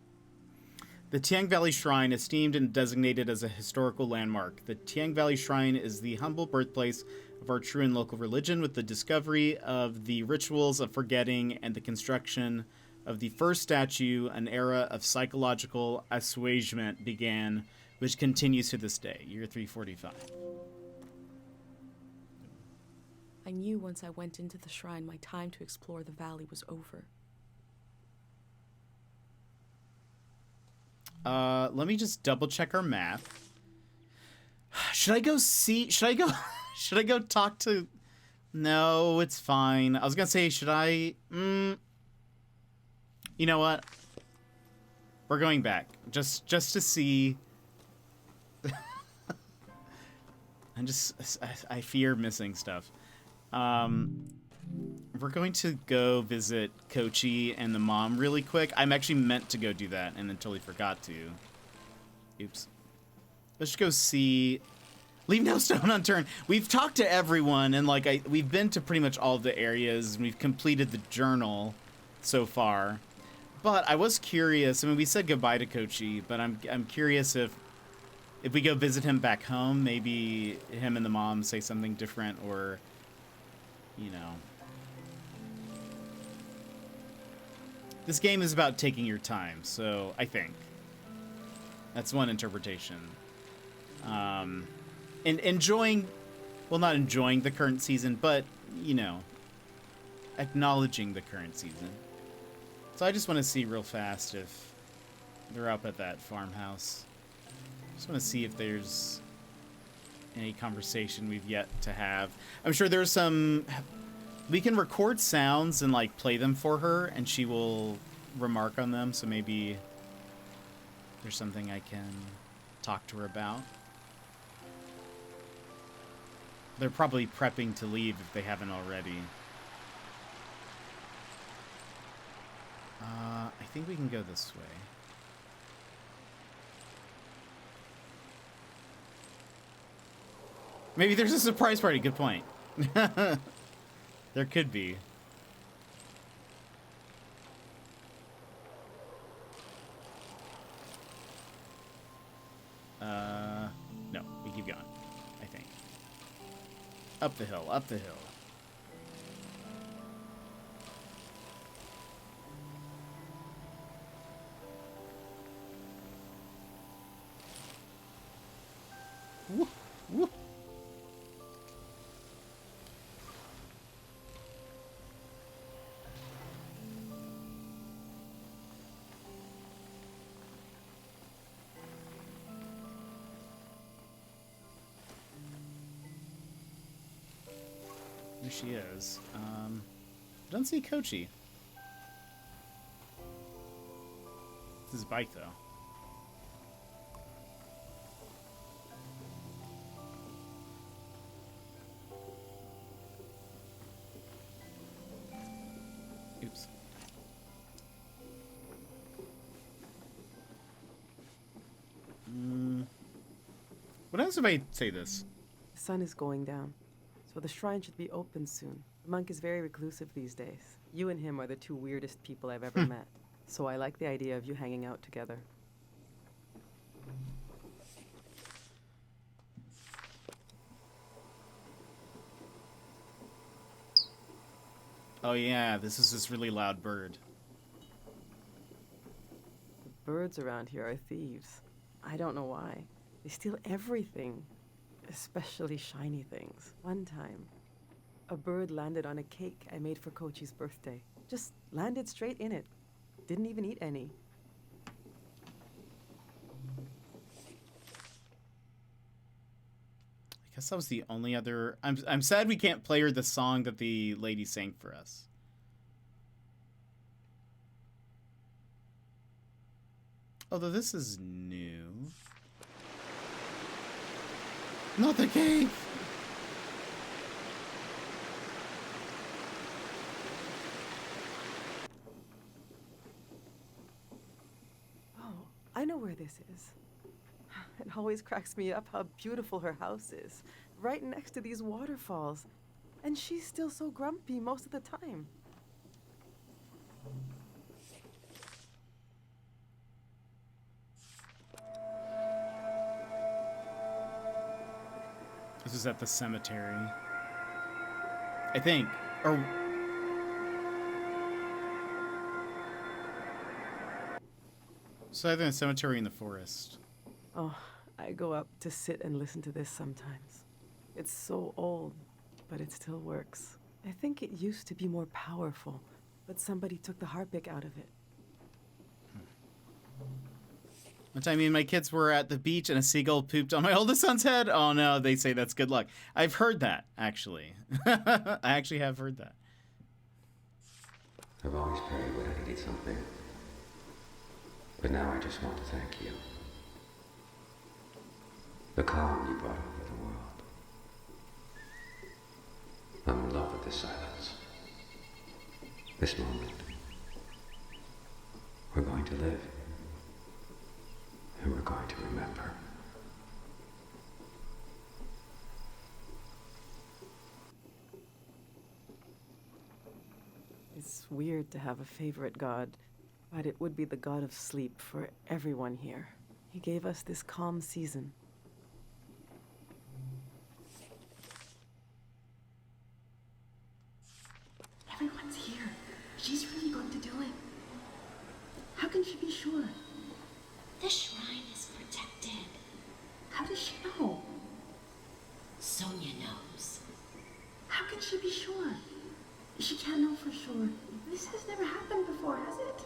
The Tiang Valley Shrine, esteemed and designated as a historical landmark. The Tiang Valley Shrine is the humble birthplace of our true and local religion, with the discovery of the rituals of forgetting and the construction of the first statue. An era of psychological assuagement began which continues to this day, year 345. I knew once I went into the shrine, my time to explore the valley was over. Let me just double check our map. Should I go should I go talk to... No, it's fine. I was gonna say, should I... You know what? We're going back. Just to see... I fear missing stuff. We're going to go visit Kochi and the mom really quick. I'm actually meant to go do that and then totally forgot to. Oops. Let's just go see... Leave no stone unturned. We've talked to everyone, and like we've been to pretty much all the areas, and we've completed the journal so far. But I was curious. I mean, we said goodbye to Kochi, but I'm curious if we go visit him back home, maybe him and the mom say something different, or you know. This game is about taking your time, so I think that's one interpretation. And enjoying, well, not enjoying the current season, but, you know, acknowledging the current season. So I just want to see real fast if they're up at that farmhouse. Just want to see if there's any conversation we've yet to have. I'm sure there's some... We can record sounds and, like, play them for her, and she will remark on them, so maybe there's something I can talk to her about. They're probably prepping to leave if they haven't already. I think we can go this way. Maybe there's a surprise party. Good point. There could be. No, we keep going, I think. Up the hill, up the hill. Woo, woo. There she is. I don't see Kochi. It's his bike, though. Oops. What else if I say this? The sun is going down, so the shrine should be open soon. The monk is very reclusive these days. You and him are the two weirdest people I've ever met, so I like the idea of you hanging out together. Oh yeah, this is this really loud bird. The birds around here are thieves. I don't know why. They steal everything, especially shiny things. One time, a bird landed on a cake I made for Kochi's birthday. Just landed straight in it. Didn't even eat any. I guess that was the only other... I'm sad we can't play her the song that the lady sang for us. Although this is new. Not the cake! Oh, I know where this is. It always cracks me up how beautiful her house is, right next to these waterfalls. And she's still so grumpy most of the time. This is at the cemetery. I think. Or... It's either in the cemetery or in the forest. Oh, I go up to sit and listen to this sometimes. It's so old, but it still works. I think it used to be more powerful, but somebody took the harpic out of it. One time, me and my kids were at the beach and a seagull pooped on my oldest son's head. Oh no, they say that's good luck. I've heard that, actually. I actually have heard that. I've always prayed when I needed something. But now I just want to thank you. The calm you brought over the world. I'm in love with this silence. This moment. We're going to live. And we're going to remember. It's weird to have a favorite god, but it would be the god of sleep for everyone here. He gave us this calm season. Everyone's here. She's really going to do it. How can she be sure? The shrine is protected. How does she know? Sonia knows. How can she be sure? She can't know for sure. This has never happened before, has it?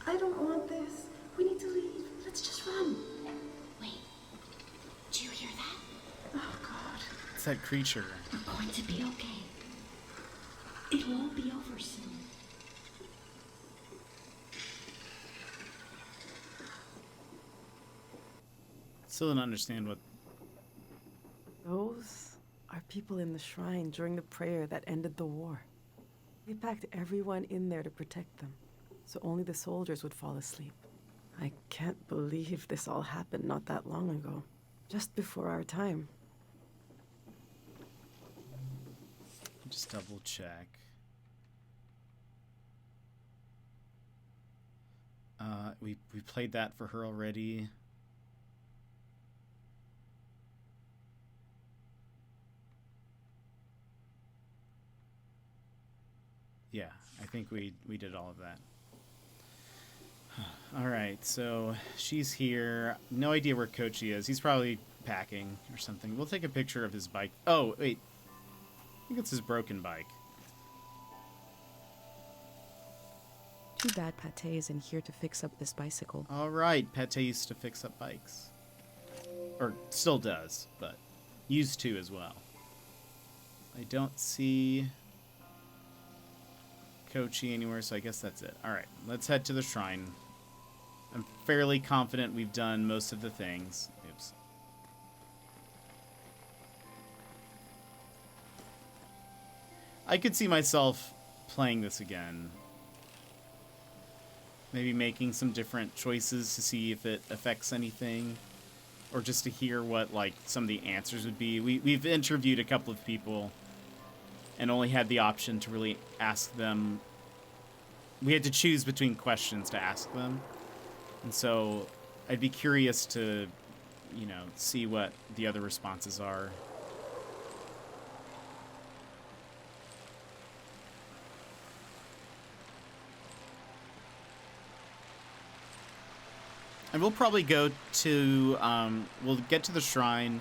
I don't want this. We need to leave. Let's just run. Wait. Do you hear that? Oh, God. It's that creature. We're going to be okay. It will all be over soon. Still don't understand what... Those are people in the shrine during the prayer that ended the war. They packed everyone in there to protect them, so only the soldiers would fall asleep. I can't believe this all happened not that long ago, just before our time. Just double check. We played that for her already. Yeah, I think we did all of that. All right, so she's here. No idea where Kochi is. He's probably packing or something. We'll take a picture of his bike. Oh, wait. I think it's his broken bike. Too bad Pate isn't here to fix up this bicycle. All right, Pate used to fix up bikes. Or still does, but used to as well. I don't see Kochi anywhere, so I guess that's it. All right, let's head to the shrine. I'm fairly confident we've done most of the things. Oops. I could see myself playing this again. Maybe making some different choices to see if it affects anything. Or just to hear what, like, some of the answers would be. We've interviewed a couple of people and only had the option to really ask them. We had to choose between questions to ask them. And so I'd be curious to, you know, see what the other responses are. And we'll probably go to, we'll get to the shrine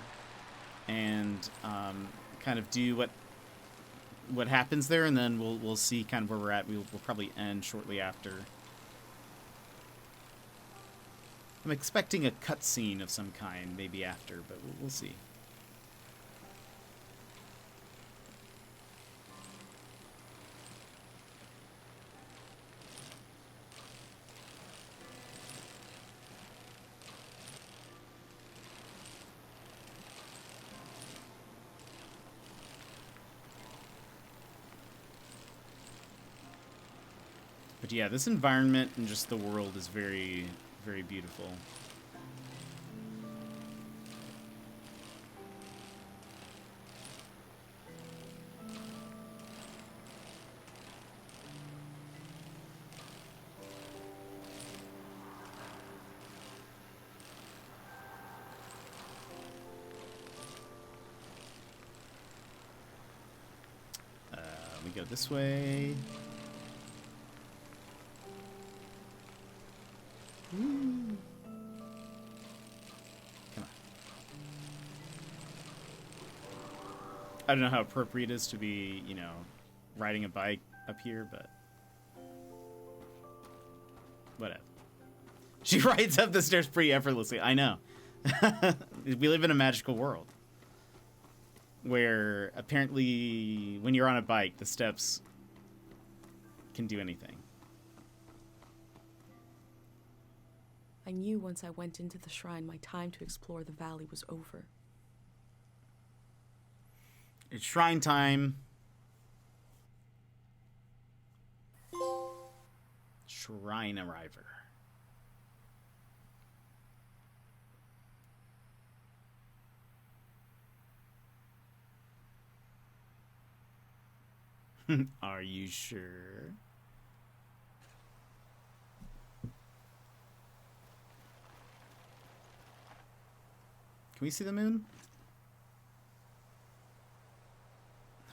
and kind of do what happens there, and then we'll see kind of where we're at. We'll probably end shortly after. I'm expecting a cutscene of some kind, maybe after, but we'll see. But yeah, this environment and just the world is very, very beautiful. We go this way. I don't know how appropriate it is to be, you know, riding a bike up here, but whatever. She rides up the stairs pretty effortlessly. I know. We live in a magical world where apparently when you're on a bike, the steps can do anything. I knew once I went into the shrine, my time to explore the valley was over. It's shrine time. Shrine arriver. Are you sure? Can we see the moon?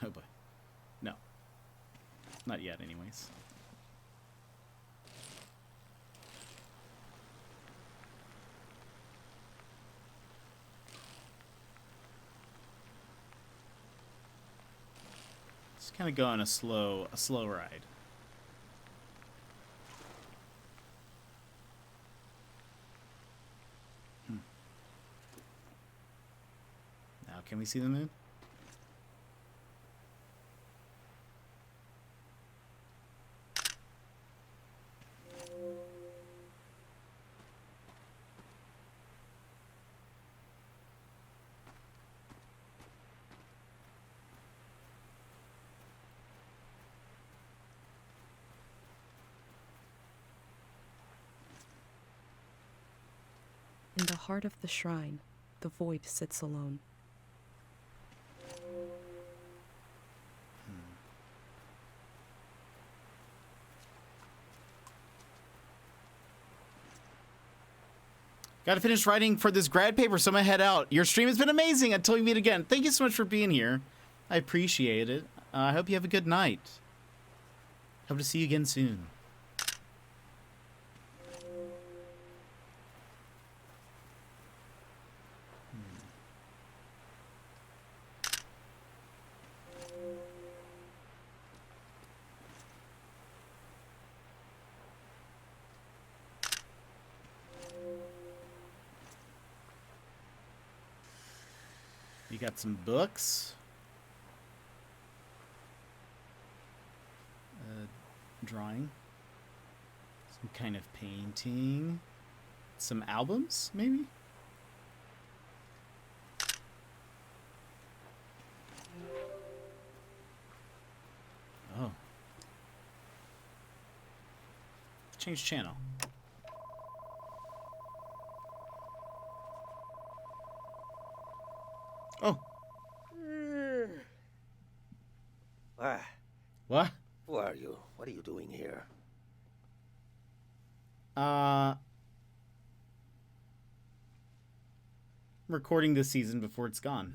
Oh boy. No. Not yet, anyways. Just kind of go on a slow ride. Now, can we see the moon? In the heart of the shrine, the void sits alone. Got to finish writing for this grad paper, so I'm gonna head out. Your stream has been amazing. Until we meet again. Thank you so much for being here. I appreciate it. I hope you have a good night. Hope to see you again soon. You got some books. Drawing. Some kind of painting. Some albums, maybe? Oh. Change channel. Oh. What? Who are you? What are you doing here? Recording this season before it's gone.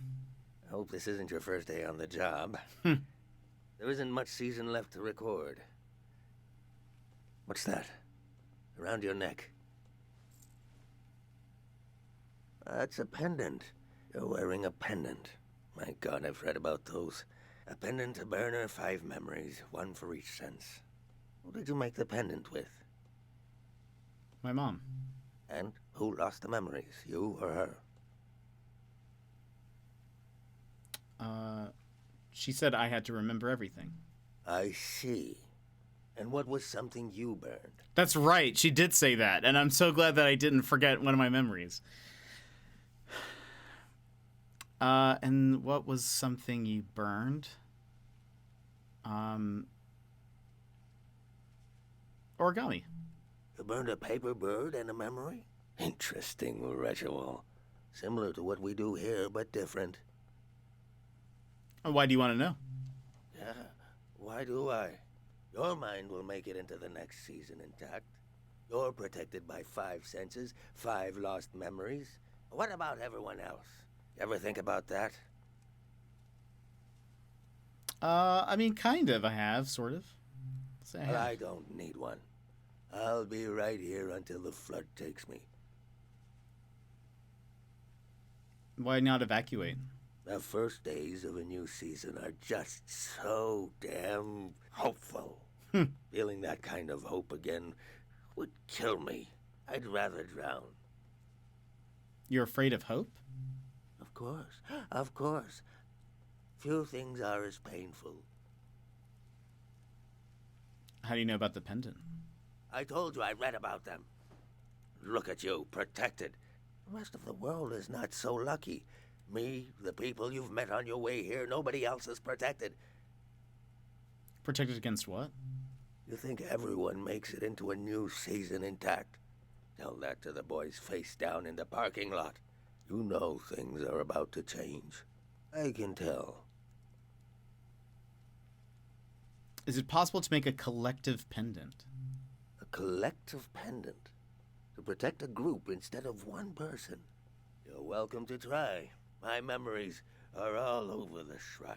I hope this isn't your first day on the job. Hmm. There isn't much season left to record. What's that? Around your neck? That's a pendant. You're wearing a pendant. My God, I've read about those. A pendant to burner 5 memories, 1 for each sense. Who did you make the pendant with? My mom. And who lost the memories, you or her? She said I had to remember everything. I see. And what was something you burned? That's right, she did say that, and I'm so glad that I didn't forget one of my memories. And what was something you burned? Origami. You burned a paper bird and a memory? Interesting ritual. Similar to what we do here, but different. Why do you want to know? Yeah, why do I? Your mind will make it into the next season intact. You're protected by 5 senses, 5 lost memories. What about everyone else? You ever think about that? I mean, kind of, I have, sort of. Say I Well, have. I don't need one. I'll be right here until the flood takes me. Why not evacuate? The first days of a new season are just so damn hopeful. Feeling that kind of hope again would kill me. I'd rather drown. You're afraid of hope? Of course. Of course. Few things are as painful. How do you know about the pendant? I told you I read about them. Look at you, protected. The rest of the world is not so lucky. Me, the people you've met on your way here, nobody else is protected. Protected against what? You think everyone makes it into a new season intact? Tell that to the boys face down in the parking lot. You know things are about to change. I can tell. Is it possible to make a collective pendant? A collective pendant? To protect a group instead of one person? You're welcome to try. My memories are all over the shrine.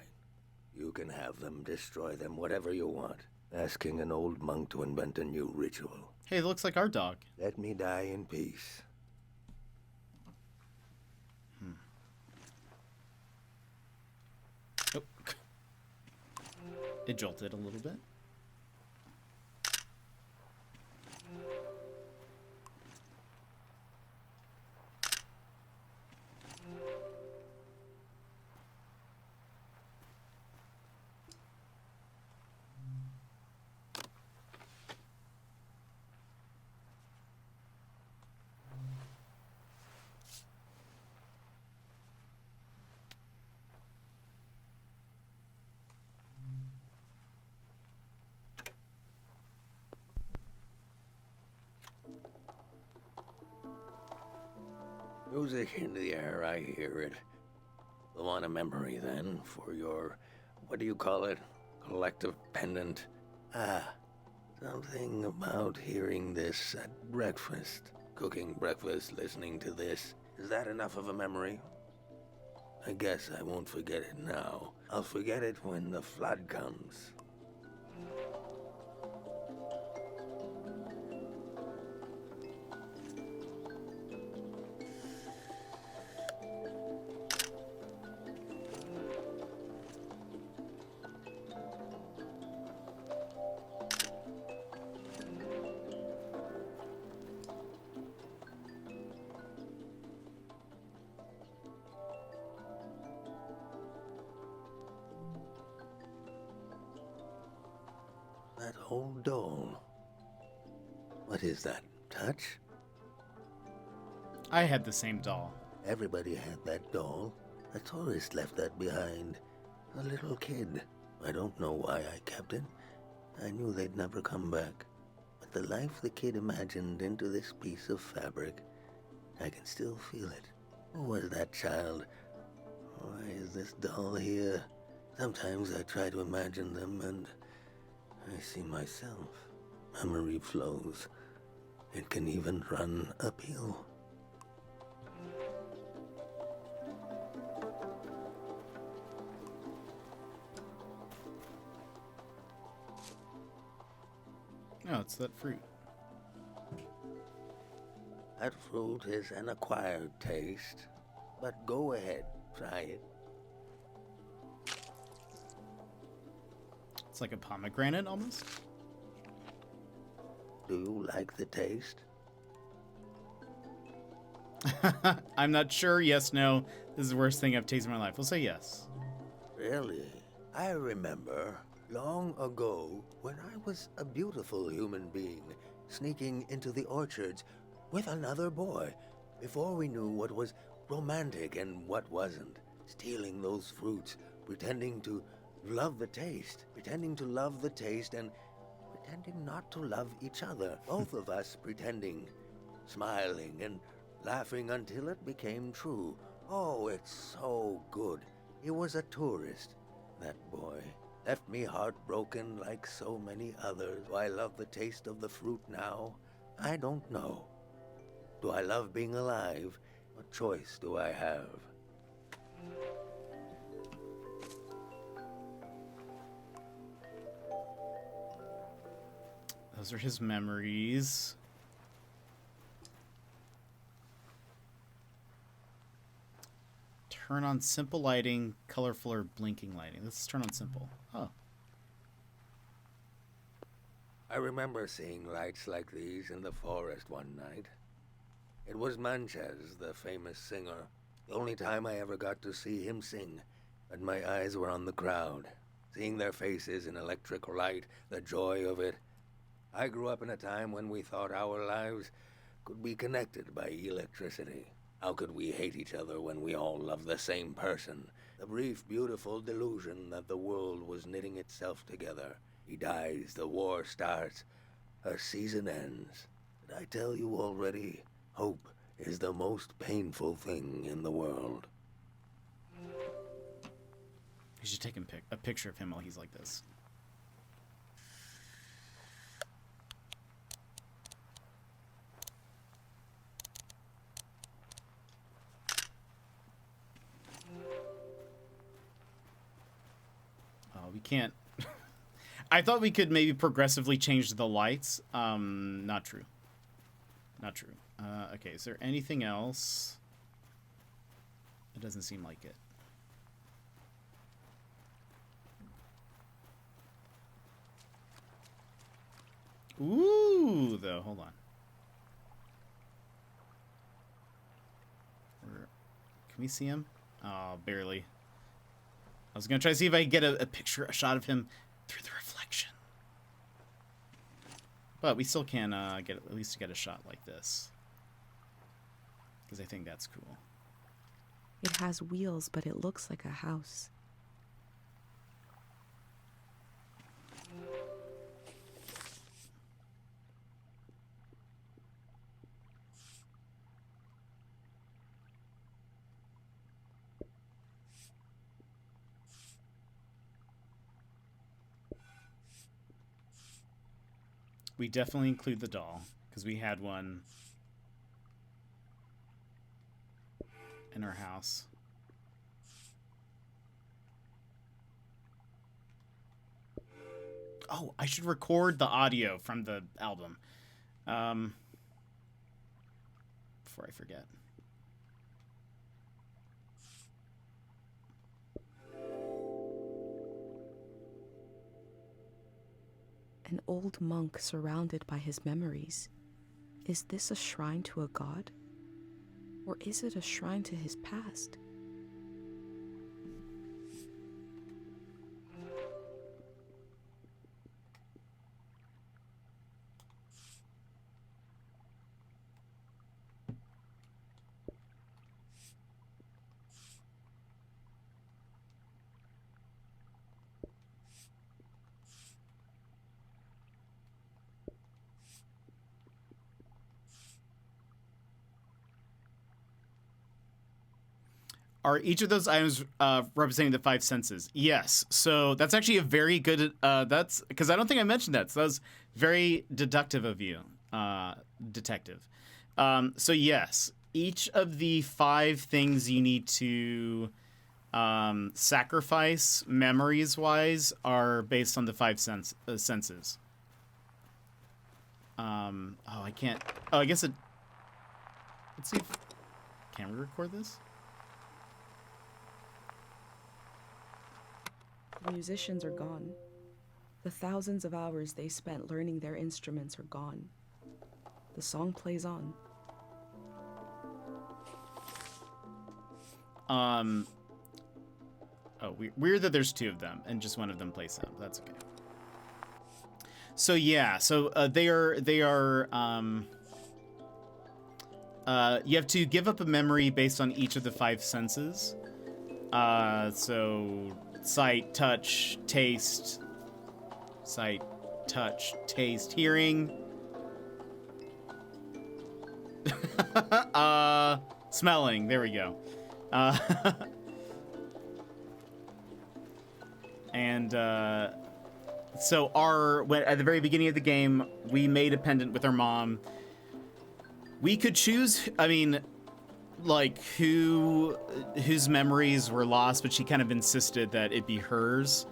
You can have them, destroy them, whatever you want. Asking an old monk to invent a new ritual. Hey, it looks like our dog. Let me die in peace. Oh. It jolted a little bit. Music in the air, I hear it. You want a memory, then, for your, what do you call it? Collective pendant? Ah, something about hearing this at breakfast. Cooking breakfast, listening to this. Is that enough of a memory? I guess I won't forget it now. I'll forget it when the flood comes. That old doll. What is that? Touch? I had the same doll. Everybody had that doll. A tourist left that behind. A little kid. I don't know why I kept it. I knew they'd never come back. But the life the kid imagined into this piece of fabric, I can still feel it. Who was that child? Why is this doll here? Sometimes I try to imagine them and I see myself. Memory flows. It can even run uphill. Oh, it's that fruit. That fruit is an acquired taste. But go ahead, try it. It's like a pomegranate almost. Do you like the taste? I'm not sure. Yes, no. This is the worst thing I've tasted in my life. We'll say yes. Really? I remember long ago when I was a beautiful human being sneaking into the orchards with another boy before we knew what was romantic and what wasn't. Stealing those fruits, pretending to love the taste, pretending to love the taste and pretending not to love each other. Both of us pretending, smiling and laughing until it became true. Oh, it's so good. He was a tourist, that boy. Left me heartbroken like so many others. Do I love the taste of the fruit now? I don't know. Do I love being alive? What choice do I have? Those are his memories. Turn on simple lighting, colorful or blinking lighting. Let's turn on simple. Oh. I remember seeing lights like these in the forest one night. It was Manches, the famous singer. The only time I ever got to see him sing, but my eyes were on the crowd, seeing their faces in electric light, the joy of it. I grew up in a time when we thought our lives could be connected by electricity. How could we hate each other when we all love the same person? The brief, beautiful delusion that the world was knitting itself together. He dies, the war starts, a season ends. Did I tell you already? Hope is the most painful thing in the world. You should take a picture of him while he's like this. Oh, we can't. I thought we could maybe progressively change the lights. Not true. Not true. Okay, is there anything else? It doesn't seem like it. Ooh, though, hold on. Can we see him? Oh, barely. I was gonna try to see if I could get a picture, a shot of him through the reflection. But we still can at least get a shot like this. Because I think that's cool. It has wheels, but it looks like a house. We definitely include the doll, because we had one in our house. Oh, I should record the audio from the album. Before I forget. An old monk surrounded by his memories. Is this a shrine to a god? Or is it a shrine to his past? Are each of those items representing the 5 senses? Yes. So that's actually a very good, that's, because I don't think I mentioned that. So that was very deductive of you, detective. So yes, each of the 5 things you need to sacrifice memories-wise are based on the 5 senses. Oh, I can't, oh, I guess it, let's see if, can we record this? The musicians are gone. The thousands of hours they spent learning their instruments are gone. The song plays on. Oh, weird that there's 2 of them and just one of them plays them. That's okay. So yeah, so they are you have to give up a memory based on each of the 5 senses. So sight, touch, taste, hearing, smelling, there we go. And so at the very beginning of the game, we made a pendant with our mom. We could choose, I mean, like whose memories were lost, but she kind of insisted that it be hers.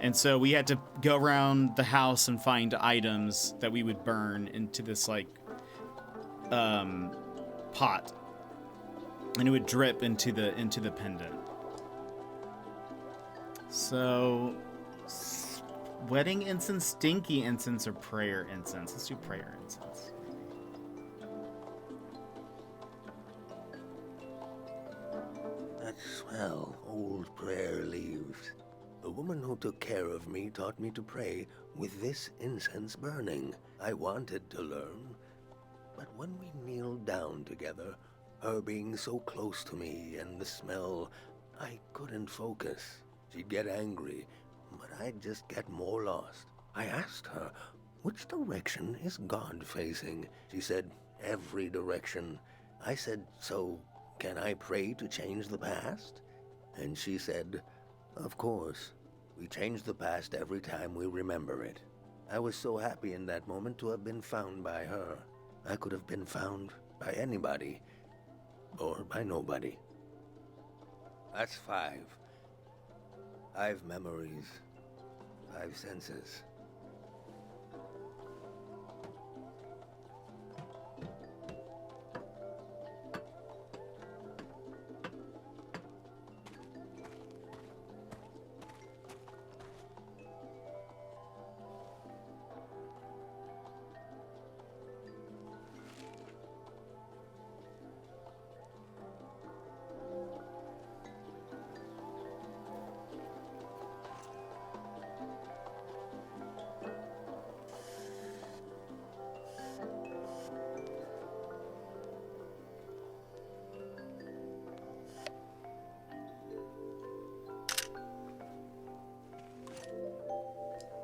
And so we had to go around the house and find items that we would burn into this like pot. and it would drip into the pendant. So, wedding incense, stinky incense, or prayer incense? Let's do prayer incense. That's swell, old prayer leaves. The woman who took care of me taught me to pray with this incense burning. I wanted to learn, but when we kneeled down together, her being so close to me and the smell, I couldn't focus. She'd get angry, but I'd just get more lost. I asked her, which direction is God facing? She said, every direction. I said, so can I pray to change the past? And she said, of course. We change the past every time we remember it. I was so happy in that moment to have been found by her. I could have been found by anybody, or by nobody. That's 5. 5 memories, 5 senses.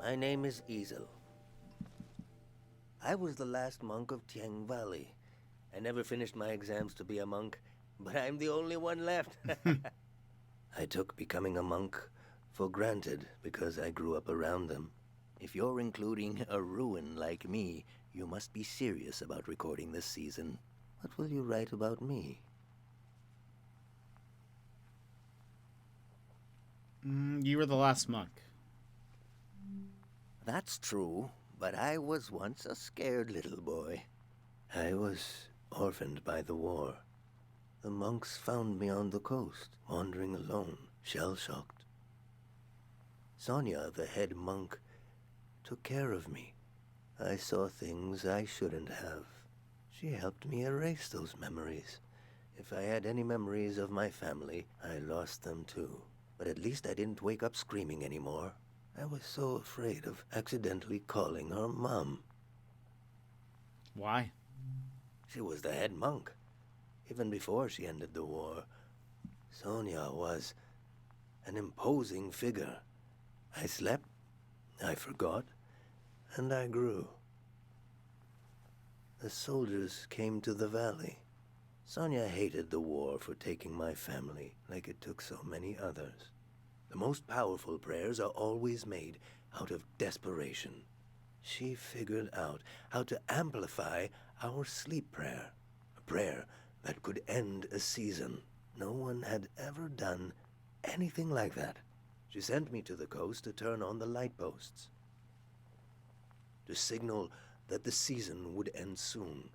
My name is Ezel. I was the last monk of Tiang Valley. I never finished my exams to be a monk, but I'm the only one left. I took becoming a monk for granted because I grew up around them. If you're including a ruin like me, you must be serious about recording this season. What will you write about me? You were the last monk. That's true, but I was once a scared little boy. I was orphaned by the war. The monks found me on the coast, wandering alone, shell-shocked. Sonia, the head monk, took care of me. I saw things I shouldn't have. She helped me erase those memories. If I had any memories of my family, I lost them too. But at least I didn't wake up screaming anymore. I was so afraid of accidentally calling her Mom. Why? She was the head monk. Even before she ended the war, Sonia was an imposing figure. I slept, I forgot, and I grew. The soldiers came to the valley. Sonia hated the war for taking my family like it took so many others. The most powerful prayers are always made out of desperation. She figured out how to amplify our sleep prayer, a prayer that could end a season. No one had ever done anything like that. She sent me to the coast to turn on the light posts, to signal that the season would end soon.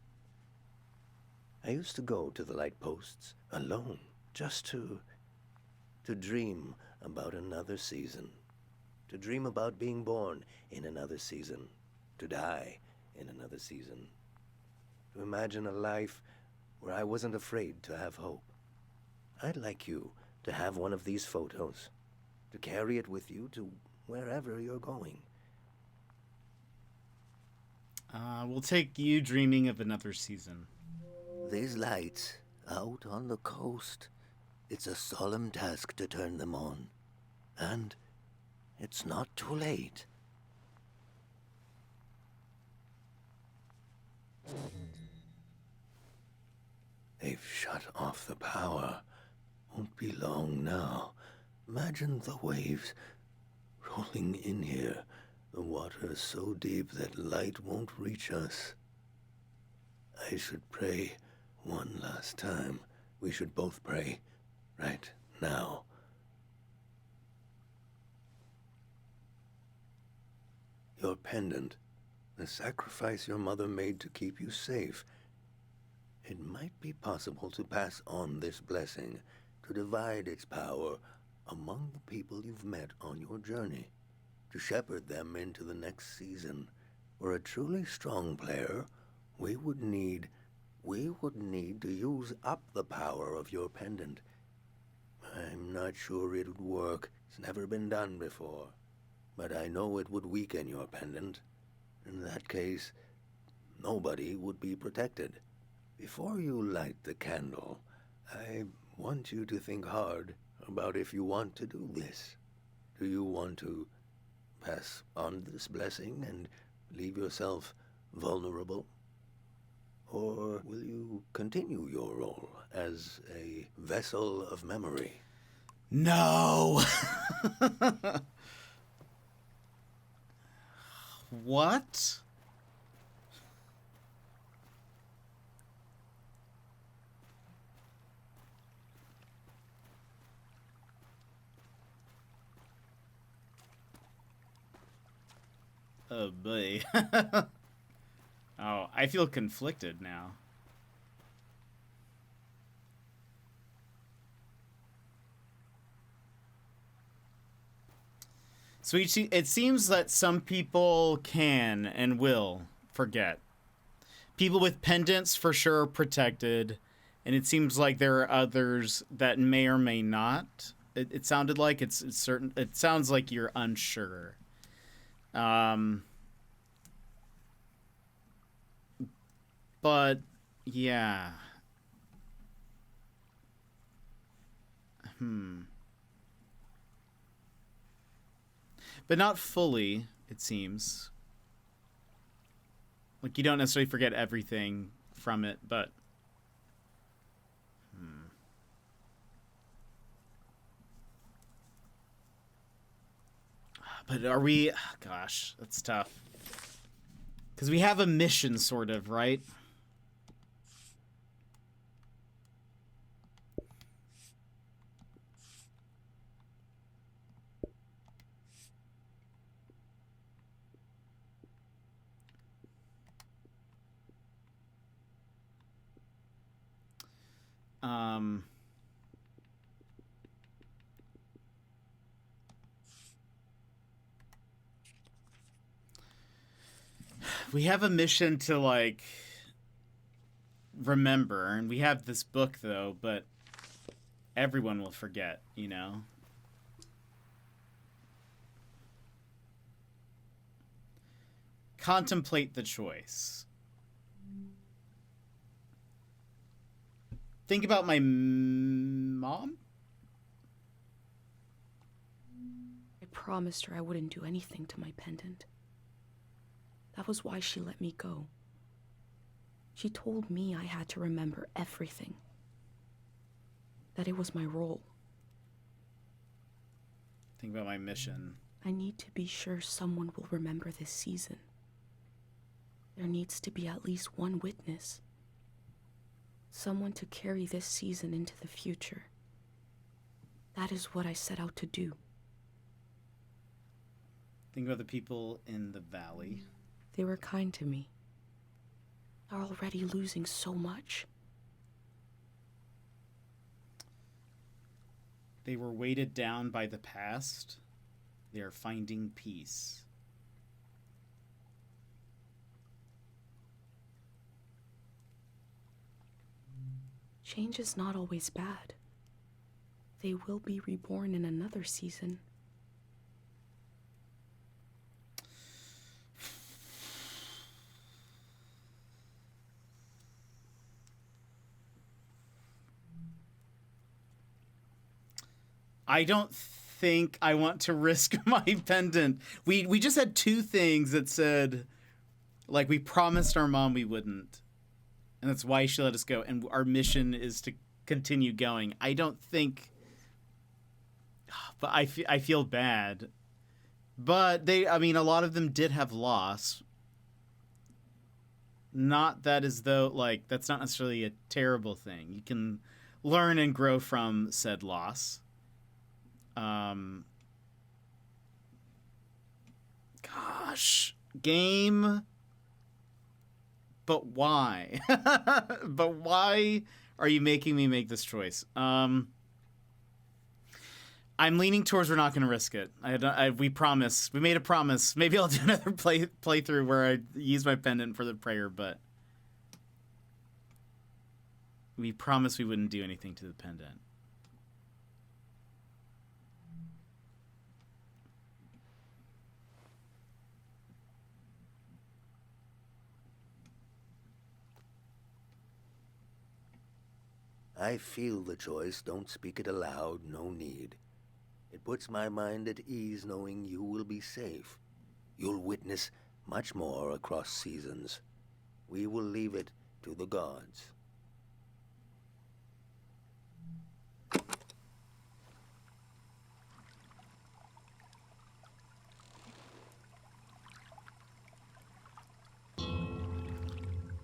I used to go to the light posts alone, just to dream about another season, to dream about being born in another season, to die in another season, to imagine a life where I wasn't afraid to have hope. I'd like you to have one of these photos, to carry it with you to wherever you're going. We'll take you dreaming of another season. These lights out on the coast, it's a solemn task to turn them on. And it's not too late. They've shut off the power. Won't be long now. Imagine the waves rolling in here. The water is so deep that light won't reach us. I should pray one last time. We should both pray right now. Your pendant, the sacrifice your mother made to keep you safe. it might be possible to pass on this blessing, to divide its power among the people you've met on your journey, to shepherd them into the next season. For a truly strong player, we would need to use up the power of your pendant. I'm not sure it would work. It's never been done before. But I know it would weaken your pendant. In that case, nobody would be protected. Before you light the candle, I want you to think hard about if you want to do this. Do you want to pass on this blessing and leave yourself vulnerable? Or will you continue your role as a vessel of memory? No! What? Oh boy. Oh, I feel conflicted now. So it seems that some people can and will forget. People with pendants for sure are protected, and it seems like there are others that may or may not. It sounded like it's certain. It sounds like you're unsure. But yeah. But not fully, it seems. Like, you don't necessarily forget everything from it, but... But are we... Oh, gosh, that's tough. Because we have a mission, sort of, right? We have a mission to, like, remember, and we have this book, though, but everyone will forget, you know? Contemplate the choice. Think about my mom? I promised her I wouldn't do anything to my pendant. That was why she let me go. She told me I had to remember everything. That it was my role. Think about my mission. I need to be sure someone will remember this season. There needs to be at least one witness. Someone to carry this season into the future. That is what I set out to do. Think about the people in the valley. They were kind to me. They're already losing so much. They were weighted down by the past. They are finding peace. Change is not always bad. They will be reborn in another season. I don't think I want to risk my pendant. We just had two things that said, like, we promised our mom we wouldn't. And that's why she let us go. And our mission is to continue going. I don't think... But I feel bad. But I mean, a lot of them did have loss. Not that as though, like, that's not necessarily a terrible thing. You can learn and grow from said loss. Gosh, game, But why? But why are you making me make this choice? I'm leaning towards we're not going to risk it. We promise. We made a promise. Maybe I'll do another playthrough where I use my pendant for the prayer, but we promised we wouldn't do anything to the pendant. I feel the choice, don't speak it aloud, no need. It puts my mind at ease knowing you will be safe. You'll witness much more across seasons. We will leave it to the gods.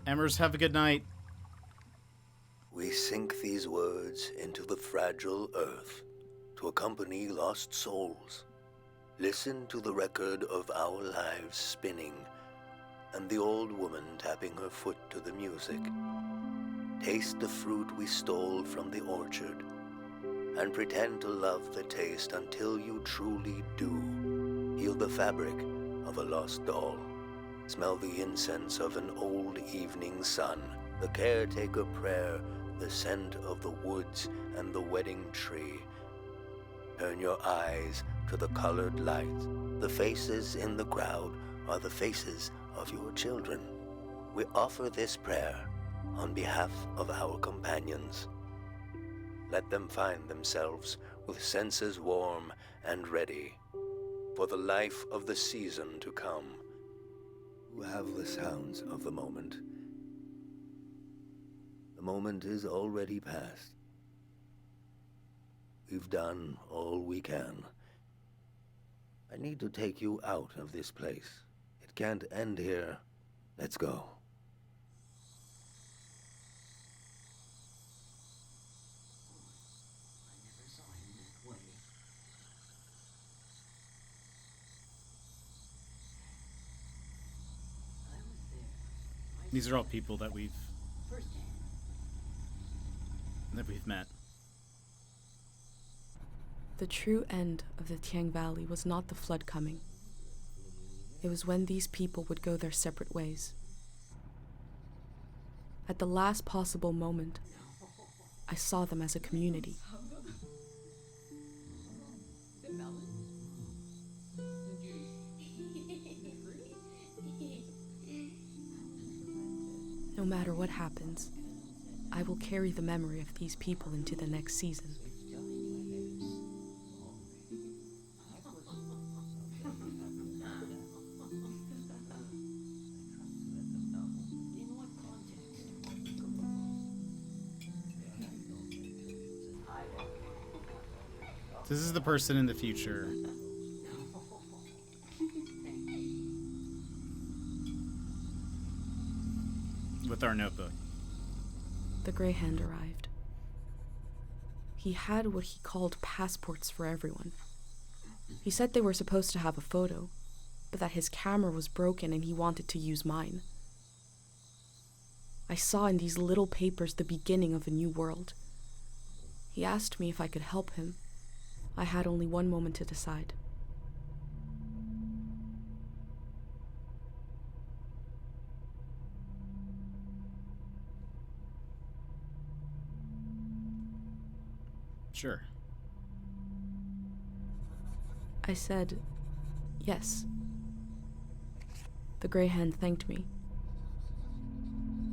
Emmers, have a good night. We sink these words into the fragile earth to accompany lost souls. Listen to the record of our lives spinning and the old woman tapping her foot to the music. Taste the fruit we stole from the orchard and pretend to love the taste until you truly do. Feel the fabric of a lost doll. Smell the incense of an old evening sun, the caretaker prayer, the scent of the woods and the wedding tree. Turn your eyes to the colored lights. The faces in the crowd are the faces of your children. We offer this prayer on behalf of our companions. Let them find themselves with senses warm and ready for the life of the season to come. You have the sounds of the moment. The moment is already past. We've done all we can. I need to take you out of this place. It can't end here. Let's go. These are all people that we've met. The true end of the Tiang Valley was not the flood coming. It was when these people would go their separate ways. At the last possible moment, I saw them as a community. No matter what happens, I will carry the memory of these people into the next season. This is the person in the future. With our notebook. The Grey Hand arrived. He had what he called passports for everyone. He said they were supposed to have a photo, but that his camera was broken and he wanted to use mine. I saw in these little papers the beginning of a new world. He asked me if I could help him. I had only one moment to decide. Sure. I said, yes. The Grey Hand thanked me.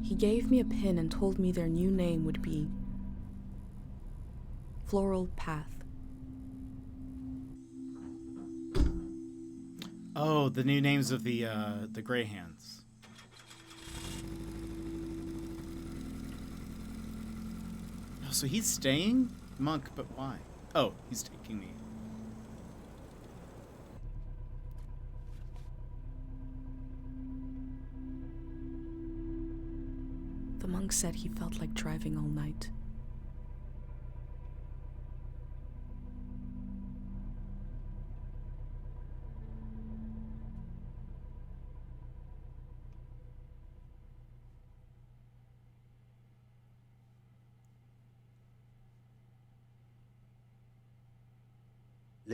He gave me a pin and told me their new name would be Floral Path. Oh, the new names of the Grey Hands. Oh, so he's staying? Monk, but why? Oh, he's taking me. The monk said he felt like driving all night.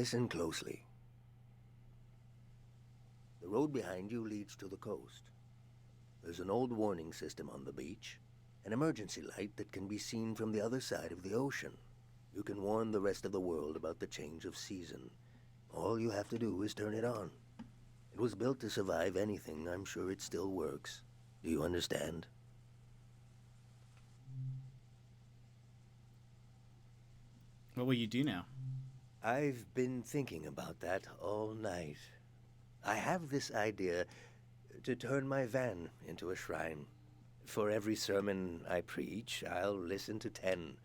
Listen closely. The road behind you leads to the coast. There's an old warning system on the beach, an emergency light that can be seen from the other side of the ocean. You can warn the rest of the world about the change of season. All you have to do is turn it on. It was built to survive anything. I'm sure it still works. Do you understand? What will you do now? I've been thinking about that all night. I have this idea to turn my van into a shrine. For every sermon I preach, I'll listen to 10.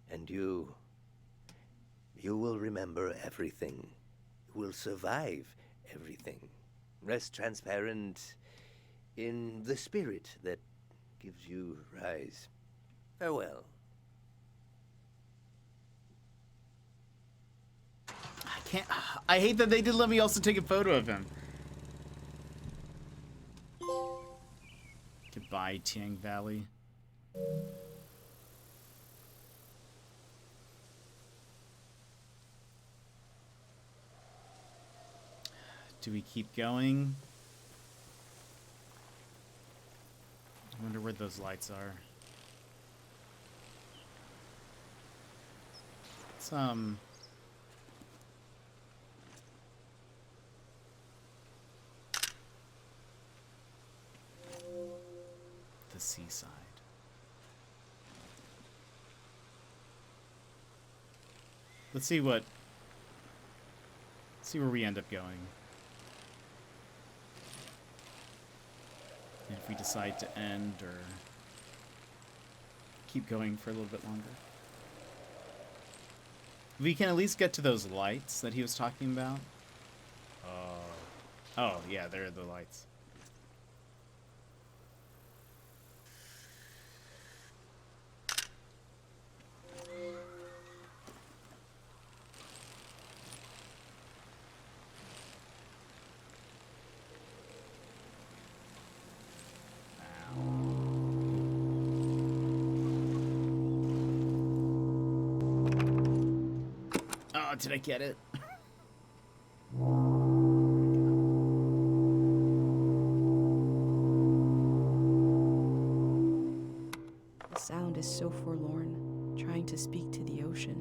And you will remember everything. You will survive everything. Rest transparent in the spirit that gives you rise. Farewell. I hate that they did let me also take a photo of him. Goodbye, Tiang Valley. Do we keep going? I wonder where those lights are. It's, the seaside. Let's see where we end up going. And if we decide to end or keep going for a little bit longer. We can at least get to those lights that he was talking about. Oh, yeah, there are the lights. Oh, did I get it? The sound is so forlorn, trying to speak to the ocean.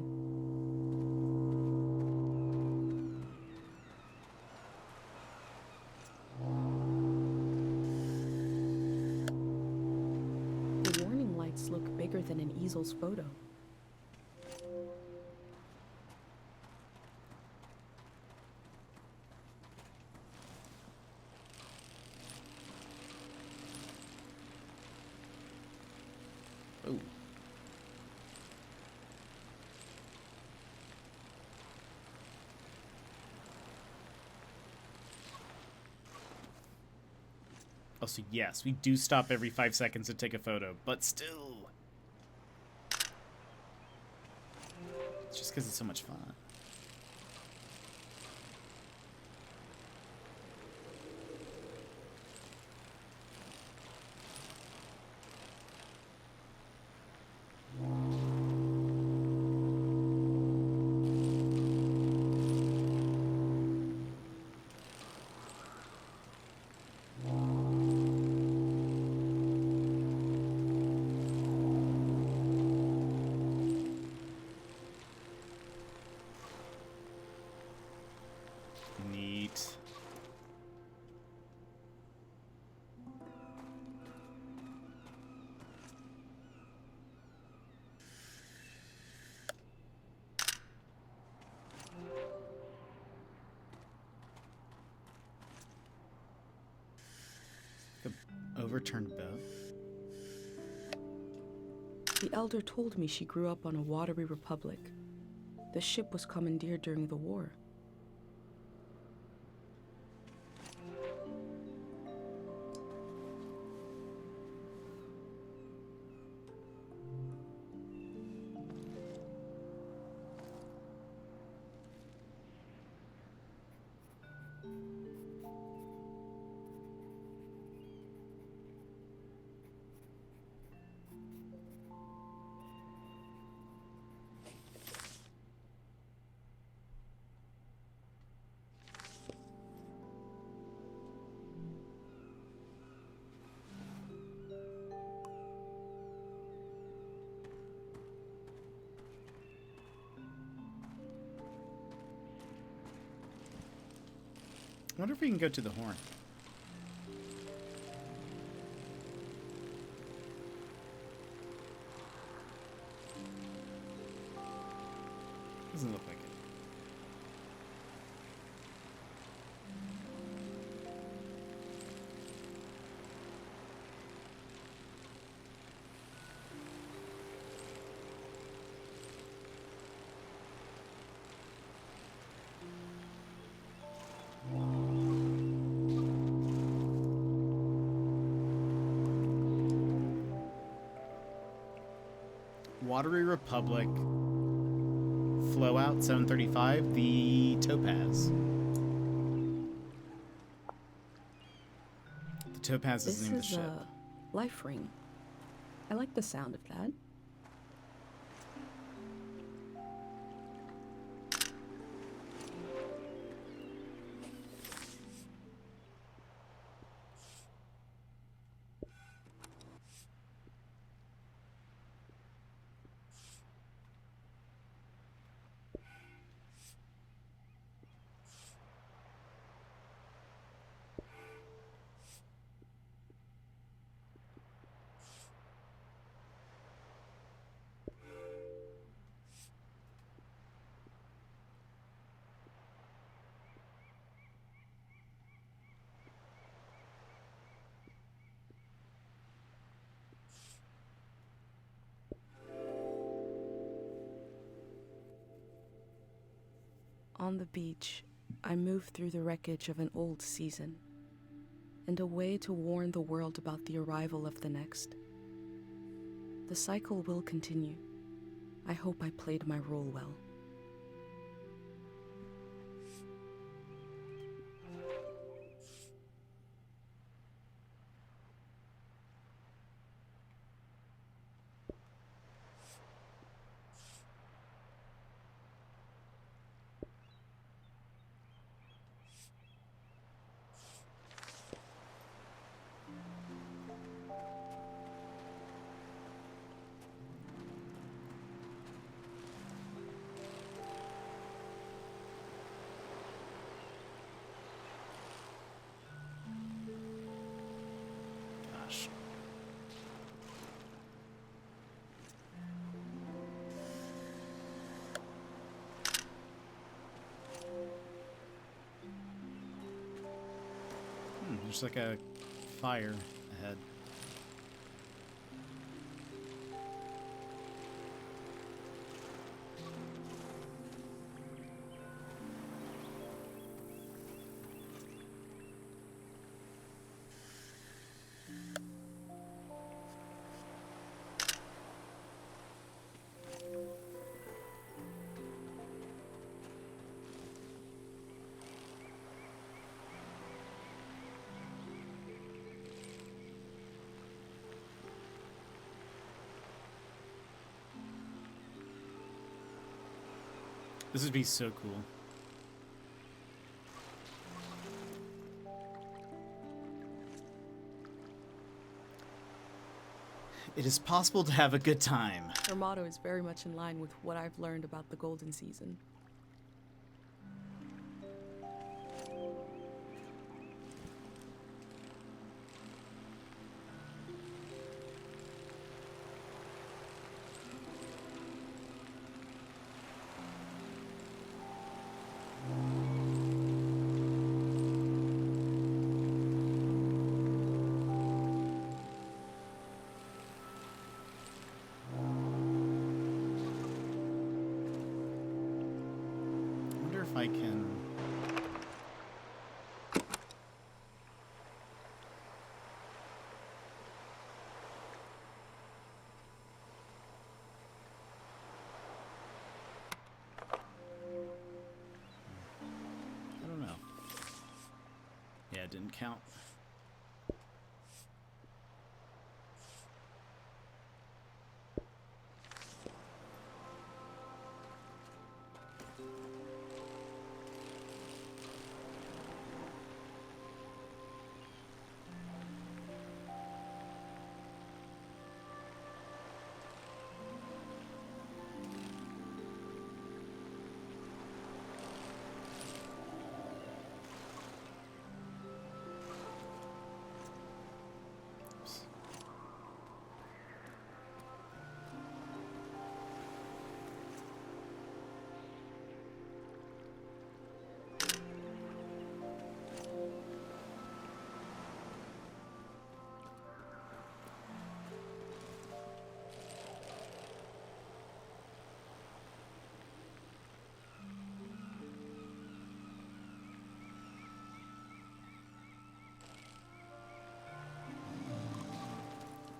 The warning lights look bigger than an easel's photo. Also, yes, we do stop every 5 seconds to take a photo, but still. It's just because it's so much fun. Neat. Overturned boat. The elder told me she grew up on a watery republic. The ship was commandeered during the war. wonder if we can go to the horn. Doesn't look like it. Watery Republic, Flowout 735, the Topaz. The Topaz is the name of the This is ship. a life ring. I like the sound of that. On the beach, I move through the wreckage of an old season, and a way to warn the world about the arrival of the next. The cycle will continue. I hope I played my role well. Gosh. There's like a fire ahead. This would be so cool. It is possible to have a good time. Her motto is very much in line with what I've learned about the Golden Season. If I can. I don't know. Yeah, it didn't count.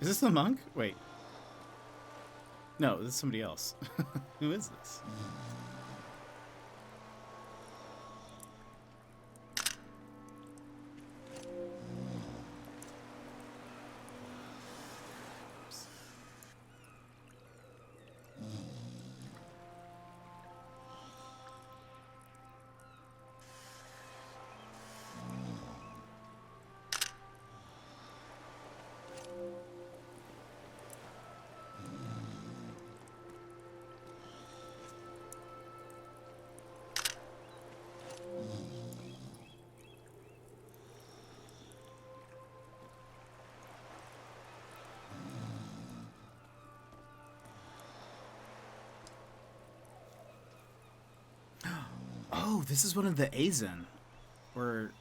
Is this the monk? Wait. No, this is somebody else. Who is this? Oh, this is one of the Azen, where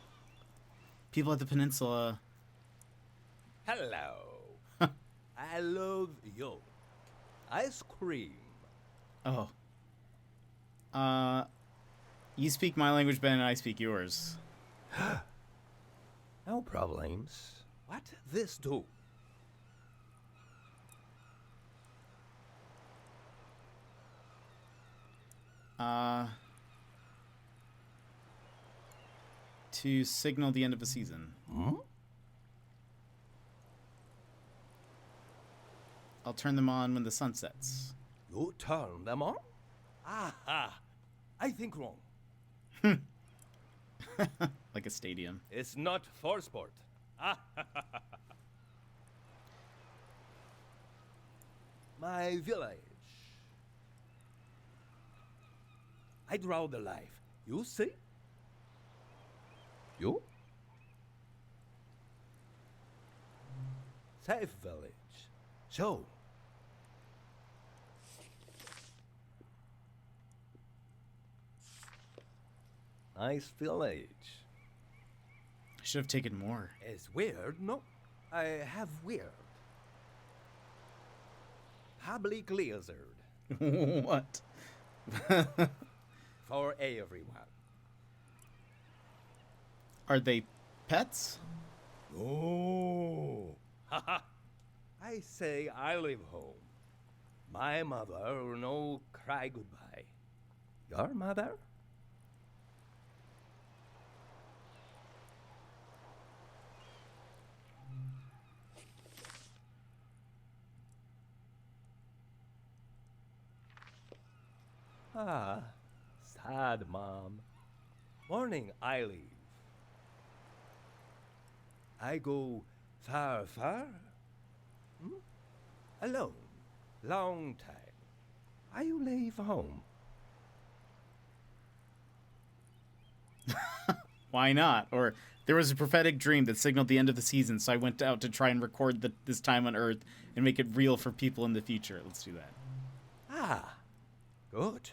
people at the peninsula. Hello. I love you. Ice cream. Oh. You speak my language, Ben, and I speak yours. No problems. What this do? To signal the end of a season. Hmm? I'll turn them on when the sun sets. You turn them on? Aha! I think wrong. Like a stadium. It's not for sport. My village. I draw the life. You see? You? Safe village. Show. Nice village. I should have taken more. It's weird, no? I have weird. Public lizard. What? For everyone. Are they pets? Oh. I say I live home. My mother no cry goodbye. Your mother? Ah, sad mom. Morning I leave. I go far, far? Hmm? Alone. Long time. I leave home. Why not? Or there was a prophetic dream that signaled the end of the season, so I went out to try and record this time on Earth and make it real for people in the future. Let's do that. Ah, good.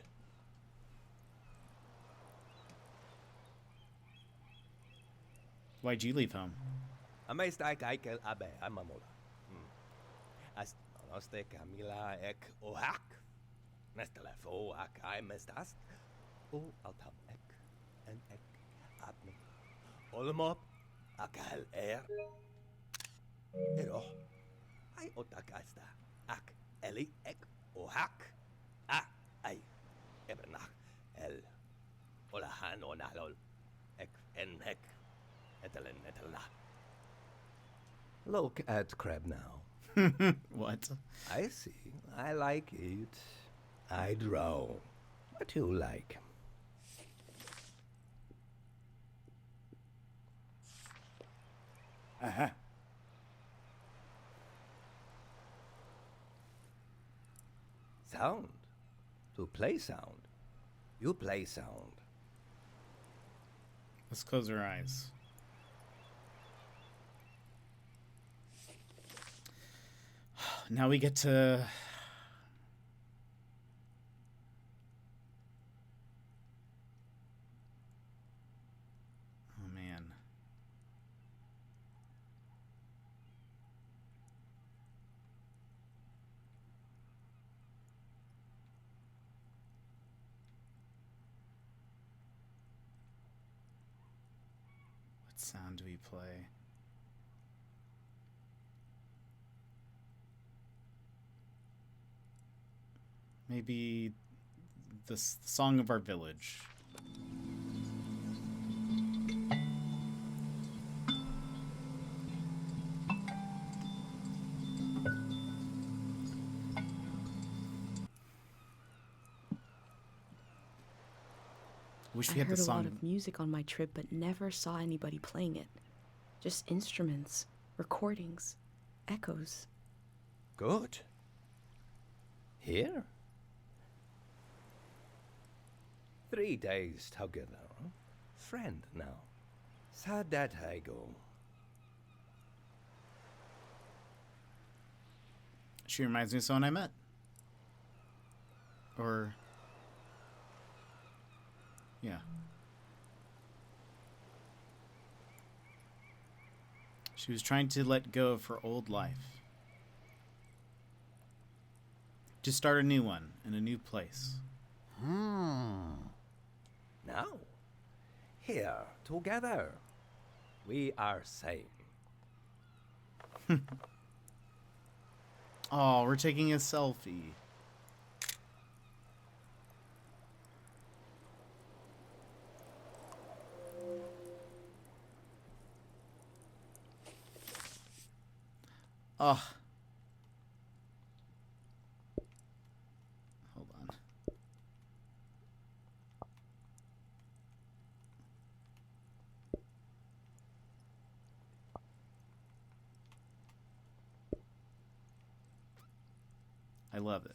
Why'd you leave home? Amestai kaikel abe amamola. As noste Camila ek ohak. Nestelefo ak I mestas. O altam ek en ek abne. Olmop akal Ero. I otakasta ak eli ek ohak. Ay ebernach el olahan onalol ek en ek. Look at crab now. What? I see. I like it. I draw. What you like? Uh-huh. Sound. To play sound. You play sound. Let's close our eyes. Now we get to... Oh, man. What sound do we play? Maybe the song of our village. Wish we I had heard the a lot song. of music on my trip, but never saw anybody playing it. Just instruments, recordings, echoes. Good. Here? 3 days together. Friend now. Sad that I go. She reminds me of someone I met. Or... yeah. She was trying to let go of her old life. To start a new one in a new place. Now, here, together, we are same. Oh, we're taking a selfie. Oh. Hold on. I love it.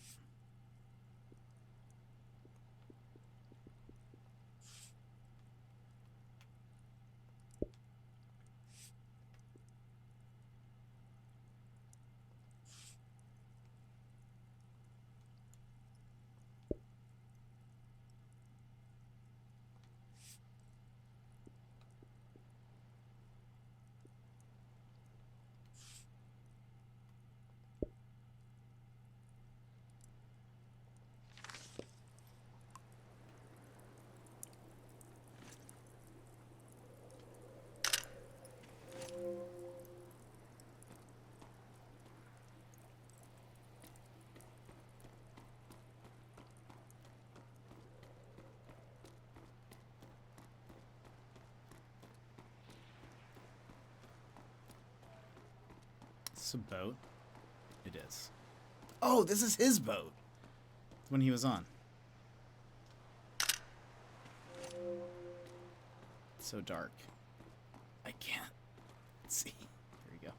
It's a boat. It is. Oh, this is his boat. When he was on. It's so dark. I can't see. There we go.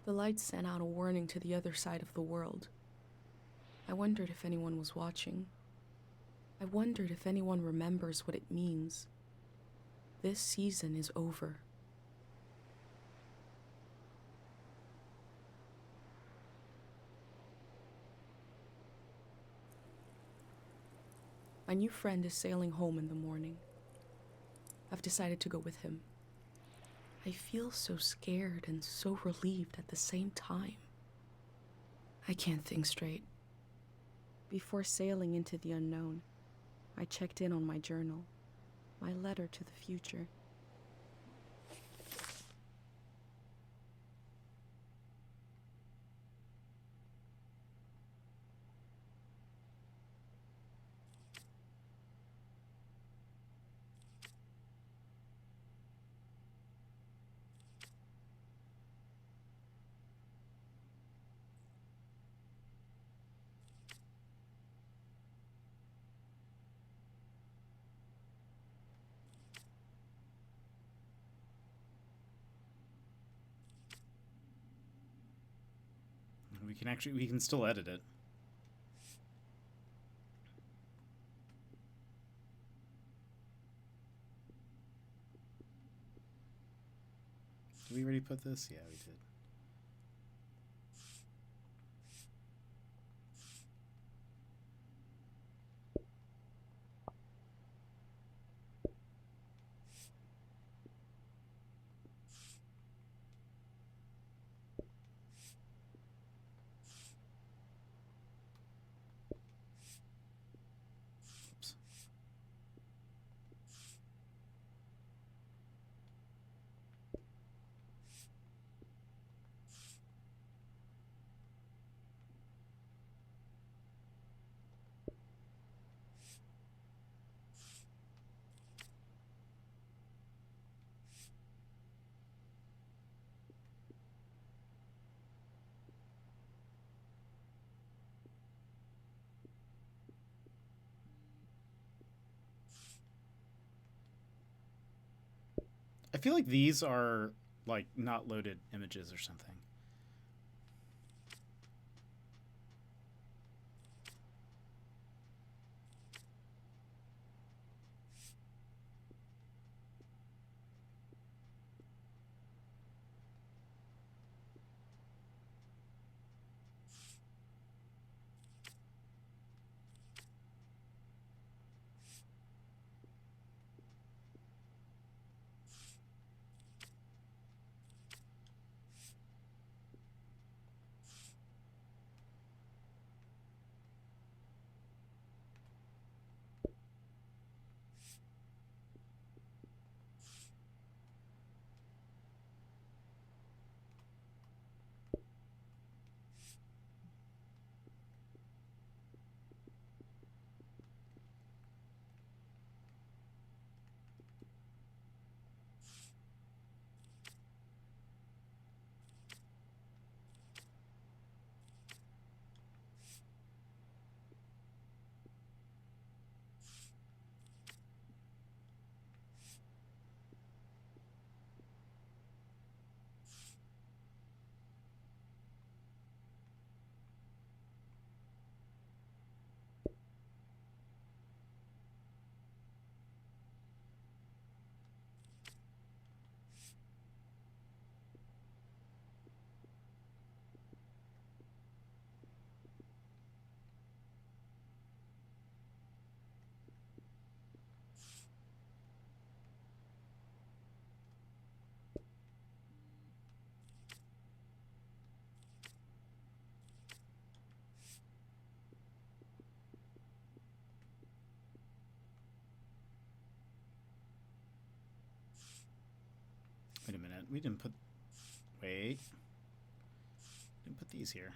The lights sent out a warning to the other side of the world. I wondered if anyone was watching. I wondered if anyone remembers what it means. This season is over. My new friend is sailing home in the morning. I've decided to go with him. I feel so scared and so relieved at the same time. I can't think straight. Before sailing into the unknown, I checked in on my journal, my letter to the future. We can still edit it. Did we already put this? Yeah, we did. feel like these are like not loaded images or something. Wait a minute. We didn't put... Wait. Didn't put these here.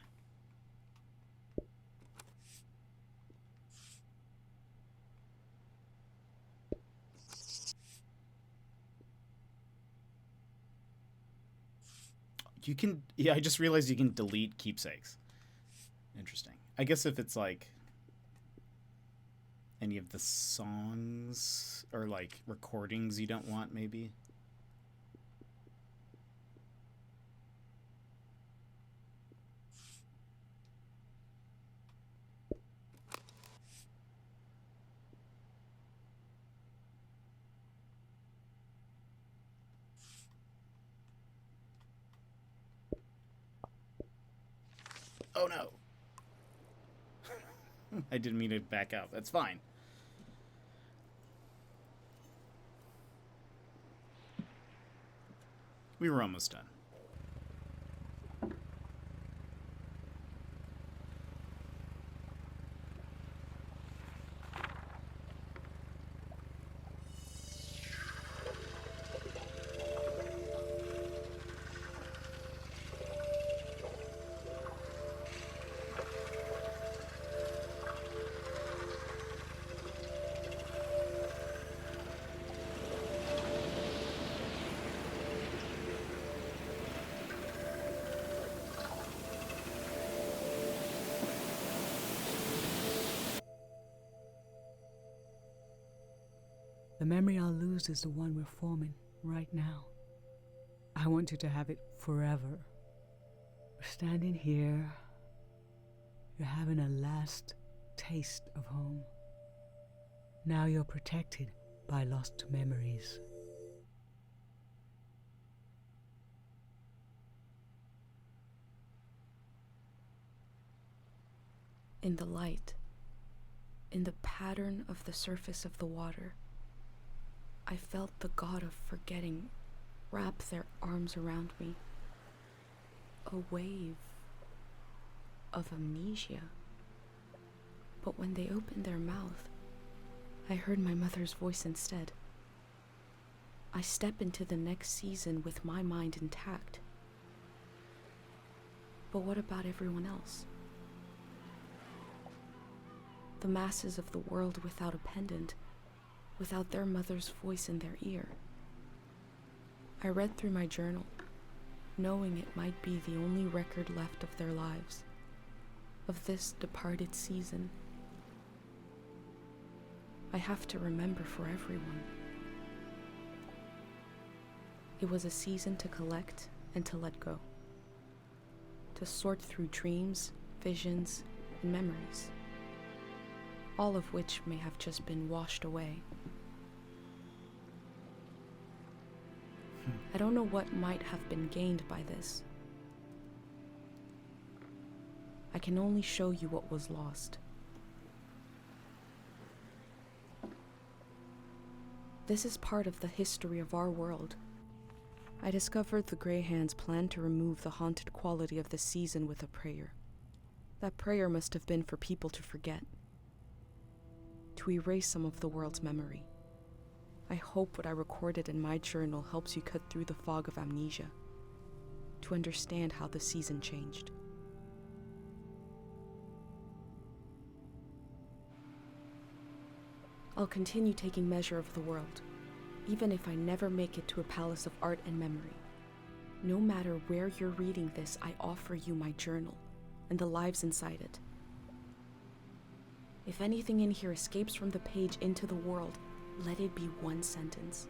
You can... Yeah, I just realized you can delete keepsakes. Interesting. I guess if it's like... any of the songs or like recordings you don't want, maybe. Oh no. I didn't mean to back out. That's fine. We were almost done. The memory I'll lose is the one we're forming right now. I want you to have it forever. We're standing here. You're having a last taste of home. Now you're protected by lost memories. In the light, in the pattern of the surface of the water, I felt the god of forgetting wrap their arms around me. A wave of amnesia. But when they opened their mouth, I heard my mother's voice instead. I step into the next season with my mind intact. But what about everyone else? The masses of the world without a pendant, without their mother's voice in their ear. I read through my journal, knowing it might be the only record left of their lives, of this departed season. I have to remember for everyone. It was a season to collect and to let go. To sort through dreams, visions, and memories. All of which may have just been washed away. I don't know what might have been gained by this. I can only show you what was lost. This is part of the history of our world. I discovered the Greyhands planned to remove the haunted quality of the season with a prayer. That prayer must have been for people to forget. To erase some of the world's memory. I hope what I recorded in my journal helps you cut through the fog of amnesia. To understand how the season changed. I'll continue taking measure of the world, even if I never make it to a palace of art and memory. No matter where you're reading this, I offer you my journal, and the lives inside it. If anything in here escapes from the page into the world, let it be one sentence.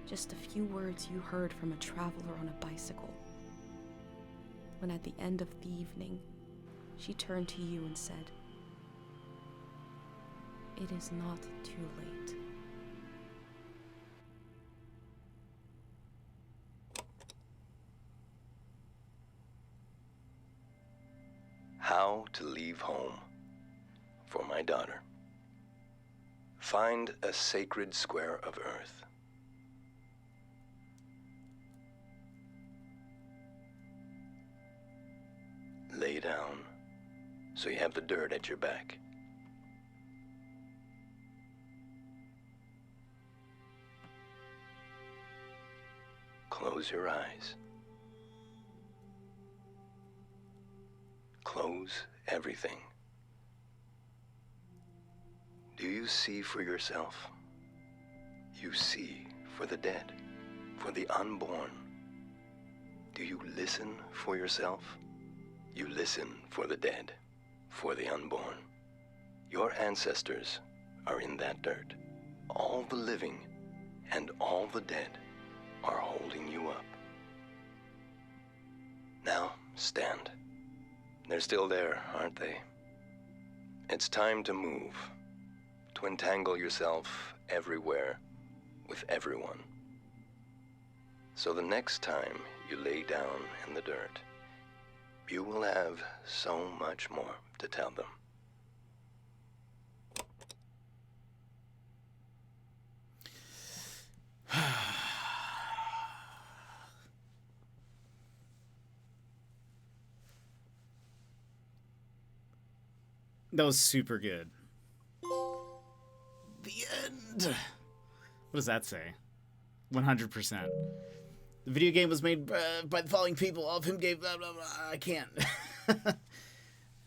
Just a few words you heard from a traveler on a bicycle. When at the end of the evening, she turned to you and said, "It is not too late." How to leave home for my daughter. Find a sacred square of earth. Lay down so you have the dirt at your back. Close your eyes. Close everything. Do you see for yourself? You see for the dead, for the unborn. Do you listen for yourself? You listen for the dead, for the unborn. Your ancestors are in that dirt. All the living and all the dead are holding you up. Now, stand. They're still there, aren't they? It's time to move, to entangle yourself everywhere with everyone. So the next time you lay down in the dirt, you will have so much more to tell them. That was super good. The end. What does that say? 100%. The video game was made by the following people. All of whom gave blah, blah, blah. I can't.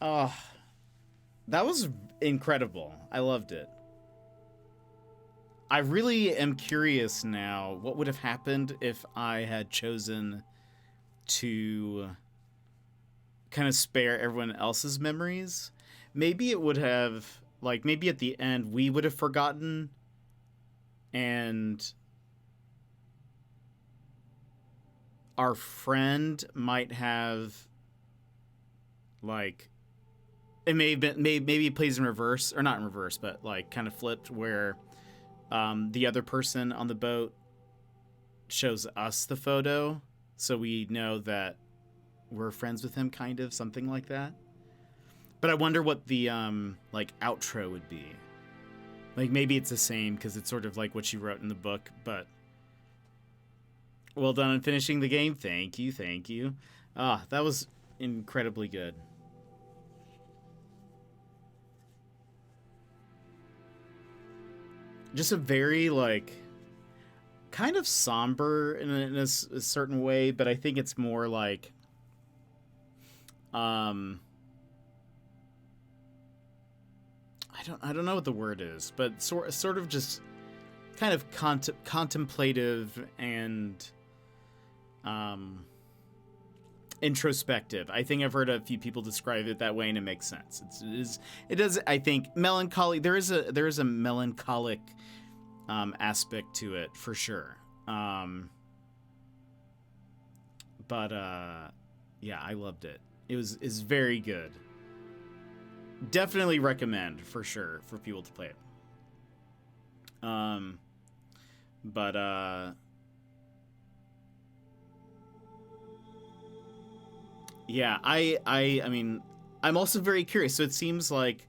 Oh, that was incredible. I loved it. I really am curious now what would have happened if I had chosen to kind of spare everyone else's memories. Maybe it would have, like, maybe at the end we would have forgotten, and our friend might have, like, it may have been, maybe it plays in reverse, or not in reverse, but like kind of flipped, where the other person on the boat shows us the photo, so we know that we're friends with him, kind of, something like that. But I wonder what the like outro would be. Like, maybe it's the same because it's sort of like what you wrote in the book, but well done on finishing the game. Thank you, thank you. Ah, that was incredibly good. Just a very, like, kind of somber in a certain way, but I think it's more like I don't know what the word is, but sort of just kind of contemplative and introspective. I think I've heard a few people describe it that way, and it makes sense. It does. I think melancholy. There is a melancholic aspect to it for sure. But yeah, I loved it. It's very good. Definitely recommend for sure for people to play it. But yeah, I mean, I'm also very curious. So it seems like,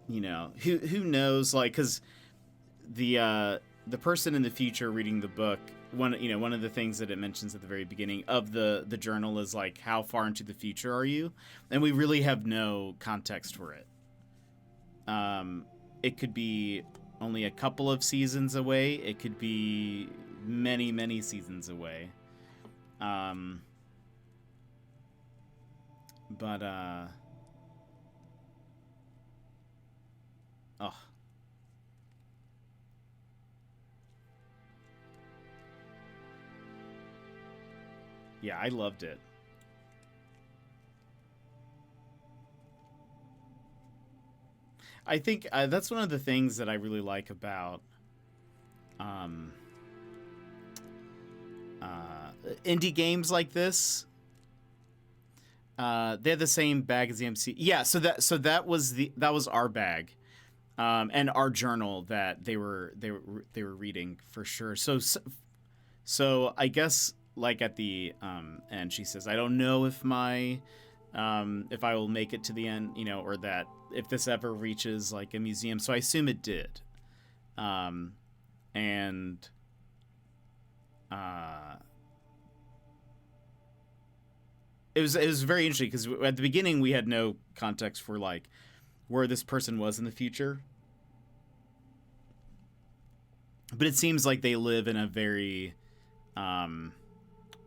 you know, who knows, like, because the person in the future reading the book, one of the things that it mentions at the very beginning of the journal is like, how far into the future are you? And we really have no context for it. It could be only a couple of seasons away. It could be many, many seasons away. But oh. Yeah, I loved it. I think that's one of the things that I really like about indie games like this. They're the same bag as the MC. Yeah, so that was our bag, and our journal that they were reading for sure. So I guess, like, at the end, she says, I don't know if I will make it to the end, you know, or that if this ever reaches like a museum. So I assume it did. It was very interesting because at the beginning we had no context for like where this person was in the future. But it seems like they live in a very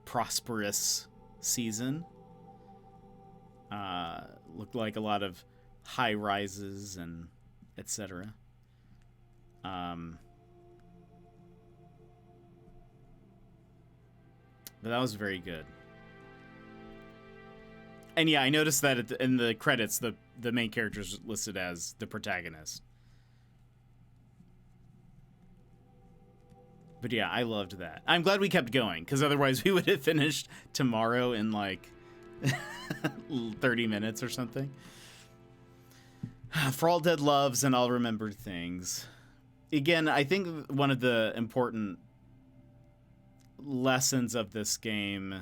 prosperous season. Looked like a lot of high rises and etc. But that was very good. And yeah, I noticed that in the credits, the main character is listed as the protagonist. But yeah, I loved that. I'm glad we kept going, because otherwise we would have finished tomorrow in like 30 minutes or something. For all dead loves and all remembered things. Again, I think one of the important lessons of this game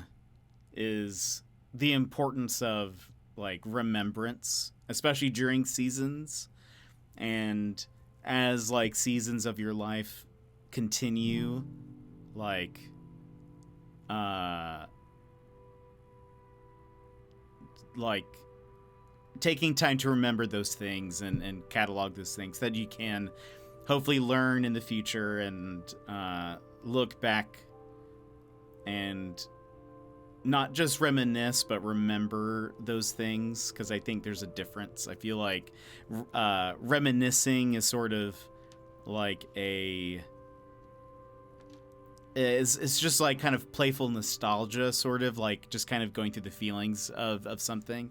is the importance of like remembrance, especially during seasons, and as like seasons of your life continue, like taking time to remember those things and catalog those things that you can hopefully learn in the future and look back and not just reminisce, but remember those things, because I think there's a difference. I feel like reminiscing is sort of like it's just like kind of playful nostalgia, sort of like just kind of going through the feelings of something.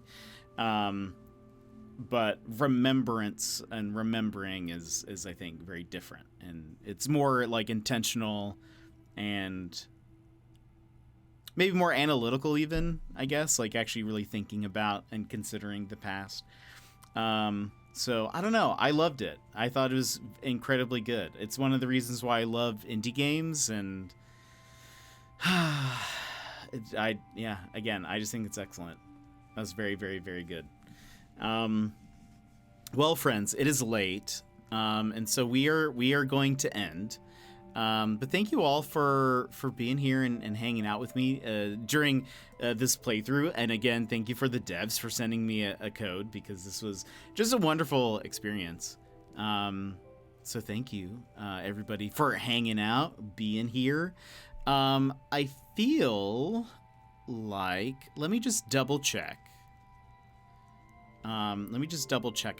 But remembrance and remembering is I think very different, and it's more like intentional and maybe more analytical even, I guess, like actually really thinking about and considering the past. So I don't know. I loved it. I thought it was incredibly good. It's one of the reasons why I love indie games, and again, I just think it's excellent. That was very, very, very good. Well, friends, it is late, and so we are going to end. But thank you all for being here and hanging out with me during this playthrough. And again, thank you for the devs for sending me a code, because this was just a wonderful experience. So thank you, everybody, for hanging out, being here. I feel like, let me just double check. A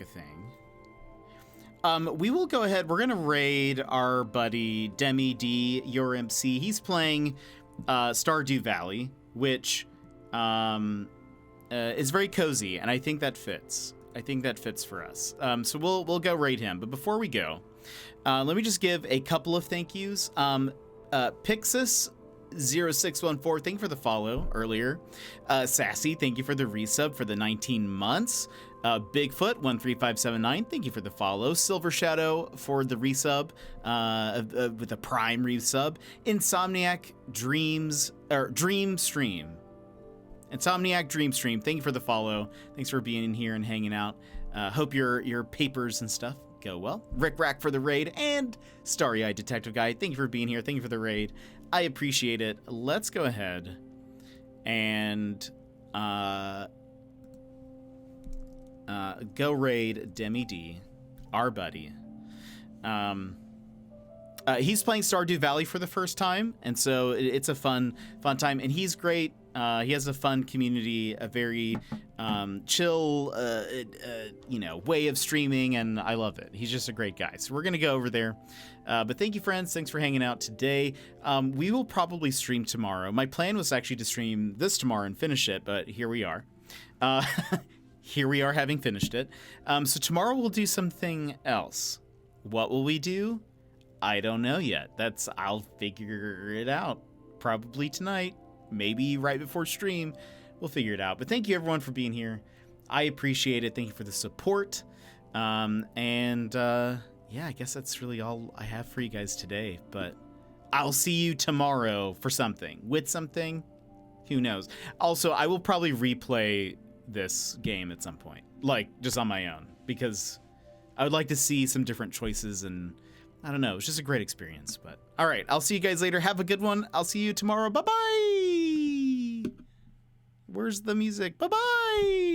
thing. We will go ahead. We're going to raid our buddy Demi D, your MC. He's playing Stardew Valley, which is very cozy, and I think that fits. I think that fits for us. So we'll go raid him. But before we go, let me just give a couple of thank yous. Pixis0614, thank you for the follow earlier. Sassy, thank you for the resub for the 19 months. Bigfoot13579, thank you for the follow. Silver Shadow for the resub with a prime resub. Insomniac Dream Stream. Insomniac Dream Stream, thank you for the follow. Thanks for being in here and hanging out. Hope your papers and stuff go well. Rick Rack for the raid, and Starry Eyed Detective Guy, thank you for being here. Thank you for the raid. I appreciate it. Let's go ahead and go raid Demi D, our buddy. He's playing Stardew Valley for the first time, and so it's a fun time, and he's great. He has a fun community, a very chill, way of streaming, and I love it. He's just a great guy. So we're gonna go over there. But thank you, friends. Thanks for hanging out today. We will probably stream tomorrow. My plan was actually to stream this tomorrow and finish it, but here we are. Here we are having finished it. So tomorrow we'll do something else. What will we do? I don't know yet. I'll figure it out probably tonight, maybe right before stream. We'll figure it out. But thank you everyone for being here. I appreciate it. Thank you for the support. Yeah, I guess that's really all I have for you guys today. But I'll see you tomorrow for something. With something? Who knows? Also, I will probably replay this game at some point, like just on my own, because I would like to see some different choices, and I don't know, it's just a great experience. But all right, I'll see you guys later. Have a good one. I'll see you tomorrow. Bye-bye. Where's the music? Bye-bye.